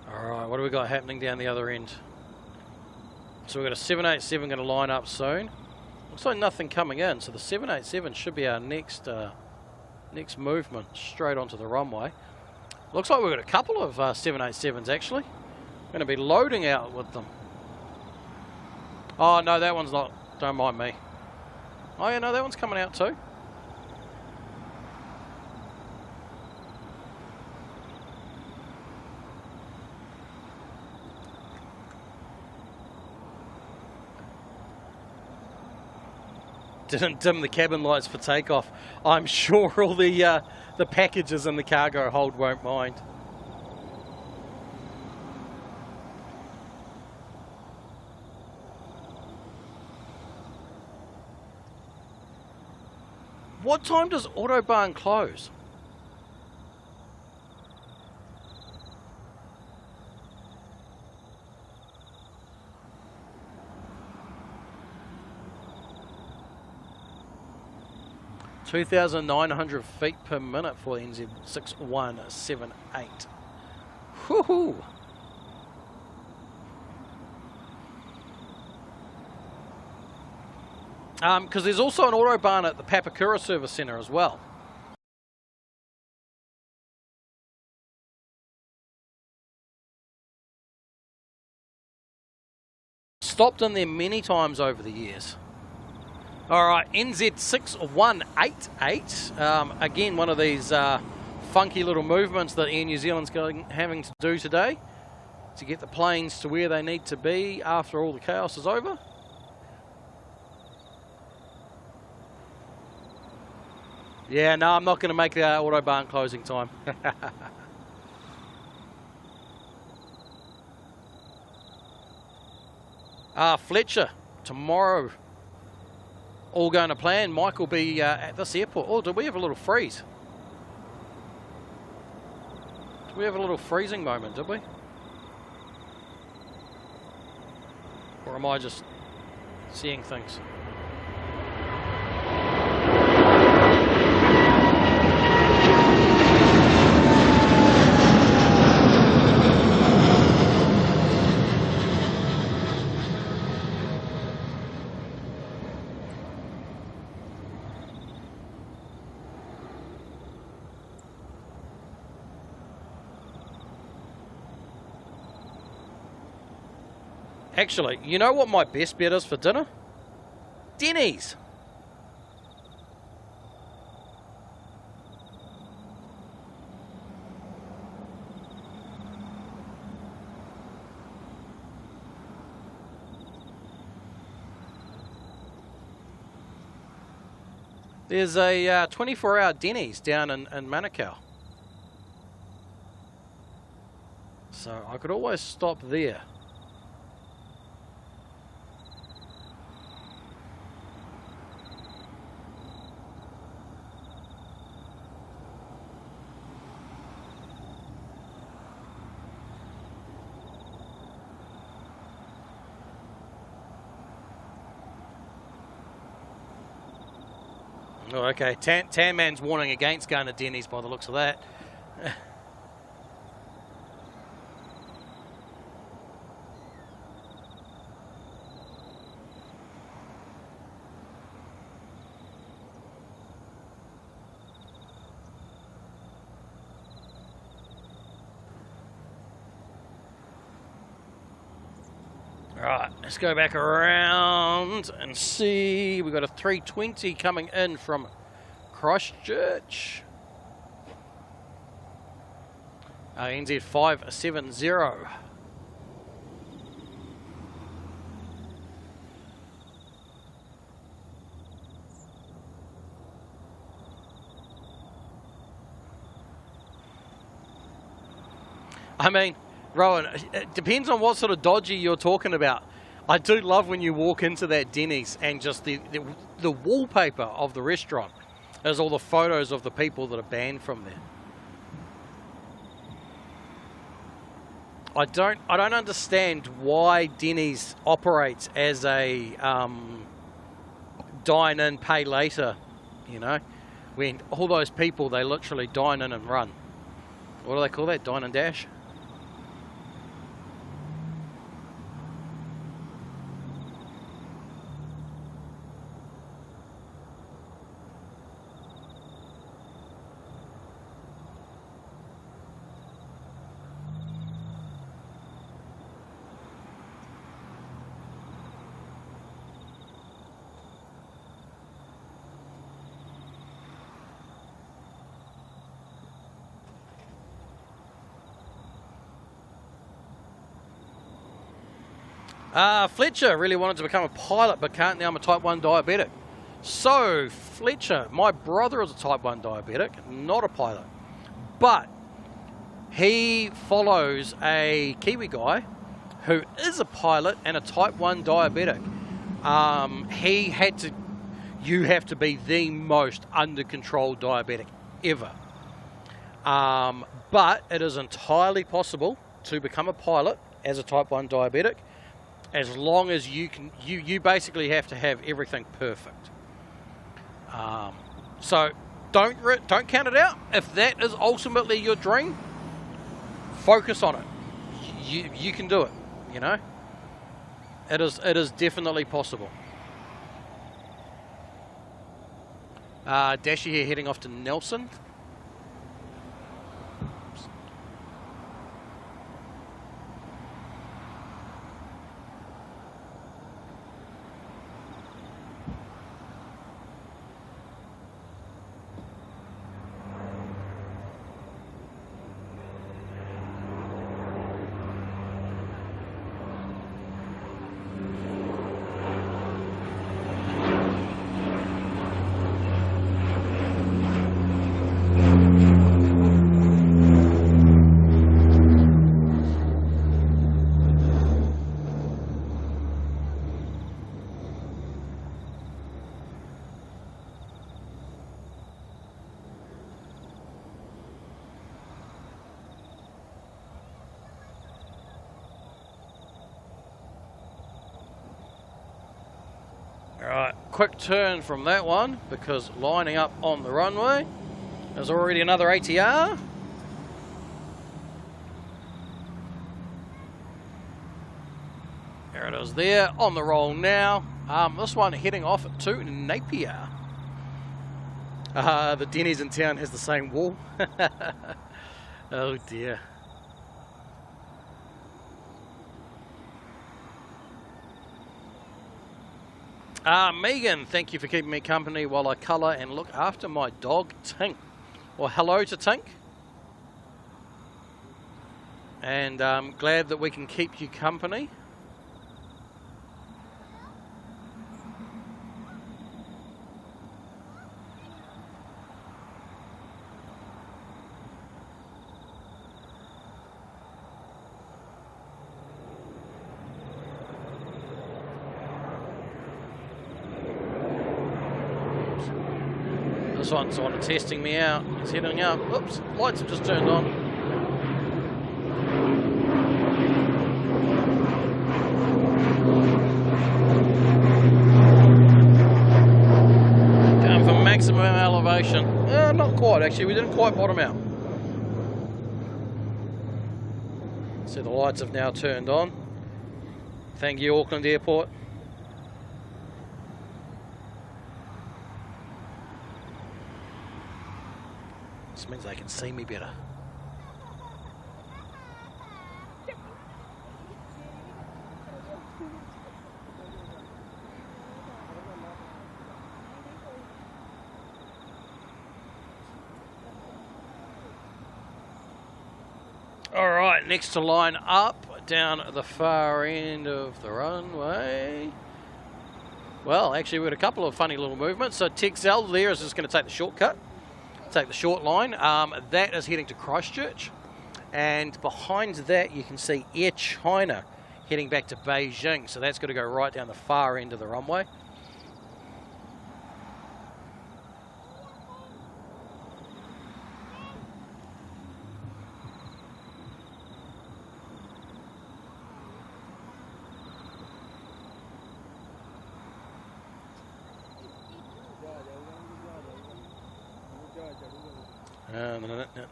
Alright, what do we got happening down the other end? So we've got a 787 going to line up soon. Looks like nothing coming in, so the 787 should be our next movement straight onto the runway. Looks like we've got a couple of 787s actually. Going to be loading out with them. Oh no, that one's not. Don't mind me. Oh yeah, no, that one's coming out too. Didn't dim the cabin lights for takeoff. I'm sure all the packages in the cargo hold won't mind. What time does Autobahn close? (2,900 feet per minute for NZ6178. Woohoo! Because there's also an Autobahn at the Papakura Service Centre as well. Stopped in there many times over the years. Alright, NZ6188. Again, one of these funky little movements that Air New Zealand's having to do today to get the planes to where they need to be after all the chaos is over. Yeah, no, I'm not going to make the Autobahn closing time. Fletcher, tomorrow. All going to plan. Mike will be at this airport. Oh, did we have a little freeze? Did we have a little freezing moment, did we? Or am I just seeing things? Actually, you know what my best bet is for dinner? Denny's. There's a 24-hour Denny's down in Manukau. So I could always stop there. Oh, okay, Tan Man's warning against going to Denny's by the looks of that. Right, let's go back around and see. We've got a 320 coming in from Christchurch. NZ 570. I mean, Rowan, it depends on what sort of dodgy you're talking about. I do love when you walk into that Denny's and just the wallpaper of the restaurant has all the photos of the people that are banned from there. I don't understand why Denny's operates as a dine in, pay later, you know, when all those people, they literally dine in and run. What do they call that? Dine and dash? Fletcher really wanted to become a pilot, but can't now. I'm a type 1 diabetic. So, Fletcher, my brother is a type 1 diabetic, not a pilot. But he follows a Kiwi guy who is a pilot and a type 1 diabetic. You have to be the most under control diabetic ever. But it is entirely possible to become a pilot as a type 1 diabetic, as long as you basically have to have everything perfect. So don't count it out. If that is ultimately your dream, focus on it. You can do it. You know, it is definitely possible. Dashy here heading off to Nelson. Alright, quick turn from that one, because lining up on the runway, there's already another ATR. There it is there, on the roll now. This one heading off to Napier. The Denny's in town has the same wall. Oh dear. Megan, thank you for keeping me company while I colour and look after my dog, Tink. Well, hello to Tink. And I'm glad that we can keep you company. This one's sort of testing me out. It's heading up. Oops, lights have just turned on. Going for maximum elevation. Not quite, actually. We didn't quite bottom out. So the lights have now turned on. Thank you, Auckland Airport. This means they can see me better. All right, next to line up down at the far end of the runway. Well, actually, we had a couple of funny little movements. So Texel there is just going to take the shortcut. Take the short line. That is heading to Christchurch, and behind that you can see Air China heading back to Beijing, so that's going to go right down the far end of the runway.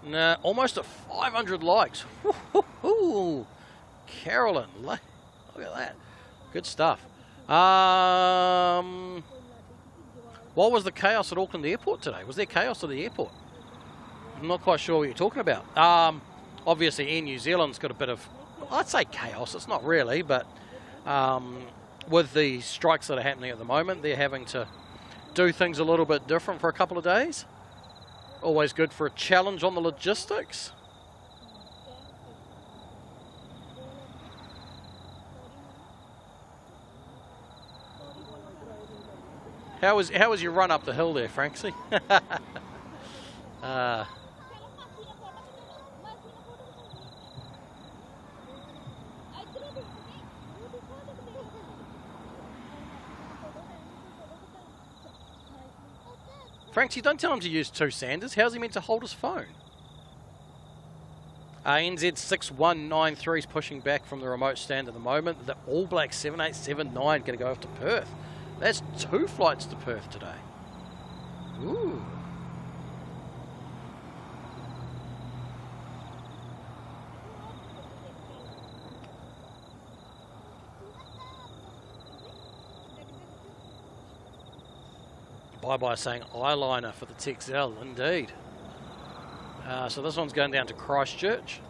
Nah, almost at 500 likes. Woo-hoo-hoo. Carolyn, look at that. Good stuff. What was the chaos at Auckland Airport today? Was there chaos at the airport? I'm not quite sure what you're talking about. Obviously, Air New Zealand's got a bit of, I'd say chaos. It's not really, but with the strikes that are happening at the moment, they're having to do things a little bit different for a couple of days. Always good for a challenge on the logistics. How was your run up the hill there, Franksy? Franksy, don't tell him to use two Sanders. How's he meant to hold his phone? NZ6193 is pushing back from the remote stand at the moment. The All Black 7879 going to go off to Perth. That's 2 flights to Perth today. Ooh. Bye-bye saying eyeliner for the TXL, indeed. So this one's going down to Christchurch.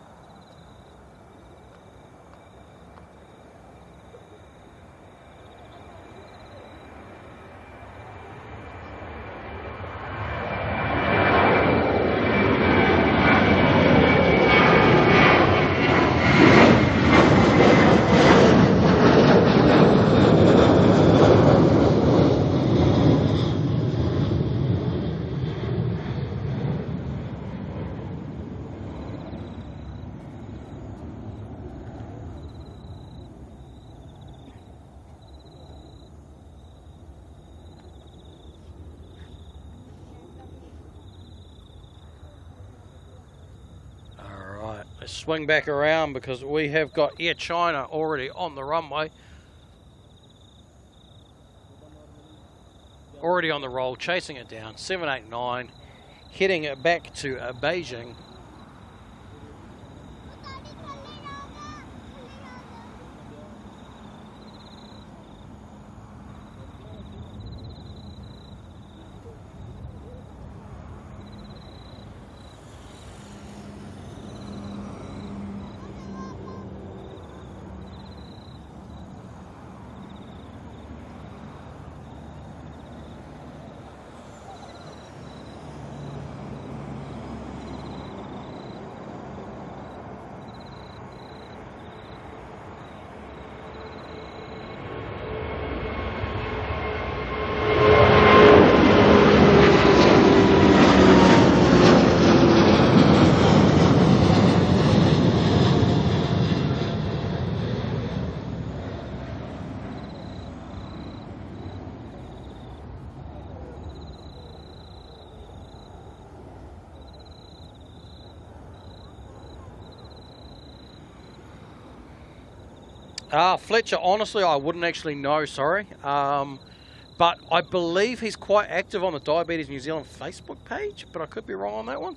Let's swing back around because we have got Air China already on the runway. Already on the roll, chasing it down. 789, heading it back to Beijing. Fletcher, honestly, I wouldn't actually know, sorry. But I believe he's quite active on the Diabetes New Zealand Facebook page, but I could be wrong on that one.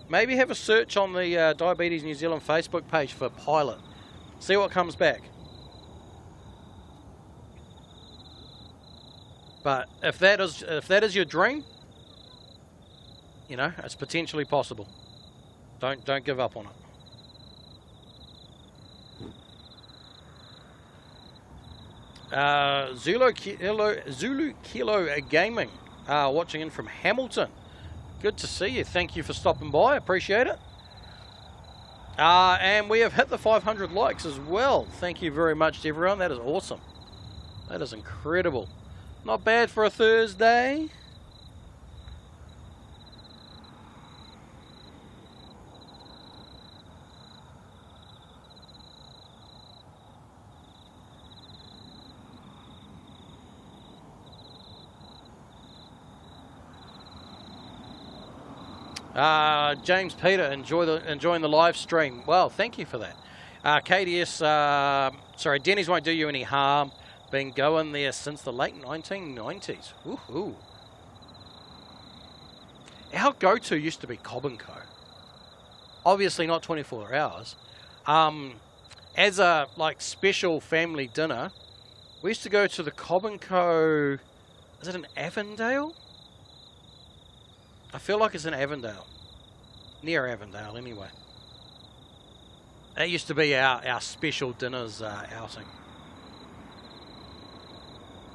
Maybe have a search on the Diabetes New Zealand Facebook page for pilot. See what comes back. But if that is your dream, you know, it's potentially possible. Don't give up on it. Zulu Kilo Gaming, watching in from Hamilton. Good to see you. Thank you for stopping by. Appreciate it. And we have hit the 500 likes as well. Thank you very much to everyone. That is awesome. That is incredible. Not bad for a Thursday. James Peter, enjoying the live stream. Well, thank you for that. KDS, sorry, Denny's won't do you any harm. Been going there since the late 1990s. Woohoo. Our go-to used to be Cobb & Co. Obviously not 24 hours. As a like special family dinner, we used to go to the Cobb & Co. Is it in Avondale? I feel like it's in Avondale. Near Avondale, anyway. That used to be our special dinners outing.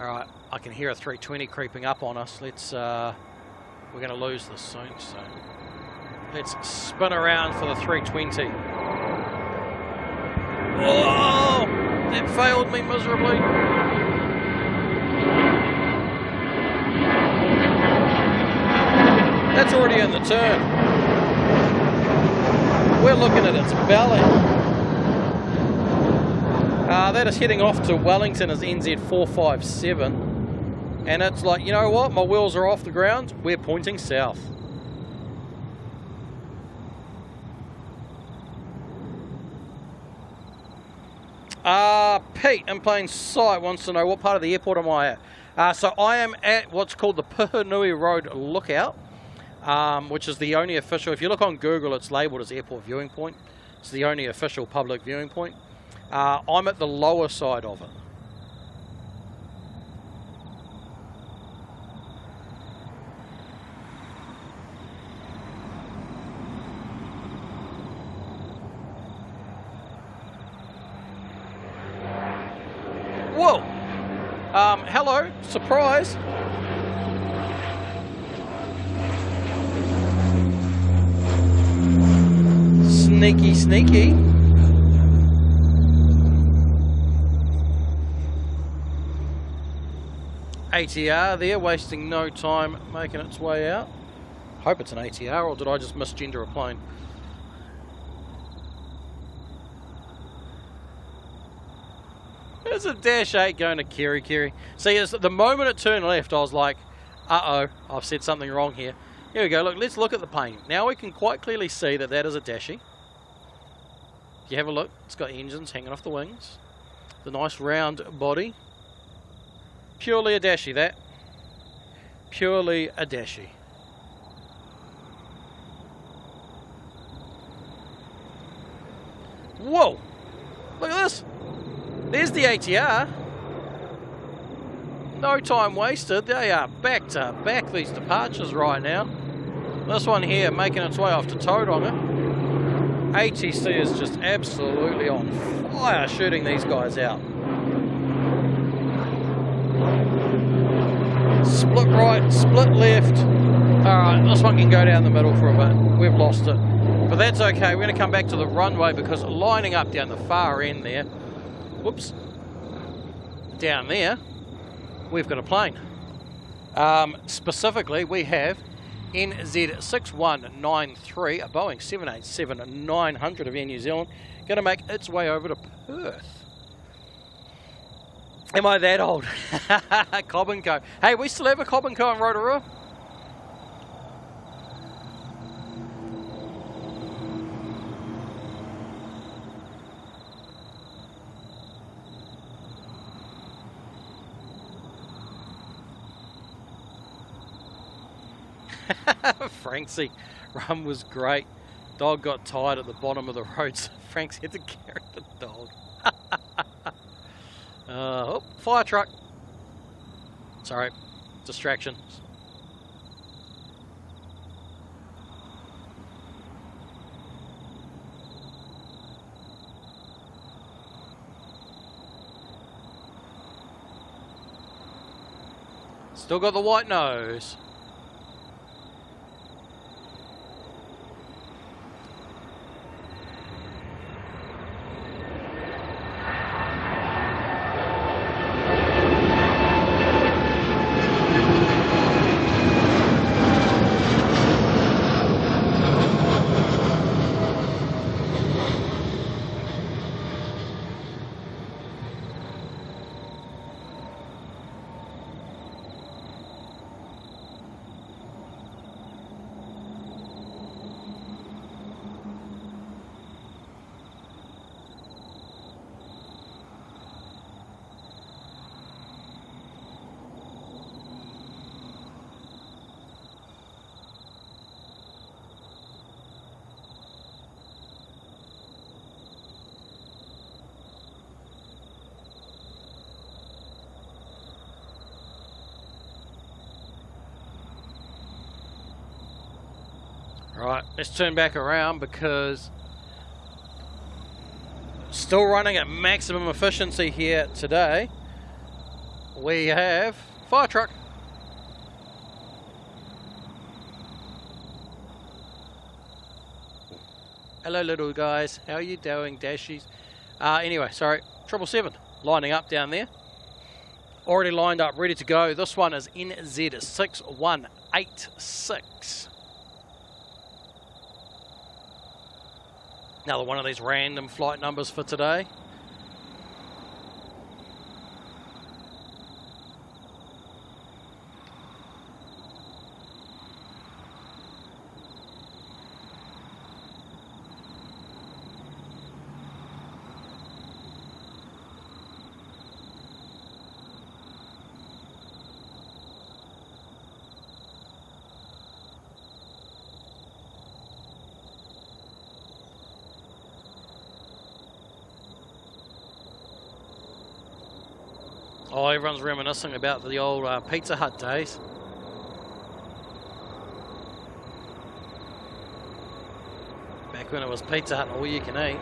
Alright, I can hear a 320 creeping up on us. Let's, we're going to lose this soon, so let's spin around for the 320. Oh, that failed me miserably. That's already in the turn. We're looking at its belly. That is heading off to Wellington as NZ457. And it's like, you know what? My wheels are off the ground. We're pointing south. Pete in plain sight wants to know what part of the airport am I at. So I am at what's called the Puhunui Road Lookout, which is the only official, if you look on Google, it's labelled as airport viewing point. It's the only official public viewing point. I'm at the lower side of it. Whoa! Hello, surprise! Sneaky, sneaky. ATR there, wasting no time making its way out. Hope it's an ATR, or did I just misgender a plane? There's a Dash 8 going to Kiwi. See, the moment it turned left, I was like, uh-oh, I've said something wrong here. Here we go, look, let's look at the paint. Now we can quite clearly see that that is a Dashie. If you have a look, it's got engines hanging off the wings. The nice round body. Purely a Dashie, that. Purely a Dashie. Whoa! Look at this! There's the ATR. No time wasted. They are back to back, these departures right now. This one here making its way off to Tauranga. ATC is just absolutely on fire shooting these guys out. Split right, split left. Alright, this one can go down the middle for a bit. We've lost it. But that's okay. We're going to come back to the runway because lining up down the far end there, whoops, down there, we've got a plane. Specifically, we have NZ6193, a Boeing 787-900 of Air New Zealand, going to make its way over to Perth. Am I that old? Cobb & Co. Hey, we still have a Cobb & Co in Rotorua? Franksy, run was great. Dog got tired at the bottom of the road, so Franks had to carry the dog. Oh, fire truck. Sorry, distractions. Still got the white nose. Right, let's turn back around because still running at maximum efficiency here today. We have fire truck. Hello little guys, how are you doing, dashies? Anyway, sorry, 777 lining up down there. Already lined up, ready to go. This one is NZ6186. Another one of these random flight numbers for today. Oh, everyone's reminiscing about the old Pizza Hut days. Back when it was Pizza Hut and all you can eat.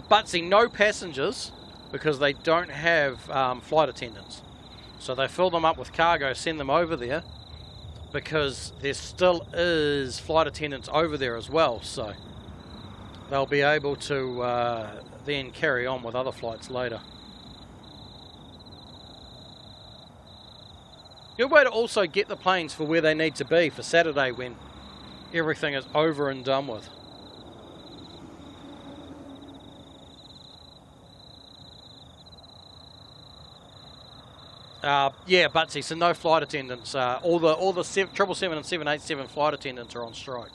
But see, no passengers because they don't have flight attendants. So they fill them up with cargo, send them over there because there still is flight attendants over there as well. So they'll be able to then carry on with other flights later. Good way to also get the planes for where they need to be for Saturday when everything is over and done with. Yeah, Butsy, so no flight attendants. All the 777 and 787 flight attendants are on strike.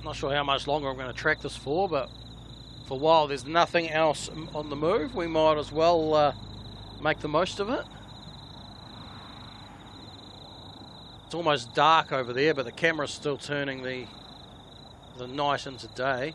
Not sure how much longer I'm going to track this for, but for a while there's nothing else on the move. We might as well make the most of it. It's almost dark over there, but the camera's still turning the night into day.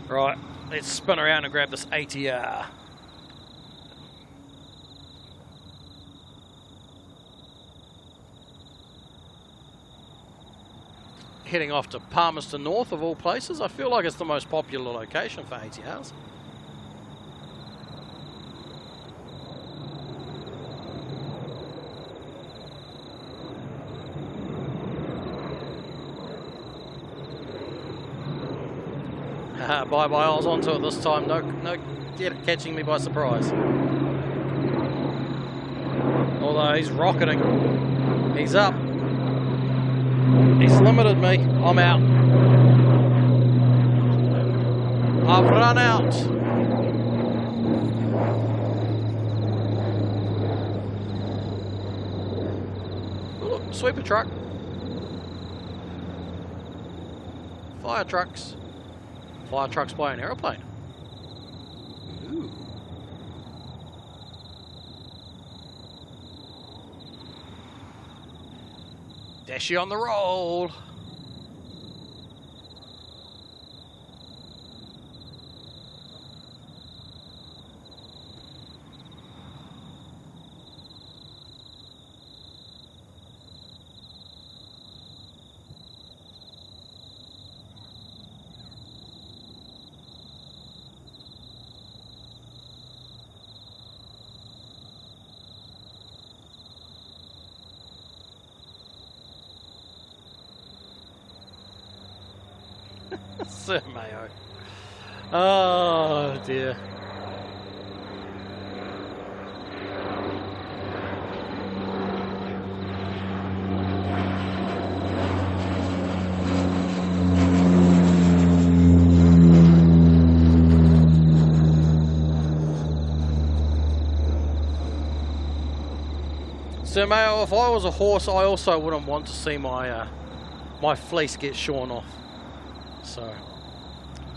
Right, let's spin around and grab this ATR. Heading off to Palmerston North of all places. I feel like it's the most popular location for ATRs. Bye, I was onto it this time. No, catching me by surprise. Although he's rocketing. He's up. He's limited me. I'm out. I've run out. Oh, look, sweeper truck. Fire trucks. Fire trucks by an aeroplane. Ooh. Dashy on the roll. Sir Mayo. Oh dear. So, Mayo, if I was a horse, I also wouldn't want to see my my fleece get shorn off. So,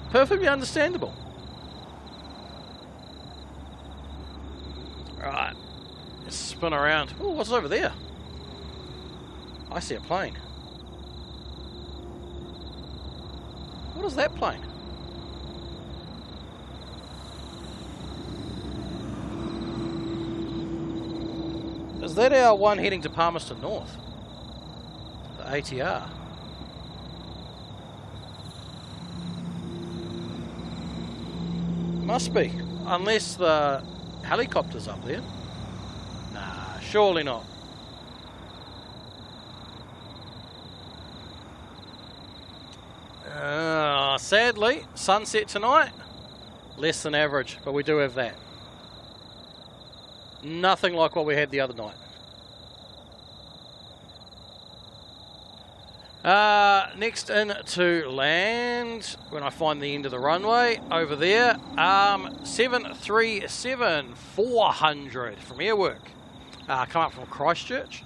perfectly understandable. Right, let's spin around. Oh, what's over there? I see a plane. What is that plane? Is that our one heading to Palmerston North? The ATR. Must be. Unless the helicopter's up there. Nah, surely not. Sadly, sunset tonight, less than average, but we do have that. Nothing like what we had the other night. Next in to land, when I find the end of the runway, over there, 737-400 from Airwork. Come up from Christchurch.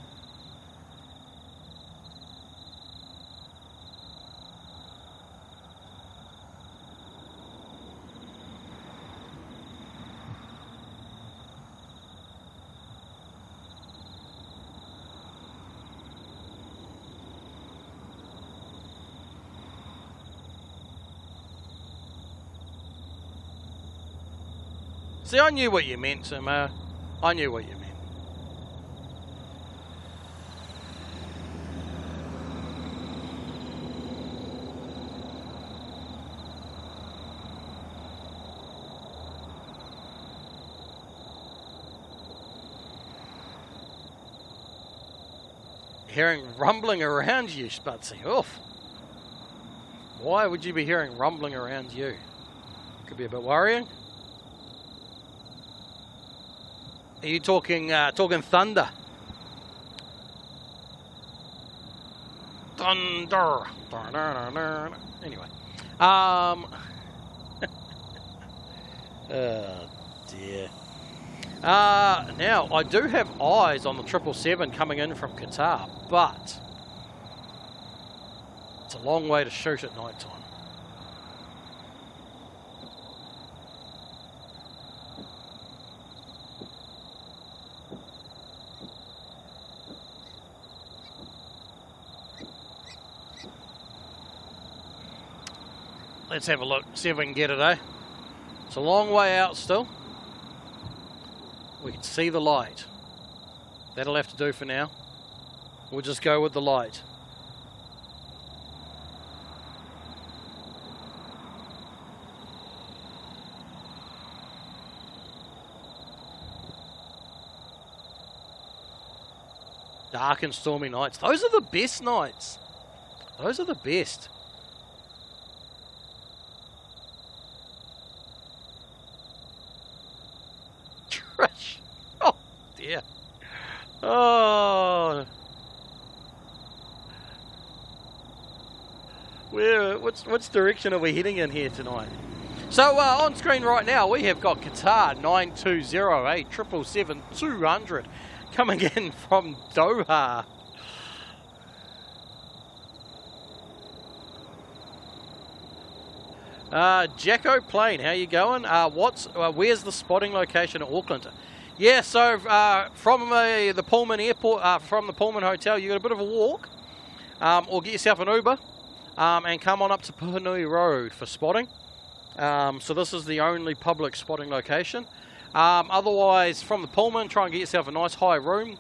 See, I knew what you meant, Sir Mayo. I knew what you meant. Hearing rumbling around you, Spudsy. Oof. Why would you be hearing rumbling around you? Could be a bit worrying. Are you talking thunder? Thunder. Anyway. Oh dear. Now, I do have eyes on the 777 coming in from Qatar, but it's a long way to shoot at night time. Let's have a look, see if we can get it, eh? It's a long way out still. We can see the light. That'll have to do for now. We'll just go with the light. Dark and stormy nights. Those are the best nights. Those are the best. Oh dear. Oh. Which direction are we heading in here tonight? So on screen right now we have got Qatar 920, 777-200 coming in from Doha. Jacko Plane, how you going? Where's the spotting location at Auckland? Yeah, so from the Pullman Airport, from the Pullman Hotel, you got a bit of a walk, or get yourself an Uber, and come on up to Puhanui Road for spotting. So this is the only public spotting location. Otherwise, from the Pullman, try and get yourself a nice high room,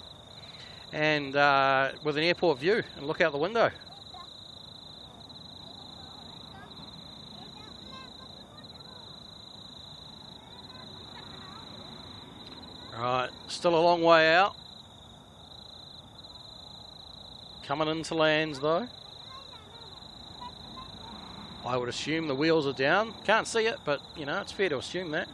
and with an airport view, and look out the window. Right, still a long way out. Coming into lands though. I would assume the wheels are down. Can't see it, but, you know, it's fair to assume that.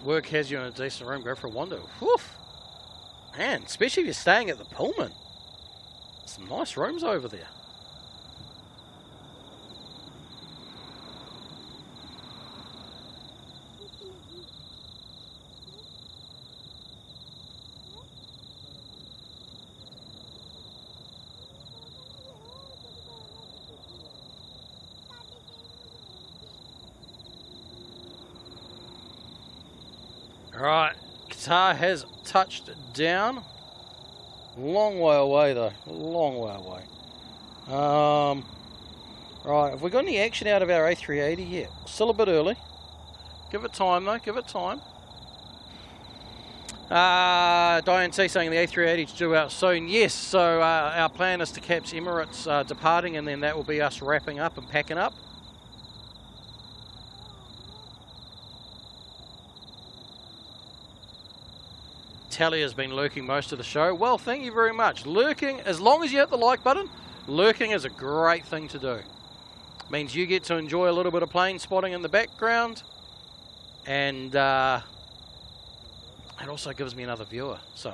Work has you in a decent room, go for a wander. Whew. Man, especially if you're staying at the Pullman. Some nice rooms over there. Alright, Qatar has touched down. Long way away though, long way away. Right, have we got any action out of our A380 yet? Still a bit early. Give it time though, give it time. Diane T saying the A380 is due out soon. Yes, so our plan is to catch Emirates departing, and then that will be us wrapping up and packing up. Tally has been lurking most of the show. Well, thank you very much. Lurking, as long as you hit the like button, lurking is a great thing to do. Means you get to enjoy a little bit of plane spotting in the background, and it also gives me another viewer. So,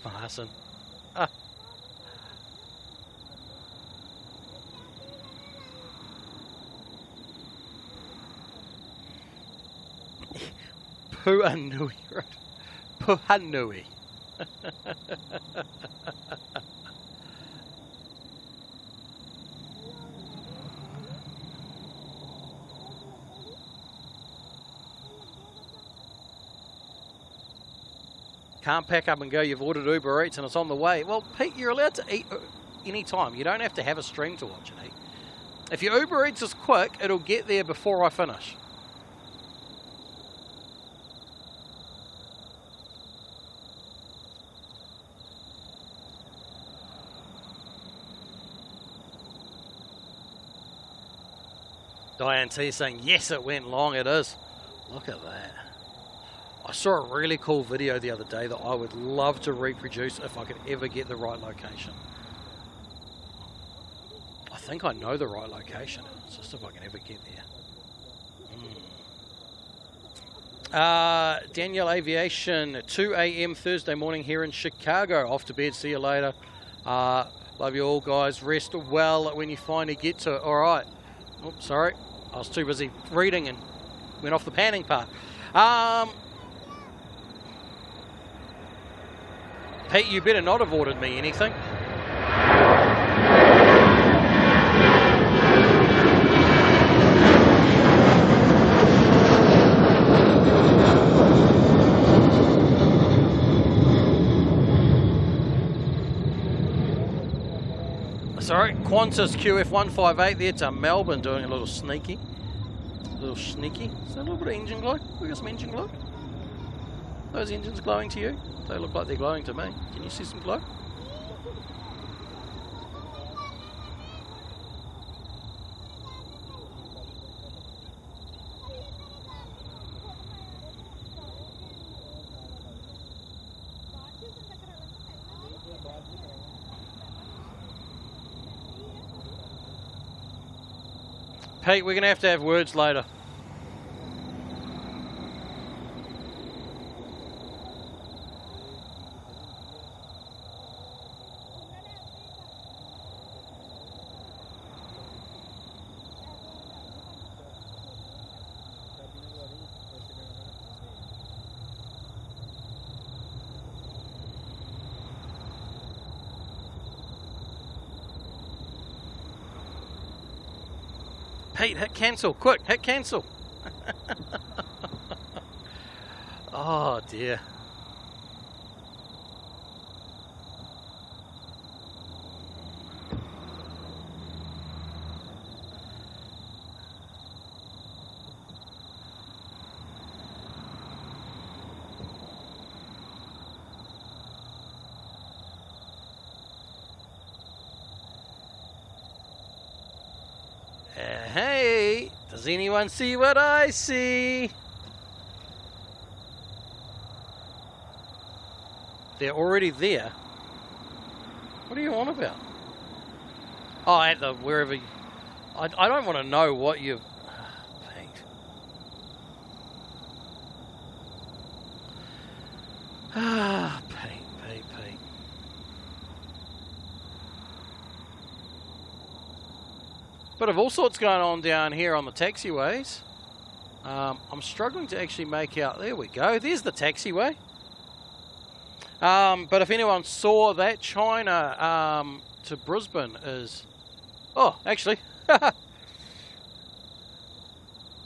Marson. Puhanui, right? Puhanui. Can't pack up and go. You've ordered Uber Eats and it's on the way. Well, Pete, you're allowed to eat any time. You don't have to have a stream to watch and eat. If your Uber Eats is quick, it'll get there before I finish. Diane T saying, yes, it went long. It is. Look at that. I saw a really cool video the other day that I would love to reproduce if I could ever get the right location. I think I know the right location. It's just if I can ever get there. Daniel Aviation, 2 a.m. Thursday morning here in Chicago. Off to bed. See you later. Love you all, guys. Rest well when you finally get to it. All right. Oops, sorry. I was too busy reading and went off the panning part. Pete, you better not have ordered me anything. Sorry, Qantas QF158 there to Melbourne, doing a little sneaky. Is that a little bit of engine glow? We got some engine glow? Those engines glowing to you? They look like they're glowing to me. Can you see some glow? Pete, we're going to have words later. Pete, hit cancel. Quick, hit cancel. Oh, dear. Hey, does anyone see what I see? They're already there. What are you on about? Oh, at the wherever. I don't want to know what you've. Pete. Pete. Bit of all sorts going on down here on the taxiways. I'm struggling to actually make out. There we go. There's the taxiway. But if anyone saw that, China to Brisbane is... Oh, actually. It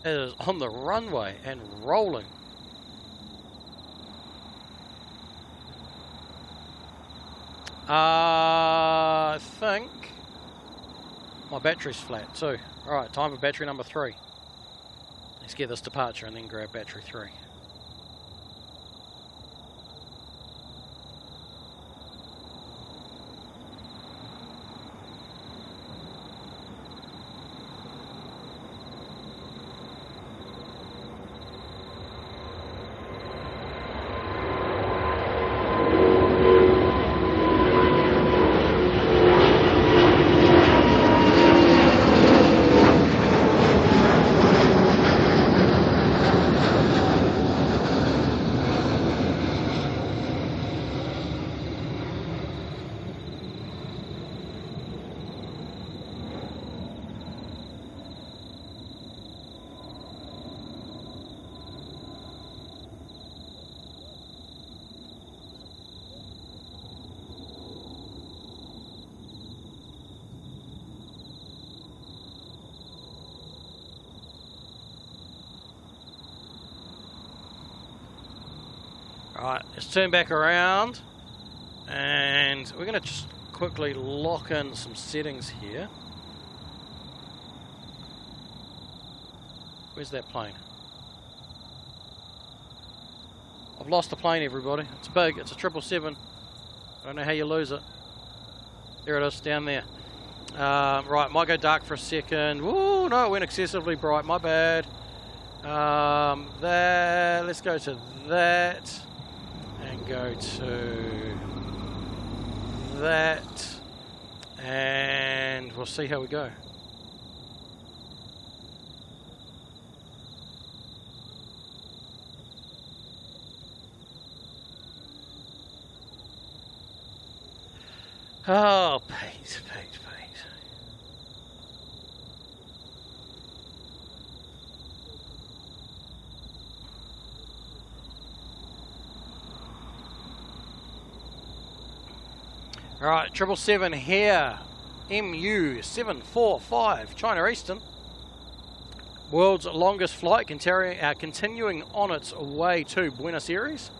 is on the runway and rolling. I think my battery's flat too. Alright, time for battery number 3. Let's get this departure and then grab battery 3. Alright, let's turn back around and we're going to just quickly lock in some settings here. Where's that plane? I've lost the plane, everybody. It's big, it's a 777. I don't know how you lose it. There it is, down there. Right, might go dark for a second. Ooh, no, it went excessively bright, my bad. There, let's go to that. And go to that, and we'll see how we go. Oh, Pete. Alright, 777 here, MU745, China Eastern. World's longest flight, continuing on its way to Buenos Aires.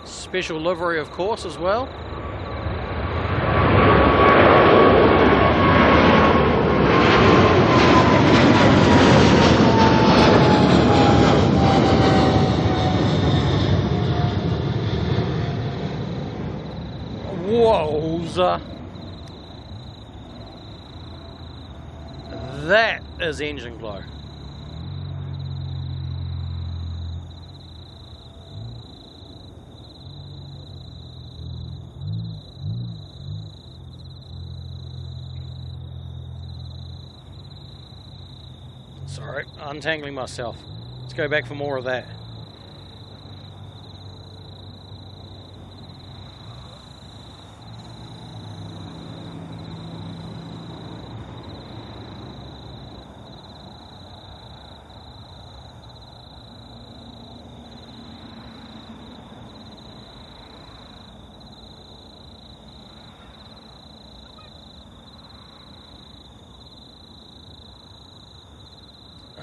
Special livery, of course, as well. Wowza. That is engine glow. Sorry, untangling myself. Let's go back for more of that.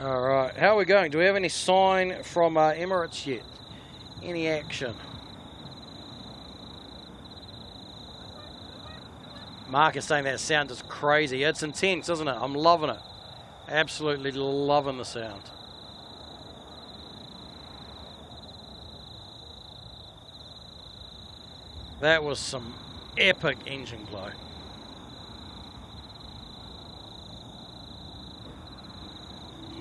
Alright, how are we going? Do we have any sign from Emirates yet? Any action? Mark is saying that sound is crazy. It's intense, isn't it? I'm loving it. Absolutely loving the sound. That was some epic engine blow.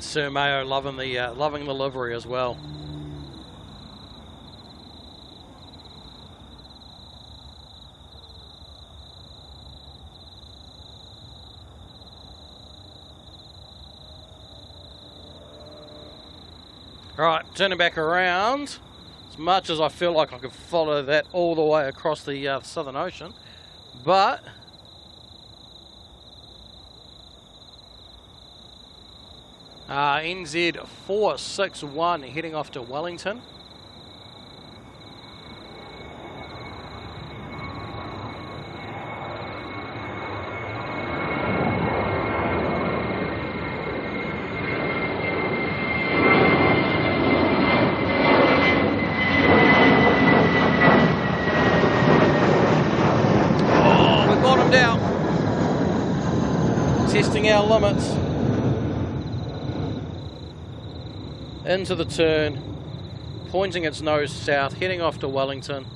Sir Mayo loving the livery as well. Right, turning back around. As much as I feel like I could follow that all the way across the Southern Ocean, but NZ 461 heading off to Wellington. Out. Testing our limits. Into the turn, pointing its nose south, heading off to Wellington.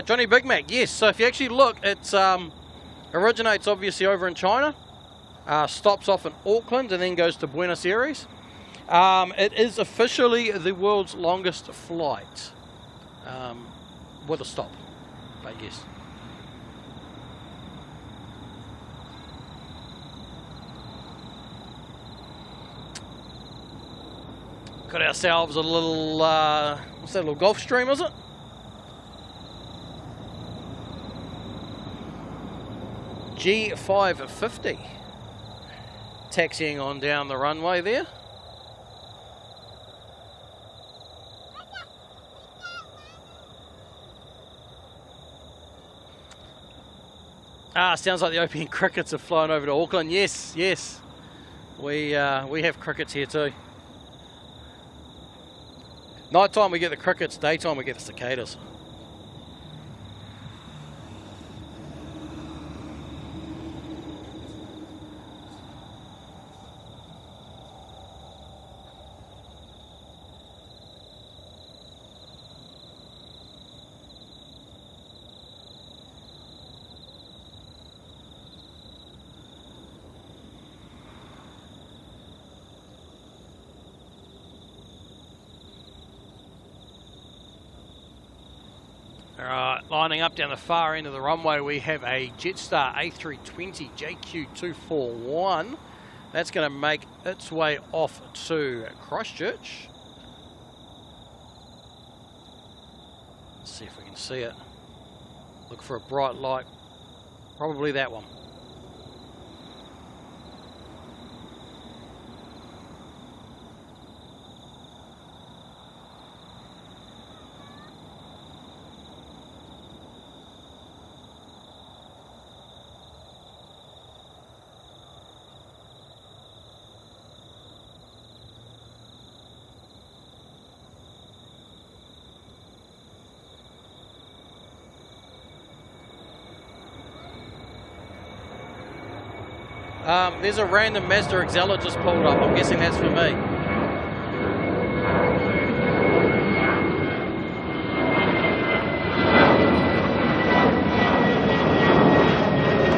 Johnny Big Mac, yes. So if you actually look, it originates obviously over in China, stops off in Auckland and then goes to Buenos Aires. It is officially the world's longest flight, with a stop, but yes. Got ourselves a little, what's that, a little Gulf Stream, is it? G550 taxiing on down the runway there. Sounds like the Opium crickets have flown over to Auckland. Yes, yes. We have crickets here too. Nighttime we get the crickets, daytime we get the cicadas. Alright, lining up down the far end of the runway, we have a Jetstar A380 JQ241. That's going to make its way off to Christchurch. Let's see if we can see it. Look for a bright light. Probably that one. There's a random Mazda Exela just pulled up. I'm guessing that's for me.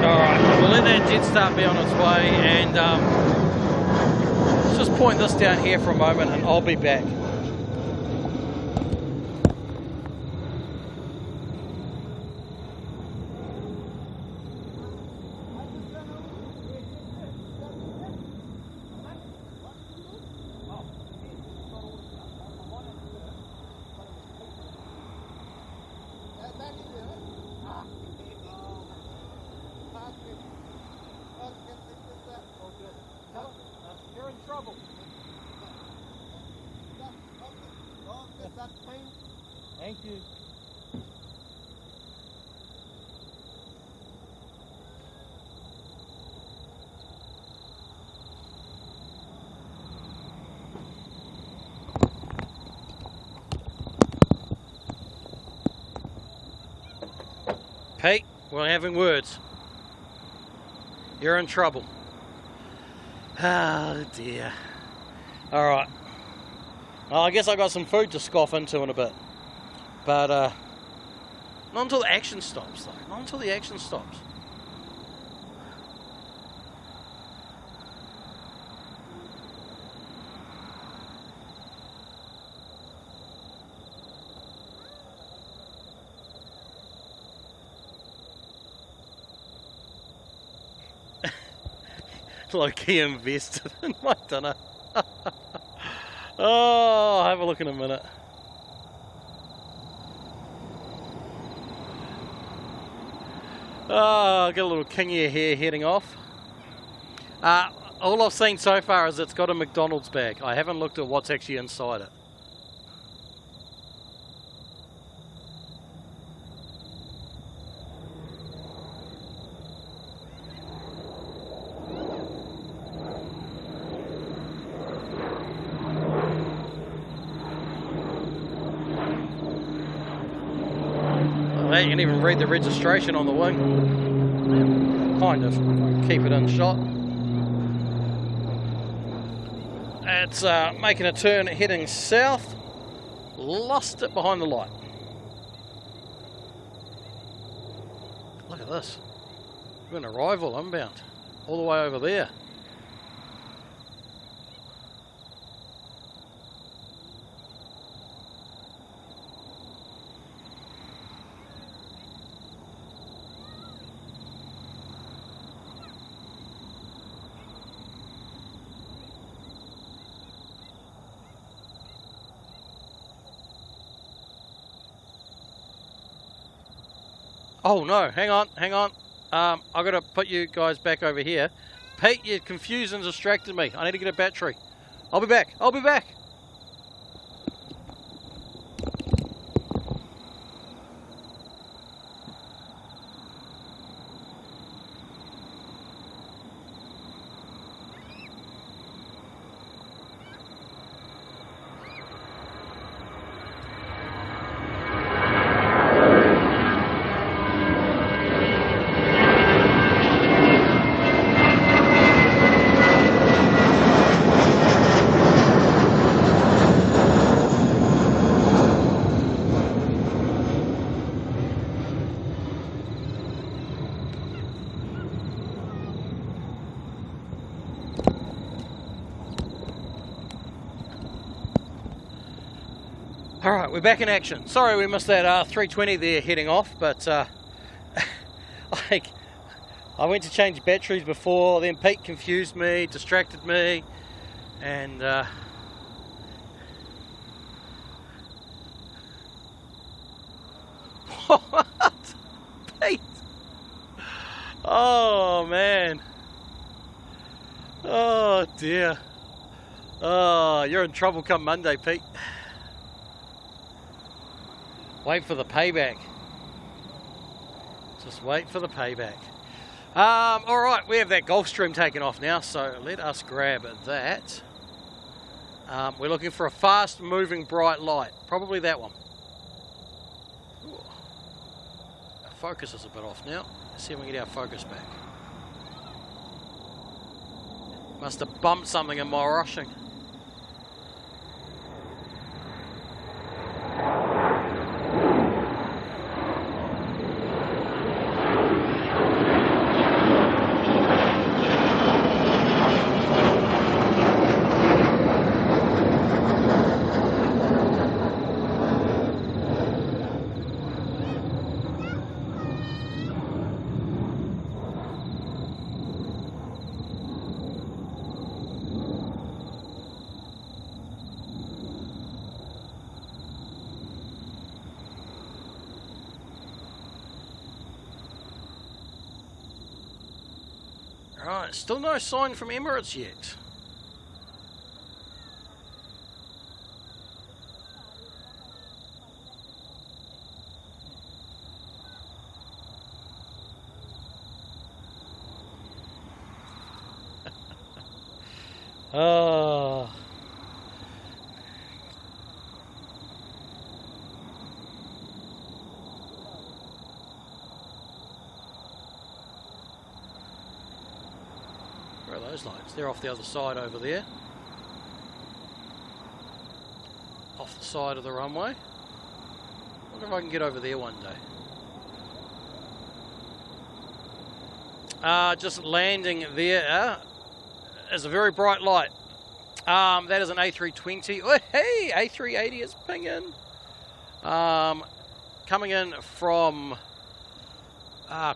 Alright, we'll let that Jetstar be on its way, and let's just point this down here for a moment and I'll be back. Thank you. Pete, we're having words. You're in trouble. Oh dear. Alright. Well, I guess I got some food to scoff into in a bit. But, not until the action stops, though. Not until the action stops. Low-key invested in my dinner. Oh, I'll have a look in a minute. Oh, I've got a little king ear here heading off. All I've seen so far is it's got a McDonald's bag. I haven't looked at what's actually inside it. You can even read the registration on the wing. Kind of. Keep it in shot. It's making a turn heading south. Lost it behind the light. Look at this. We've got an arrival inbound. All the way over there. Oh no, hang on. I've got to put you guys back over here. Pete, you confused and distracted me. I need to get a battery. I'll be back. Alright, we're back in action. Sorry we missed that 320 there heading off, but I went to change batteries before, then Pete confused me, distracted me, and what? Pete? Oh man. Oh dear. Oh, you're in trouble come Monday, Pete. Wait for the payback. Just wait for the payback. Alright, we have that Gulfstream taken off now, so let us grab that. We're looking for a fast moving bright light. Probably that one. Ooh. Our focus is a bit off now. Let's see if we can get our focus back. Must have bumped something in my rushing. Right, still no sign from Emirates yet. Oh. those lights? They're off the other side over there. Off the side of the runway. Wonder if I can get over there one day. Just landing there is a very bright light. That is an A320. Oh, hey, A380 is pinging. Coming in from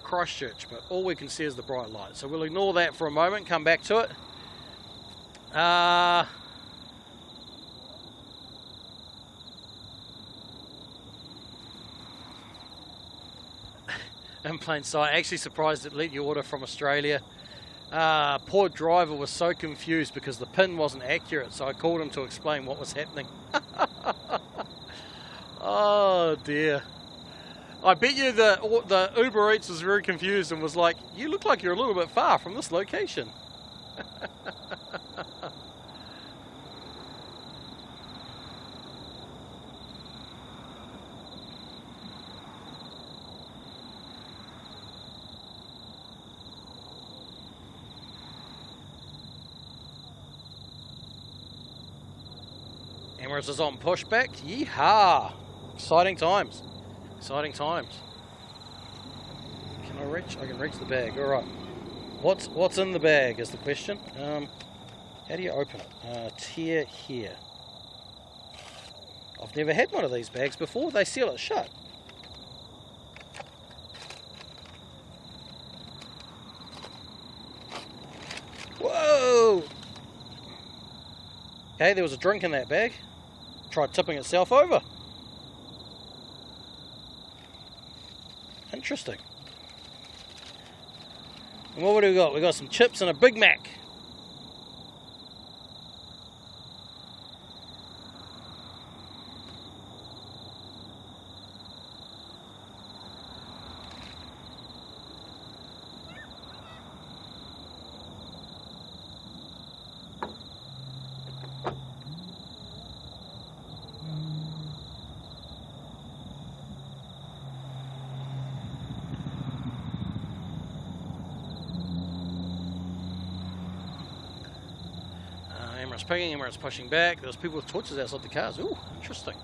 Christchurch, but all we can see is the bright light. So we'll ignore that for a moment, come back to it. In plain sight, actually surprised it let you order from Australia. Poor driver was so confused because the pin wasn't accurate, so I called him to explain what was happening. Oh dear. I bet you the Uber Eats was very confused and was like, you look like you're a little bit far from this location. Emirates is on pushback. Yeehaw! Exciting times. Exciting times. Can I reach? I can reach the bag. All right. What's in the bag is the question. How do you open it? Tear here. I've never had one of these bags before. They seal it shut. Whoa! Okay, there was a drink in that bag. Tried tipping itself over. Interesting. And what do we got? We got some chips and a Big Mac. Emirates pinging, Emirates pushing back. There's people with torches outside the cars. Ooh, interesting.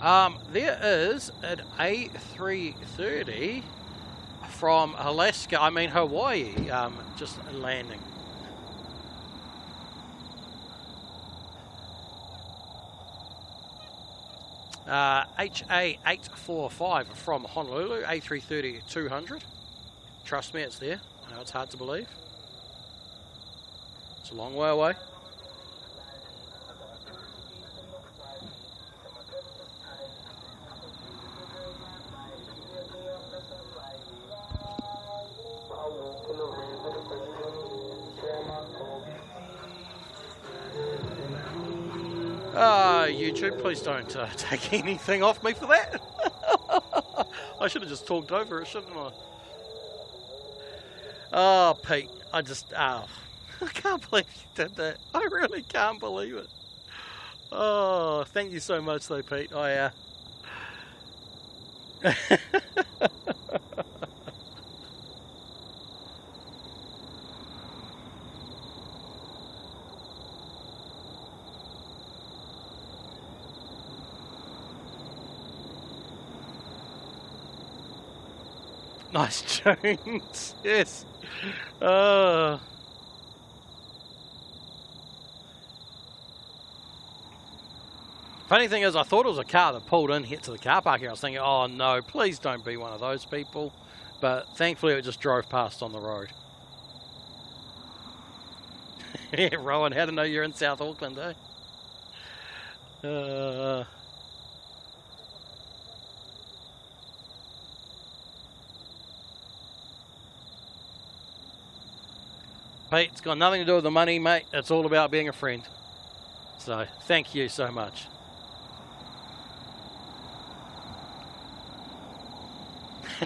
There is an A330 from Hawaii, just landing. HA845 from Honolulu, A330-200. Trust me, it's there. I know it's hard to believe. It's a long way away. YouTube, please don't take anything off me for that. I should have just talked over it, shouldn't I? Oh, Pete, I can't believe you did that. I really can't believe it. Oh, thank you so much though, Pete. Nice tunes, yes. Funny thing is, I thought it was a car that pulled in here to the car park here. I was thinking, oh no, please don't be one of those people. But thankfully it just drove past on the road. Yeah, Rowan, how to know you're in South Auckland, eh? Pete, it's got nothing to do with the money, mate. It's all about being a friend. So, thank you so much.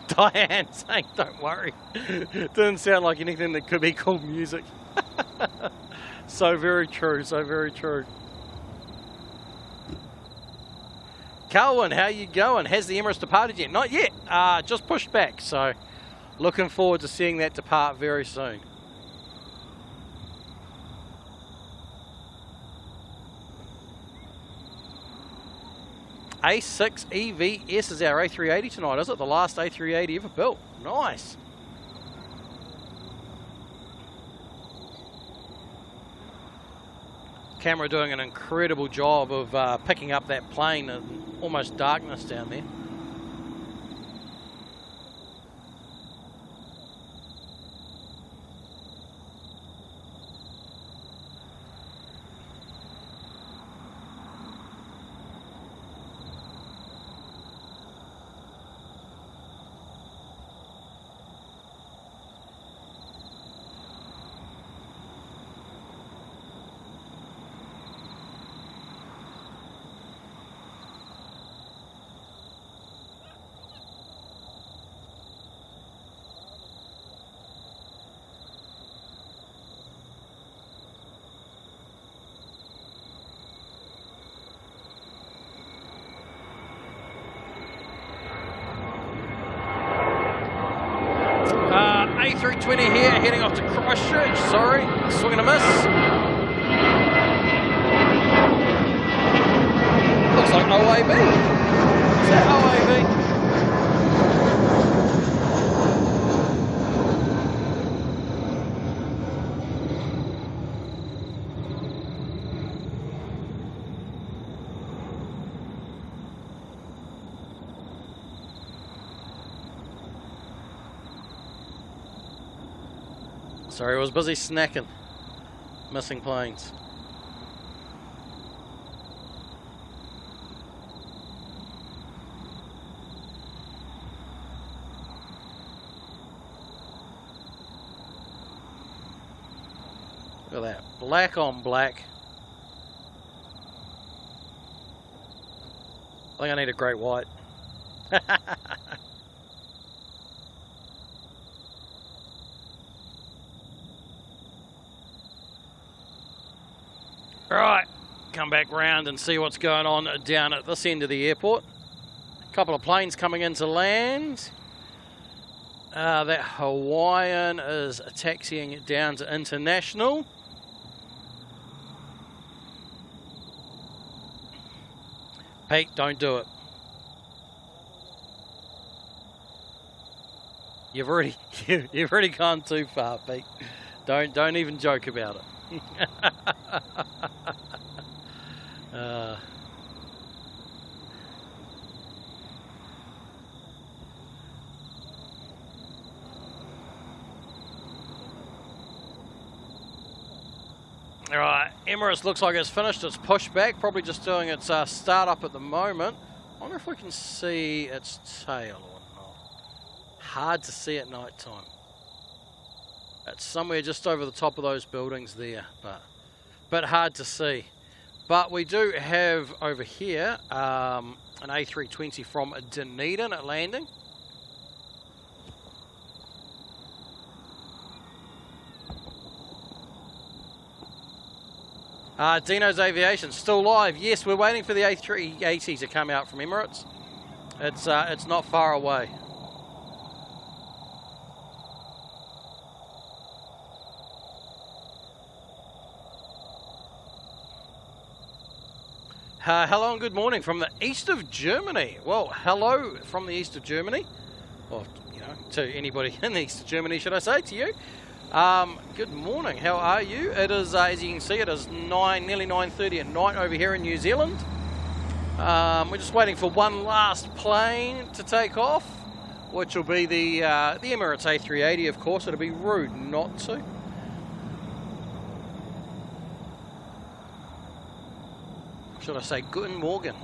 Diane saying, don't worry. Didn't sound like anything that could be called music. So very true, so very true. Calvin, how you going? Has the Emirates departed yet? Not yet. Just pushed back. So, looking forward to seeing that depart very soon. A6 EVS is our A380 tonight, is it? The last A380 ever built. Nice. Camera doing an incredible job of picking up that plane in almost darkness down there. A320 here, heading off to Christchurch. Sorry, swing and a miss. Looks like OAB. Is that OAB? Sorry, I was busy snacking. Missing planes. Look at that. Black on black. I think I need a great white. Right, come back round and see what's going on down at this end of the airport. A couple of planes coming into land. That Hawaiian is taxiing down to international. Pete, don't do it. You've already gone too far, Pete. Don't even joke about it. Alright, Emirates looks like it's finished its pushback, probably just doing its start-up at the moment. I wonder if we can see its tail or not. Hard to see at night time. It's somewhere just over the top of those buildings there, but hard to see. But we do have over here an A320 from Dunedin at landing. Dino's Aviation still live. Yes, we're waiting for the A380 to come out from Emirates. It's not far away. Hello and good morning from the east of Germany. Well, hello from the east of Germany. Or, you know, to anybody in the east of Germany, should I say, to you. Good morning, how are you? It is, as you can see, it is nearly 9:30 at night over here in New Zealand. We're just waiting for one last plane to take off, which will be the Emirates A380, of course. It'll be rude not to. Should I say Guten Morgen?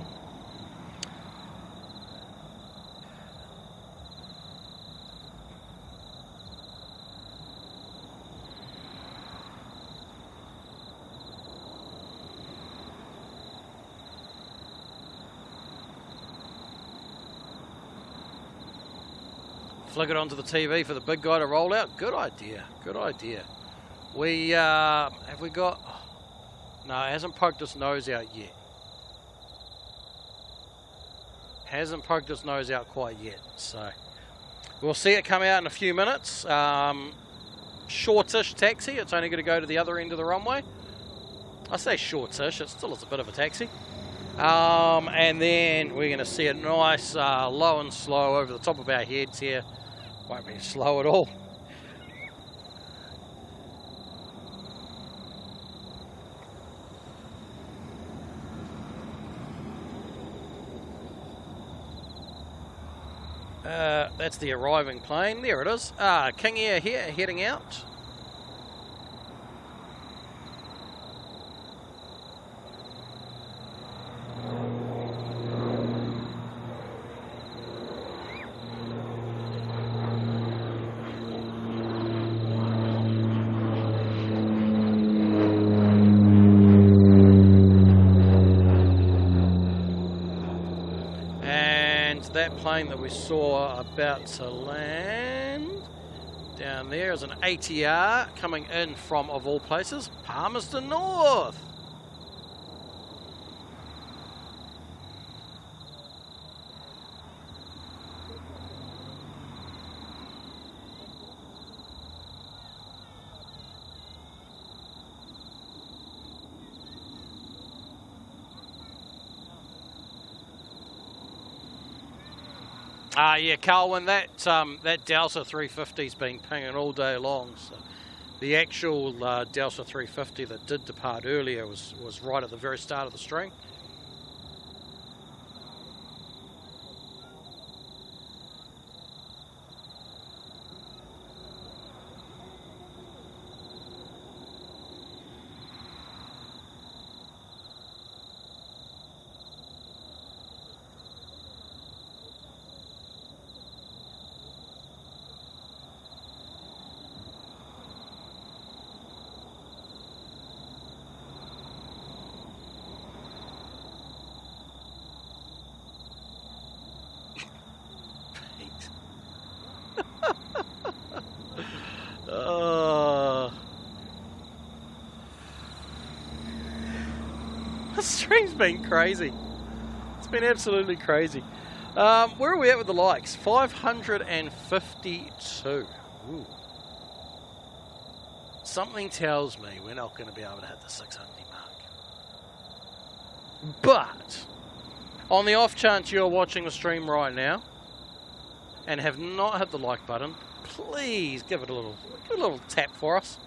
Flick it onto the TV for the big guy to roll out. Good idea. Good idea. We have we got? No, it hasn't poked its nose out yet. Hasn't poked its nose out quite yet, so we'll see it come out in a few minutes. Shortish taxi. It's only going to go to the other end of the runway. I say shortish. It still is a bit of a taxi. And then we're going to see a nice low and slow over the top of our heads here. Won't be slow at all. That's the arriving plane. There it is. King Air here, heading out. That plane that we saw about to land down there is an ATR coming in from, of all places, Palmerston North. Yeah, Carlwyn, that Delta 350's been pinging all day long. So the actual Delta 350 that did depart earlier was right at the very start of the stream. The stream's been crazy. It's been absolutely crazy. Where are we at with the likes? 552. Ooh. Something tells me we're not going to be able to hit the 600 mark. But on the off chance you're watching the stream right now and have not hit the like button, please give it a little tap for us.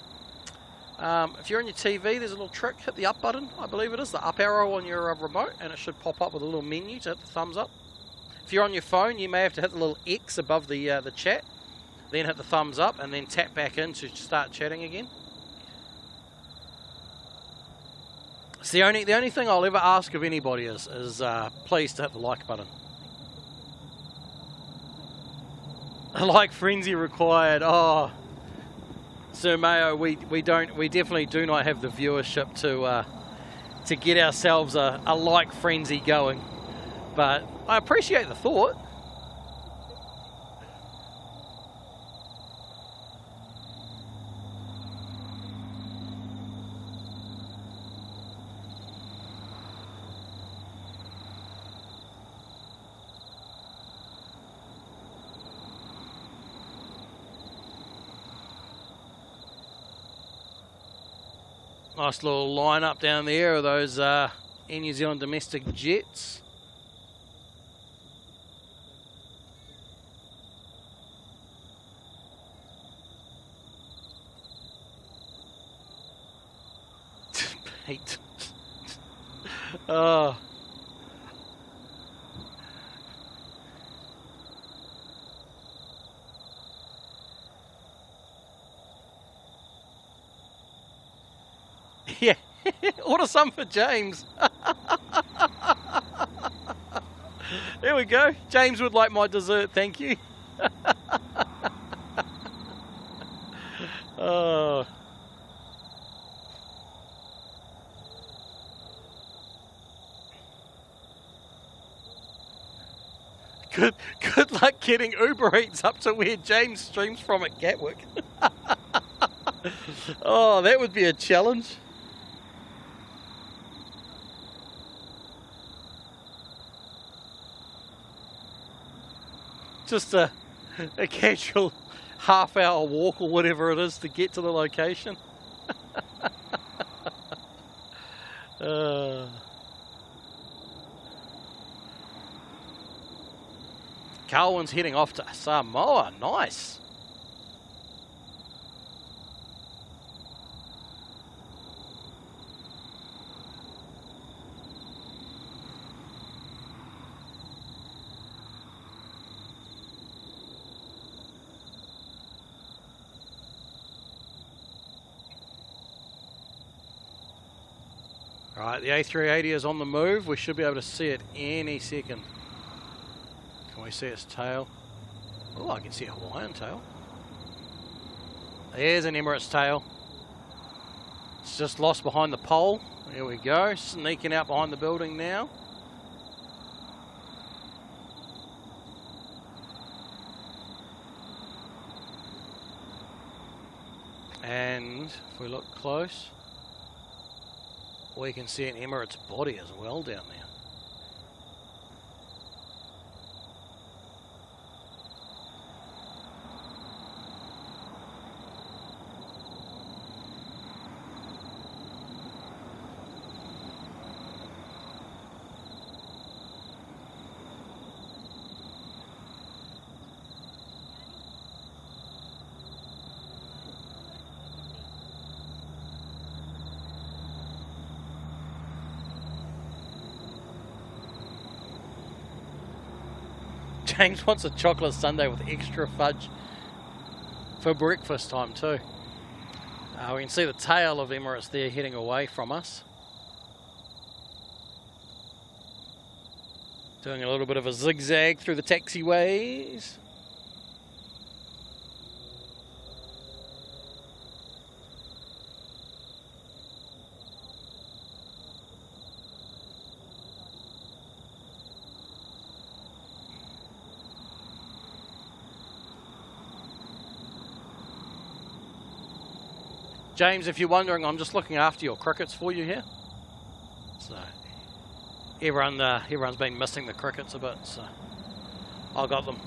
If you're on your TV, there's a little trick. Hit the up button, I believe it is, the up arrow on your remote, and it should pop up with a little menu to hit the thumbs up. If you're on your phone, you may have to hit the little X above the chat, then hit the thumbs up, and then tap back in to start chatting again. It's the only thing I'll ever ask of anybody is please to hit the like button. A like frenzy required. Oh, Sir Mayo, we definitely do not have the viewership to get ourselves a like frenzy going, but I appreciate the thought. Nice little line up down there of those Air New Zealand domestic jets. Pete. Oh. Yeah, order some for James. There we go. James would like my dessert, thank you. Oh. Good luck getting Uber Eats up to where James streams from at Gatwick. Oh, that would be a challenge. Just a casual half-hour walk or whatever it is to get to the location. Carwin's heading off to Samoa. Nice. Right, the A380 is on the move. We should be able to see it any second. Can we see its tail? Oh, I can see a Hawaiian tail. There's an Emirates tail. It's just lost behind the pole. There we go, sneaking out behind the building now. And if we look close, we can see an Emirates body as well down there. James wants a chocolate sundae with extra fudge for breakfast time too. We can see the tail of Emirates there heading away from us. Doing a little bit of a zigzag through the taxiways. James, if you're wondering, I'm just looking after your crickets for you here. So everyone's been missing the crickets a bit, so I got them.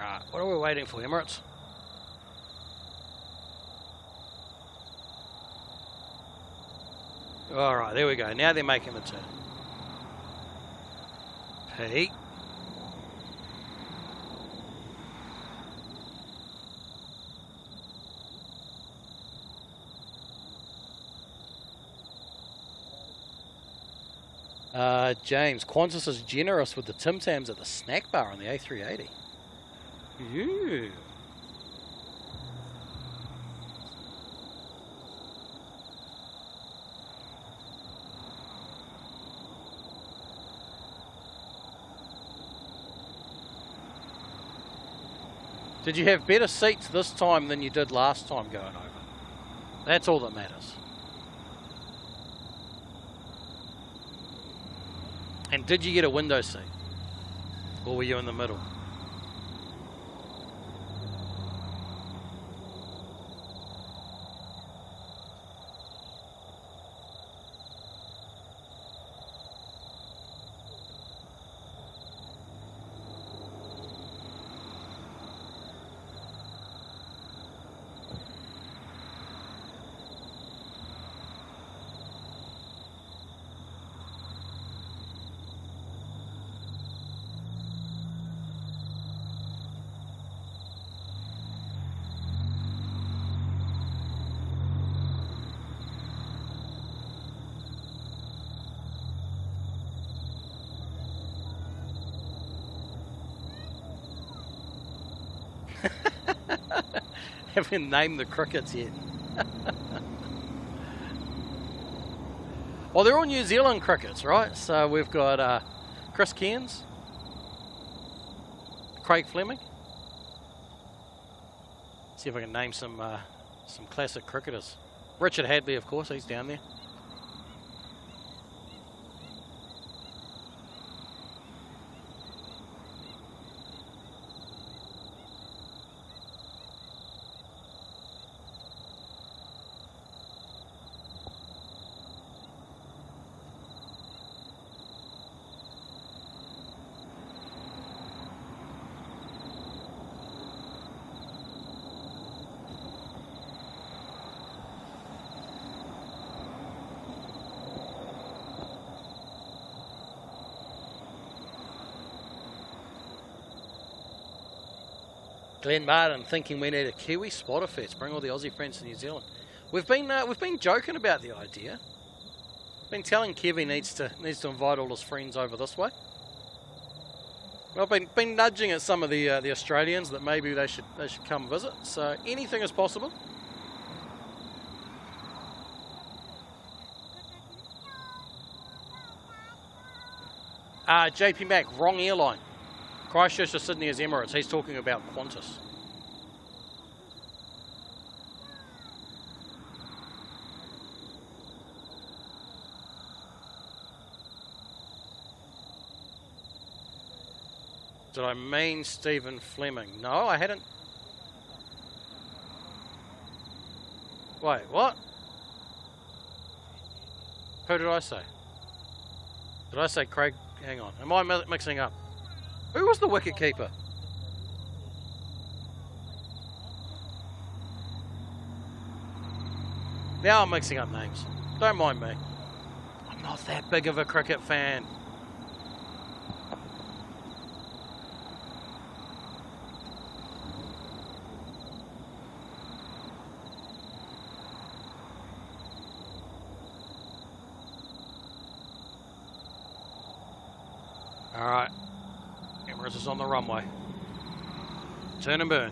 Right, what are we waiting for, Emirates? Alright, there we go. Now they're making the turn. Pete. James, Qantas is generous with the Tim Tams at the snack bar on the A380. Ooh. Did you have better seats this time than you did last time going over? That's all that matters. And did you get a window seat? Or were you in the middle? Haven't named the crickets yet. Well, they're all New Zealand crickets, right? So we've got Chris Cairns, Craig Fleming. See if I can name some classic cricketers. Richard Hadley, of course, he's down there. Glenn Martin thinking we need a Kiwi spotter fest. Bring all the Aussie friends to New Zealand. We've been joking about the idea. Been telling Kiwi needs to invite all his friends over this way. Well, I've been nudging at some of the Australians that maybe they should come visit. So anything is possible. JP Mac, wrong airline. Christchurch to Sydney is Emirates. He's talking about Qantas. Did I mean Stephen Fleming? No, I hadn't. Wait, what? Who did I say? Did I say Craig? Hang on. Am I mixing up? Who was the wicket keeper? Now I'm mixing up names. Don't mind me. I'm not that big of a cricket fan. Alright, Emirates is on the runway. Turn and burn.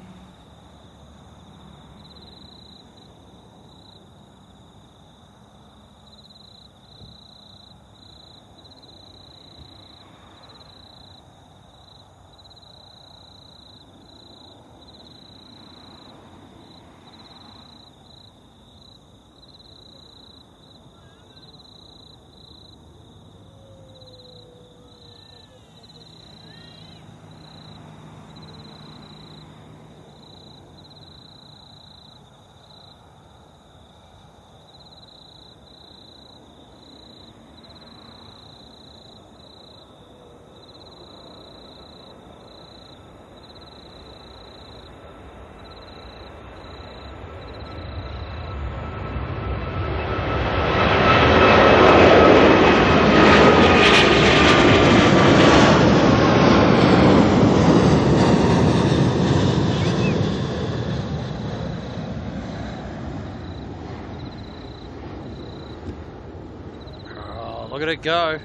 Look at it go.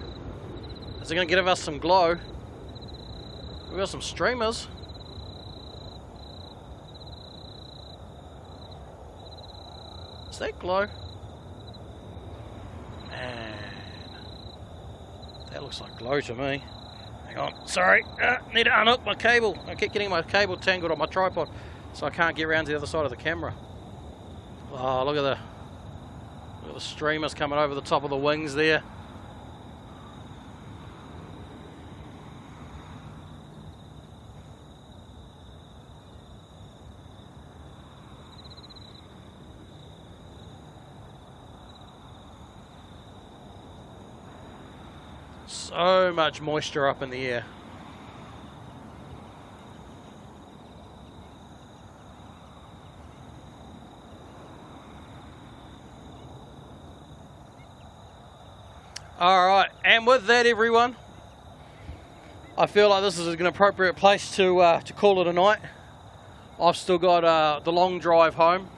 Is it going to give us some glow? We've got some streamers. Is that glow? Man, that looks like glow to me. Hang on, sorry, need to unhook my cable. I keep getting my cable tangled on my tripod, so I can't get around to the other side of the camera. Oh, look at the streamers coming over the top of the wings there. So much moisture up in the air. All right, and with that, everyone, I feel like this is an appropriate place to call it a night. I've still got the long drive home,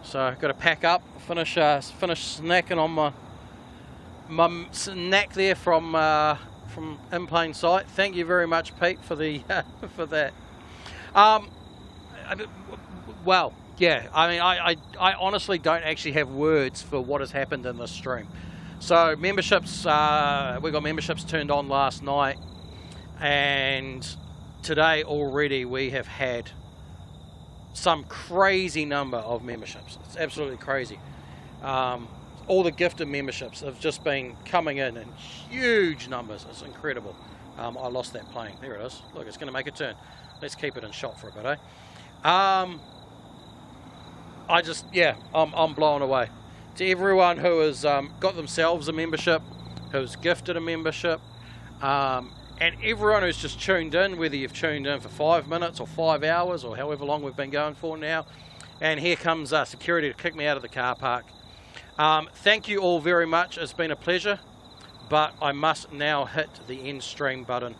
so I've got to pack up, finish snacking on my snack there from in plain sight. Thank you very much, Pete, for the for that. Well, yeah. I mean, I honestly don't actually have words for what has happened in this stream. So memberships, we got memberships turned on last night, and today already we have had some crazy number of memberships. It's absolutely crazy. All the gifted memberships have just been coming in huge numbers. It's incredible. I lost that plane. There it is. Look, it's going to make a turn. Let's keep it in shot for a bit, eh? I'm blown away. To everyone who has got themselves a membership, who's gifted a membership, and everyone who's just tuned in, whether you've tuned in for 5 minutes or 5 hours or however long we've been going for now. And here comes security to kick me out of the car park. Thank you all very much. It's been a pleasure, but I must now hit the end stream button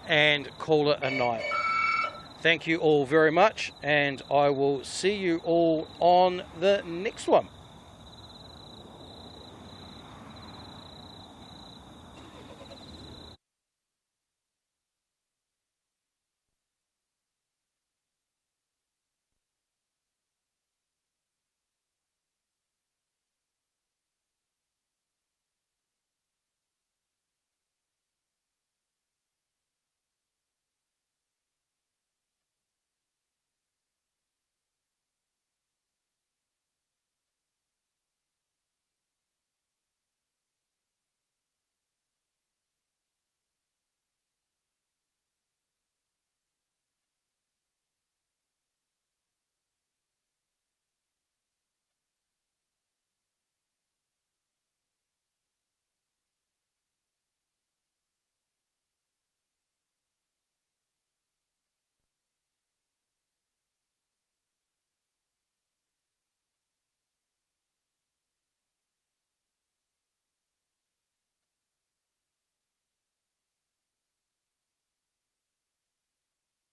and call it a night. thank you all very much, and I will see you all on the next one.